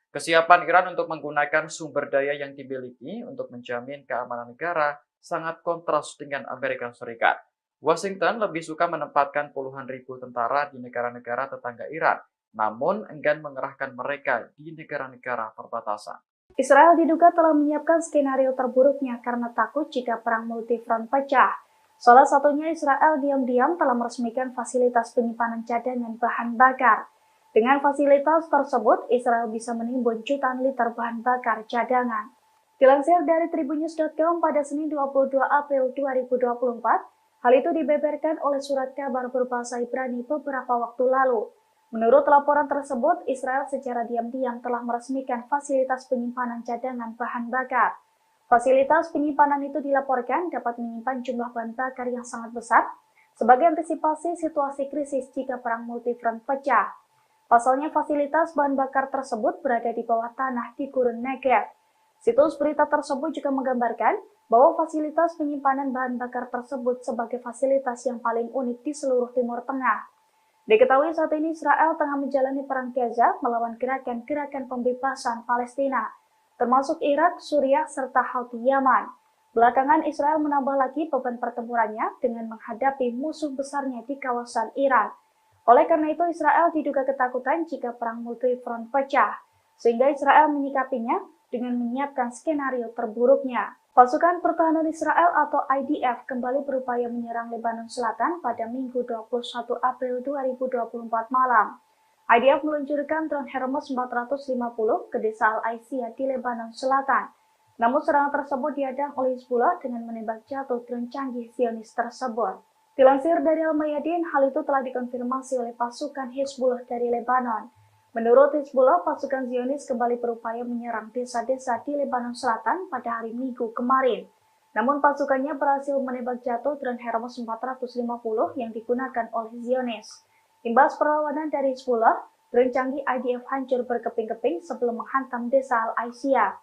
Kesiapan Iran untuk menggunakan sumber daya yang dimiliki untuk menjamin keamanan negara sangat kontras dengan Amerika Serikat. Washington lebih suka menempatkan puluhan ribu tentara di negara-negara tetangga Iran, namun enggan mengerahkan mereka di negara-negara perbatasan. Israel diduga telah menyiapkan skenario terburuknya karena takut jika perang multifront pecah. Salah satunya Israel diam-diam telah meresmikan fasilitas penyimpanan cadangan bahan bakar. Dengan fasilitas tersebut, Israel bisa menimbun jutaan liter bahan bakar cadangan. Dilansir dari tribunnews.com pada Senin 22 April 2024, hal itu dibeberkan oleh surat kabar berbahasa Ibrani beberapa waktu lalu. Menurut laporan tersebut, Israel secara diam-diam telah meresmikan fasilitas penyimpanan cadangan bahan bakar. Fasilitas penyimpanan itu dilaporkan dapat menyimpan jumlah bahan bakar yang sangat besar sebagai antisipasi situasi krisis jika perang multifront pecah. Pasalnya fasilitas bahan bakar tersebut berada di bawah tanah di Gurun Negev. Situs berita tersebut juga menggambarkan bahwa fasilitas penyimpanan bahan bakar tersebut sebagai fasilitas yang paling unik di seluruh Timur Tengah. Diketahui saat ini Israel tengah menjalani perang Gaza melawan gerakan-gerakan pembebasan Palestina, termasuk Irak, Suriah, serta Houthi Yaman. Belakangan Israel menambah lagi beban pertempurannya dengan menghadapi musuh besarnya di kawasan Iran. Oleh karena itu Israel diduga ketakutan jika perang multifront pecah, sehingga Israel menyikapinya dengan menyiapkan skenario terburuknya. Pasukan Pertahanan Israel atau IDF kembali berupaya menyerang Lebanon Selatan pada Minggu 21 April 2024 malam. IDF meluncurkan drone Hermes 450 ke desa Al-Aisiyah di Lebanon Selatan. Namun serangan tersebut dihadang oleh Hizbullah dengan menembak jatuh drone canggih Zionis tersebut. Dilansir dari Al-Mayadin, hal itu telah dikonfirmasi oleh pasukan Hizbullah dari Lebanon. Menurut Hizbullah, pasukan Zionis kembali berupaya menyerang desa-desa di Lebanon Selatan pada hari Minggu kemarin. Namun pasukannya berhasil menembak jatuh drone Hermes 450 yang digunakan oleh Zionis. Imbas perlawanan dari Hizbullah, drone canggih IDF hancur berkeping-keping sebelum menghantam desa Al-Aisiyah.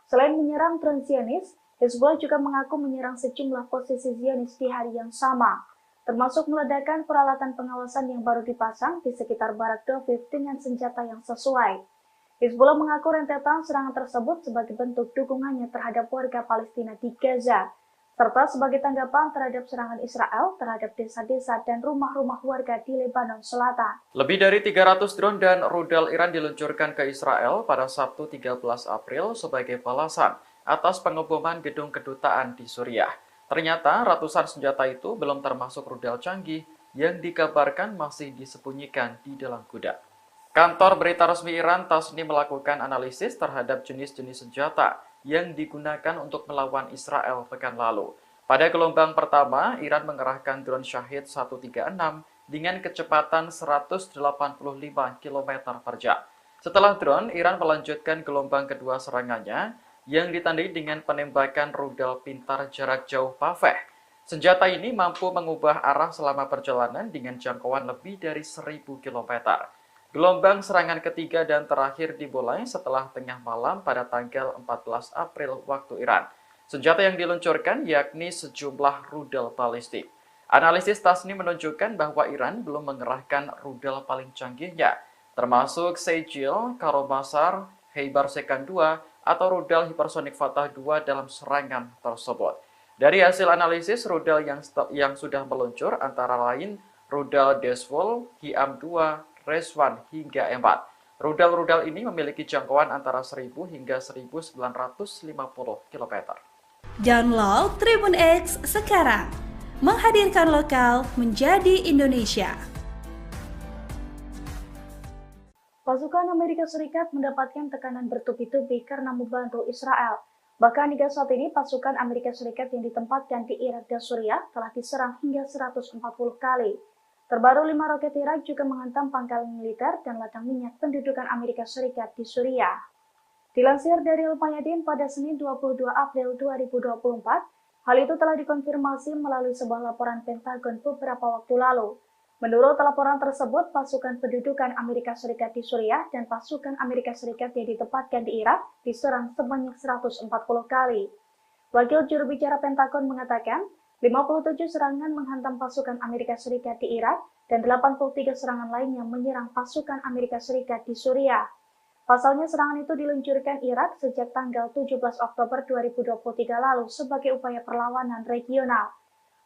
Selain menyerang drone Zionis, Hizbullah juga mengaku menyerang sejumlah posisi Zionis di hari yang sama, termasuk meledakkan peralatan pengawasan yang baru dipasang di sekitar Barak Doviv dengan senjata yang sesuai. Hizbullah mengaku rentetan serangan tersebut sebagai bentuk dukungannya terhadap warga Palestina di Gaza. serta sebagai tanggapan terhadap serangan Israel terhadap desa-desa dan rumah-rumah warga di Lebanon Selatan. Lebih dari 300 drone dan rudal Iran diluncurkan ke Israel pada Sabtu 13 April sebagai balasan atas pengeboman gedung kedutaan di Suriah. Ternyata ratusan senjata itu belum termasuk rudal canggih yang dikabarkan masih disembunyikan di dalam gudang. Kantor berita resmi Iran Tasnim melakukan analisis terhadap jenis-jenis senjata yang digunakan untuk melawan Israel pekan lalu. Pada gelombang pertama, Iran mengerahkan drone Shahid 136 dengan kecepatan 185 km per jam. Setelah drone, Iran melanjutkan gelombang kedua serangannya yang ditandai dengan penembakan rudal pintar jarak jauh Paveh. Senjata ini mampu mengubah arah selama perjalanan dengan jangkauan lebih dari 1000 km. Gelombang serangan ketiga dan terakhir dimulai setelah tengah malam pada tanggal 14 April waktu Iran. Senjata yang diluncurkan yakni sejumlah rudal balistik. Analisis Tasnim menunjukkan bahwa Iran belum mengerahkan rudal paling canggihnya, termasuk Sejil, Karomasar, Heibar Sekan 2, atau rudal hipersonik Fatah 2 dalam serangan tersebut. Dari hasil analisis, rudal yang sudah meluncur antara lain rudal Desvol, Hiam 2, Reswan hingga 4. Rudal-rudal ini memiliki jangkauan antara 1000 hingga 1950 km. Download Tribun X sekarang, menghadirkan lokal menjadi Indonesia. Pasukan Amerika Serikat mendapatkan tekanan bertubi-tubi karena membantu Israel. Bahkan hingga saat ini, pasukan Amerika Serikat yang ditempatkan di Irak dan Suriah telah diserang hingga 140 kali. Terbaru 5 roket Irak juga menghantam pangkalan militer dan ladang minyak pendudukan Amerika Serikat di Suriah. Dilansir dari Al-Mayadin pada Senin 22 April 2024, hal itu telah dikonfirmasi melalui sebuah laporan Pentagon beberapa waktu lalu. Menurut laporan tersebut, pasukan pendudukan Amerika Serikat di Suriah dan pasukan Amerika Serikat yang ditempatkan di Irak diserang sebanyak 140 kali. Wakil juru bicara Pentagon mengatakan, 57 serangan menghantam pasukan Amerika Serikat di Irak dan 83 serangan lainnya menyerang pasukan Amerika Serikat di Suriah. Pasalnya serangan itu diluncurkan Irak sejak tanggal 17 Oktober 2023 lalu sebagai upaya perlawanan regional.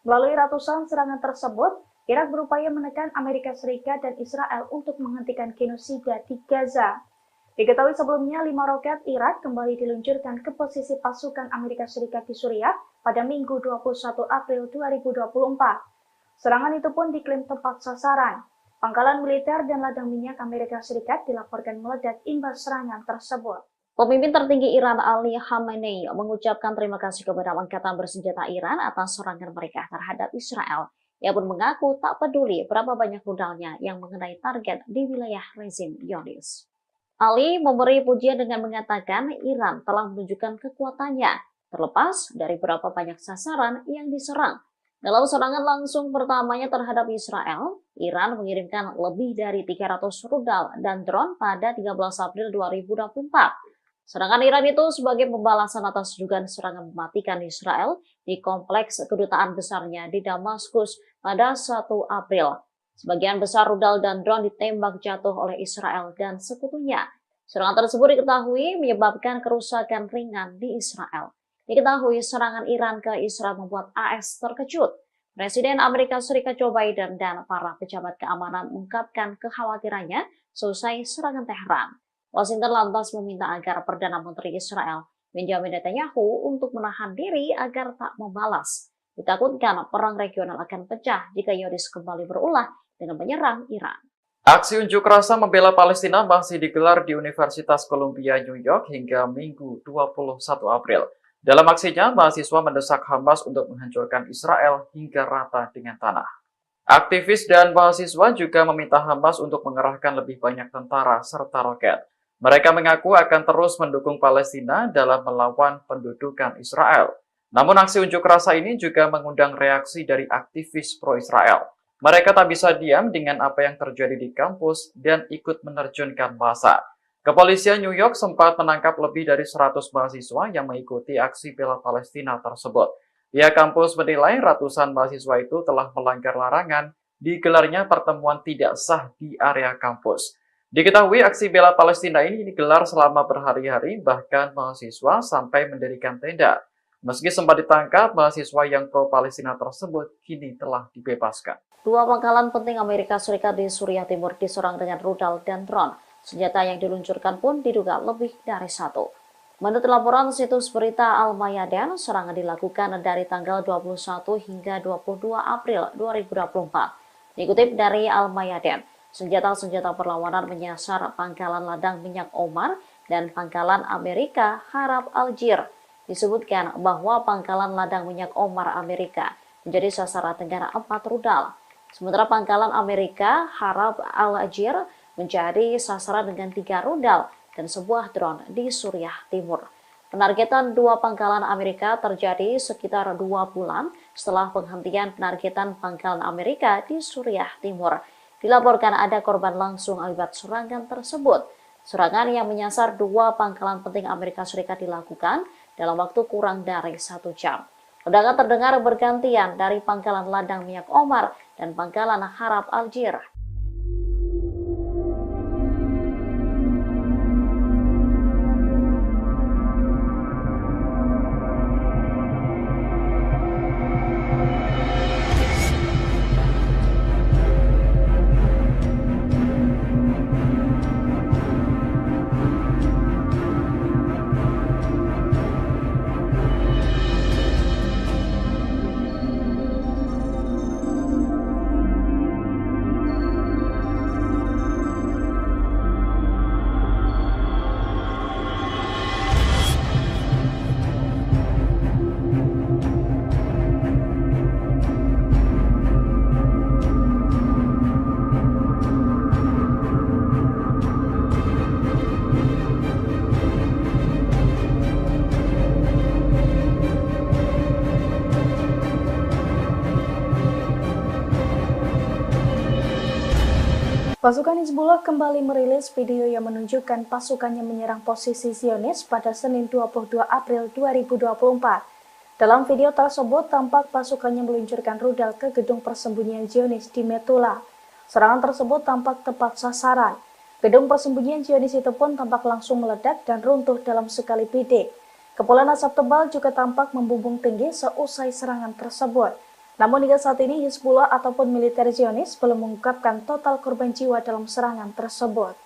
Melalui ratusan serangan tersebut, Irak berupaya menekan Amerika Serikat dan Israel untuk menghentikan genosida di Gaza. Diketahui sebelumnya 5 roket Irak kembali diluncurkan ke posisi pasukan Amerika Serikat di Suriah pada Minggu 21 April 2024. Serangan itu pun diklaim tepat sasaran. Pangkalan militer dan ladang minyak Amerika Serikat dilaporkan meledak imbas serangan tersebut. Pemimpin tertinggi Iran Ali Khamenei mengucapkan terima kasih kepada angkatan bersenjata Iran atas serangan mereka terhadap Israel. Ia pun mengaku tak peduli berapa banyak rudalnya yang mengenai target di wilayah rezim Zionis. Ali memberi pujian dengan mengatakan Iran telah menunjukkan kekuatannya, terlepas dari berapa banyak sasaran yang diserang. Dalam serangan langsung pertamanya terhadap Israel, Iran mengirimkan lebih dari 300 rudal dan drone pada 13 April 2024. Serangan Iran itu sebagai pembalasan atas dugaan serangan mematikan Israel di kompleks kedutaan besarnya di Damaskus pada 1 April. Sebagian besar rudal dan drone ditembak jatuh oleh Israel dan sekutunya. Serangan tersebut diketahui menyebabkan kerusakan ringan di Israel. Diketahui serangan Iran ke Israel membuat AS terkejut. Presiden Amerika Serikat Joe Biden dan para pejabat keamanan mengungkapkan kekhawatirannya selesai serangan Teheran. Washington lantas meminta agar Perdana Menteri Israel Benjamin Netanyahu untuk menahan diri agar tak membalas. Ditakutkan perang regional akan pecah jika Zionis kembali berulah dengan menyerang Iran. Aksi unjuk rasa membela Palestina masih digelar di Universitas Columbia, New York hingga Minggu 21 April. Dalam aksinya, mahasiswa mendesak Hamas untuk menghancurkan Israel hingga rata dengan tanah. Aktivis dan mahasiswa juga meminta Hamas untuk mengerahkan lebih banyak tentara serta roket. Mereka mengaku akan terus mendukung Palestina dalam melawan pendudukan Israel. Namun aksi unjuk rasa ini juga mengundang reaksi dari aktivis pro-Israel. Mereka tak bisa diam dengan apa yang terjadi di kampus dan ikut menerjunkan massa. Kepolisian New York sempat menangkap lebih dari 100 mahasiswa yang mengikuti aksi bela Palestina tersebut. Pihak kampus menilai ratusan mahasiswa itu telah melanggar larangan digelarnya pertemuan tidak sah di area kampus. Diketahui aksi bela Palestina ini digelar selama berhari-hari, bahkan mahasiswa sampai mendirikan tenda. Meski sempat ditangkap, mahasiswa yang pro-Palestina tersebut kini telah dibebaskan. Dua pangkalan penting Amerika Serikat di Suriah Timur diserang dengan rudal dan drone. Senjata yang diluncurkan pun diduga lebih dari satu. Menurut laporan situs berita Al-Mayadin, serangan dilakukan dari tanggal 21 hingga 22 April 2024. Dikutip dari Al-Mayadin, senjata-senjata perlawanan menyasar pangkalan ladang minyak Omar dan pangkalan Amerika Harab Aljir. Disebutkan bahwa pangkalan ladang minyak Omar Amerika menjadi sasaran dengan 4 rudal. Sementara pangkalan Amerika Harab Aljir menjadi sasaran dengan 3 rudal dan sebuah drone di Suriah Timur. Penargetan dua pangkalan Amerika terjadi sekitar 2 bulan setelah penghentian penargetan pangkalan Amerika di Suriah Timur. Dilaporkan ada korban langsung akibat serangan tersebut. Serangan yang menyasar dua pangkalan penting Amerika Serikat dilakukan dalam waktu kurang dari 1 jam. Ledakan terdengar bergantian dari pangkalan ladang minyak Omar dan pangkalan Harab Aljir. Pasukan Hizbullah kembali merilis video yang menunjukkan pasukannya menyerang posisi Zionis pada Senin 22 April 2024. Dalam video tersebut, tampak pasukannya meluncurkan rudal ke gedung persembunyian Zionis di Metula. Serangan tersebut tampak tepat sasaran. Gedung persembunyian Zionis itu pun tampak langsung meledak dan runtuh dalam sekali bidik. Kepulan asap tebal juga tampak membumbung tinggi seusai serangan tersebut. Namun hingga saat ini Hizbullah ataupun militer Zionis belum mengungkapkan total korban jiwa dalam serangan tersebut.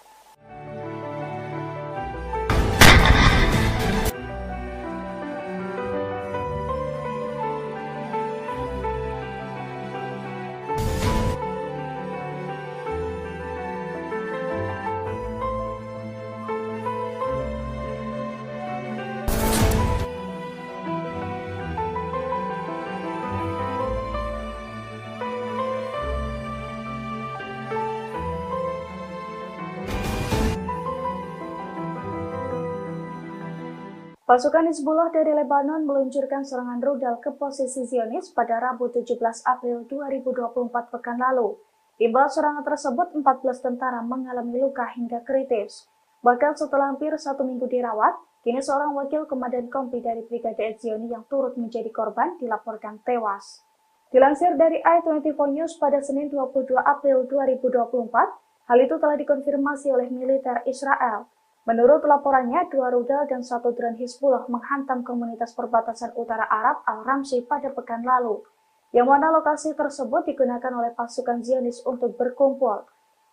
Pasukan Hizbullah dari Lebanon meluncurkan serangan rudal ke posisi Zionis pada Rabu 17 April 2024 pekan lalu. Imbas serangan tersebut, 14 tentara mengalami luka hingga kritis. Bahkan setelah hampir 1 minggu dirawat, kini seorang wakil komandan kompi dari Brigade Etzioni yang turut menjadi korban dilaporkan tewas. Dilansir dari i24 News pada Senin 22 April 2024, hal itu telah dikonfirmasi oleh militer Israel. Menurut laporannya, 2 rudal dan 1 drone Hizbullah menghantam komunitas perbatasan utara Arab Al-Ramsi pada pekan lalu, yang mana lokasi tersebut digunakan oleh pasukan Zionis untuk berkumpul.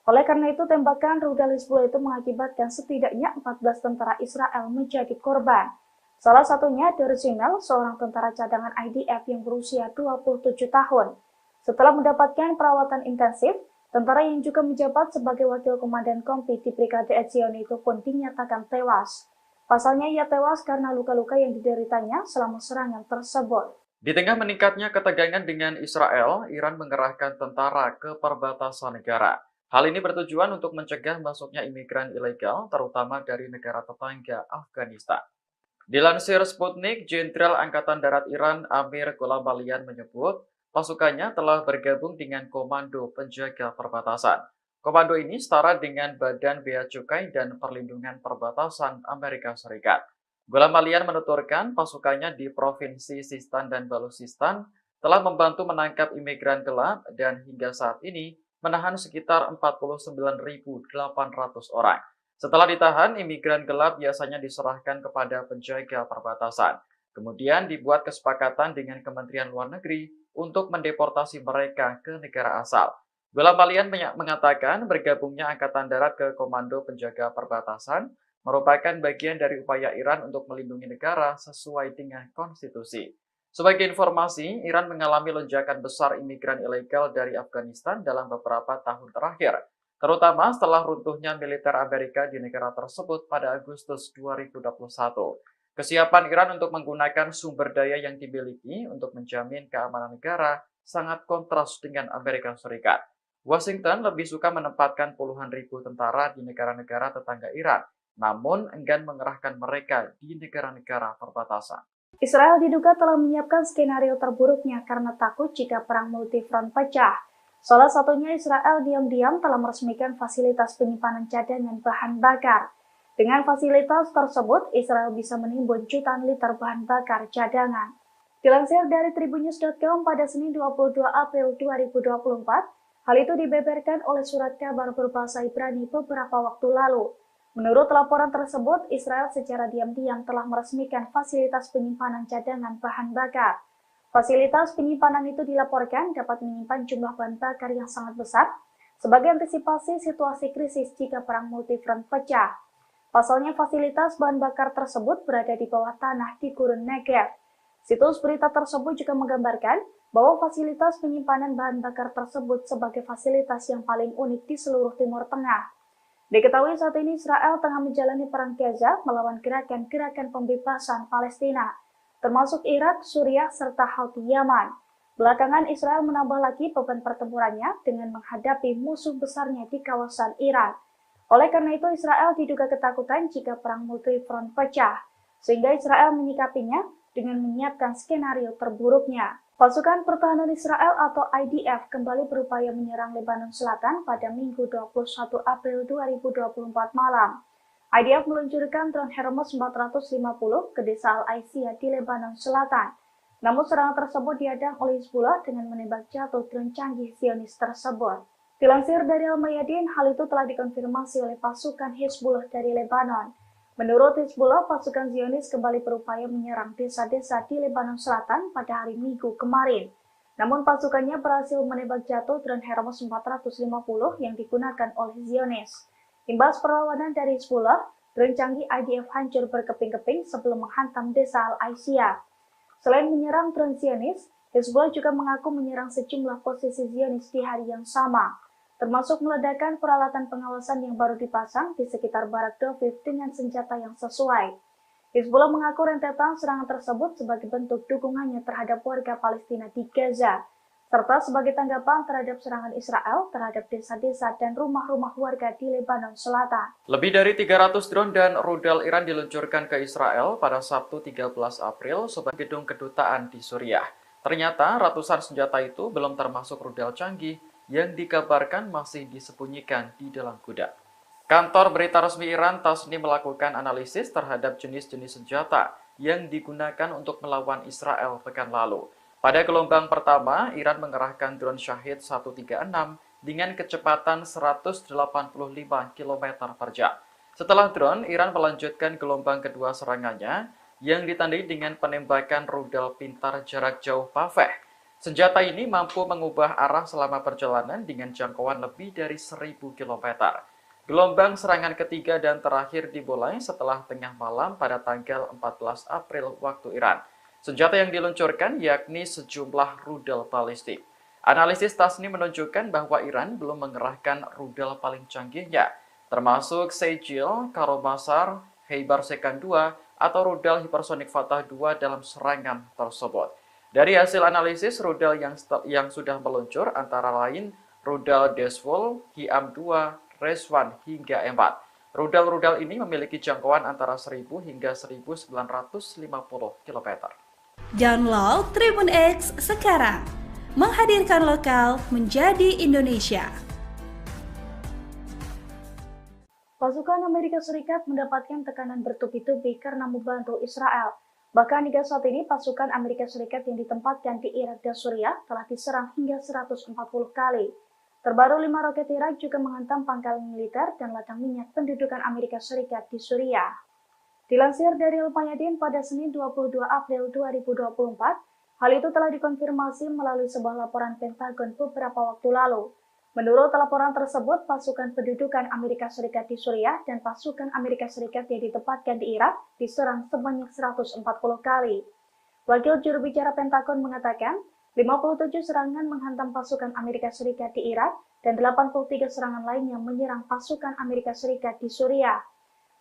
Oleh karena itu, tembakan rudal Hizbullah itu mengakibatkan setidaknya 14 tentara Israel menjadi korban. Salah satunya Derzimel, seorang tentara cadangan IDF yang berusia 27 tahun. Setelah mendapatkan perawatan intensif, tentara yang juga menjabat sebagai wakil komandan kompi di Brigade Etzioni itu pun dinyatakan tewas. Pasalnya ia tewas karena luka-luka yang dideritanya selama serangan tersebut. Di tengah meningkatnya ketegangan dengan Israel, Iran mengerahkan tentara ke perbatasan negara. Hal ini bertujuan untuk mencegah masuknya imigran ilegal, terutama dari negara tetangga Afghanistan. Dilansir Sputnik, Jenderal Angkatan Darat Iran Amir Gholamalian menyebut, pasukannya telah bergabung dengan Komando Penjaga Perbatasan. Komando ini setara dengan Badan Bea Cukai dan Perlindungan Perbatasan Amerika Serikat. Gholamalian menuturkan pasukannya di Provinsi Sistan dan Baluchistan telah membantu menangkap imigran gelap dan hingga saat ini menahan sekitar 49.800 orang. Setelah ditahan, imigran gelap biasanya diserahkan kepada penjaga perbatasan. Kemudian dibuat kesepakatan dengan Kementerian Luar Negeri untuk mendeportasi mereka ke negara asal. Gulam Palian mengatakan bergabungnya Angkatan Darat ke Komando Penjaga Perbatasan merupakan bagian dari upaya Iran untuk melindungi negara sesuai dengan konstitusi. Sebagai informasi, Iran mengalami lonjakan besar imigran ilegal dari Afghanistan dalam beberapa tahun terakhir, terutama setelah runtuhnya militer Amerika di negara tersebut pada Agustus 2021. Kesiapan Iran untuk menggunakan sumber daya yang dimiliki untuk menjamin keamanan negara sangat kontras dengan Amerika Serikat. Washington lebih suka menempatkan puluhan ribu tentara di negara-negara tetangga Iran, namun enggan mengerahkan mereka di negara-negara perbatasan. Israel diduga telah menyiapkan skenario terburuknya karena takut jika perang multifront pecah. Salah satunya Israel diam-diam telah meresmikan fasilitas penyimpanan cadangan bahan bakar. Dengan fasilitas tersebut, Israel bisa menimbun jutaan liter bahan bakar cadangan. Dilansir dari tribunnews.com pada Senin 22 April 2024, hal itu dibeberkan oleh surat kabar berbahasa Ibrani beberapa waktu lalu. Menurut laporan tersebut, Israel secara diam-diam telah meresmikan fasilitas penyimpanan cadangan bahan bakar. Fasilitas penyimpanan itu dilaporkan dapat menyimpan jumlah bahan bakar yang sangat besar sebagai antisipasi situasi krisis jika perang multifront pecah. Pasalnya, fasilitas bahan bakar tersebut berada di bawah tanah di Gurun Negev. Situs berita tersebut juga menggambarkan bahwa fasilitas penyimpanan bahan bakar tersebut sebagai fasilitas yang paling unik di seluruh Timur Tengah. Diketahui saat ini Israel tengah menjalani perang Gaza melawan gerakan-gerakan pembebasan Palestina, termasuk Irak, Suriah, serta Houthi Yaman. Belakangan Israel menambah lagi beban pertempurannya dengan menghadapi musuh besarnya di kawasan Iran. Oleh karena itu Israel diduga ketakutan jika perang multifront pecah, sehingga Israel menyikapinya dengan menyiapkan skenario terburuknya. Pasukan Pertahanan Israel atau IDF kembali berupaya menyerang Lebanon Selatan pada Minggu 21 April 2024 malam. IDF meluncurkan drone Hermes 450 ke desa Al-Aisiyah di Lebanon Selatan. Namun serangan tersebut dihadang oleh Hizbullah dengan menembak jatuh drone canggih Zionis tersebut. Dilansir dari Al-Mayadin, hal itu telah dikonfirmasi oleh pasukan Hizbullah dari Lebanon. Menurut Hizbullah, pasukan Zionis kembali berupaya menyerang desa-desa di Lebanon Selatan pada hari Minggu kemarin. Namun pasukannya berhasil menembak jatuh drone Hermes 450 yang digunakan oleh Zionis. Imbas perlawanan dari Hizbullah, drone canggih IDF hancur berkeping-keping sebelum menghantam desa Al-Aisiyah. Selain menyerang drone Zionis, Hizbullah juga mengaku menyerang sejumlah posisi Zionis di hari yang sama, termasuk meledakkan peralatan pengawasan yang baru dipasang di sekitar Barak Doviv dengan senjata yang sesuai. Hizbullah mengaku rentetan serangan tersebut sebagai bentuk dukungannya terhadap warga Palestina di Gaza, serta sebagai tanggapan terhadap serangan Israel terhadap desa-desa dan rumah-rumah warga di Lebanon Selatan. Lebih dari 300 drone dan rudal Iran diluncurkan ke Israel pada Sabtu 13 April sebagai gedung kedutaan di Suriah. Ternyata ratusan senjata itu belum termasuk rudal canggih yang dikabarkan masih disembunyikan di dalam gudang. Kantor berita resmi Iran Tasnim melakukan analisis terhadap jenis-jenis senjata yang digunakan untuk melawan Israel pekan lalu. Pada gelombang pertama, Iran mengerahkan drone Shahid 136 dengan kecepatan 185 km per jam. Setelah drone, Iran melanjutkan gelombang kedua serangannya yang ditandai dengan penembakan rudal pintar jarak jauh Paveh. Senjata ini mampu mengubah arah selama perjalanan dengan jangkauan lebih dari 1000 km. Gelombang serangan ketiga dan terakhir dimulai setelah tengah malam pada tanggal 14 April waktu Iran. Senjata yang diluncurkan yakni sejumlah rudal balistik. Analisis Tasnim menunjukkan bahwa Iran belum mengerahkan rudal paling canggihnya, termasuk Sejil, Karomasar, Heibar Sekan 2, atau rudal hipersonik Fatah 2 dalam serangan tersebut. Dari hasil analisis rudal yang sudah meluncur antara lain rudal Desvol, Hiam 2, Reswan hingga M4. Rudal-rudal ini memiliki jangkauan antara 1000 hingga 1950 km. Download Tribun X sekarang, menghadirkan lokal menjadi Indonesia. Pasukan Amerika Serikat mendapatkan tekanan bertubi-tubi karena membantu Israel. Bahkan hingga saat ini pasukan Amerika Serikat yang ditempatkan di Irak dan Suriah telah diserang hingga 140 kali. Terbaru 5 roket Irak juga menghantam pangkalan militer dan ladang minyak pendudukan Amerika Serikat di Suriah. Dilansir dari Al-Mayadin pada Senin 22 April 2024, hal itu telah dikonfirmasi melalui sebuah laporan Pentagon beberapa waktu lalu. Menurut laporan tersebut, pasukan pendudukan Amerika Serikat di Suriah dan pasukan Amerika Serikat yang ditempatkan di Irak diserang sebanyak 140 kali. Wakil juru bicara Pentagon mengatakan, 57 serangan menghantam pasukan Amerika Serikat di Irak dan 83 serangan lainnya menyerang pasukan Amerika Serikat di Suriah.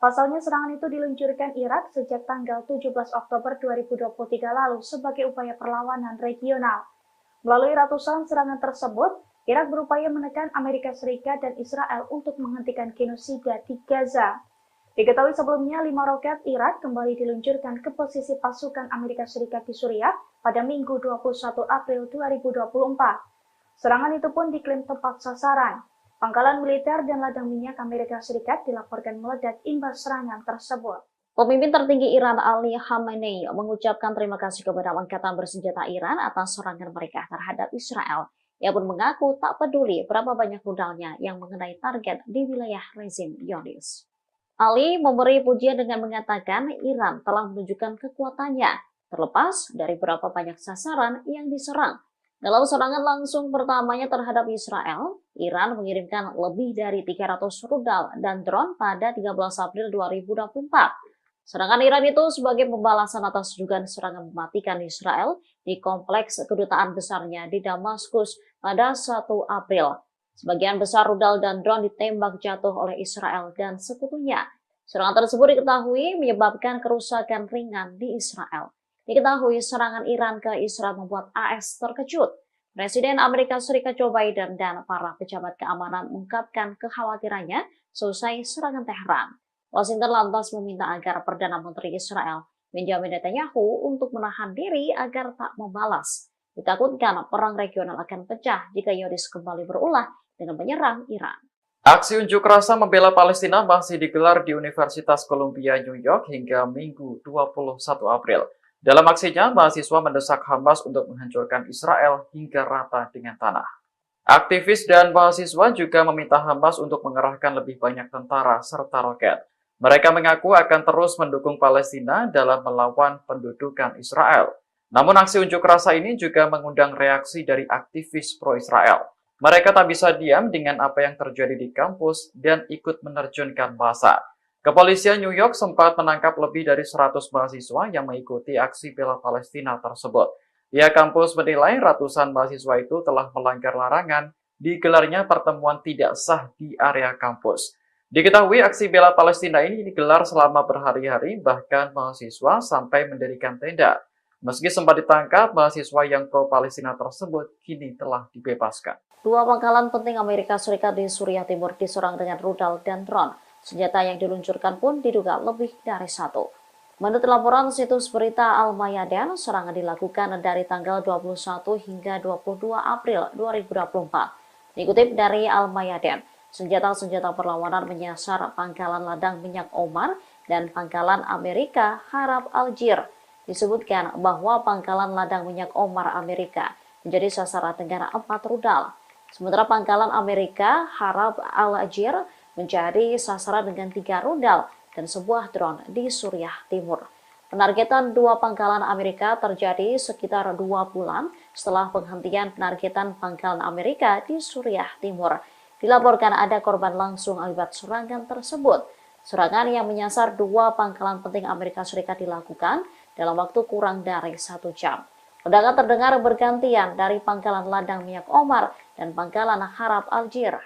Pasalnya serangan itu diluncurkan Irak sejak tanggal 17 Oktober 2023 lalu sebagai upaya perlawanan regional. Melalui ratusan serangan tersebut, Irak berupaya menekan Amerika Serikat dan Israel untuk menghentikan genosida di Gaza. Diketahui sebelumnya 5 roket Irak kembali diluncurkan ke posisi pasukan Amerika Serikat di Suriah pada Minggu 21 April 2024. Serangan itu pun diklaim tepat sasaran. Pangkalan militer dan ladang minyak Amerika Serikat dilaporkan meledak imbas serangan tersebut. Pemimpin tertinggi Iran Ali Khamenei mengucapkan terima kasih kepada angkatan bersenjata Iran atas serangan mereka terhadap Israel. Ia pun mengaku tak peduli berapa banyak rudalnya yang mengenai target di wilayah rezim Zionis. Ali memberi pujian dengan mengatakan Iran telah menunjukkan kekuatannya, terlepas dari berapa banyak sasaran yang diserang. Dalam serangan langsung pertamanya terhadap Israel, Iran mengirimkan lebih dari 300 rudal dan drone pada 13 April 2024. Serangan Iran itu sebagai pembalasan atas dugaan serangan mematikan Israel di kompleks kedutaan besarnya di Damaskus pada 1 April. Sebagian besar rudal dan drone ditembak jatuh oleh Israel dan sekutunya. Serangan tersebut diketahui menyebabkan kerusakan ringan di Israel. Diketahui serangan Iran ke Israel membuat AS terkejut. Presiden Amerika Serikat Joe Biden dan para pejabat keamanan mengungkapkan kekhawatirannya selesai serangan Teheran. Washington lantas meminta agar Perdana Menteri Israel Benjamin Netanyahu untuk menahan diri agar tak membalas. Ditakutkan perang regional akan pecah jika Zionis kembali berulah dengan menyerang Iran. Aksi unjuk rasa membela Palestina masih digelar di Universitas Columbia, New York hingga Minggu 21 April. Dalam aksinya, mahasiswa mendesak Hamas untuk menghancurkan Israel hingga rata dengan tanah. Aktivis dan mahasiswa juga meminta Hamas untuk mengerahkan lebih banyak tentara serta roket. Mereka mengaku akan terus mendukung Palestina dalam melawan pendudukan Israel. Namun aksi unjuk rasa ini juga mengundang reaksi dari aktivis pro-Israel. Mereka tak bisa diam dengan apa yang terjadi di kampus dan ikut menerjunkan massa. Kepolisian New York sempat menangkap lebih dari 100 mahasiswa yang mengikuti aksi bela Palestina tersebut. Pihak kampus menilai ratusan mahasiswa itu telah melanggar larangan digelarnya pertemuan tidak sah di area kampus. Diketahui aksi bela Palestina ini digelar selama berhari-hari, bahkan mahasiswa sampai mendirikan tenda. Meski sempat ditangkap, mahasiswa yang pro-Palestina tersebut kini telah dibebaskan. 2 pangkalan penting Amerika Serikat di Suriah Timur diserang dengan rudal dan drone. Senjata yang diluncurkan pun diduga lebih dari 1. Menurut laporan situs berita Al-Mayadin, serangan dilakukan dari tanggal 21 hingga 22 April 2024. Dikutip dari Al-Mayadin, senjata-senjata perlawanan menyasar pangkalan ladang minyak Omar dan pangkalan Amerika Harab Al-Jir. Disebutkan bahwa pangkalan ladang minyak Omar Amerika menjadi sasaran dengan 4 rudal. Sementara pangkalan Amerika Harab Al-Jir menjadi sasaran dengan 3 rudal dan sebuah drone di Suriah Timur. Penargetan 2 pangkalan Amerika terjadi sekitar 2 bulan setelah penghentian penargetan pangkalan Amerika di Suriah Timur. Dilaporkan ada korban langsung akibat serangan tersebut. Serangan yang menyasar 2 pangkalan penting Amerika Serikat dilakukan dalam waktu kurang dari 1 jam. Ledakan terdengar bergantian dari pangkalan ladang minyak Omar dan pangkalan Harab Al-Jir.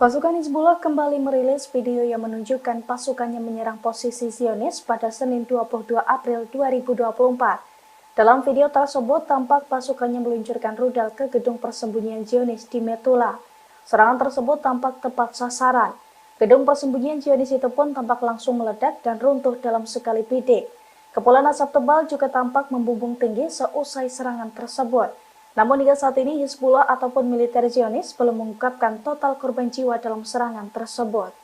Pasukan Hizbullah kembali merilis video yang menunjukkan pasukannya menyerang posisi Zionis pada Senin 22 April 2024. Dalam video tersebut tampak pasukannya meluncurkan rudal ke gedung persembunyian Zionis di Metula. Serangan tersebut tampak tepat sasaran. Gedung persembunyian Zionis itu pun tampak langsung meledak dan runtuh dalam sekali bidik. Kepulan asap tebal juga tampak membumbung tinggi seusai serangan tersebut. Namun hingga saat ini Hizbullah ataupun militer Zionis belum mengungkapkan total korban jiwa dalam serangan tersebut.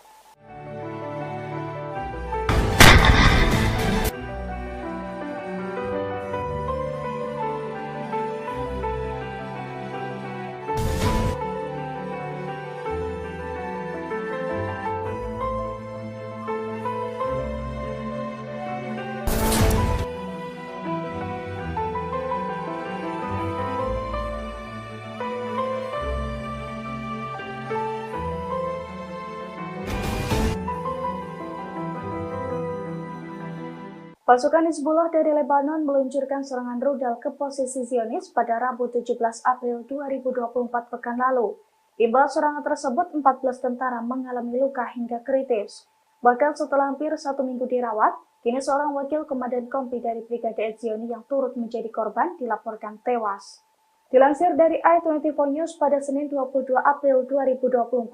Pasukan Hizbullah dari Lebanon meluncurkan serangan rudal ke posisi Zionis pada Rabu 17 April 2024 pekan lalu. Imbas serangan tersebut, 14 tentara mengalami luka hingga kritis. Bahkan setelah hampir 1 minggu dirawat, kini seorang wakil komandan kompi dari Brigade Etzioni yang turut menjadi korban dilaporkan tewas. Dilansir dari i24 News pada Senin 22 April 2024,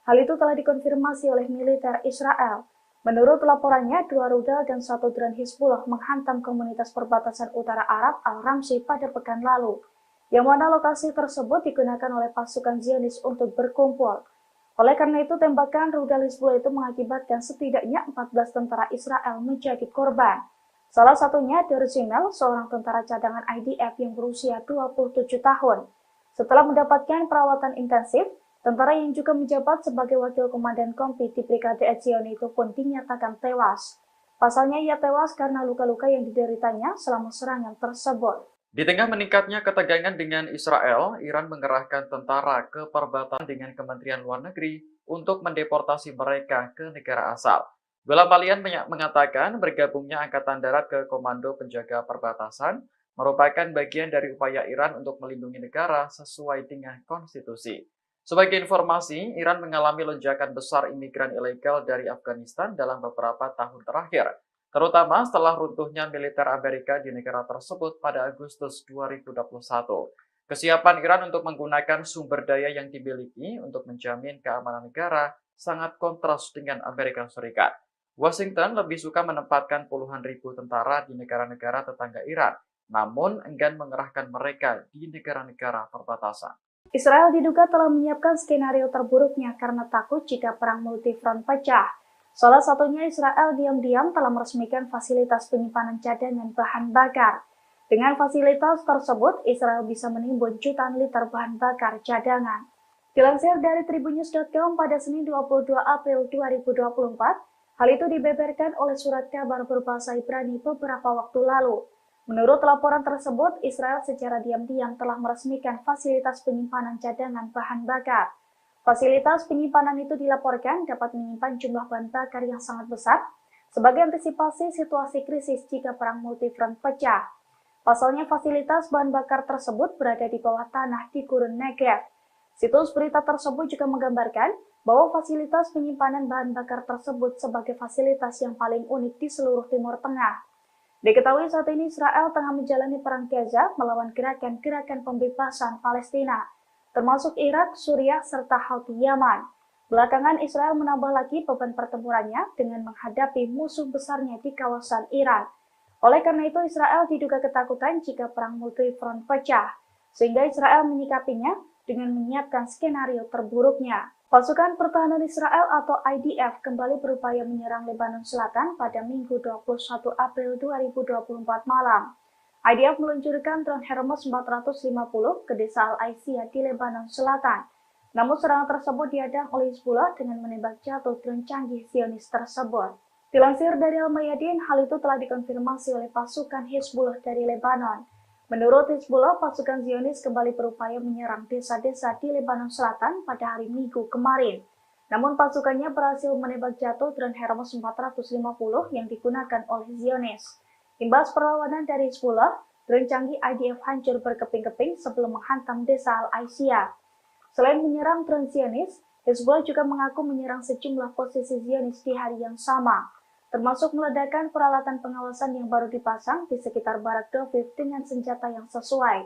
hal itu telah dikonfirmasi oleh militer Israel. Menurut laporannya, 2 rudal dan 1 drone Hizbullah menghantam komunitas perbatasan utara Arab Al-Ramsi pada pekan lalu, yang mana lokasi tersebut digunakan oleh pasukan Zionis untuk berkumpul. Oleh karena itu, tembakan rudal Hizbullah itu mengakibatkan setidaknya 14 tentara Israel menjadi korban. Salah satunya Derzimel, seorang tentara cadangan IDF yang berusia 27 tahun. Setelah mendapatkan perawatan intensif, tentara yang juga menjabat sebagai wakil komandan kompi di Brigade Etzioni itu pun dinyatakan tewas. Pasalnya ia tewas karena luka-luka yang dideritanya selama serangan tersebut. Di tengah meningkatnya ketegangan dengan Israel, Iran mengerahkan tentara ke perbatasan dengan Kementerian Luar Negeri untuk mendeportasi mereka ke negara asal. Bela Balian mengatakan bergabungnya Angkatan Darat ke Komando Penjaga Perbatasan merupakan bagian dari upaya Iran untuk melindungi negara sesuai dengan konstitusi. Sebagai informasi, Iran mengalami lonjakan besar imigran ilegal dari Afghanistan dalam beberapa tahun terakhir, terutama setelah runtuhnya militer Amerika di negara tersebut pada Agustus 2021. Kesiapan Iran untuk menggunakan sumber daya yang dimiliki untuk menjamin keamanan negara sangat kontras dengan Amerika Serikat. Washington lebih suka menempatkan puluhan ribu tentara di negara-negara tetangga Iran, namun enggan mengerahkan mereka di negara-negara perbatasan. Israel diduga telah menyiapkan skenario terburuknya karena takut jika perang multifront pecah. Salah satunya Israel diam-diam telah meresmikan fasilitas penyimpanan cadangan bahan bakar. Dengan fasilitas tersebut, Israel bisa menimbun jutaan liter bahan bakar cadangan. Dilansir dari tribunnews.com pada Senin 22 April 2024, hal itu dibeberkan oleh surat kabar berbahasa Ibrani beberapa waktu lalu. Menurut laporan tersebut, Israel secara diam-diam telah meresmikan fasilitas penyimpanan cadangan bahan bakar. Fasilitas penyimpanan itu dilaporkan dapat menyimpan jumlah bahan bakar yang sangat besar sebagai antisipasi situasi krisis jika perang multifront pecah. Pasalnya, fasilitas bahan bakar tersebut berada di bawah tanah di Gurun Negev. Situs berita tersebut juga menggambarkan bahwa fasilitas penyimpanan bahan bakar tersebut sebagai fasilitas yang paling unik di seluruh Timur Tengah. Diketahui saat ini Israel tengah menjalani perang Gaza melawan gerakan-gerakan pembebasan Palestina, termasuk Irak, Suriah, serta Houthi Yaman. Belakangan Israel menambah lagi beban pertempurannya dengan menghadapi musuh besarnya di kawasan Iran. Oleh karena itu Israel diduga ketakutan jika perang multifront pecah, sehingga Israel menyikapinya dengan menyiapkan skenario terburuknya. Pasukan Pertahanan Israel atau IDF kembali berupaya menyerang Lebanon Selatan pada Minggu 21 April 2024 malam. IDF meluncurkan drone Hermes 450 ke desa Al-Aisiyah di Lebanon Selatan. Namun serangan tersebut dihadang oleh Hizbullah dengan menembak jatuh drone canggih Zionis tersebut. Dilansir dari Al-Mayadin, hal itu telah dikonfirmasi oleh pasukan Hizbullah dari Lebanon. Menurut Hizbullah, pasukan Zionis kembali berupaya menyerang desa-desa di Lebanon Selatan pada hari Minggu kemarin. Namun pasukannya berhasil menembak jatuh drone Hermes 450 yang digunakan oleh Zionis. Imbas perlawanan dari Hizbullah, drone canggih IDF hancur berkeping-keping sebelum menghantam desa Al-Aisiyah. Selain menyerang drone Zionis, Hezbollah juga mengaku menyerang sejumlah posisi Zionis di hari yang sama, termasuk meledakkan peralatan pengawasan yang baru dipasang di sekitar Barak Doviv dengan senjata yang sesuai.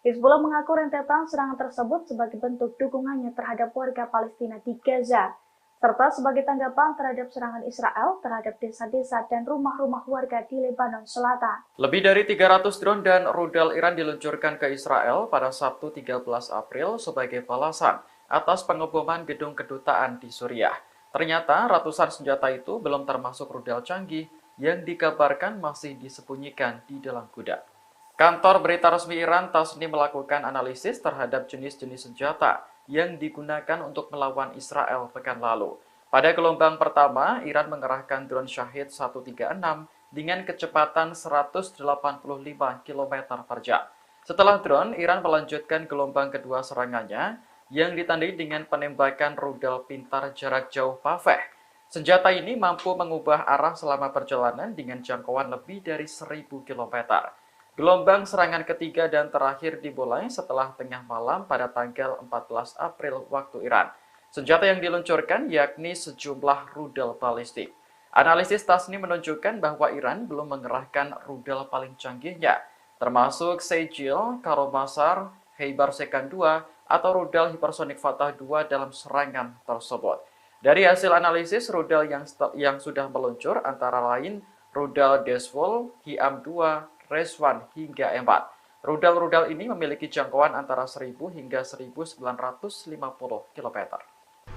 Hezbollah mengaku rentetan serangan tersebut sebagai bentuk dukungannya terhadap warga Palestina di Gaza, serta sebagai tanggapan terhadap serangan Israel terhadap desa-desa dan rumah-rumah warga di Lebanon Selatan. Lebih dari 300 drone dan rudal Iran diluncurkan ke Israel pada Sabtu 13 April sebagai balasan atas pengeboman gedung kedutaan di Suriah. Ternyata ratusan senjata itu belum termasuk rudal canggih yang dikabarkan masih disembunyikan di dalam gudang. Kantor berita resmi Iran Tasnim melakukan analisis terhadap jenis-jenis senjata yang digunakan untuk melawan Israel pekan lalu. Pada gelombang pertama, Iran mengerahkan drone Shahid 136 dengan kecepatan 185 km per jam. Setelah drone, Iran melanjutkan gelombang kedua serangannya yang ditandai dengan penembakan rudal pintar jarak jauh Paveh. Senjata ini mampu mengubah arah selama perjalanan dengan jangkauan lebih dari 1000 km. Gelombang serangan ketiga dan terakhir dimulai setelah tengah malam pada tanggal 14 April waktu Iran. Senjata yang diluncurkan yakni sejumlah rudal balistik. Analisis Tasnim menunjukkan bahwa Iran belum mengerahkan rudal paling canggihnya, termasuk Sejil, Karomasar, Heibar Sekan 2, atau rudal hipersonik Fatah 2 dalam serangan tersebut. Dari hasil analisis rudal yang sudah meluncur antara lain rudal Desvol, Hiam 2, Reswan hingga M4. Rudal-rudal ini memiliki jangkauan antara 1000 hingga 1950 km.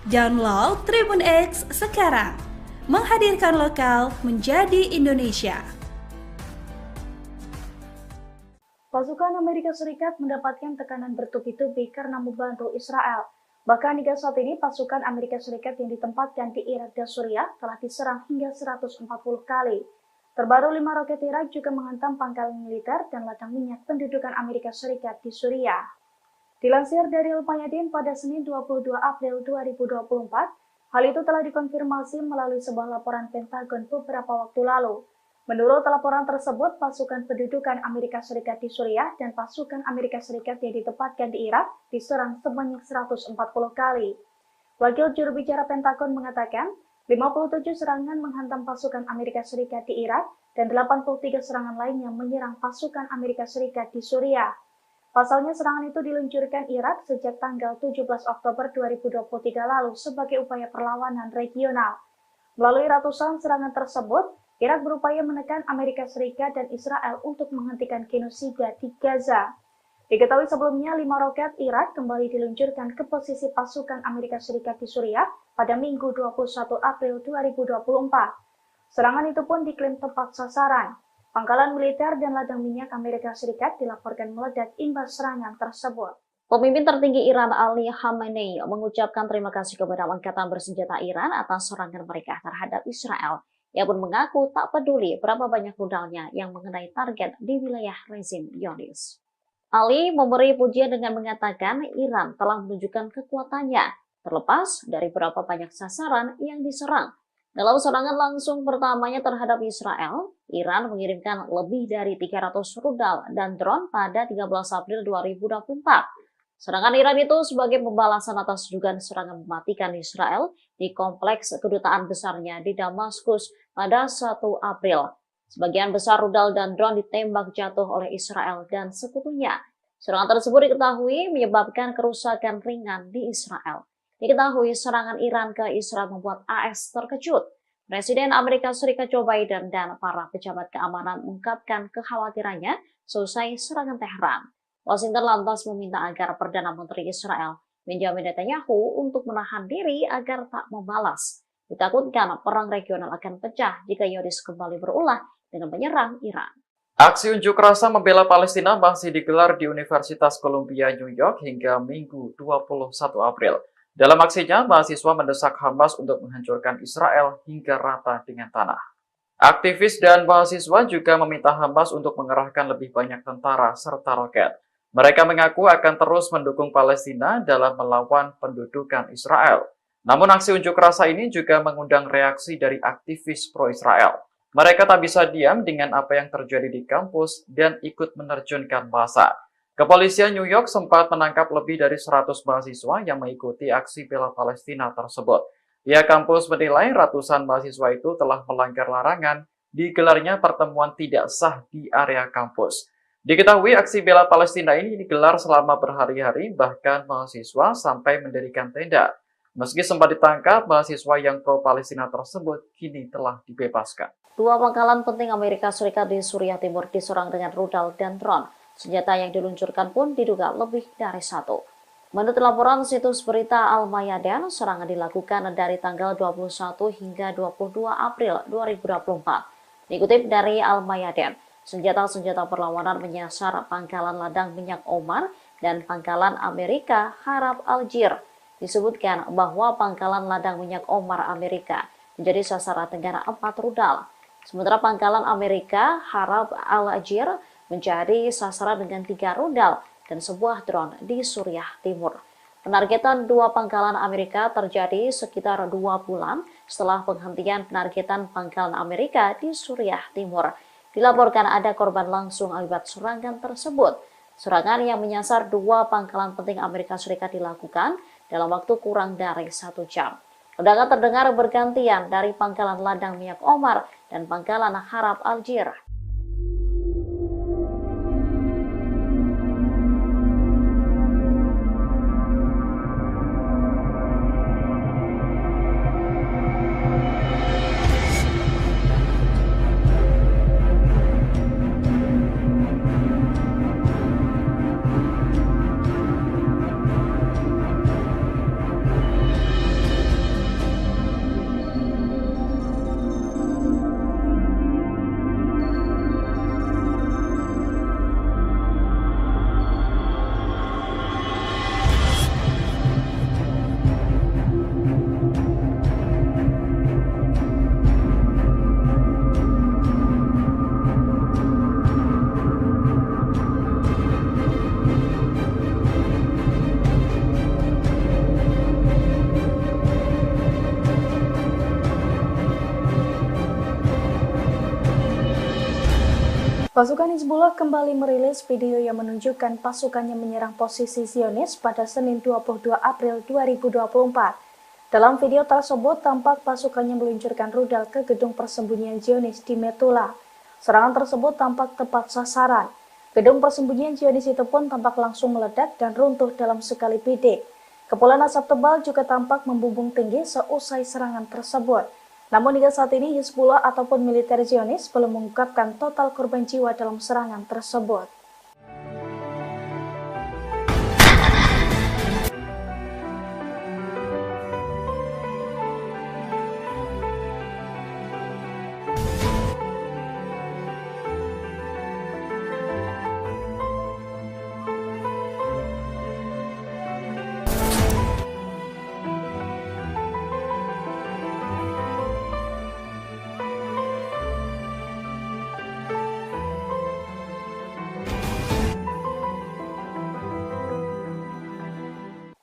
Download Tribun X sekarang, menghadirkan lokal menjadi Indonesia. Pasukan Amerika Serikat mendapatkan tekanan bertubi-tubi karena membantu Israel. Bahkan hingga saat ini pasukan Amerika Serikat yang ditempatkan di Irak dan Suriah telah diserang hingga 140 kali. Terbaru 5 roket Irak juga menghantam pangkalan militer dan ladang minyak pendudukan Amerika Serikat di Suriah. Dilansir dari Al-Mayadin pada Senin 22 April 2024, hal itu telah dikonfirmasi melalui sebuah laporan Pentagon beberapa waktu lalu. Menurut laporan tersebut, pasukan pendudukan Amerika Serikat di Suriah dan pasukan Amerika Serikat yang ditempatkan di Irak diserang sebanyak 140 kali. Wakil juru bicara Pentagon mengatakan, 57 serangan menghantam pasukan Amerika Serikat di Irak dan 83 serangan lainnya menyerang pasukan Amerika Serikat di Suriah. Pasalnya serangan itu diluncurkan Irak sejak tanggal 17 Oktober 2023 lalu sebagai upaya perlawanan regional. Melalui ratusan serangan tersebut, Irak berupaya menekan Amerika Serikat dan Israel untuk menghentikan genosida di Gaza. Diketahui sebelumnya 5 roket Irak kembali diluncurkan ke posisi pasukan Amerika Serikat di Suriah pada Minggu 21 April 2024. Serangan itu pun diklaim tepat sasaran. Pangkalan militer dan ladang minyak Amerika Serikat dilaporkan meledak imbas serangan tersebut. Pemimpin tertinggi Iran Ali Khamenei mengucapkan terima kasih kepada Angkatan Bersenjata Iran atas serangan mereka terhadap Israel. Ia pun mengaku tak peduli berapa banyak rudalnya yang mengenai target di wilayah rezim Zionis. Ali memberi pujian dengan mengatakan Iran telah menunjukkan kekuatannya, terlepas dari berapa banyak sasaran yang diserang. Dalam serangan langsung pertamanya terhadap Israel, Iran mengirimkan lebih dari 300 rudal dan drone pada 13 April 2024. Serangan Iran itu sebagai pembalasan atas dugaan serangan mematikan Israel di kompleks kedutaan besarnya di Damaskus pada 1 April. Sebagian besar rudal dan drone ditembak jatuh oleh Israel dan sekutunya. Serangan tersebut diketahui menyebabkan kerusakan ringan di Israel. Diketahui serangan Iran ke Israel membuat AS terkejut. Presiden Amerika Serikat Joe Biden dan para pejabat keamanan mengungkapkan kekhawatirannya selesai serangan Teheran. Washington lantas meminta agar Perdana Menteri Israel Benjamin Netanyahu untuk menahan diri agar tak membalas. Ditakutkan perang regional akan pecah jika Zionis kembali berulah dengan menyerang Iran. Aksi unjuk rasa membela Palestina masih digelar di Universitas Columbia, New York hingga Minggu 21 April. Dalam aksinya, mahasiswa mendesak Hamas untuk menghancurkan Israel hingga rata dengan tanah. Aktivis dan mahasiswa juga meminta Hamas untuk mengerahkan lebih banyak tentara serta roket. Mereka mengaku akan terus mendukung Palestina dalam melawan pendudukan Israel. Namun aksi unjuk rasa ini juga mengundang reaksi dari aktivis pro-Israel. Mereka tak bisa diam dengan apa yang terjadi di kampus dan ikut menerjunkan massa. Kepolisian New York sempat menangkap lebih dari 100 mahasiswa yang mengikuti aksi bela Palestina tersebut. Pihak kampus menilai ratusan mahasiswa itu telah melanggar larangan digelarnya pertemuan tidak sah di area kampus. Diketahui aksi bela Palestina ini digelar selama berhari-hari, bahkan mahasiswa sampai mendirikan tenda. Meski sempat ditangkap, mahasiswa yang pro-Palestina tersebut kini telah dibebaskan. Dua pangkalan penting Amerika Serikat di Suriah Timur diserang dengan rudal dan drone. Senjata yang diluncurkan pun diduga lebih dari satu. Menurut laporan situs berita Al-Mayadin, serangan dilakukan dari tanggal 21 hingga 22 April 2024. Dikutip dari Al-Mayadin, senjata-senjata perlawanan menyasar pangkalan ladang minyak Omar dan pangkalan Amerika Harab Aljir. Disebutkan bahwa pangkalan ladang minyak Omar Amerika menjadi sasaran dengan 4 rudal. Sementara pangkalan Amerika Harab Al-Aljir menjadi sasaran dengan 3 rudal dan sebuah drone di Suriah Timur. Penargetan dua pangkalan Amerika terjadi sekitar 2 bulan setelah penghentian penargetan pangkalan Amerika di Suriah Timur. Dilaporkan ada korban langsung akibat serangan tersebut. Serangan yang menyasar dua pangkalan penting Amerika Serikat dilakukan dalam waktu kurang dari 1 jam. Ledakan terdengar bergantian dari pangkalan ladang minyak Omar dan pangkalan Harab Aljir. Pasukan Hizbullah kembali merilis video yang menunjukkan pasukannya menyerang posisi Zionis pada Senin 22 April 2024. Dalam video tersebut, tampak pasukannya meluncurkan rudal ke gedung persembunyian Zionis di Metula. Serangan tersebut tampak tepat sasaran. Gedung persembunyian Zionis itu pun tampak langsung meledak dan runtuh dalam sekali bidik. Kepulan asap tebal juga tampak membumbung tinggi seusai serangan tersebut. Namun hingga saat ini Hizbullah ataupun militer Zionis belum mengungkapkan total korban jiwa dalam serangan tersebut.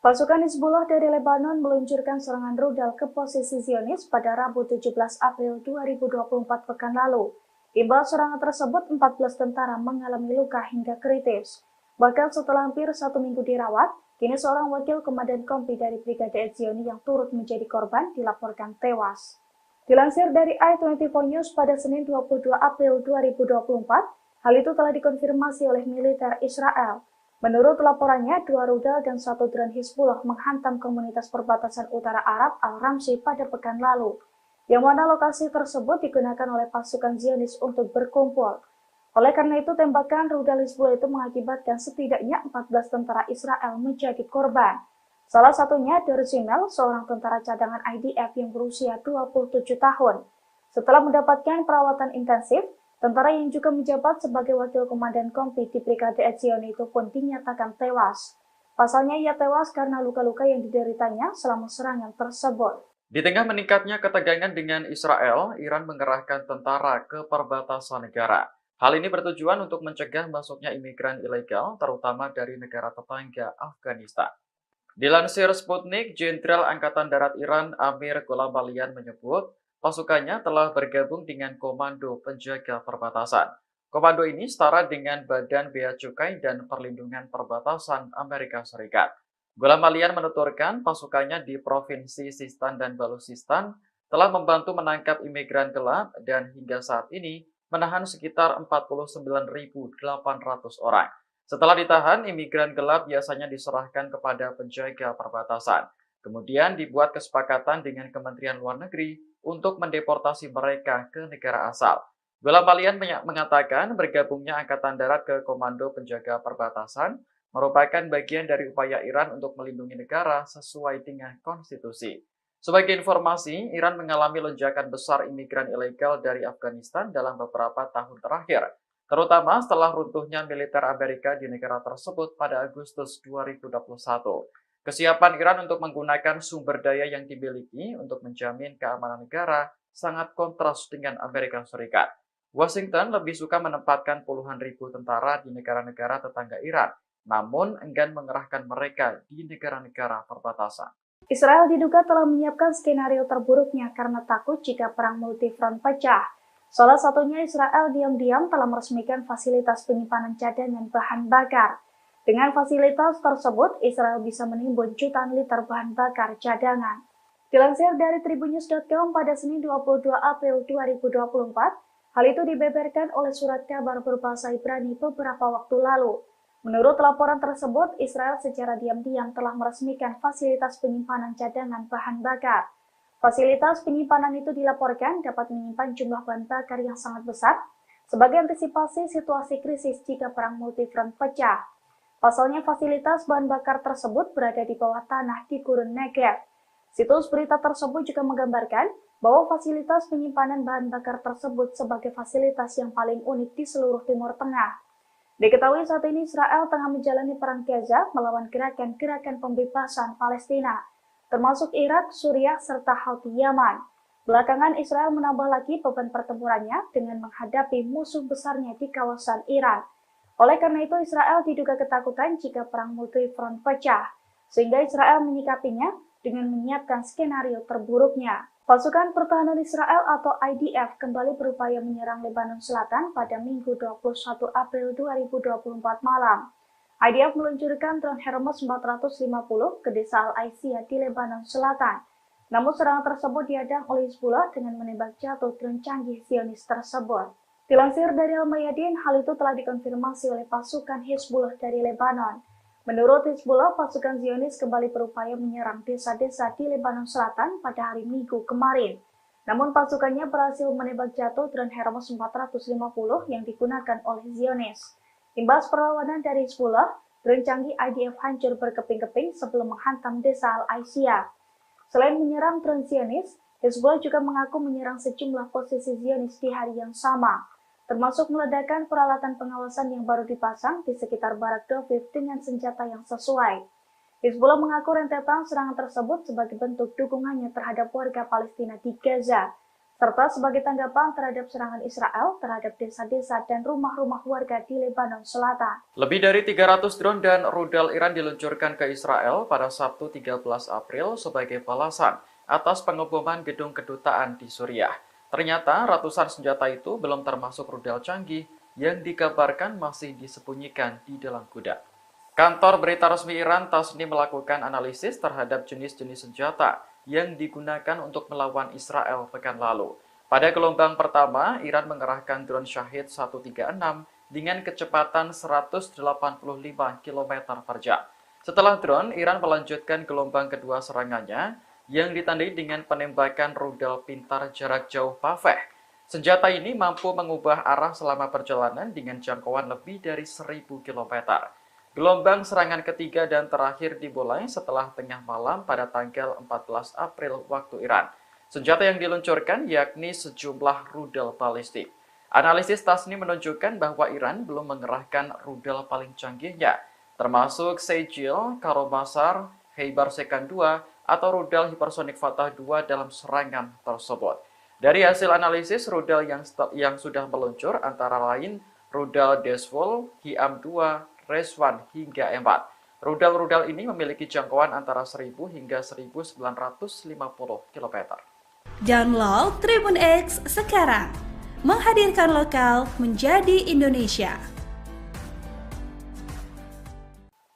Pasukan Hizbullah dari Lebanon meluncurkan serangan rudal ke posisi Zionis pada Rabu 17 April 2024 pekan lalu. Imbal serangan tersebut, 14 tentara mengalami luka hingga kritis. Bahkan setelah hampir 1 minggu dirawat, kini seorang wakil komandan kompi dari Brigade Etzioni yang turut menjadi korban dilaporkan tewas. Dilansir dari i24 News pada Senin 22 April 2024, hal itu telah dikonfirmasi oleh militer Israel. Menurut laporannya, 2 rudal dan 1 drone Hizbullah menghantam komunitas perbatasan utara Arab Al-Ramsi pada pekan lalu, yang mana lokasi tersebut digunakan oleh pasukan Zionis untuk berkumpul. Oleh karena itu, tembakan rudal Hizbullah itu mengakibatkan setidaknya 14 tentara Israel menjadi korban. Salah satunya Dorzinel, seorang tentara cadangan IDF yang berusia 27 tahun. Setelah mendapatkan perawatan intensif, tentara yang juga menjabat sebagai wakil komandan kompi di Brigade Etzioni itu pun dinyatakan tewas. Pasalnya ia tewas karena luka-luka yang dideritanya selama serangan tersebut. Di tengah meningkatnya ketegangan dengan Israel, Iran mengerahkan tentara ke perbatasan negara. Hal ini bertujuan untuk mencegah masuknya imigran ilegal, terutama dari negara tetangga Afghanistan. Dilansir Sputnik, Jenderal Angkatan Darat Iran Amir Gholamalian menyebut, pasukannya telah bergabung dengan Komando Penjaga Perbatasan. Komando ini setara dengan Badan Bea Cukai dan Perlindungan Perbatasan Amerika Serikat. Gulam Malian menuturkan pasukannya di Provinsi Sistan dan Baluchistan telah membantu menangkap imigran gelap dan hingga saat ini menahan sekitar 49.800 orang. Setelah ditahan, imigran gelap biasanya diserahkan kepada penjaga perbatasan. Kemudian dibuat kesepakatan dengan Kementerian Luar Negeri untuk mendeportasi mereka ke negara asal. Gulam Malian mengatakan bergabungnya Angkatan Darat ke Komando Penjaga Perbatasan merupakan bagian dari upaya Iran untuk melindungi negara sesuai dengan konstitusi. Sebagai informasi, Iran mengalami lonjakan besar imigran ilegal dari Afghanistan dalam beberapa tahun terakhir, terutama setelah runtuhnya militer Amerika di negara tersebut pada Agustus 2021. Kesiapan Iran untuk menggunakan sumber daya yang dimiliki untuk menjamin keamanan negara sangat kontras dengan Amerika Serikat. Washington lebih suka menempatkan puluhan ribu tentara di negara-negara tetangga Iran, namun enggan mengerahkan mereka di negara-negara perbatasan. Israel diduga telah menyiapkan skenario terburuknya karena takut jika perang multifront pecah. Salah satunya Israel diam-diam telah meresmikan fasilitas penyimpanan cadangan bahan bakar. Dengan fasilitas tersebut, Israel bisa menimbun jutaan liter bahan bakar cadangan. Dilansir dari tribunnews.com pada Senin 22 April 2024, hal itu dibeberkan oleh surat kabar berbahasa Ibrani beberapa waktu lalu. Menurut laporan tersebut, Israel secara diam-diam telah meresmikan fasilitas penyimpanan cadangan bahan bakar. Fasilitas penyimpanan itu dilaporkan dapat menyimpan jumlah bahan bakar yang sangat besar sebagai antisipasi situasi krisis jika perang multifront pecah. Pasalnya, fasilitas bahan bakar tersebut berada di bawah tanah di Gurun Negev. Situs berita tersebut juga menggambarkan bahwa fasilitas penyimpanan bahan bakar tersebut sebagai fasilitas yang paling unik di seluruh Timur Tengah. Diketahui saat ini Israel tengah menjalani perang Gaza melawan gerakan-gerakan pembebasan Palestina, termasuk Irak, Suriah, serta Houthi Yaman. Belakangan Israel menambah lagi beban pertempurannya dengan menghadapi musuh besarnya di kawasan Iran. Oleh karena itu Israel diduga ketakutan jika perang multifront pecah, sehingga Israel menyikapinya dengan menyiapkan skenario terburuknya. Pasukan Pertahanan Israel atau IDF kembali berupaya menyerang Lebanon Selatan pada Minggu 21 April 2024 malam. IDF meluncurkan drone Hermes 450 ke desa Al-Aisiyah di Lebanon Selatan. Namun serangan tersebut dihadang oleh Hizbullah dengan menembak jatuh drone canggih Zionis tersebut. Dilansir dari Al-Mayadin, hal itu telah dikonfirmasi oleh pasukan Hizbullah dari Lebanon. Menurut Hizbullah, pasukan Zionis kembali berupaya menyerang desa-desa di Lebanon Selatan pada hari Minggu kemarin. Namun pasukannya berhasil menembak jatuh drone Hermes 450 yang digunakan oleh Zionis. Imbas perlawanan dari Hizbullah, drone canggih IDF hancur berkeping-keping sebelum menghantam desa Al-Aisiyah. Selain menyerang drone Zionis, Hizbullah juga mengaku menyerang sejumlah posisi Zionis di hari yang sama, termasuk meledakkan peralatan pengawasan yang baru dipasang di sekitar Barak Doviv dengan senjata yang sesuai. Hizbullah mengaku rentetan serangan tersebut sebagai bentuk dukungannya terhadap warga Palestina di Gaza, serta sebagai tanggapan terhadap serangan Israel terhadap desa-desa dan rumah-rumah warga di Lebanon Selatan. Lebih dari 300 drone dan rudal Iran diluncurkan ke Israel pada Sabtu 13 April sebagai balasan atas pengeboman gedung kedutaan di Suriah. Ternyata ratusan senjata itu belum termasuk rudal canggih yang dikabarkan masih disembunyikan di dalam gudang. Kantor berita resmi Iran Tasnim melakukan analisis terhadap jenis-jenis senjata yang digunakan untuk melawan Israel pekan lalu. Pada gelombang pertama, Iran mengerahkan drone Shahid 136 dengan kecepatan 185 km per jam. Setelah drone, Iran melanjutkan gelombang kedua serangannya yang ditandai dengan penembakan rudal pintar jarak jauh Paveh. Senjata ini mampu mengubah arah selama perjalanan dengan jangkauan lebih dari 1000 km. Gelombang serangan ketiga dan terakhir dimulai setelah tengah malam pada tanggal 14 April waktu Iran. Senjata yang diluncurkan yakni sejumlah rudal balistik. Analisis Tasnim menunjukkan bahwa Iran belum mengerahkan rudal paling canggihnya, termasuk Sejil, Karomasar, Heibar Sekan 2, atau rudal hipersonik Fatah 2 dalam serangan tersebut. Dari hasil analisis rudal yang sudah meluncur antara lain rudal Desvol, Hiam 2, Reswan hingga M4. Rudal-rudal ini memiliki jangkauan antara 1000 hingga 1950 km. Download Tribun X sekarang, menghadirkan lokal menjadi Indonesia.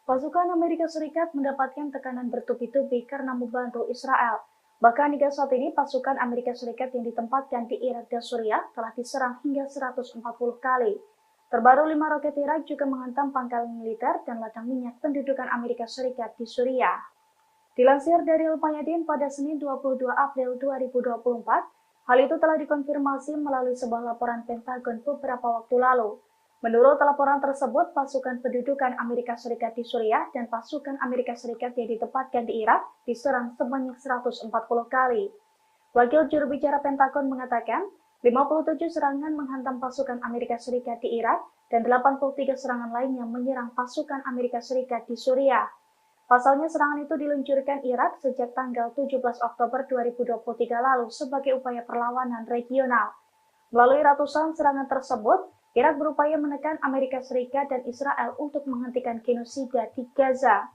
Pasukan Amerika Serikat mendapatkan tekanan bertubi-tubi karena membantu Israel. Bahkan hingga saat ini pasukan Amerika Serikat yang ditempatkan di Irak dan Suriah telah diserang hingga 140 kali. Terbaru 5 roket Irak juga menghantam pangkalan militer dan ladang minyak pendudukan Amerika Serikat di Suriah. Dilansir dari Al-Mayadin pada Senin 22 April 2024, hal itu telah dikonfirmasi melalui sebuah laporan Pentagon beberapa waktu lalu. Menurut laporan tersebut, pasukan pendudukan Amerika Serikat di Suriah dan pasukan Amerika Serikat yang ditempatkan di Irak diserang sebanyak 140 kali. Wakil juru bicara Pentagon mengatakan, 57 serangan menghantam pasukan Amerika Serikat di Irak dan 83 serangan lainnya menyerang pasukan Amerika Serikat di Suriah. Pasalnya serangan itu diluncurkan Irak sejak tanggal 17 Oktober 2023 lalu sebagai upaya perlawanan regional. Melalui ratusan serangan tersebut, Irak berupaya menekan Amerika Serikat dan Israel untuk menghentikan genosida di Gaza.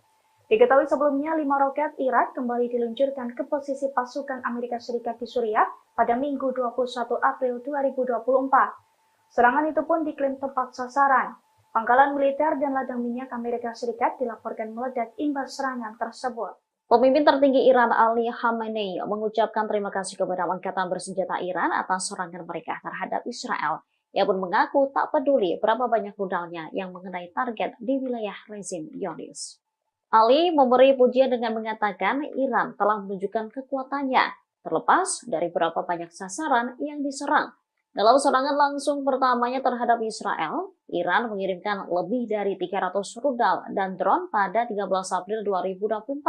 Diketahui sebelumnya 5 roket Irak kembali diluncurkan ke posisi pasukan Amerika Serikat di Suriah pada Minggu 21 April 2024. Serangan itu pun diklaim tepat sasaran. Pangkalan militer dan ladang minyak Amerika Serikat dilaporkan meledak imbas serangan tersebut. Pemimpin tertinggi Iran Ali Khamenei mengucapkan terima kasih kepada Angkatan Bersenjata Iran atas serangan mereka terhadap Israel. Ia pun mengaku tak peduli berapa banyak rudalnya yang mengenai target di wilayah rezim Zionis. Ali memberi pujian dengan mengatakan Iran telah menunjukkan kekuatannya, terlepas dari berapa banyak sasaran yang diserang. Dalam serangan langsung pertamanya terhadap Israel, Iran mengirimkan lebih dari 300 rudal dan drone pada 13 April 2024.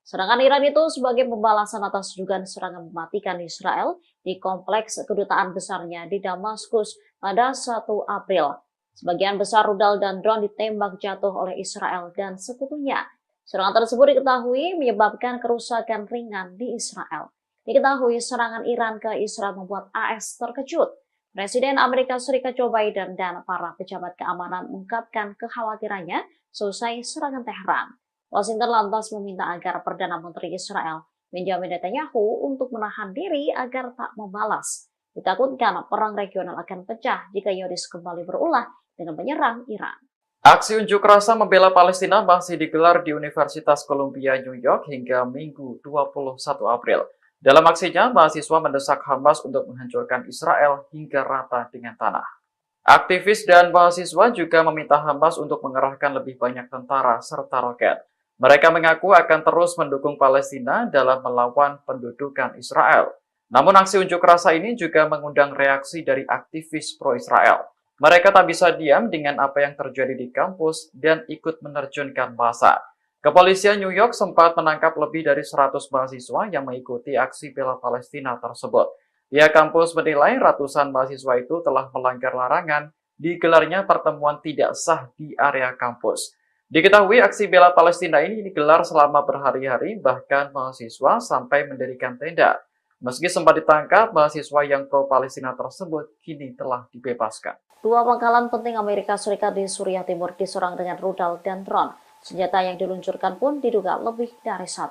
Serangan Iran itu sebagai pembalasan atas dugaan serangan mematikan Israel di kompleks kedutaan besarnya di Damaskus pada 1 April. Sebagian besar rudal dan drone ditembak jatuh oleh Israel dan sekutunya. Serangan tersebut diketahui menyebabkan kerusakan ringan di Israel. Diketahui serangan Iran ke Israel membuat AS terkejut. Presiden Amerika Serikat Joe Biden dan para pejabat keamanan mengungkapkan kekhawatirannya selesai serangan Teheran. Washington lantas meminta agar Perdana Menteri Israel Benjamin Netanyahu untuk menahan diri agar tak membalas. Ditakutkan perang regional akan pecah jika Zionis kembali berulah dengan menyerang Iran. Aksi unjuk rasa membela Palestina masih digelar di Universitas Columbia, New York hingga Minggu 21 April. Dalam aksinya, mahasiswa mendesak Hamas untuk menghancurkan Israel hingga rata dengan tanah. Aktivis dan mahasiswa juga meminta Hamas untuk mengerahkan lebih banyak tentara serta roket. Mereka mengaku akan terus mendukung Palestina dalam melawan pendudukan Israel. Namun aksi unjuk rasa ini juga mengundang reaksi dari aktivis pro-Israel. Mereka tak bisa diam dengan apa yang terjadi di kampus dan ikut menerjunkan massa. Kepolisian New York sempat menangkap lebih dari 100 mahasiswa yang mengikuti aksi bela Palestina tersebut. Pihak kampus menilai ratusan mahasiswa itu telah melanggar larangan digelarnya pertemuan tidak sah di area kampus. Diketahui aksi bela Palestina ini digelar selama berhari-hari, bahkan mahasiswa sampai mendirikan tenda. Meski sempat ditangkap, mahasiswa yang pro-Palestina tersebut kini telah dibebaskan. 2 pangkalan penting Amerika Serikat di Suriah Timur diserang dengan rudal dan drone. Senjata yang diluncurkan pun diduga lebih dari 1.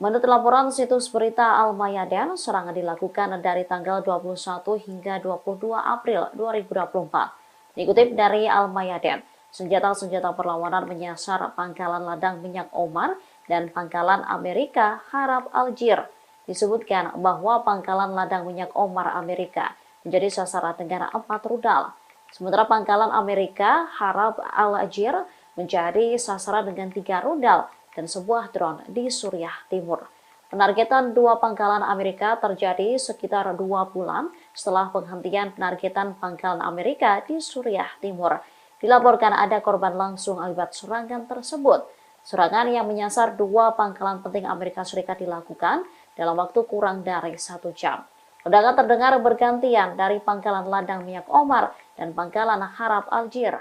Menurut laporan situs berita Al-Mayadin, serangan dilakukan dari tanggal 21 hingga 22 April 2024. Dikutip dari Al-Mayadin, senjata-senjata perlawanan menyasar pangkalan ladang minyak Omar dan pangkalan Amerika Harab Aljir. Disebutkan bahwa pangkalan ladang minyak Omar Amerika menjadi sasaran dengan 4 rudal. Sementara pangkalan Amerika Harab Aljir menjadi sasaran dengan 3 rudal dan sebuah drone di Suriah Timur. Penargetan 2 pangkalan Amerika terjadi sekitar 2 bulan setelah penghentian penargetan pangkalan Amerika di Suriah Timur. Dilaporkan ada korban langsung akibat serangan tersebut. Serangan yang menyasar 2 pangkalan penting Amerika Serikat dilakukan dalam waktu kurang dari 1 jam. Ledakan terdengar bergantian dari pangkalan ladang minyak Omar dan pangkalan Harab Aljir.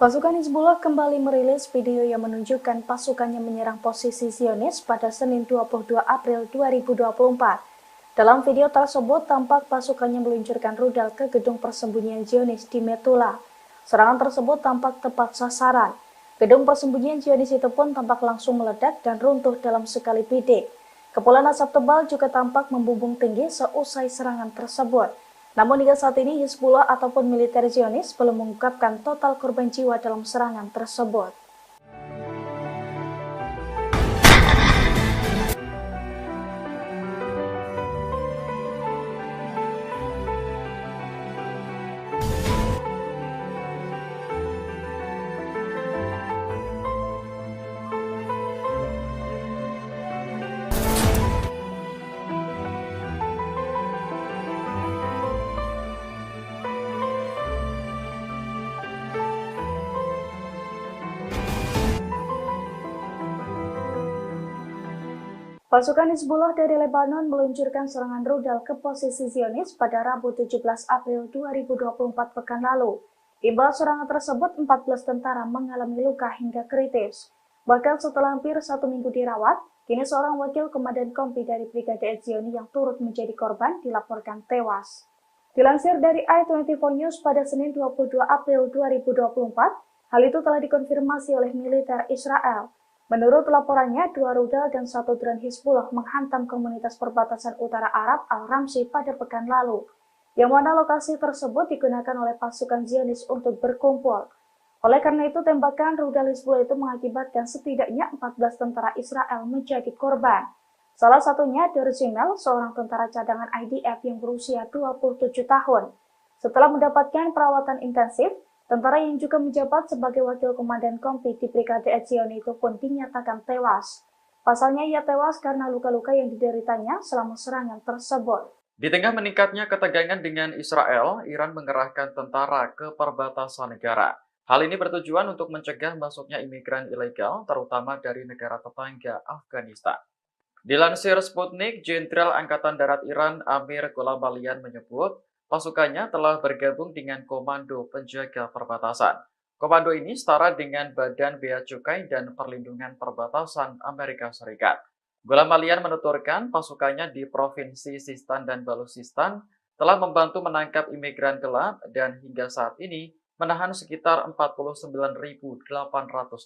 Pasukan Hizbullah kembali merilis video yang menunjukkan pasukannya menyerang posisi Zionis pada Senin 22 April 2024. Dalam video tersebut, tampak pasukannya meluncurkan rudal ke gedung persembunyian Zionis di Metula. Serangan tersebut tampak tepat sasaran. Gedung persembunyian Zionis itu pun tampak langsung meledak dan runtuh dalam sekali bidik. Kepulan asap tebal juga tampak membumbung tinggi seusai serangan tersebut. Namun hingga saat ini Hizbullah ataupun militer Zionis belum mengungkapkan total korban jiwa dalam serangan tersebut. Pasukan Hizbullah dari Lebanon meluncurkan serangan rudal ke posisi Zionis pada Rabu 17 April 2024 pekan lalu. Imbas serangan tersebut, 14 tentara mengalami luka hingga kritis. Bahkan setelah hampir 1 minggu dirawat, kini seorang wakil komandan kompi dari Brigade Etzioni yang turut menjadi korban dilaporkan tewas. Dilansir dari i24 News pada Senin 22 April 2024, hal itu telah dikonfirmasi oleh militer Israel. Menurut laporannya, 2 rudal dan 1 drone Hizbullah menghantam komunitas perbatasan utara Arab Al-Ramsi pada pekan lalu, yang mana lokasi tersebut digunakan oleh pasukan Zionis untuk berkumpul. Oleh karena itu, tembakan rudal Hizbullah itu mengakibatkan setidaknya 14 tentara Israel menjadi korban. Salah satunya Derzimel, seorang tentara cadangan IDF yang berusia 27 tahun. Setelah mendapatkan perawatan intensif, tentara yang juga menjabat sebagai wakil komandan kompi di Brigade Etzioni itu pun dinyatakan tewas. Pasalnya ia tewas karena luka-luka yang dideritanya selama serangan tersebut. Di tengah meningkatnya ketegangan dengan Israel, Iran mengerahkan tentara ke perbatasan negara. Hal ini bertujuan untuk mencegah masuknya imigran ilegal, terutama dari negara tetangga Afghanistan. Dilansir Sputnik, Jenderal Angkatan Darat Iran Amir Gholamalian menyebut, pasukannya telah bergabung dengan Komando Penjaga Perbatasan. Komando ini setara dengan Badan Bea Cukai dan Perlindungan Perbatasan Amerika Serikat. Gholamalian menuturkan pasukannya di Provinsi Sistan dan Baluchistan telah membantu menangkap imigran gelap dan hingga saat ini menahan sekitar 49.800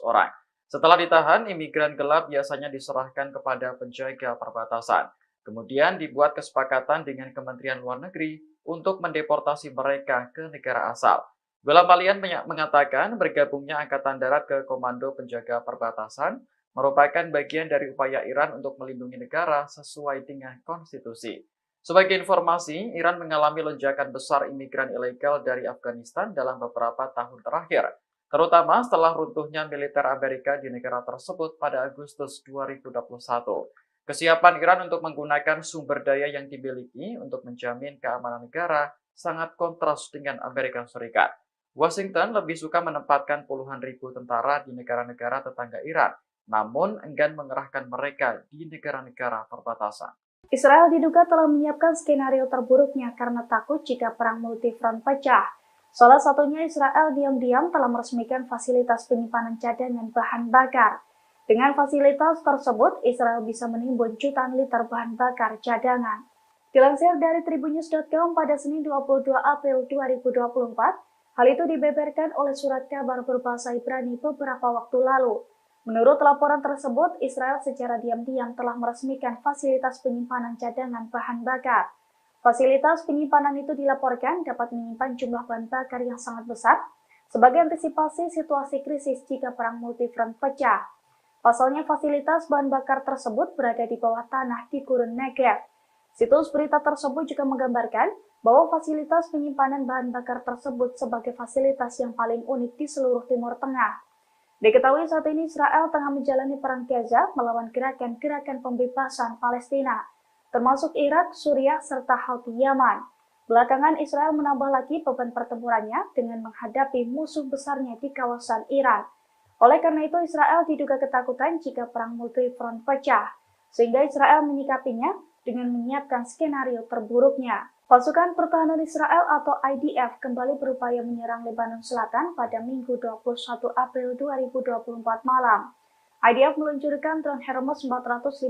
orang. Setelah ditahan, imigran gelap biasanya diserahkan kepada penjaga perbatasan. Kemudian dibuat kesepakatan dengan Kementerian Luar Negeri untuk mendeportasi mereka ke negara asal. Gholamalian mengatakan bergabungnya Angkatan Darat ke Komando Penjaga Perbatasan merupakan bagian dari upaya Iran untuk melindungi negara sesuai dengan konstitusi. Sebagai informasi, Iran mengalami lonjakan besar imigran ilegal dari Afghanistan dalam beberapa tahun terakhir, terutama setelah runtuhnya militer Amerika di negara tersebut pada Agustus 2021. Kesiapan Iran untuk menggunakan sumber daya yang dimiliki untuk menjamin keamanan negara sangat kontras dengan Amerika Serikat. Washington lebih suka menempatkan puluhan ribu tentara di negara-negara tetangga Iran, namun enggan mengerahkan mereka di negara-negara perbatasan. Israel diduga telah menyiapkan skenario terburuknya karena takut jika perang multifront pecah. Salah satunya Israel diam-diam telah meresmikan fasilitas penyimpanan cadangan bahan bakar. Dengan fasilitas tersebut, Israel bisa menimbun jutaan liter bahan bakar cadangan. Dilansir dari tribunnews.com pada Senin 22 April 2024, hal itu dibeberkan oleh surat kabar berbahasa Ibrani beberapa waktu lalu. Menurut laporan tersebut, Israel secara diam-diam telah meresmikan fasilitas penyimpanan cadangan bahan bakar. Fasilitas penyimpanan itu dilaporkan dapat menyimpan jumlah bahan bakar yang sangat besar sebagai antisipasi situasi krisis jika perang multifront pecah. Pasalnya fasilitas bahan bakar tersebut berada di bawah tanah di Gurun Negev. Situs berita tersebut juga menggambarkan bahwa fasilitas penyimpanan bahan bakar tersebut sebagai fasilitas yang paling unik di seluruh Timur Tengah. Diketahui saat ini Israel tengah menjalani perang Gaza melawan gerakan-gerakan pembebasan Palestina, termasuk Irak, Suriah, serta Houthi Yaman. Belakangan Israel menambah lagi beban pertempurannya dengan menghadapi musuh besarnya di kawasan Iran. Oleh karena itu, Israel diduga ketakutan jika perang multifront pecah, sehingga Israel menyikapinya dengan menyiapkan skenario terburuknya. Pasukan Pertahanan Israel atau IDF kembali berupaya menyerang Lebanon Selatan pada Minggu 21 April 2024 malam. IDF meluncurkan drone Hermes 450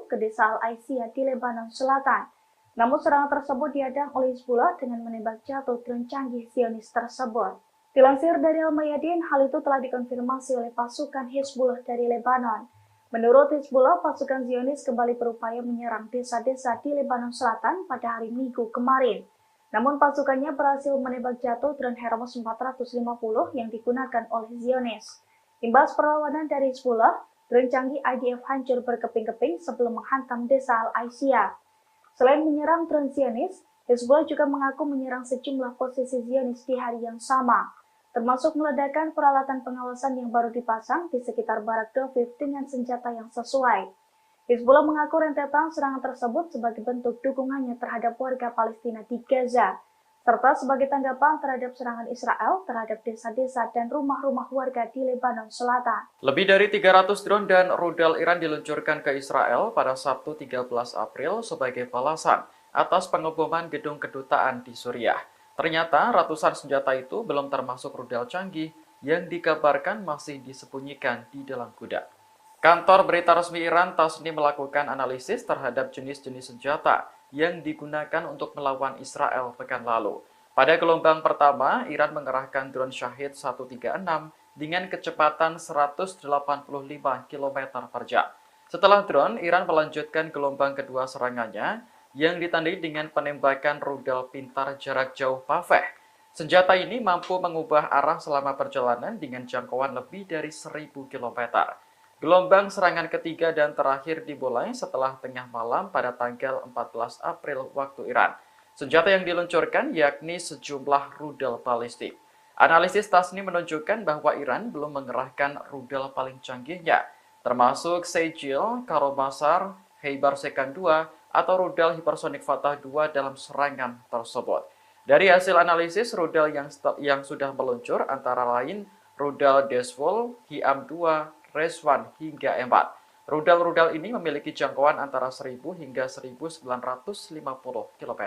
ke desa Al-Aisiyah di Lebanon Selatan. Namun serangan tersebut dihadang oleh Hizbullah dengan menembak jatuh drone canggih Zionis tersebut. Dilansir dari Al-Mayadin, hal itu telah dikonfirmasi oleh pasukan Hizbullah dari Lebanon. Menurut Hizbullah, pasukan Zionis kembali berupaya menyerang desa-desa di Lebanon Selatan pada hari Minggu kemarin. Namun pasukannya berhasil menembak jatuh drone Hermes 450 yang digunakan oleh Zionis. Imbas perlawanan dari Hizbullah, drone canggih IDF hancur berkeping-keping sebelum menghantam desa Al-Aisiyah. Selain menyerang drone Zionis, Hizbullah juga mengaku menyerang sejumlah posisi Zionis di hari yang sama, termasuk meledakkan peralatan pengawasan yang baru dipasang di sekitar Barak Doviv dengan senjata yang sesuai. Hizbullah mengaku rentetan serangan tersebut sebagai bentuk dukungannya terhadap warga Palestina di Gaza, serta sebagai tanggapan terhadap serangan Israel terhadap desa-desa dan rumah-rumah warga di Lebanon Selatan. Lebih dari 300 drone dan rudal Iran diluncurkan ke Israel pada Sabtu 13 April sebagai balasan atas pengeboman gedung kedutaan di Suriah. Ternyata ratusan senjata itu belum termasuk rudal canggih yang dikabarkan masih disembunyikan di dalam gudang. Kantor berita resmi Iran Tasnim melakukan analisis terhadap jenis-jenis senjata yang digunakan untuk melawan Israel pekan lalu. Pada gelombang pertama, Iran mengerahkan drone Shahid 136 dengan kecepatan 185 km per jam. Setelah drone, Iran melanjutkan gelombang kedua serangannya yang ditandai dengan penembakan rudal pintar jarak jauh Paveh. Senjata ini mampu mengubah arah selama perjalanan dengan jangkauan lebih dari 1000 km. Gelombang serangan ketiga dan terakhir dimulai setelah tengah malam pada tanggal 14 April waktu Iran. Senjata yang diluncurkan yakni sejumlah rudal balistik. Analisis Tasnim menunjukkan bahwa Iran belum mengerahkan rudal paling canggihnya, termasuk Sejil, Karobasar, Khaybar Sekan 2, atau rudal hipersonik Fatah 2 dalam serangan tersebut. Dari hasil analisis, rudal yang sudah meluncur antara lain rudal Desvol, Hiam 2, Reswan hingga M4. Rudal-rudal ini memiliki jangkauan antara 1000 hingga 1950 km.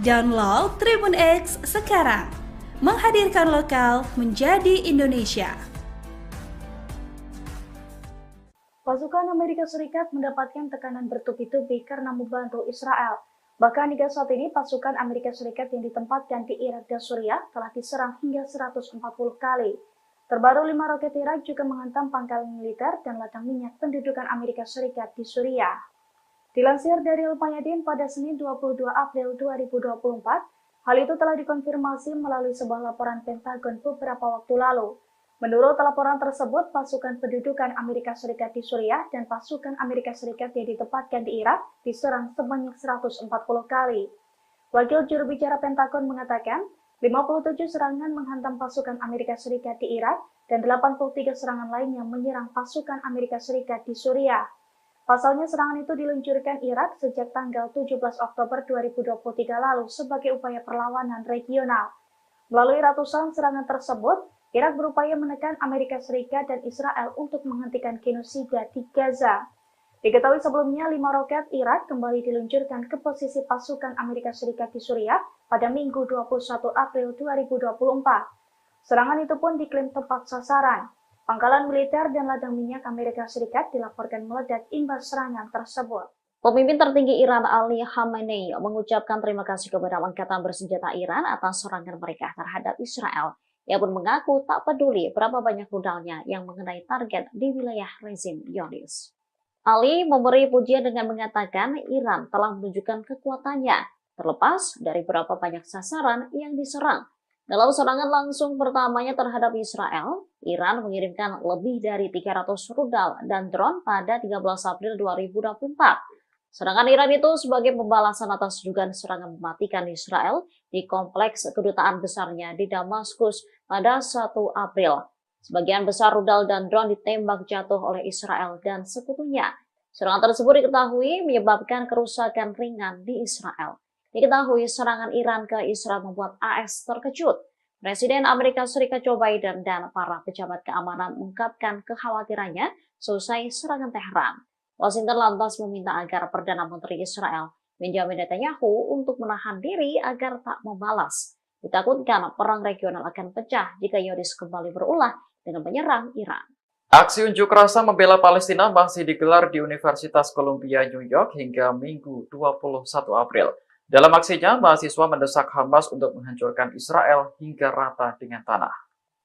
Download Tribun X sekarang, menghadirkan lokal menjadi Indonesia. Pasukan Amerika Serikat mendapatkan tekanan bertubi-tubi karena membantu Israel. Bahkan hingga saat ini, pasukan Amerika Serikat yang ditempatkan di Irak dan Suriah telah diserang hingga 140 kali. Terbaru 5 roket Irak juga menghantam pangkalan militer dan ladang minyak pendudukan Amerika Serikat di Suriah. Dilansir dari Al-Mayadin pada Senin 22 April 2024, hal itu telah dikonfirmasi melalui sebuah laporan Pentagon beberapa waktu lalu. Menurut laporan tersebut, pasukan pendudukan Amerika Serikat di Suriah dan pasukan Amerika Serikat yang ditempatkan di Irak diserang sebanyak 140 kali. Wakil juru bicara Pentagon mengatakan, 57 serangan menghantam pasukan Amerika Serikat di Irak dan 83 serangan lainnya menyerang pasukan Amerika Serikat di Suriah. Pasalnya serangan itu diluncurkan Irak sejak tanggal 17 Oktober 2023 lalu sebagai upaya perlawanan regional. Melalui ratusan serangan tersebut, Irak berupaya menekan Amerika Serikat dan Israel untuk menghentikan genosida di Gaza. Diketahui sebelumnya 5 roket Irak kembali diluncurkan ke posisi pasukan Amerika Serikat di Suriah pada Minggu 21 April 2024. Serangan itu pun diklaim tepat sasaran. Pangkalan militer dan ladang minyak Amerika Serikat dilaporkan meledak imbas serangan tersebut. Pemimpin tertinggi Iran Ali Khamenei mengucapkan terima kasih kepada angkatan bersenjata Iran atas serangan mereka terhadap Israel. Ia pun mengaku tak peduli berapa banyak rudalnya yang mengenai target di wilayah rezim Zionis. Ali memberi pujian dengan mengatakan Iran telah menunjukkan kekuatannya, terlepas dari berapa banyak sasaran yang diserang. Dalam serangan langsung pertamanya terhadap Israel, Iran mengirimkan lebih dari 300 rudal dan drone pada 13 April 2024. Serangan Iran itu sebagai pembalasan atas dugaan serangan mematikan Israel di kompleks kedutaan besarnya di Damaskus pada 1 April. Sebagian besar rudal dan drone ditembak jatuh oleh Israel dan sekutunya. Serangan tersebut diketahui menyebabkan kerusakan ringan di Israel. Diketahui serangan Iran ke Israel membuat AS terkejut. Presiden Amerika Serikat Joe Biden dan para pejabat keamanan mengungkapkan kekhawatirannya selesai serangan Teheran. Washington lantas meminta agar Perdana Menteri Israel Benjamin Netanyahu untuk menahan diri agar tak membalas. Ditakutkan perang regional akan pecah jika Zionis kembali berulah dengan menyerang Iran. Aksi unjuk rasa membela Palestina masih digelar di Universitas Columbia, New York hingga Minggu 21 April. Dalam aksinya, mahasiswa mendesak Hamas untuk menghancurkan Israel hingga rata dengan tanah.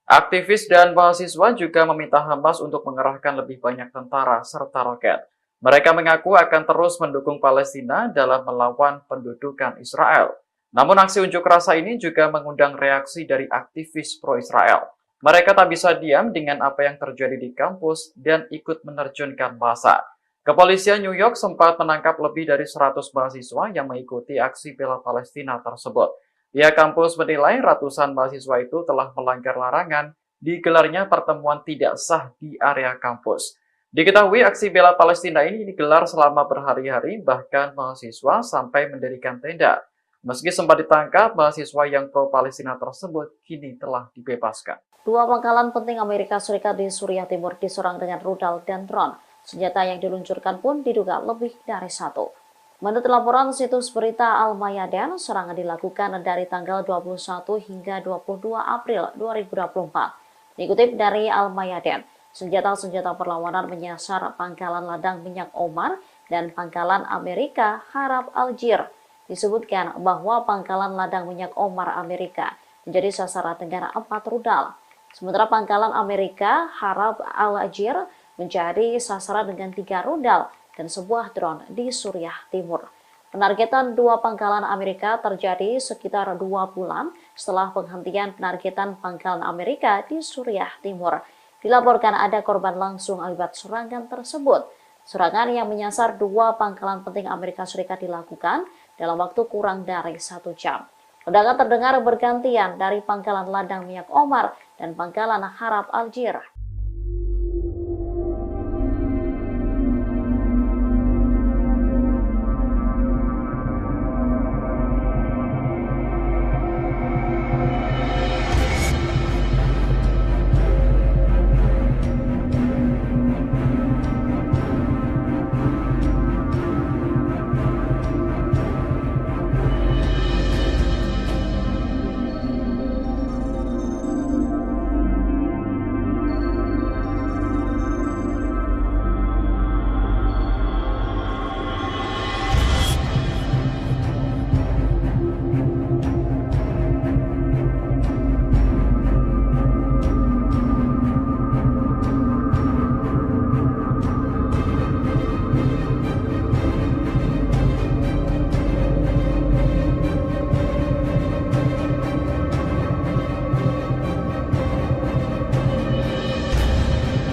Aktivis dan mahasiswa juga meminta Hamas untuk mengerahkan lebih banyak tentara serta roket. Mereka mengaku akan terus mendukung Palestina dalam melawan pendudukan Israel. Namun aksi unjuk rasa ini juga mengundang reaksi dari aktivis pro-Israel. Mereka tak bisa diam dengan apa yang terjadi di kampus dan ikut menerjunkan massa. Kepolisian New York sempat menangkap lebih dari 100 mahasiswa yang mengikuti aksi bela Palestina tersebut. Pihak kampus menilai ratusan mahasiswa itu telah melanggar larangan digelarnya pertemuan tidak sah di area kampus. Diketahui aksi bela Palestina ini digelar selama berhari-hari, bahkan mahasiswa sampai mendirikan tenda. Meski sempat ditangkap, mahasiswa yang pro-Palestina tersebut kini telah dibebaskan. Dua pangkalan penting Amerika Serikat di Suriah Timur diserang dengan rudal dan drone. Senjata yang diluncurkan pun diduga lebih dari satu. Menurut laporan situs berita Al-Mayadin, serangan dilakukan dari tanggal 21 hingga 22 April 2024. Dikutip dari Al-Mayadin, senjata-senjata perlawanan menyasar pangkalan ladang minyak Omar dan pangkalan Amerika Harab Al-Jir. Disebutkan bahwa pangkalan ladang minyak Omar Amerika menjadi sasaran dengan 4 rudal. Sementara pangkalan Amerika Harab Al-Jir menjadi sasaran dengan 3 rudal dan sebuah drone di Suriah Timur. Penargetan dua pangkalan Amerika terjadi sekitar 2 bulan setelah penghentian penargetan pangkalan Amerika di Suriah Timur. Dilaporkan ada korban langsung akibat serangan tersebut. Serangan yang menyasar dua pangkalan penting Amerika Serikat dilakukan dalam waktu kurang dari 1 jam. Ledakan terdengar bergantian dari pangkalan ladang minyak Omar dan pangkalan Harab Al-Jir.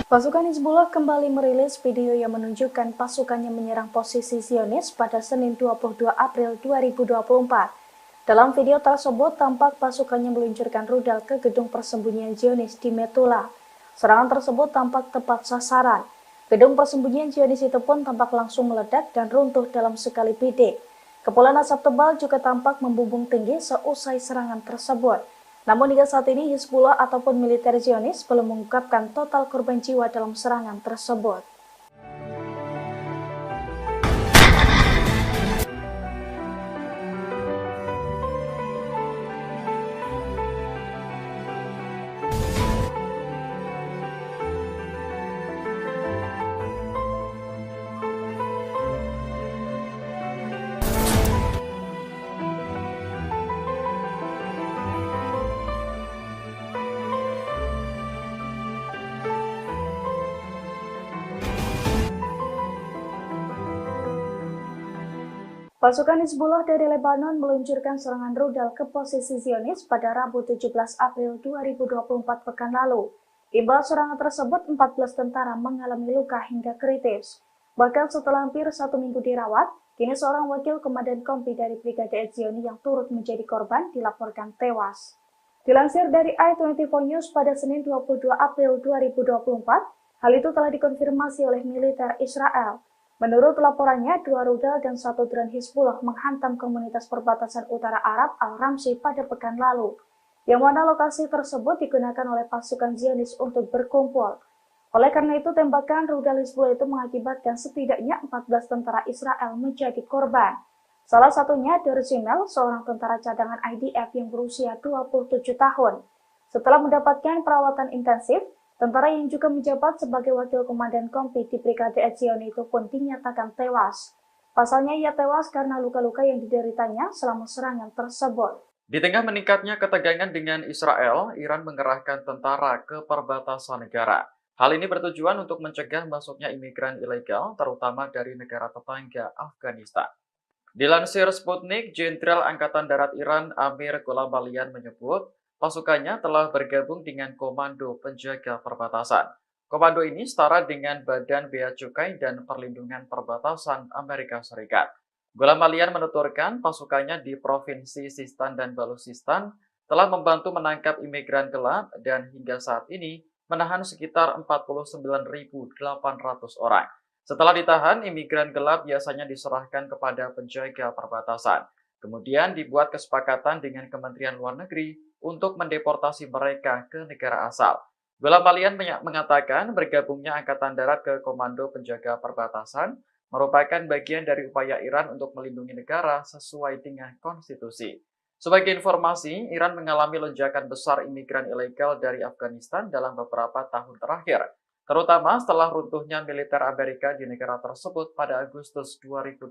Pasukan Hizbullah kembali merilis video yang menunjukkan pasukannya menyerang posisi Zionis pada Senin 22 April 2024. Dalam video tersebut, tampak pasukannya meluncurkan rudal ke gedung persembunyian Zionis di Metula. Serangan tersebut tampak tepat sasaran. Gedung persembunyian Zionis itu pun tampak langsung meledak dan runtuh dalam sekali bidik. Kepulan asap tebal juga tampak membumbung tinggi seusai serangan tersebut. Namun hingga saat ini Hizbullah ataupun militer Zionis belum mengungkapkan total korban jiwa dalam serangan tersebut. Pasukan Hizbullah dari Lebanon meluncurkan serangan rudal ke posisi Zionis pada Rabu 17 April 2024 pekan lalu. Imbas serangan tersebut, 14 tentara mengalami luka hingga kritis. Bahkan setelah hampir 1 minggu dirawat, kini seorang wakil komandan kompi dari Brigade Etzioni yang turut menjadi korban dilaporkan tewas. Dilansir dari i24 News pada Senin 22 April 2024, hal itu telah dikonfirmasi oleh militer Israel. Menurut laporannya, 2 rudal dan 1 drone Hizbullah menghantam komunitas perbatasan utara Arab Al-Ramsi pada pekan lalu, yang mana lokasi tersebut digunakan oleh pasukan Zionis untuk berkumpul. Oleh karena itu, tembakan rudal Hizbullah itu mengakibatkan setidaknya 14 tentara Israel menjadi korban. Salah satunya Dorsimel, seorang tentara cadangan IDF yang berusia 27 tahun. Setelah mendapatkan perawatan intensif, tentara yang juga menjabat sebagai wakil komandan kompi di Brigade Etzion itu pun dinyatakan tewas. Pasalnya ia tewas karena luka-luka yang dideritanya selama serangan tersebut. Di tengah meningkatnya ketegangan dengan Israel, Iran mengerahkan tentara ke perbatasan negara. Hal ini bertujuan untuk mencegah masuknya imigran ilegal, terutama dari negara tetangga Afghanistan. Dilansir Sputnik, Jenderal Angkatan Darat Iran Amir Gholamalian menyebut pasukannya telah bergabung dengan Komando Penjaga Perbatasan. Komando ini setara dengan Badan Bea Cukai dan Perlindungan Perbatasan Amerika Serikat. Gholamalian menuturkan pasukannya di Provinsi Sistan dan Baluchistan telah membantu menangkap imigran gelap dan hingga saat ini menahan sekitar 49.800 orang. Setelah ditahan, imigran gelap biasanya diserahkan kepada penjaga perbatasan. Kemudian dibuat kesepakatan dengan Kementerian Luar Negeri untuk mendeportasi mereka ke negara asal. Gholamalian mengatakan bergabungnya Angkatan Darat ke Komando Penjaga Perbatasan merupakan bagian dari upaya Iran untuk melindungi negara sesuai dengan konstitusi. Sebagai informasi, Iran mengalami lonjakan besar imigran ilegal dari Afghanistan dalam beberapa tahun terakhir, terutama setelah runtuhnya militer Amerika di negara tersebut pada Agustus 2021.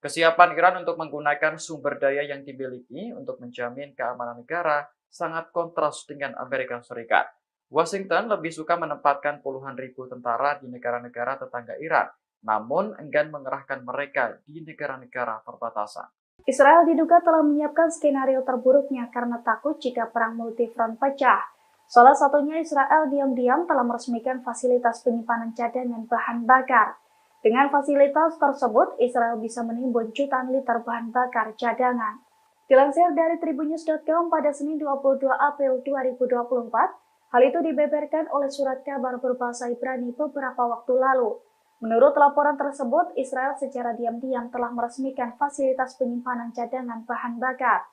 Kesiapan Iran untuk menggunakan sumber daya yang dimiliki untuk menjamin keamanan negara sangat kontras dengan Amerika Serikat. Washington lebih suka menempatkan puluhan ribu tentara di negara-negara tetangga Iran, namun enggan mengerahkan mereka di negara-negara perbatasan. Israel diduga telah menyiapkan skenario terburuknya karena takut jika perang multifront pecah. Salah satunya Israel diam-diam telah meresmikan fasilitas penyimpanan cadangan bahan bakar. Dengan fasilitas tersebut, Israel bisa menimbun jutaan liter bahan bakar cadangan. Dilansir dari tribunnews.com pada Senin 22 April 2024, hal itu dibeberkan oleh surat kabar berbahasa Ibrani beberapa waktu lalu. Menurut laporan tersebut, Israel secara diam-diam telah meresmikan fasilitas penyimpanan cadangan bahan bakar.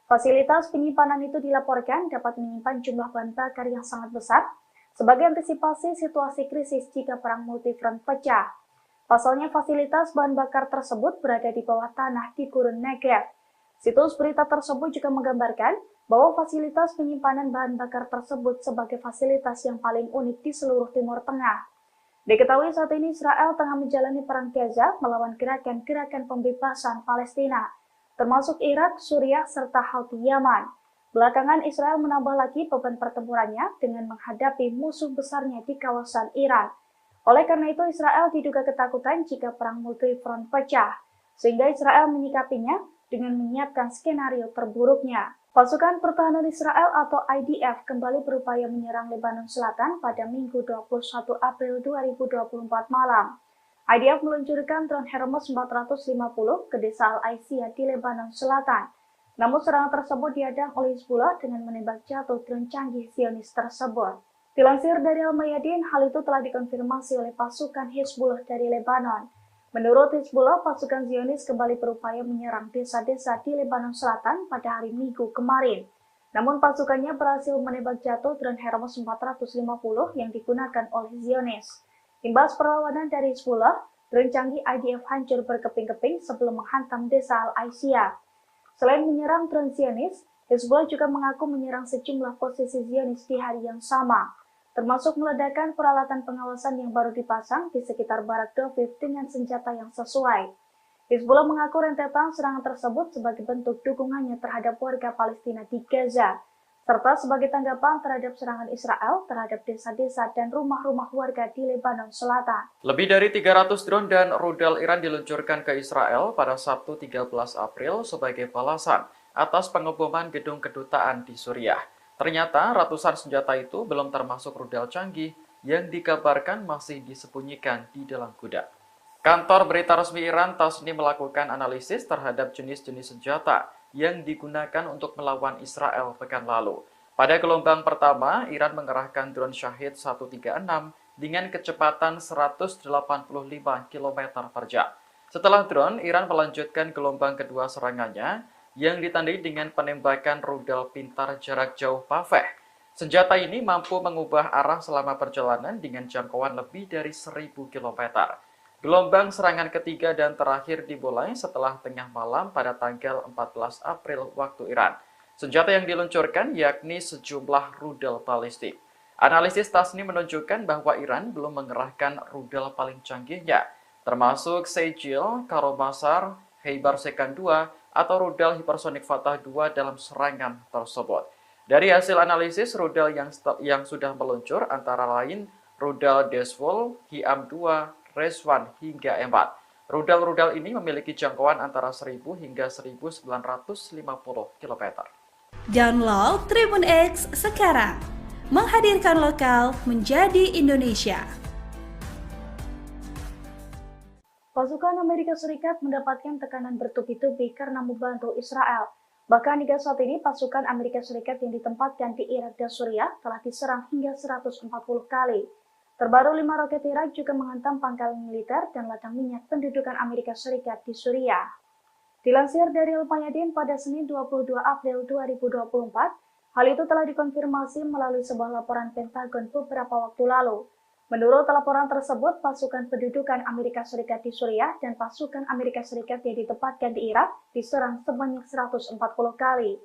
Fasilitas penyimpanan itu dilaporkan dapat menyimpan jumlah bahan bakar yang sangat besar sebagai antisipasi situasi krisis jika perang multifront pecah. Pasalnya fasilitas bahan bakar tersebut berada di bawah tanah di Gurun Negev. Situs berita tersebut juga menggambarkan bahwa fasilitas penyimpanan bahan bakar tersebut sebagai fasilitas yang paling unik di seluruh Timur Tengah. Diketahui saat ini Israel tengah menjalani perang Gaza melawan gerakan-gerakan pembebasan Palestina, termasuk Irak, Suriah, serta Houthi Yaman. Belakangan Israel menambah lagi beban pertempurannya dengan menghadapi musuh besarnya di kawasan Iran. Oleh karena itu Israel diduga ketakutan jika perang multifront pecah, sehingga Israel menyikapinya dengan menyiapkan skenario terburuknya. Pasukan Pertahanan Israel atau IDF kembali berupaya menyerang Lebanon Selatan pada Minggu 21 April 2024 malam. IDF meluncurkan drone Hermes 450 ke desa Al-Aisiyah di Lebanon Selatan. Namun serangan tersebut dihadang oleh Hizbullah dengan menembak jatuh drone canggih Zionis tersebut. Dilansir dari Al-Mayadin, hal itu telah dikonfirmasi oleh pasukan Hizbullah dari Lebanon. Menurut Hizbullah, pasukan Zionis kembali berupaya menyerang desa-desa di Lebanon Selatan pada hari Minggu kemarin. Namun pasukannya berhasil menembak jatuh drone Hermes 450 yang digunakan oleh Zionis. Imbas perlawanan dari Hizbullah, drone canggih IDF hancur berkeping-keping sebelum menghantam desa Al-Aisiyah. Selain menyerang drone Zionis, Hizbullah juga mengaku menyerang sejumlah posisi Zionis di hari yang sama, termasuk meledakkan peralatan pengawasan yang baru dipasang di sekitar Barak Doviv dengan senjata yang sesuai. Hizbullah mengaku rentetan serangan tersebut sebagai bentuk dukungannya terhadap warga Palestina di Gaza, serta sebagai tanggapan terhadap serangan Israel terhadap desa-desa dan rumah-rumah warga di Lebanon Selatan. Lebih dari 300 drone dan rudal Iran diluncurkan ke Israel pada Sabtu 13 April sebagai balasan atas pengeboman gedung kedutaan di Suriah. Ternyata ratusan senjata itu belum termasuk rudal canggih yang dikabarkan masih disembunyikan di dalam gudang. Kantor berita resmi Iran Tasnim melakukan analisis terhadap jenis-jenis senjata yang digunakan untuk melawan Israel pekan lalu. Pada gelombang pertama, Iran mengerahkan drone Shahid 136 dengan kecepatan 185 km per jam. Setelah drone, Iran melanjutkan gelombang kedua serangannya yang ditandai dengan penembakan rudal pintar jarak jauh Paveh. Senjata ini mampu mengubah arah selama perjalanan dengan jangkauan lebih dari 1000 km. Gelombang serangan ketiga dan terakhir dimulai setelah tengah malam pada tanggal 14 April waktu Iran. Senjata yang diluncurkan yakni sejumlah rudal balistik. Analisis Tasnim menunjukkan bahwa Iran belum mengerahkan rudal paling canggihnya, termasuk Sejil, Karomasar, Heibar Sekan 2, atau rudal hipersonik Fatah 2 dalam serangan tersebut. Dari hasil analisis, rudal yang sudah meluncur antara lain rudal Desvol, Hiam 2, Reswan hingga M4. Rudal-rudal ini memiliki jangkauan antara 1000 hingga 1950 km. Download Tribun X sekarang, menghadirkan lokal menjadi Indonesia. Pasukan Amerika Serikat mendapatkan tekanan bertubi-tubi karena membantu Israel. Bahkan hingga saat ini, pasukan Amerika Serikat yang ditempatkan di Irak dan Suriah telah diserang hingga 140 kali. Terbaru 5 roket Irak juga menghantam pangkalan militer dan ladang minyak pendudukan Amerika Serikat di Suriah. Dilansir dari Al-Mayadin pada Senin 22 April 2024, hal itu telah dikonfirmasi melalui sebuah laporan Pentagon beberapa waktu lalu. Menurut laporan tersebut, pasukan pendudukan Amerika Serikat di Suriah dan pasukan Amerika Serikat yang ditempatkan di Irak diserang sebanyak 140 kali.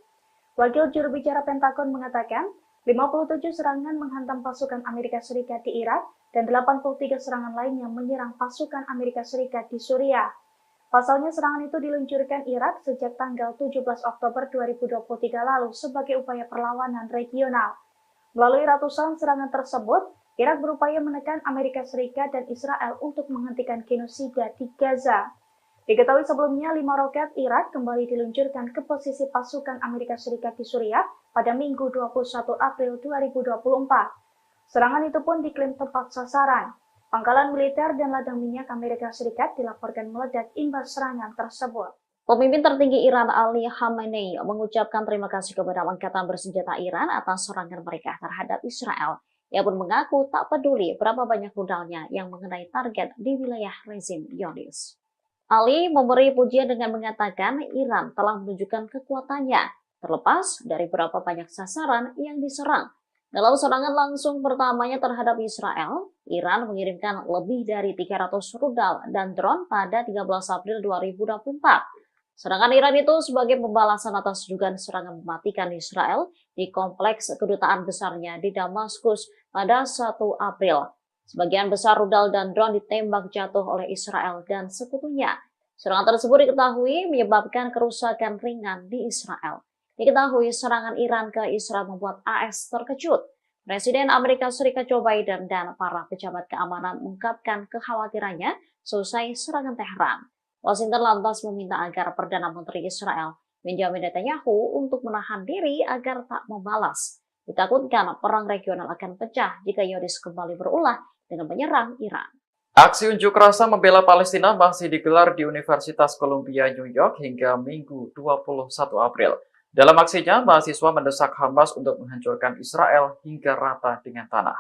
Wakil juru bicara Pentagon mengatakan, 57 serangan menghantam pasukan Amerika Serikat di Irak dan 83 serangan lainnya menyerang pasukan Amerika Serikat di Suriah. Pasalnya serangan itu diluncurkan Irak sejak tanggal 17 Oktober 2023 lalu sebagai upaya perlawanan regional. Melalui ratusan serangan tersebut, Irak berupaya menekan Amerika Serikat dan Israel untuk menghentikan genosida di Gaza. Diketahui sebelumnya 5 roket Irak kembali diluncurkan ke posisi pasukan Amerika Serikat di Suriah pada Minggu 21 April 2024. Serangan itu pun diklaim tepat sasaran. Pangkalan militer dan ladang minyak Amerika Serikat dilaporkan meledak imbas serangan tersebut. Pemimpin tertinggi Iran Ali Khamenei mengucapkan terima kasih kepada angkatan bersenjata Iran atas serangan mereka terhadap Israel. Ia pun mengaku tak peduli berapa banyak rudalnya yang mengenai target di wilayah rezim Zionis. Ali memberi pujian dengan mengatakan Iran telah menunjukkan kekuatannya, terlepas dari berapa banyak sasaran yang diserang. Dalam serangan langsung pertamanya terhadap Israel, Iran mengirimkan lebih dari 300 rudal dan drone pada 13 April 2024. Serangan Iran itu sebagai pembalasan atas dugaan serangan mematikan Israel di kompleks kedutaan besarnya di Damaskus pada 1 April. Sebagian besar rudal dan drone ditembak jatuh oleh Israel dan sekutunya. Serangan tersebut diketahui menyebabkan kerusakan ringan di Israel. Diketahui serangan Iran ke Israel membuat AS terkejut. Presiden Amerika Serikat Joe Biden dan para pejabat keamanan mengungkapkan kekhawatirannya selesai serangan Teheran. Washington lantas meminta agar Perdana Menteri Israel Benjamin Netanyahu untuk menahan diri agar tak membalas. Ditakutkan perang regional akan pecah jika Zionis kembali berulah dengan menyerang Iran. Aksi unjuk rasa membela Palestina masih digelar di Universitas Columbia, New York hingga Minggu 21 April. Dalam aksinya, mahasiswa mendesak Hamas untuk menghancurkan Israel hingga rata dengan tanah.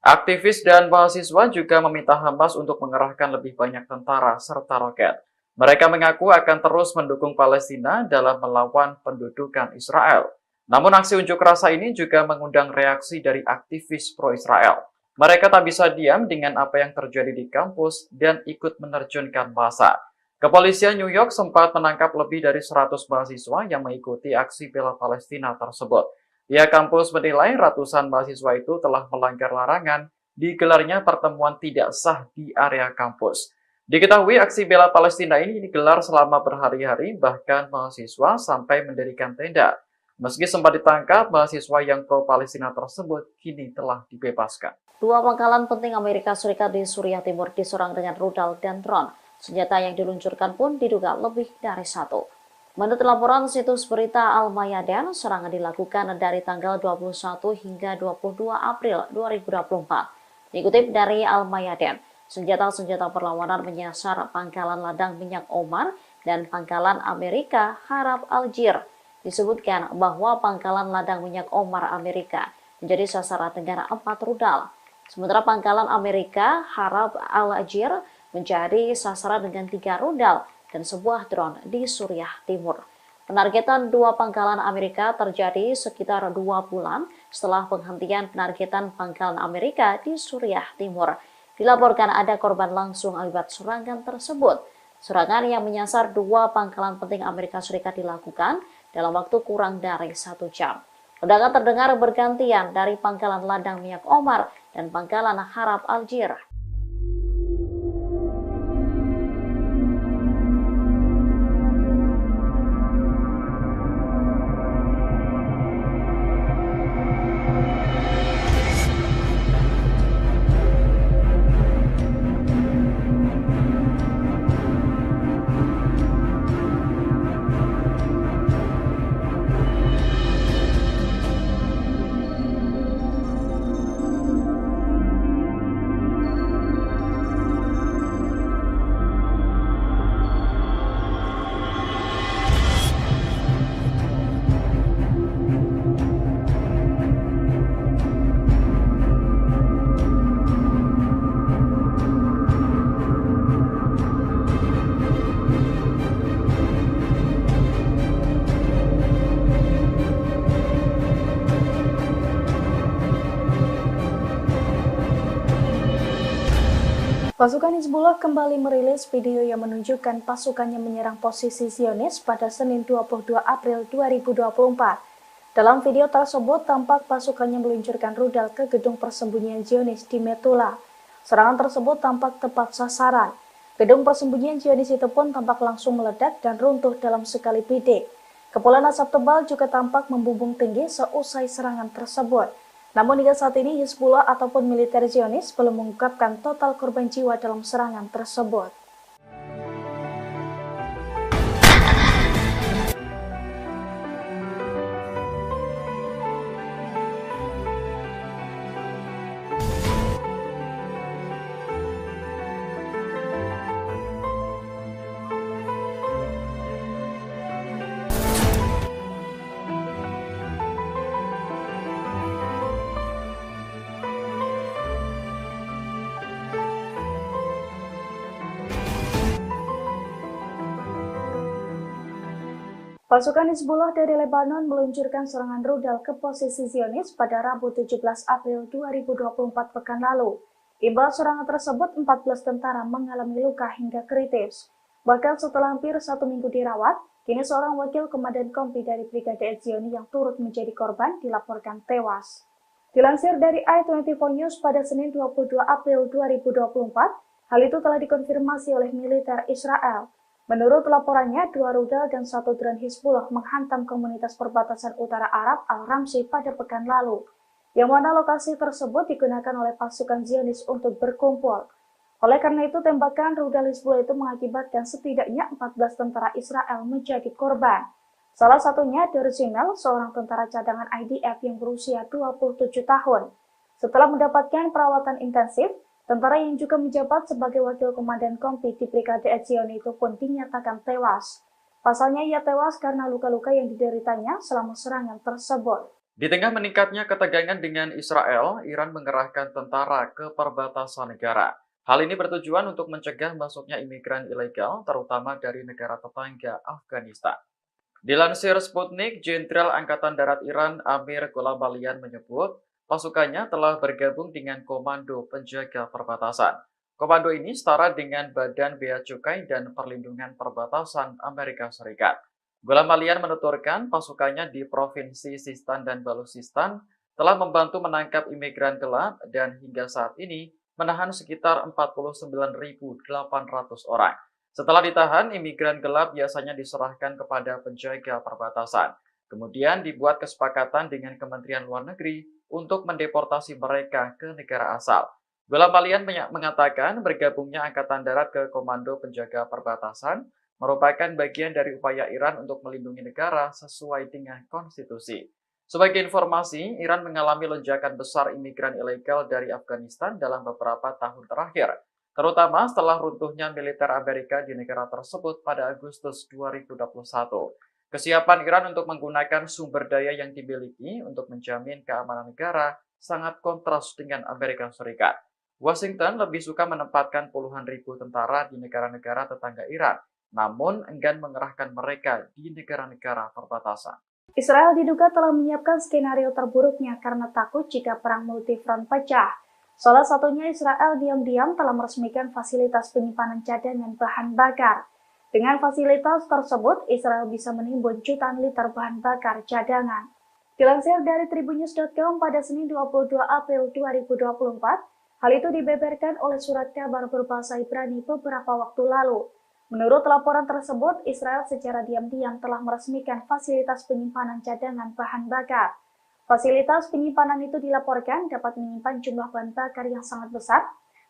Aktivis dan mahasiswa juga meminta Hamas untuk mengerahkan lebih banyak tentara serta roket. Mereka mengaku akan terus mendukung Palestina dalam melawan pendudukan Israel. Namun aksi unjuk rasa ini juga mengundang reaksi dari aktivis pro-Israel. Mereka tak bisa diam dengan apa yang terjadi di kampus dan ikut menerjunkan massa. Kepolisian New York sempat menangkap lebih dari 100 mahasiswa yang mengikuti aksi bela Palestina tersebut. Pihak kampus menilai ratusan mahasiswa itu telah melanggar larangan digelarnya pertemuan tidak sah di area kampus. Diketahui aksi bela Palestina ini digelar selama berhari-hari, bahkan mahasiswa sampai mendirikan tenda. Meski sempat ditangkap, mahasiswa yang pro-Palestina tersebut kini telah dibebaskan. 2 pangkalan penting Amerika Serikat di Suriah Timur diserang dengan rudal dan drone. Senjata yang diluncurkan pun diduga lebih dari 1. Menurut laporan situs berita Al-Mayadin, serangan dilakukan dari tanggal 21 hingga 22 April 2024. Dikutip dari Al-Mayadin, senjata-senjata perlawanan menyasar pangkalan ladang minyak Omar dan pangkalan Amerika Harab Aljir. Disebutkan bahwa pangkalan ladang minyak Omar Amerika menjadi sasaran dengan 4 rudal. Sementara pangkalan Amerika Harab Aljir menjadi sasaran dengan 3 rudal dan sebuah drone di Suriah Timur. Penargetan 2 pangkalan Amerika terjadi sekitar 2 bulan setelah penghentian penargetan pangkalan Amerika di Suriah Timur. Dilaporkan ada korban langsung akibat serangan tersebut. Serangan yang menyasar 2 pangkalan penting Amerika Serikat dilakukan dalam waktu kurang dari 1 jam. Ledakan terdengar bergantian dari pangkalan ladang minyak Omar dan pangkalan Harap Aljir. Pasukan Hizbullah kembali merilis video yang menunjukkan pasukannya menyerang posisi Zionis pada Senin 22 April 2024. Dalam video tersebut, tampak pasukannya meluncurkan rudal ke gedung persembunyian Zionis di Metula. Serangan tersebut tampak tepat sasaran. Gedung persembunyian Zionis itu pun tampak langsung meledak dan runtuh dalam sekali bidik. Kepulan asap tebal juga tampak membumbung tinggi seusai serangan tersebut. Namun hingga saat ini Hizbullah ataupun militer Zionis belum mengungkapkan total korban jiwa dalam serangan tersebut. Pasukan Hizbullah dari Lebanon meluncurkan serangan rudal ke posisi Zionis pada Rabu 17 April 2024 pekan lalu. Imbas serangan tersebut, 14 tentara mengalami luka hingga kritis. Bahkan setelah hampir 1 minggu dirawat, kini seorang wakil komandan kompi dari Brigade Etzioni yang turut menjadi korban dilaporkan tewas. Dilansir dari i24 News pada Senin 22 April 2024, hal itu telah dikonfirmasi oleh militer Israel. Menurut laporannya, 2 rudal dan 1 drone Hizbullah menghantam komunitas perbatasan utara Arab Al-Ramsi pada pekan lalu, yang mana lokasi tersebut digunakan oleh pasukan Zionis untuk berkumpul. Oleh karena itu, tembakan rudal Hizbullah itu mengakibatkan setidaknya 14 tentara Israel menjadi korban. Salah satunya Derzinel, seorang tentara cadangan IDF yang berusia 27 tahun. Setelah mendapatkan perawatan intensif, tentara yang juga menjabat sebagai wakil komandan kompi di Brigade Etzioni itu pun dinyatakan tewas. Pasalnya ia tewas karena luka-luka yang dideritanya selama serangan tersebut. Di tengah meningkatnya ketegangan dengan Israel, Iran mengerahkan tentara ke perbatasan negara. Hal ini bertujuan untuk mencegah masuknya imigran ilegal, terutama dari negara tetangga Afghanistan. Dilansir Sputnik, Jenderal Angkatan Darat Iran Amir Gholamalian menyebut, pasukannya telah bergabung dengan Komando Penjaga Perbatasan. Komando ini setara dengan Badan Bea Cukai dan Perlindungan Perbatasan Amerika Serikat. Gholamalian menuturkan pasukannya di Provinsi Sistan dan Baluchistan telah membantu menangkap imigran gelap dan hingga saat ini menahan sekitar 49.800 orang. Setelah ditahan, imigran gelap biasanya diserahkan kepada penjaga perbatasan. Kemudian dibuat kesepakatan dengan Kementerian Luar Negeri untuk mendeportasi mereka ke negara asal. Gholamalian mengatakan bergabungnya Angkatan Darat ke Komando Penjaga Perbatasan merupakan bagian dari upaya Iran untuk melindungi negara sesuai dengan konstitusi. Sebagai informasi, Iran mengalami lonjakan besar imigran ilegal dari Afghanistan dalam beberapa tahun terakhir, terutama setelah runtuhnya militer Amerika di negara tersebut pada Agustus 2021. Kesiapan Iran untuk menggunakan sumber daya yang dimiliki untuk menjamin keamanan negara sangat kontras dengan Amerika Serikat. Washington lebih suka menempatkan puluhan ribu tentara di negara-negara tetangga Iran, namun enggan mengerahkan mereka di negara-negara perbatasan. Israel diduga telah menyiapkan skenario terburuknya karena takut jika perang multifront pecah. Salah satunya Israel diam-diam telah meresmikan fasilitas penyimpanan cadangan bahan bakar. Dengan fasilitas tersebut, Israel bisa menimbun jutaan liter bahan bakar cadangan. Dilansir dari tribunnews.com pada Senin 22 April 2024, hal itu dibeberkan oleh surat kabar berbahasa Ibrani beberapa waktu lalu. Menurut laporan tersebut, Israel secara diam-diam telah meresmikan fasilitas penyimpanan cadangan bahan bakar. Fasilitas penyimpanan itu dilaporkan dapat menyimpan jumlah bahan bakar yang sangat besar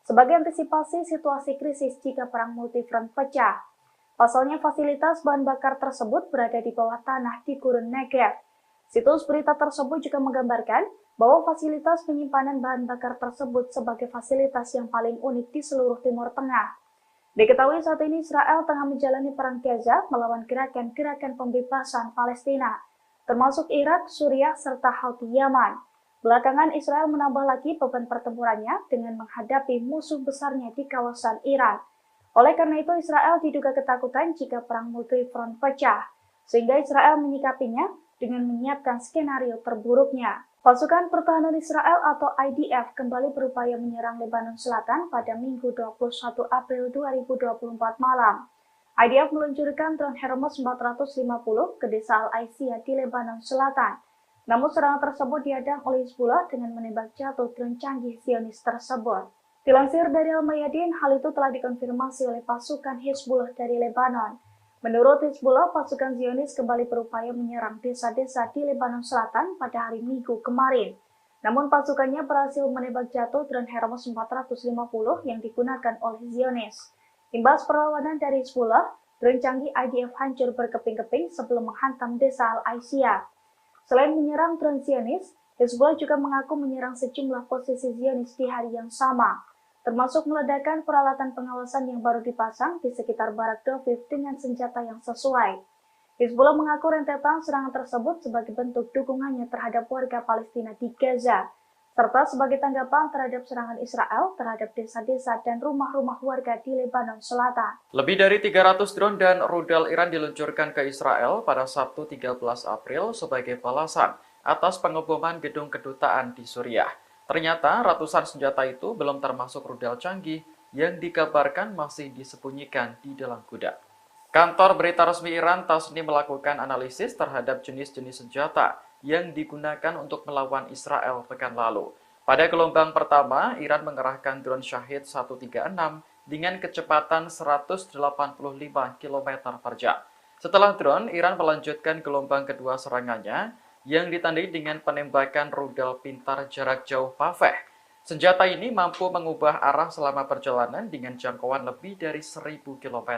sebagai antisipasi situasi krisis jika perang multifront pecah. Pasalnya, fasilitas bahan bakar tersebut berada di bawah tanah di Gurun Negev. Situs berita tersebut juga menggambarkan bahwa fasilitas penyimpanan bahan bakar tersebut sebagai fasilitas yang paling unik di seluruh Timur Tengah. Diketahui saat ini Israel tengah menjalani perang Gaza melawan gerakan-gerakan pembebasan Palestina, termasuk Irak, Suriah, serta Houthi Yaman. Belakangan Israel menambah lagi beban pertempurannya dengan menghadapi musuh besarnya di kawasan Iran. Oleh karena itu Israel diduga ketakutan jika perang multifront pecah, sehingga Israel menyikapinya dengan menyiapkan skenario terburuknya. Pasukan Pertahanan Israel atau IDF kembali berupaya menyerang Lebanon Selatan pada Minggu 21 April 2024 malam. IDF meluncurkan drone Hermes 450 ke desa Al-Aisiyah di Lebanon Selatan. Namun serangan tersebut dihadang oleh Hizbullah dengan menembak jatuh drone canggih Zionis tersebut. Dilansir dari Al-Mayadin, hal itu telah dikonfirmasi oleh pasukan Hizbullah dari Lebanon. Menurut Hizbullah, pasukan Zionis kembali berupaya menyerang desa-desa di Lebanon Selatan pada hari Minggu kemarin. Namun pasukannya berhasil menembak jatuh drone Hermes 450 yang digunakan oleh Zionis. Imbas perlawanan dari Hizbullah, drone canggih IDF hancur berkeping-keping sebelum menghantam desa Al-Aisiyah. Selain menyerang drone Zionis, Hizbullah juga mengaku menyerang sejumlah posisi Zionis di hari yang sama, termasuk meledakkan peralatan pengawasan yang baru dipasang di sekitar Barak Doviv dengan senjata yang sesuai. Hizbullah mengaku rentetan serangan tersebut sebagai bentuk dukungannya terhadap warga Palestina di Gaza, serta sebagai tanggapan terhadap serangan Israel terhadap desa-desa dan rumah-rumah warga di Lebanon Selatan. Lebih dari 300 drone dan rudal Iran diluncurkan ke Israel pada Sabtu 13 April sebagai balasan atas pengeboman gedung kedutaan di Suriah. Ternyata ratusan senjata itu belum termasuk rudal canggih yang dikabarkan masih disembunyikan di dalam gudang. Kantor berita resmi Iran Tasnim melakukan analisis terhadap jenis-jenis senjata yang digunakan untuk melawan Israel pekan lalu. Pada gelombang pertama, Iran mengerahkan drone Shahid 136 dengan kecepatan 185 km per jam. Setelah drone, Iran melanjutkan gelombang kedua serangannya yang ditandai dengan penembakan rudal pintar jarak jauh Paveh. Senjata ini mampu mengubah arah selama perjalanan dengan jangkauan lebih dari 1000 km.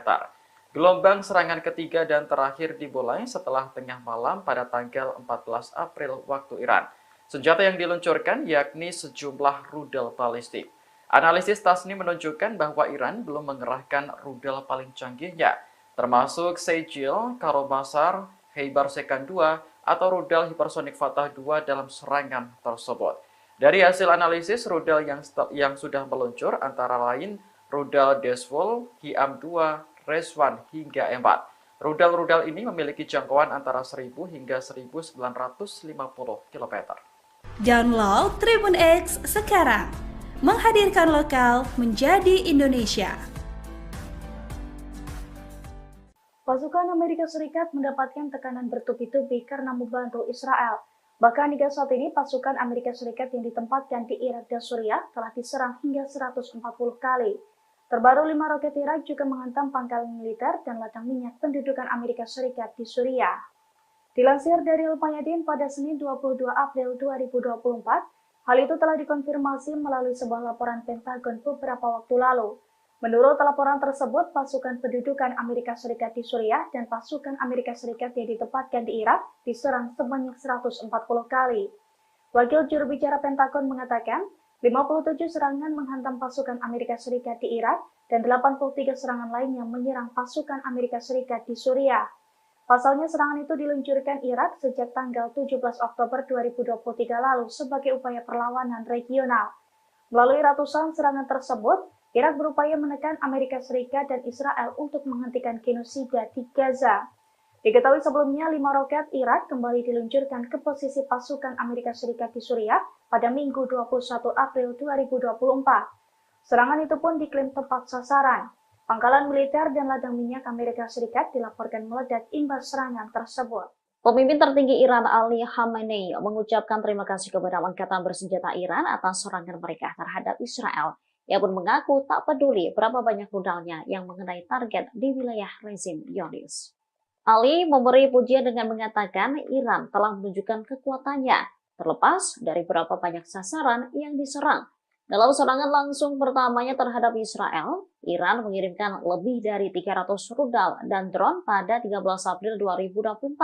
Gelombang serangan ketiga dan terakhir dimulai setelah tengah malam pada tanggal 14 April waktu Iran. Senjata yang diluncurkan yakni sejumlah rudal balistik. Analisis Tasnim menunjukkan bahwa Iran belum mengerahkan rudal paling canggihnya, termasuk Sejil, Karobasar, Heibar Sekan 2, atau rudal hipersonik Fatah 2 dalam serangan tersebut. Dari hasil analisis, rudal yang sudah meluncur antara lain rudal Desvol, Hiam-2, Reswan hingga 4. Rudal-rudal ini memiliki jangkauan antara 1000 hingga 1950 km. Download Tribun X sekarang, menghadirkan lokal menjadi Indonesia. Pasukan Amerika Serikat mendapatkan tekanan bertubi-tubi karena membantu Israel. Bahkan hingga saat ini pasukan Amerika Serikat yang ditempatkan di Irak dan Suriah telah diserang hingga 140 kali. Terbaru 5 roket Irak juga menghantam pangkalan militer dan ladang minyak pendudukan Amerika Serikat di Suriah. Dilansir dari Al-Mayadin pada Senin 22 April 2024, hal itu telah dikonfirmasi melalui sebuah laporan Pentagon beberapa waktu lalu. Menurut laporan tersebut, pasukan pendudukan Amerika Serikat di Suriah dan pasukan Amerika Serikat yang ditempatkan di Irak diserang sebanyak 140 kali. Wakil juru bicara Pentagon mengatakan, 57 serangan menghantam pasukan Amerika Serikat di Irak dan 83 serangan lainnya menyerang pasukan Amerika Serikat di Suriah. Pasalnya serangan itu diluncurkan Irak sejak tanggal 17 Oktober 2023 lalu sebagai upaya perlawanan regional. Melalui ratusan serangan tersebut, Irak berupaya menekan Amerika Serikat dan Israel untuk menghentikan genosida di Gaza. Diketahui sebelumnya 5 roket Iran kembali diluncurkan ke posisi pasukan Amerika Serikat di Suriah pada Minggu 21 April 2024. Serangan itu pun diklaim tepat sasaran. Pangkalan militer dan ladang minyak Amerika Serikat dilaporkan meledak imbas serangan tersebut. Pemimpin tertinggi Iran Ali Khamenei mengucapkan terima kasih kepada Angkatan Bersenjata Iran atas serangan mereka terhadap Israel. Ia pun mengaku tak peduli berapa banyak rudalnya yang mengenai target di wilayah rezim Zionis. Ali memberi pujian dengan mengatakan Iran telah menunjukkan kekuatannya, terlepas dari berapa banyak sasaran yang diserang. Dalam serangan langsung pertamanya terhadap Israel, Iran mengirimkan lebih dari 300 rudal dan drone pada 13 April 2024.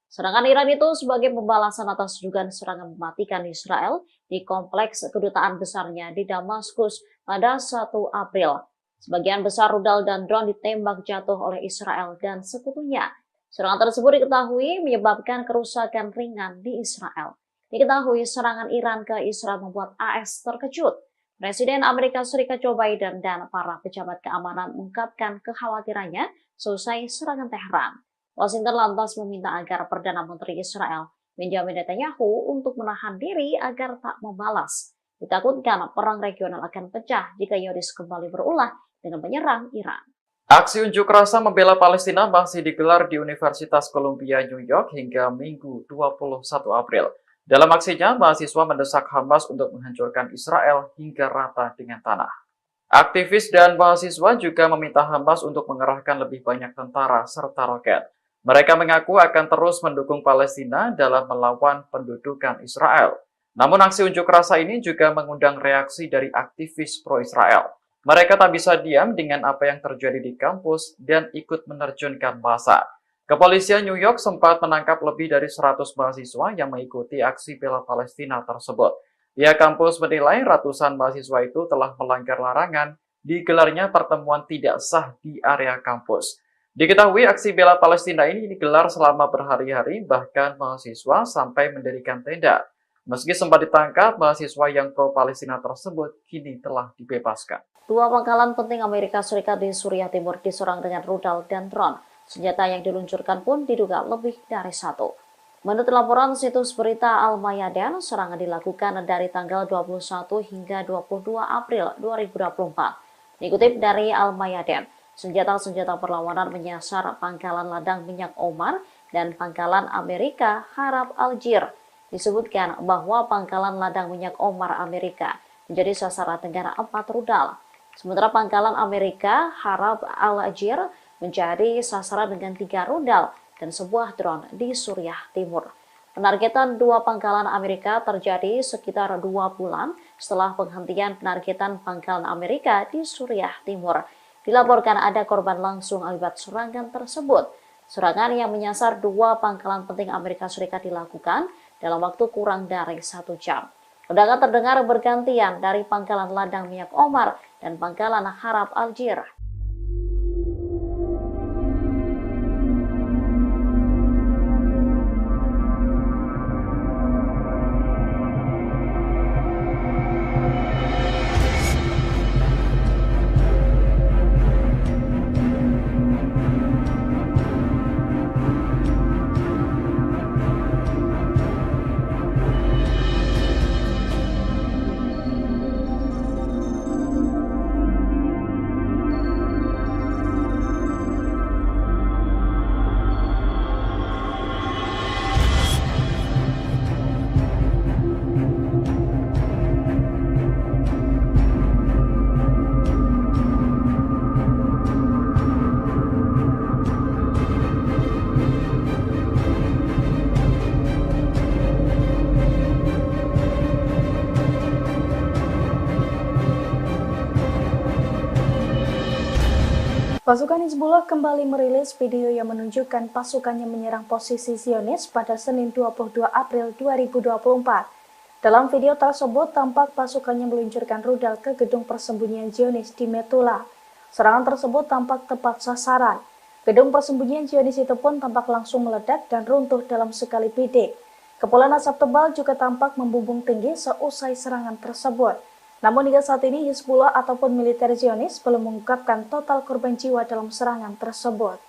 Serangan Iran itu sebagai pembalasan atas dugaan serangan mematikan Israel di kompleks kedutaan besarnya di Damaskus pada 1 April. Sebagian besar rudal dan drone ditembak jatuh oleh Israel dan sekutunya. Serangan tersebut diketahui menyebabkan kerusakan ringan di Israel. Diketahui serangan Iran ke Israel membuat AS terkejut. Presiden Amerika Serikat Joe Biden dan para pejabat keamanan mengungkapkan kekhawatirannya selesai serangan Teheran. Washington lantas meminta agar Perdana Menteri Israel Benjamin Netanyahu untuk menahan diri agar tak membalas. Ditakutkan perang regional akan pecah jika Zionis kembali berulah dengan menyerang Iran. Aksi unjuk rasa membela Palestina masih digelar di Universitas Columbia, New York hingga Minggu 21 April. Dalam aksinya, mahasiswa mendesak Hamas untuk menghancurkan Israel hingga rata dengan tanah. Aktivis dan mahasiswa juga meminta Hamas untuk mengerahkan lebih banyak tentara serta roket. Mereka mengaku akan terus mendukung Palestina dalam melawan pendudukan Israel. Namun aksi unjuk rasa ini juga mengundang reaksi dari aktivis pro-Israel. Mereka tak bisa diam dengan apa yang terjadi di kampus dan ikut menerjunkan massa. Kepolisian New York sempat menangkap lebih dari 100 mahasiswa yang mengikuti aksi bela Palestina tersebut. Pihak kampus menilai ratusan mahasiswa itu telah melanggar larangan digelarnya pertemuan tidak sah di area kampus. Diketahui aksi bela Palestina ini digelar selama berhari-hari, bahkan mahasiswa sampai mendirikan tenda. Meski sempat ditangkap, mahasiswa yang pro-Palestina tersebut kini telah dibebaskan. 2 pangkalan penting Amerika Serikat di Suriah Timur diserang dengan rudal dan drone. Senjata yang diluncurkan pun diduga lebih dari 1. Menurut laporan situs berita Al-Mayadin, serangan dilakukan dari tanggal 21 hingga 22 April 2024. Dikutip dari Al-Mayadin, senjata-senjata perlawanan menyasar pangkalan ladang minyak Omar dan pangkalan Amerika Harab Al-Jir. Disebutkan bahwa pangkalan ladang minyak Omar Amerika menjadi sasaran dengan 4 rudal. Sementara pangkalan Amerika Harab Al-Jir menjadi sasaran dengan 3 rudal dan sebuah drone di Suriah Timur. Penargetan 2 pangkalan Amerika terjadi sekitar 2 bulan setelah penghentian penargetan pangkalan Amerika di Suriah Timur. Dilaporkan ada korban langsung akibat serangan tersebut. Serangan yang menyasar 2 pangkalan penting Amerika Serikat dilakukan dalam waktu kurang dari 1 jam. Ledakan terdengar bergantian dari pangkalan ladang minyak Omar dan pangkalan Harab Al-Jir. Pasukan Hizbullah kembali merilis video yang menunjukkan pasukannya menyerang posisi Zionis pada Senin 22 April 2024. Dalam video tersebut, tampak pasukannya meluncurkan rudal ke gedung persembunyian Zionis di Metula. Serangan tersebut tampak tepat sasaran. Gedung persembunyian Zionis itu pun tampak langsung meledak dan runtuh dalam sekali bidik. Kepulan asap tebal juga tampak membumbung tinggi seusai serangan tersebut. Namun hingga saat ini Hizbullah ataupun militer Zionis belum mengungkapkan total korban jiwa dalam serangan tersebut.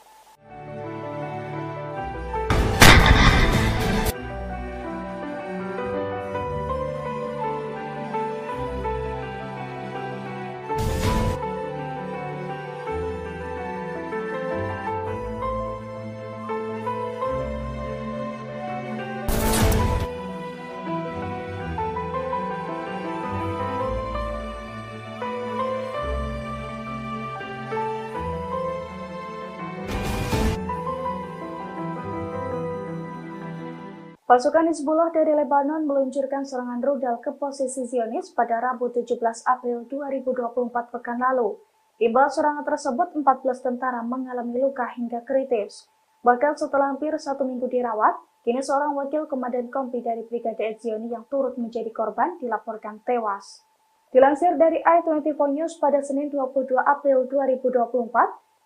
Pasukan Hizbullah dari Lebanon meluncurkan serangan rudal ke posisi Zionis pada Rabu 17 April 2024 pekan lalu. Imbas serangan tersebut, 14 tentara mengalami luka hingga kritis. Bahkan setelah hampir 1 minggu dirawat, kini seorang wakil komandan kompi dari Brigade Etzioni yang turut menjadi korban dilaporkan tewas. Dilansir dari i24 News pada Senin 22 April 2024,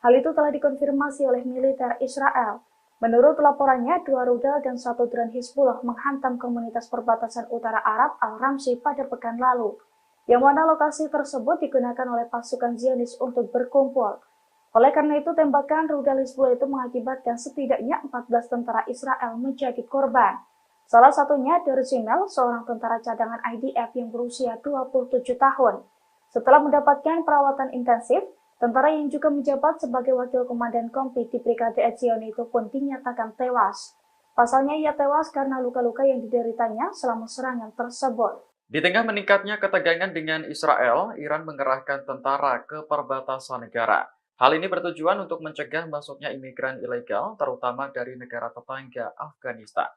hal itu telah dikonfirmasi oleh militer Israel. Menurut laporannya, 2 rudal dan 1 drone Hizbullah menghantam komunitas perbatasan utara Arab Al-Ramsi pada pekan lalu, yang mana lokasi tersebut digunakan oleh pasukan Zionis untuk berkumpul. Oleh karena itu, tembakan rudal Hizbullah itu mengakibatkan setidaknya 14 tentara Israel menjadi korban. Salah satunya Derzimel, seorang tentara cadangan IDF yang berusia 27 tahun. Setelah mendapatkan perawatan intensif, tentara yang juga menjabat sebagai wakil komandan kompi di Brigade Etzioni itu pun dinyatakan tewas. Pasalnya ia tewas karena luka-luka yang dideritanya selama serangan tersebut. Di tengah meningkatnya ketegangan dengan Israel, Iran mengerahkan tentara ke perbatasan negara. Hal ini bertujuan untuk mencegah masuknya imigran ilegal, terutama dari negara tetangga Afghanistan.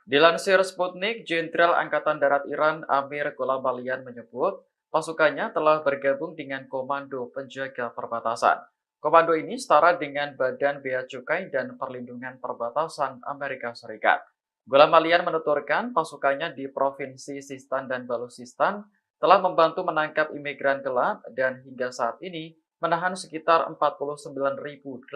Dilansir Sputnik, Jenderal Angkatan Darat Iran Amir Gholamalian menyebut, pasukannya telah bergabung dengan Komando Penjaga Perbatasan. Komando ini setara dengan Badan Bea Cukai dan Perlindungan Perbatasan Amerika Serikat. Gholamalian menuturkan pasukannya di Provinsi Sistan dan Baluchistan telah membantu menangkap imigran gelap dan hingga saat ini menahan sekitar 49.800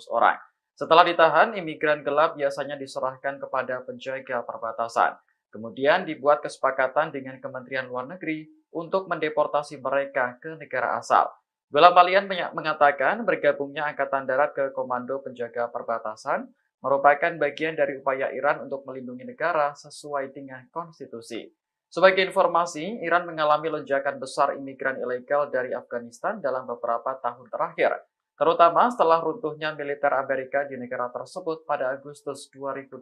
orang. Setelah ditahan, imigran gelap biasanya diserahkan kepada penjaga perbatasan. Kemudian dibuat kesepakatan dengan Kementerian Luar Negeri untuk mendeportasi mereka ke negara asal. Gholamalian mengatakan bergabungnya Angkatan Darat ke Komando Penjaga Perbatasan merupakan bagian dari upaya Iran untuk melindungi negara sesuai dengan konstitusi. Sebagai informasi, Iran mengalami lonjakan besar imigran ilegal dari Afghanistan dalam beberapa tahun terakhir, terutama setelah runtuhnya militer Amerika di negara tersebut pada Agustus 2021.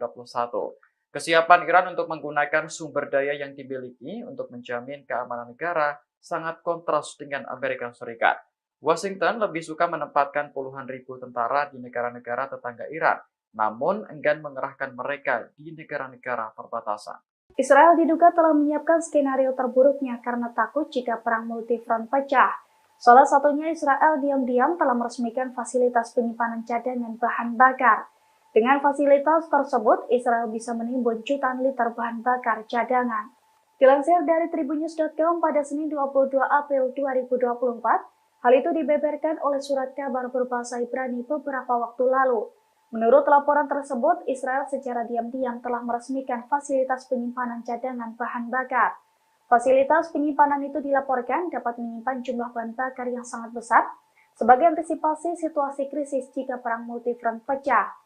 Kesiapan Iran untuk menggunakan sumber daya yang dimiliki untuk menjamin keamanan negara sangat kontras dengan Amerika Serikat. Washington lebih suka menempatkan puluhan ribu tentara di negara-negara tetangga Iran, namun enggan mengerahkan mereka di negara-negara perbatasan. Israel diduga telah menyiapkan skenario terburuknya karena takut jika perang multifront pecah. Salah satunya Israel diam-diam telah meresmikan fasilitas penyimpanan cadangan bahan bakar. Dengan fasilitas tersebut, Israel bisa menimbun jutaan liter bahan bakar cadangan. Dilansir dari tribunnews.com pada Senin 22 April 2024, hal itu dibeberkan oleh surat kabar berbahasa Ibrani beberapa waktu lalu. Menurut laporan tersebut, Israel secara diam-diam telah meresmikan fasilitas penyimpanan cadangan bahan bakar. Fasilitas penyimpanan itu dilaporkan dapat menyimpan jumlah bahan bakar yang sangat besar sebagai antisipasi situasi krisis jika perang multifront pecah.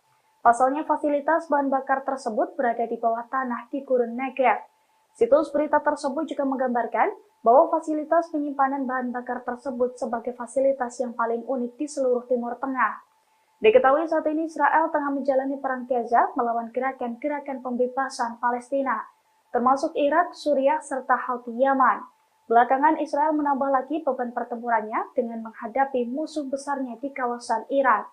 Pasalnya, fasilitas bahan bakar tersebut berada di bawah tanah di Gurun Negev. Situs berita tersebut juga menggambarkan bahwa fasilitas penyimpanan bahan bakar tersebut sebagai fasilitas yang paling unik di seluruh Timur Tengah. Diketahui saat ini Israel tengah menjalani perang Gaza melawan gerakan-gerakan pembebasan Palestina, termasuk Irak, Suriah, serta Houthi Yaman. Belakangan Israel menambah lagi beban pertempurannya dengan menghadapi musuh besarnya di kawasan Iran.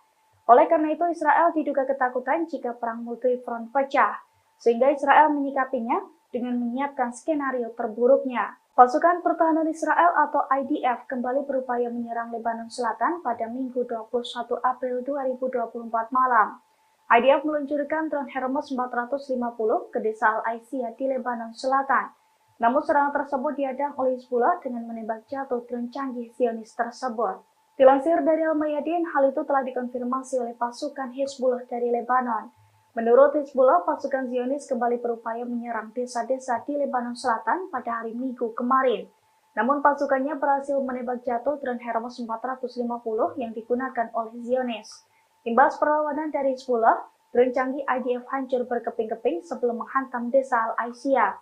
Oleh karena itu Israel diduga ketakutan jika perang multifront pecah, sehingga Israel menyikapinya dengan menyiapkan skenario terburuknya. Pasukan Pertahanan Israel atau IDF kembali berupaya menyerang Lebanon Selatan pada Minggu 21 April 2024 malam. IDF meluncurkan drone Hermes 450 ke desa Al-Aisiyah di Lebanon Selatan. Namun serangan tersebut dihadang oleh Hizbullah dengan menembak jatuh drone canggih Zionis tersebut. Dilansir dari Al-Mayadin, hal itu telah dikonfirmasi oleh pasukan Hizbullah dari Lebanon. Menurut Hizbullah, pasukan Zionis kembali berupaya menyerang desa-desa di Lebanon Selatan pada hari Minggu kemarin. Namun pasukannya berhasil menembak jatuh drone Hermes 450 yang digunakan oleh Zionis. Imbas perlawanan dari Hizbullah, drone canggih IDF hancur berkeping-keping sebelum menghantam desa Al-Aisiyah.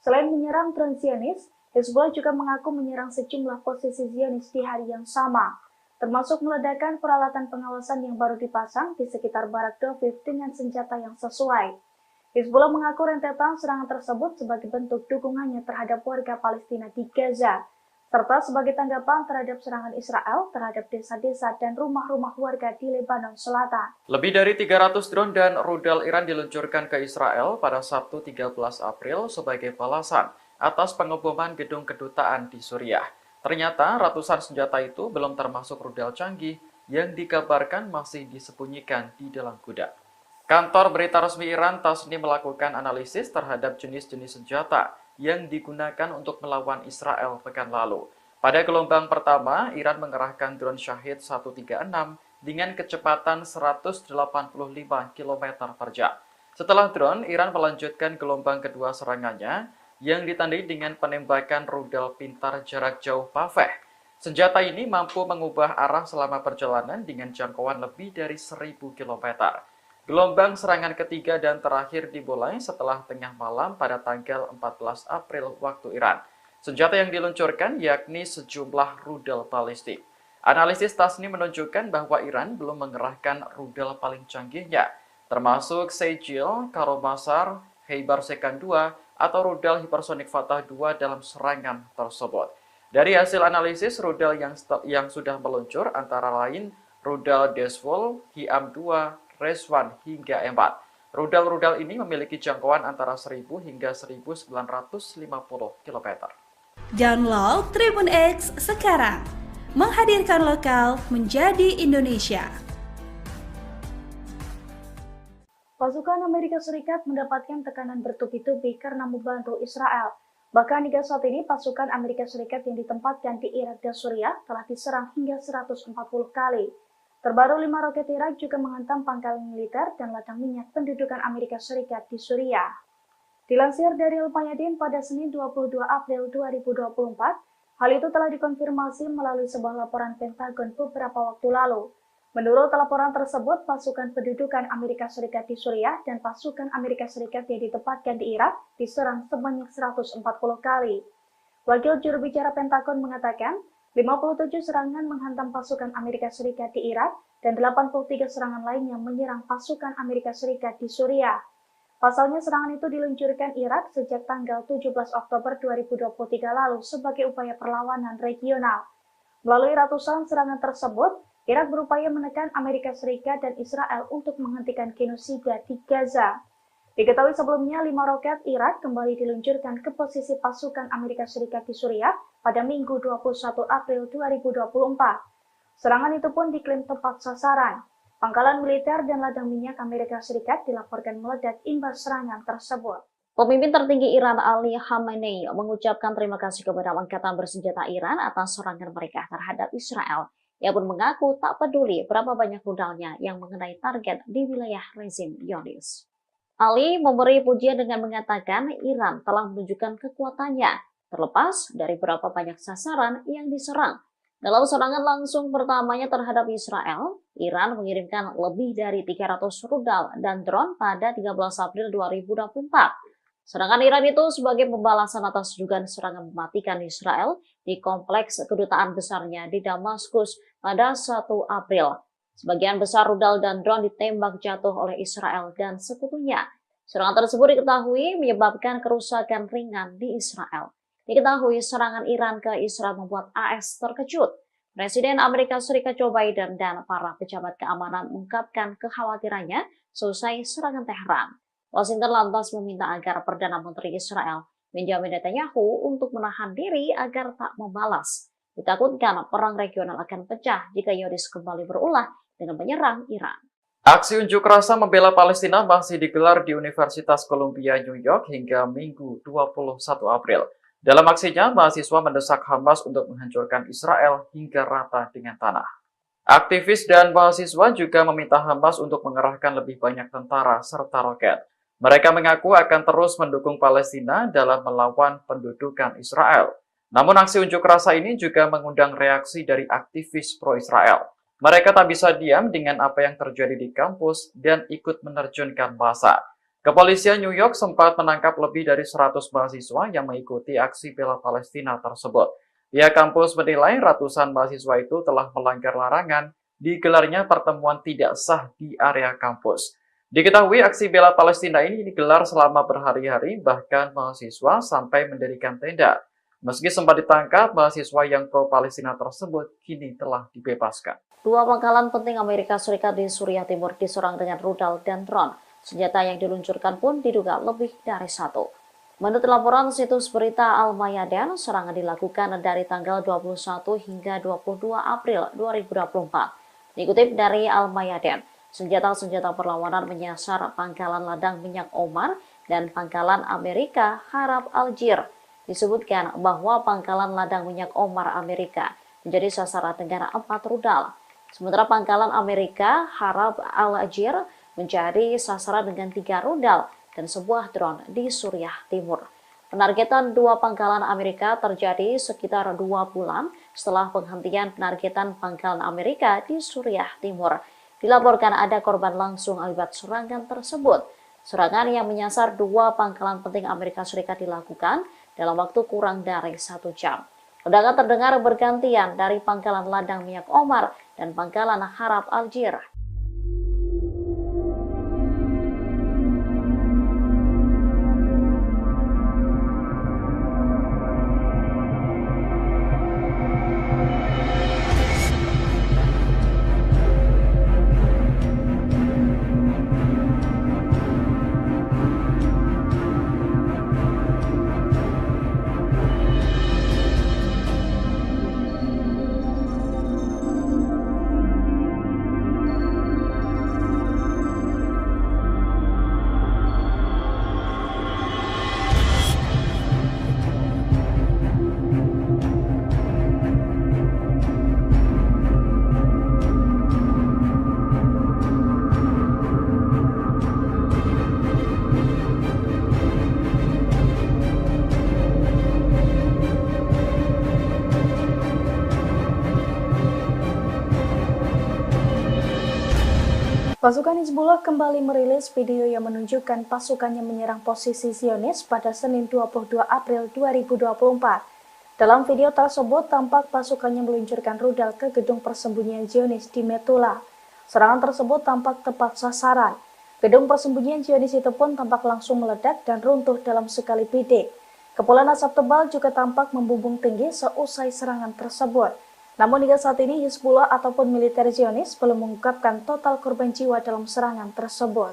Selain menyerang drone Zionis, Hizbullah juga mengaku menyerang sejumlah posisi Zionis di hari yang sama, termasuk meledakkan peralatan pengawasan yang baru dipasang di sekitar Barak Doviv dengan senjata yang sesuai. Hizbullah mengaku rentetan serangan tersebut sebagai bentuk dukungannya terhadap warga Palestina di Gaza. serta sebagai tanggapan terhadap serangan Israel terhadap desa-desa dan rumah-rumah warga di Lebanon Selatan. Lebih dari 300 drone dan rudal Iran diluncurkan ke Israel pada Sabtu 13 April sebagai balasan atas pengeboman gedung kedutaan di Suriah. Ternyata ratusan senjata itu belum termasuk rudal canggih yang dikabarkan masih disembunyikan di dalam gudang. Kantor berita resmi Iran Tasnim melakukan analisis terhadap jenis-jenis senjata yang digunakan untuk melawan Israel pekan lalu. Pada gelombang pertama, Iran mengerahkan drone Shahid 136 dengan kecepatan 185 km per jam. Setelah drone, Iran melanjutkan gelombang kedua serangannya yang ditandai dengan penembakan rudal pintar jarak jauh Paveh. Senjata ini mampu mengubah arah selama perjalanan dengan jangkauan lebih dari 1000 km. Gelombang serangan ketiga dan terakhir dimulai setelah tengah malam pada tanggal 14 April waktu Iran. Senjata yang diluncurkan yakni sejumlah rudal balistik. Analisis Tasnim menunjukkan bahwa Iran belum mengerahkan rudal paling canggihnya, termasuk Sejil, Karomasar, Heibar Sekan 2, atau rudal hipersonik Fatah 2 dalam serangan tersebut. Dari hasil analisis rudal yang sudah meluncur antara lain rudal Desvol, Hiam 2, Reswan hingga 4. Rudal-rudal ini memiliki jangkauan antara 1000 hingga 1950 km. Download Tribun X sekarang, menghadirkan lokal menjadi Indonesia. Pasukan Amerika Serikat mendapatkan tekanan bertubi-tubi karena membantu Israel. Bahkan hingga saat ini pasukan Amerika Serikat yang ditempatkan di Irak dan Suriah telah diserang hingga 140 kali. Terbaru 5 roket Irak juga menghantam pangkalan militer dan ladang minyak pendudukan Amerika Serikat di Suriah. Dilansir dari Al-Mayadin pada Senin 22 April 2024, hal itu telah dikonfirmasi melalui sebuah laporan Pentagon beberapa waktu lalu. Menurut laporan tersebut, pasukan pendudukan Amerika Serikat di Suriah dan pasukan Amerika Serikat yang ditempatkan di Irak diserang sebanyak 140 kali. Wakil juru bicara Pentagon mengatakan, 57 serangan menghantam pasukan Amerika Serikat di Irak dan 83 serangan lainnya menyerang pasukan Amerika Serikat di Suriah. Pasalnya serangan itu diluncurkan Irak sejak tanggal 17 Oktober 2023 lalu sebagai upaya perlawanan regional. Melalui ratusan serangan tersebut, Irak berupaya menekan Amerika Serikat dan Israel untuk menghentikan genosida di Gaza. Diketahui sebelumnya 5 roket Irak kembali diluncurkan ke posisi pasukan Amerika Serikat di Suriah pada Minggu 21 April 2024. Serangan itu pun diklaim tepat sasaran. Pangkalan militer dan ladang minyak Amerika Serikat dilaporkan meledak imbas serangan tersebut. Pemimpin tertinggi Iran Ali Khamenei mengucapkan terima kasih kepada Angkatan Bersenjata Iran atas serangan mereka terhadap Israel. Ia pun mengaku tak peduli berapa banyak rudalnya yang mengenai target di wilayah rezim Zionis. Ali memberi pujian dengan mengatakan Iran telah menunjukkan kekuatannya, terlepas dari berapa banyak sasaran yang diserang. Dalam serangan langsung pertamanya terhadap Israel, Iran mengirimkan lebih dari 300 rudal dan drone pada 13 April 2024. Serangan Iran itu sebagai pembalasan atas dugaan serangan mematikan Israel di kompleks kedutaan besarnya di Damaskus pada 1 April. Sebagian besar rudal dan drone ditembak jatuh oleh Israel dan sekutunya. Serangan tersebut diketahui menyebabkan kerusakan ringan di Israel. Diketahui serangan Iran ke Israel membuat AS terkejut. Presiden Amerika Serikat Joe Biden dan para pejabat keamanan mengungkapkan kekhawatirannya selesai serangan Teheran. Washington lantas meminta agar Perdana Menteri Israel Benjamin Netanyahu untuk menahan diri agar tak membalas. Ditakutkan perang regional akan pecah jika Zionis kembali berulah dengan menyerang Iran. Aksi unjuk rasa membela Palestina masih digelar di Universitas Columbia, New York hingga Minggu 21 April. Dalam aksinya, mahasiswa mendesak Hamas untuk menghancurkan Israel hingga rata dengan tanah. Aktivis dan mahasiswa juga meminta Hamas untuk mengerahkan lebih banyak tentara serta roket. Mereka mengaku akan terus mendukung Palestina dalam melawan pendudukan Israel. Namun aksi unjuk rasa ini juga mengundang reaksi dari aktivis pro-Israel. Mereka tak bisa diam dengan apa yang terjadi di kampus dan ikut menerjunkan massa. Kepolisian New York sempat menangkap lebih dari 100 mahasiswa yang mengikuti aksi bela Palestina tersebut. Pihak kampus menilai ratusan mahasiswa itu telah melanggar larangan digelarnya pertemuan tidak sah di area kampus. Diketahui aksi bela Palestina ini digelar selama berhari-hari, bahkan mahasiswa sampai mendirikan tenda. Meski sempat ditangkap, mahasiswa yang pro-Palestina tersebut kini telah dibebaskan. Dua pangkalan penting Amerika Serikat di Suriah Timur diserang dengan rudal dan drone. Senjata yang diluncurkan pun diduga lebih dari satu. Menurut laporan situs berita Al-Mayadin, serangan dilakukan dari tanggal 21 hingga 22 April 2024. Dikutip dari Al-Mayadin, senjata-senjata perlawanan menyasar pangkalan ladang minyak Omar dan pangkalan Amerika Harab Aljir. Disebutkan bahwa pangkalan ladang minyak Omar Amerika menjadi sasaran dengan 4 rudal. Sementara pangkalan Amerika Harab Al-Aljir menjadi sasaran dengan 3 rudal dan sebuah drone di Suriah Timur. Penargetan dua pangkalan Amerika terjadi sekitar 2 bulan setelah penghentian penargetan pangkalan Amerika di Suriah Timur. Dilaporkan ada korban langsung akibat serangan tersebut. Serangan yang menyasar dua pangkalan penting Amerika Serikat dilakukan dalam waktu kurang dari 1 jam. Ledakan terdengar bergantian dari pangkalan ladang minyak Omar dan pangkalan Harab Aljir. Pasukan Hizbullah kembali merilis video yang menunjukkan pasukannya menyerang posisi Zionis pada Senin 22 April 2024. Dalam video tersebut, tampak pasukannya meluncurkan rudal ke gedung persembunyian Zionis di Metula. Serangan tersebut tampak tepat sasaran. Gedung persembunyian Zionis itu pun tampak langsung meledak dan runtuh dalam sekali bidik. Kepulan asap tebal juga tampak membumbung tinggi seusai serangan tersebut. Namun hingga saat ini Hizbullah ataupun militer Zionis belum mengungkapkan total korban jiwa dalam serangan tersebut.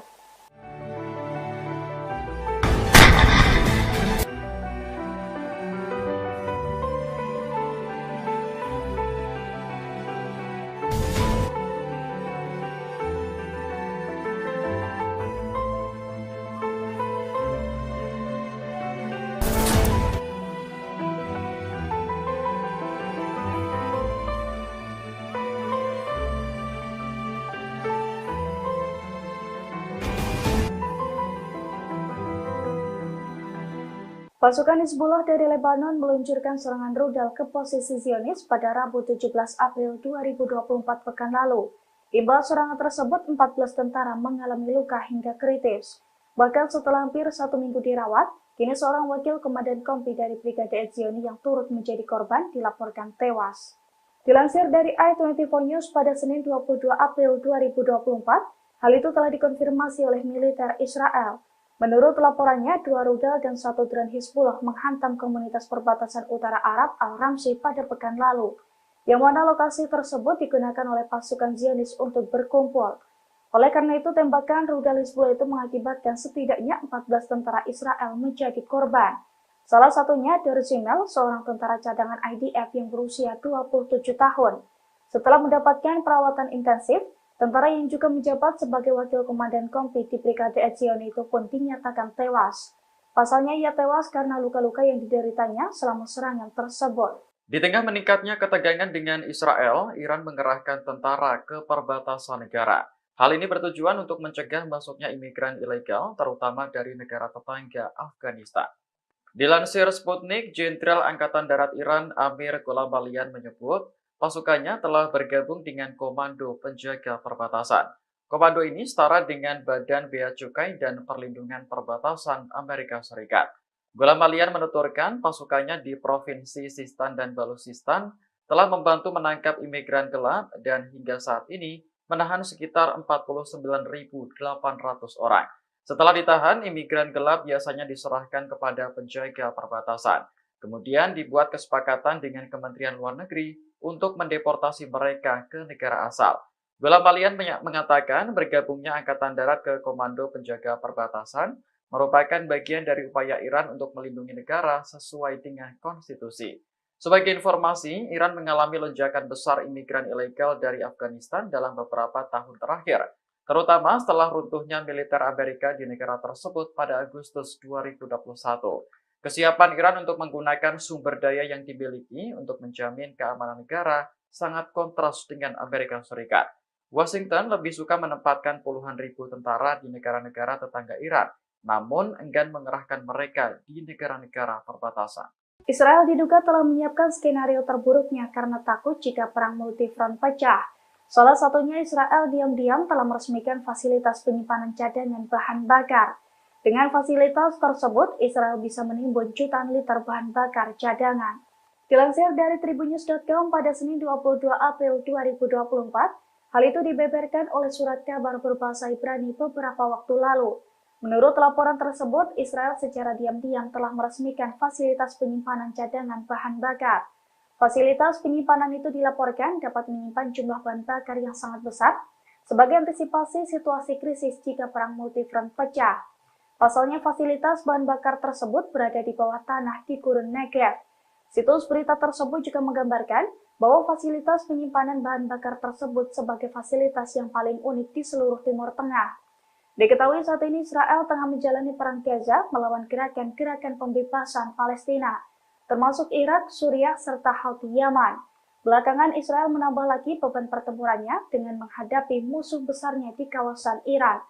Pasukan Hizbullah dari Lebanon meluncurkan serangan rudal ke posisi Zionis pada Rabu 17 April 2024 pekan lalu. Imbal serangan tersebut, 14 tentara mengalami luka hingga kritis. Bahkan setelah hampir 1 minggu dirawat, kini seorang wakil komandan kompi dari Brigade Etzioni yang turut menjadi korban dilaporkan tewas. Dilansir dari i24 News pada Senin 22 April 2024, hal itu telah dikonfirmasi oleh militer Israel. Menurut laporannya, 2 rudal dan 1 drone Hizbullah menghantam komunitas perbatasan utara Arab Al-Ramsi pada pekan lalu, yang mana lokasi tersebut digunakan oleh pasukan Zionis untuk berkumpul. Oleh karena itu, tembakan rudal Hizbullah itu mengakibatkan setidaknya 14 tentara Israel menjadi korban. Salah satunya Derzimel, seorang tentara cadangan IDF yang berusia 27 tahun. Setelah mendapatkan perawatan intensif, tentara yang juga menjabat sebagai wakil komandan kompi di Brigade Etzioni itu pun dinyatakan tewas. Pasalnya ia tewas karena luka-luka yang dideritanya selama serangan tersebut. Di tengah meningkatnya ketegangan dengan Israel, Iran mengerahkan tentara ke perbatasan negara. Hal ini bertujuan untuk mencegah masuknya imigran ilegal, terutama dari negara tetangga Afghanistan. Dilansir Sputnik, Jenderal Angkatan Darat Iran Amir Golabalian menyebut, pasukannya telah bergabung dengan Komando Penjaga Perbatasan. Komando ini setara dengan Badan Bea Cukai dan Perlindungan Perbatasan Amerika Serikat. Golabalian menuturkan pasukannya di Provinsi Sistan dan Baluchistan telah membantu menangkap imigran gelap dan hingga saat ini menahan sekitar 49.800 orang. Setelah ditahan, imigran gelap biasanya diserahkan kepada penjaga perbatasan. Kemudian dibuat kesepakatan dengan Kementerian Luar Negeri untuk mendeportasi mereka ke negara asal. Gulam Palian mengatakan bergabungnya Angkatan Darat ke Komando Penjaga Perbatasan merupakan bagian dari upaya Iran untuk melindungi negara sesuai dengan konstitusi. Sebagai informasi, Iran mengalami lonjakan besar imigran ilegal dari Afghanistan dalam beberapa tahun terakhir, terutama setelah runtuhnya militer Amerika di negara tersebut pada Agustus 2021. Kesiapan Iran untuk menggunakan sumber daya yang dimiliki untuk menjamin keamanan negara sangat kontras dengan Amerika Serikat. Washington lebih suka menempatkan puluhan ribu tentara di negara-negara tetangga Iran, namun enggan mengerahkan mereka di negara-negara perbatasan. Israel diduga telah menyiapkan skenario terburuknya karena takut jika perang multifront pecah. Salah satunya Israel diam-diam telah meresmikan fasilitas penyimpanan cadangan bahan bakar. Dengan fasilitas tersebut, Israel bisa menimbun jutaan liter bahan bakar cadangan. Dilansir dari tribunnews.com pada Senin 22 April 2024, hal itu dibeberkan oleh surat kabar berbahasa Ibrani beberapa waktu lalu. Menurut laporan tersebut, Israel secara diam-diam telah meresmikan fasilitas penyimpanan cadangan bahan bakar. Fasilitas penyimpanan itu dilaporkan dapat menyimpan jumlah bahan bakar yang sangat besar sebagai antisipasi situasi krisis jika perang multifront pecah. Pasalnya, fasilitas bahan bakar tersebut berada di bawah tanah di Gurun Negev. Situs berita tersebut juga menggambarkan bahwa fasilitas penyimpanan bahan bakar tersebut sebagai fasilitas yang paling unik di seluruh Timur Tengah. Diketahui saat ini Israel tengah menjalani perang Gaza melawan gerakan-gerakan pembebasan Palestina, termasuk Irak, Suriah, serta Houthi Yaman. Belakangan Israel menambah lagi beban pertempurannya dengan menghadapi musuh besarnya di kawasan Iran.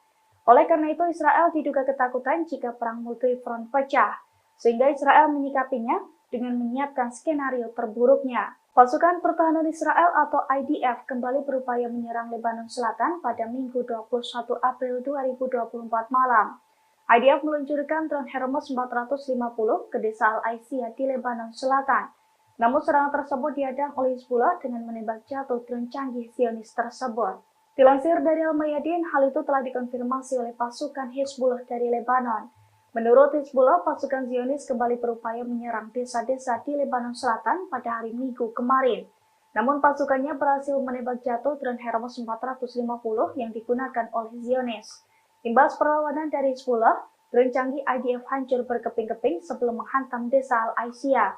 Oleh karena itu, Israel diduga ketakutan jika perang multifront pecah, sehingga Israel menyikapinya dengan menyiapkan skenario terburuknya. Pasukan Pertahanan Israel atau IDF kembali berupaya menyerang Lebanon Selatan pada Minggu 21 April 2024 malam. IDF meluncurkan drone Hermes 450 ke desa Al-Aisiyah di Lebanon Selatan. Namun serangan tersebut dihadang oleh Hizbullah dengan menembak jatuh drone canggih Zionis tersebut. Dilansir dari Al-Mayadin, hal itu telah dikonfirmasi oleh pasukan Hizbullah dari Lebanon. Menurut Hizbullah, pasukan Zionis kembali berupaya menyerang desa-desa di Lebanon Selatan pada hari Minggu kemarin. Namun pasukannya berhasil menembak jatuh drone Hermes 450 yang digunakan oleh Zionis. Imbas perlawanan dari Hizbullah, drone canggih IDF hancur berkeping-keping sebelum menghantam desa Al-Aisiyah.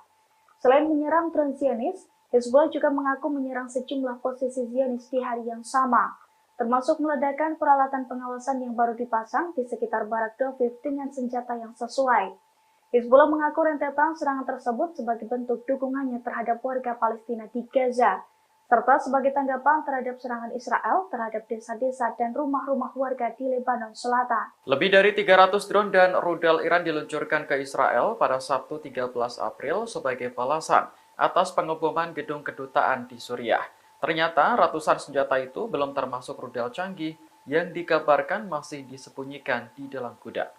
Selain menyerang drone Zionis, Hizbullah juga mengaku menyerang sejumlah posisi Zionis di hari yang sama, termasuk meledakkan peralatan pengawasan yang baru dipasang di sekitar Barak Doviv dengan senjata yang sesuai. Hizbullah mengaku rentetan serangan tersebut sebagai bentuk dukungannya terhadap warga Palestina di Gaza, serta sebagai tanggapan terhadap serangan Israel terhadap desa-desa dan rumah-rumah warga di Lebanon Selatan. Lebih dari 300 drone dan rudal Iran diluncurkan ke Israel pada Sabtu 13 April sebagai balasan atas pengeboman gedung kedutaan di Suriah. Ternyata ratusan senjata itu belum termasuk rudal canggih yang dikabarkan masih disembunyikan di dalam gudang.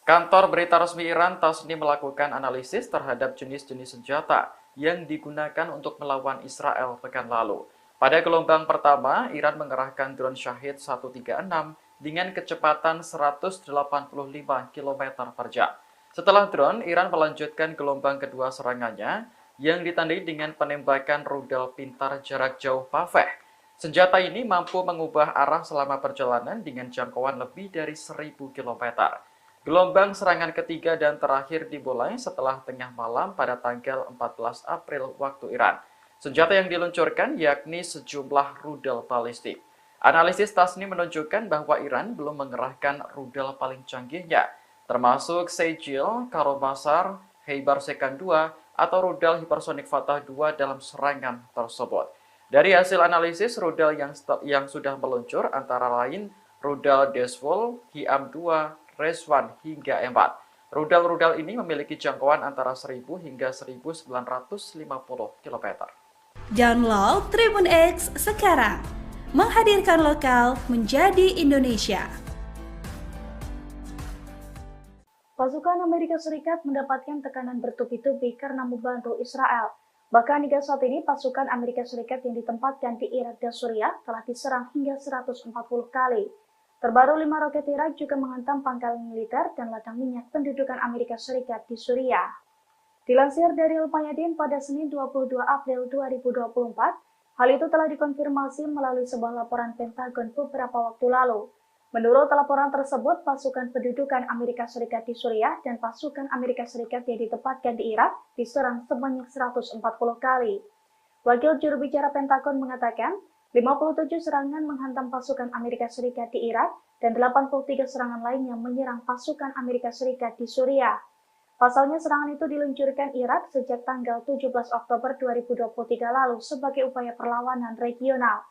Kantor berita resmi Iran Tasnim melakukan analisis terhadap jenis-jenis senjata yang digunakan untuk melawan Israel pekan lalu. Pada gelombang pertama, Iran mengerahkan drone Shahid 136 dengan kecepatan 185 km per jam. Setelah drone, Iran melanjutkan gelombang kedua serangannya yang ditandai dengan penembakan rudal pintar jarak jauh Paveh. Senjata ini mampu mengubah arah selama perjalanan dengan jangkauan lebih dari 1000 km. Gelombang serangan ketiga dan terakhir dimulai setelah tengah malam pada tanggal 14 April waktu Iran. Senjata yang diluncurkan yakni sejumlah rudal balistik. Analisis Tasnim menunjukkan bahwa Iran belum mengerahkan rudal paling canggihnya, termasuk Sejil, Karobasar, Heibar Sekan 2, atau rudal hipersonik Fatah 2 dalam serangan tersebut. Dari hasil analisis rudal yang sudah meluncur antara lain rudal Desvol, Hiam 2, Reswan hingga 4. Rudal-rudal ini memiliki jangkauan antara 1000 hingga 1950 km. Download Tribun X sekarang, menghadirkan lokal menjadi Indonesia. Pasukan Amerika Serikat mendapatkan tekanan bertubi-tubi karena membantu Israel. Bahkan hingga saat ini, pasukan Amerika Serikat yang ditempatkan di Irak dan Suriah telah diserang hingga 140 kali. Terbaru 5 roket Irak juga menghantam pangkalan militer dan ladang minyak pendudukan Amerika Serikat di Suriah. Dilansir dari Al Mayadin pada Senin 22 April 2024, hal itu telah dikonfirmasi melalui sebuah laporan Pentagon beberapa waktu lalu. Menurut laporan tersebut, pasukan pendudukan Amerika Serikat di Suriah dan pasukan Amerika Serikat yang ditempatkan di Irak diserang sebanyak 140 kali. Wakil juru bicara Pentagon mengatakan, 57 serangan menghantam pasukan Amerika Serikat di Irak dan 83 serangan lainnya menyerang pasukan Amerika Serikat di Suriah. Pasalnya serangan itu diluncurkan Irak sejak tanggal 17 Oktober 2023 lalu sebagai upaya perlawanan regional.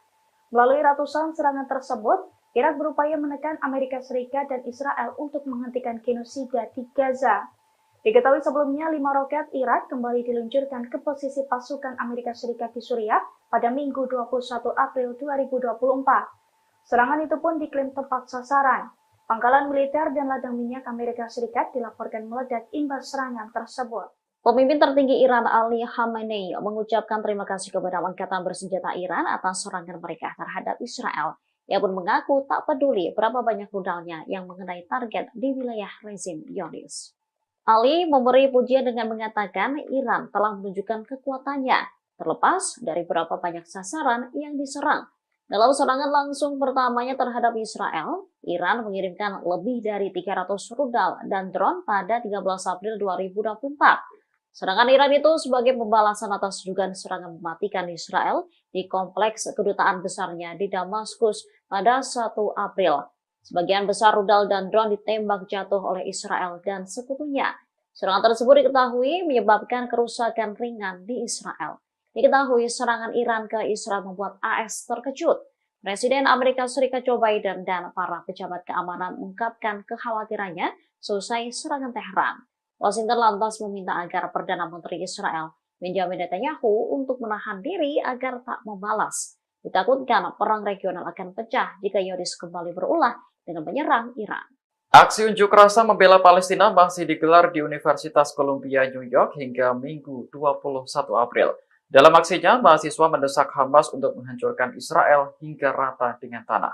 Melalui ratusan serangan tersebut, Irak berupaya menekan Amerika Serikat dan Israel untuk menghentikan genosida di Gaza. Diketahui sebelumnya 5 roket Irak kembali diluncurkan ke posisi pasukan Amerika Serikat di Suriah pada Minggu 21 April 2024. Serangan itu pun diklaim tepat sasaran. Pangkalan militer dan ladang minyak Amerika Serikat dilaporkan meledak imbas serangan tersebut. Pemimpin tertinggi Iran Ali Khamenei mengucapkan terima kasih kepada Angkatan Bersenjata Iran atas serangan mereka terhadap Israel. Ia pun mengaku tak peduli berapa banyak rudalnya yang mengenai target di wilayah rezim Zionis. Ali memberi pujian dengan mengatakan Iran telah menunjukkan kekuatannya, terlepas dari berapa banyak sasaran yang diserang. Dalam serangan langsung pertamanya terhadap Israel, Iran mengirimkan lebih dari 300 rudal dan drone pada 13 April 2024. Serangan Iran itu sebagai pembalasan atas dugaan serangan mematikan Israel di kompleks kedutaan besarnya di Damaskus pada 1 April. Sebagian besar rudal dan drone ditembak jatuh oleh Israel dan sekutunya. Serangan tersebut diketahui menyebabkan kerusakan ringan di Israel. Diketahui serangan Iran ke Israel membuat AS terkejut. Presiden Amerika Serikat Joe Biden dan para pejabat keamanan mengungkapkan kekhawatirannya selesai serangan Teheran. Washington lantas meminta agar Perdana Menteri Israel Benjamin Netanyahu untuk menahan diri agar tak membalas. Ditakutkan perang regional akan pecah jika Zionis kembali berulah dengan menyerang Iran. Aksi unjuk rasa membela Palestina masih digelar di Universitas Columbia, New York hingga Minggu 21 April. Dalam aksinya, mahasiswa mendesak Hamas untuk menghancurkan Israel hingga rata dengan tanah.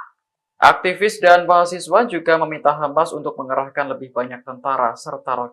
Aktivis dan mahasiswa juga meminta Hamas untuk mengerahkan lebih banyak tentara serta roket.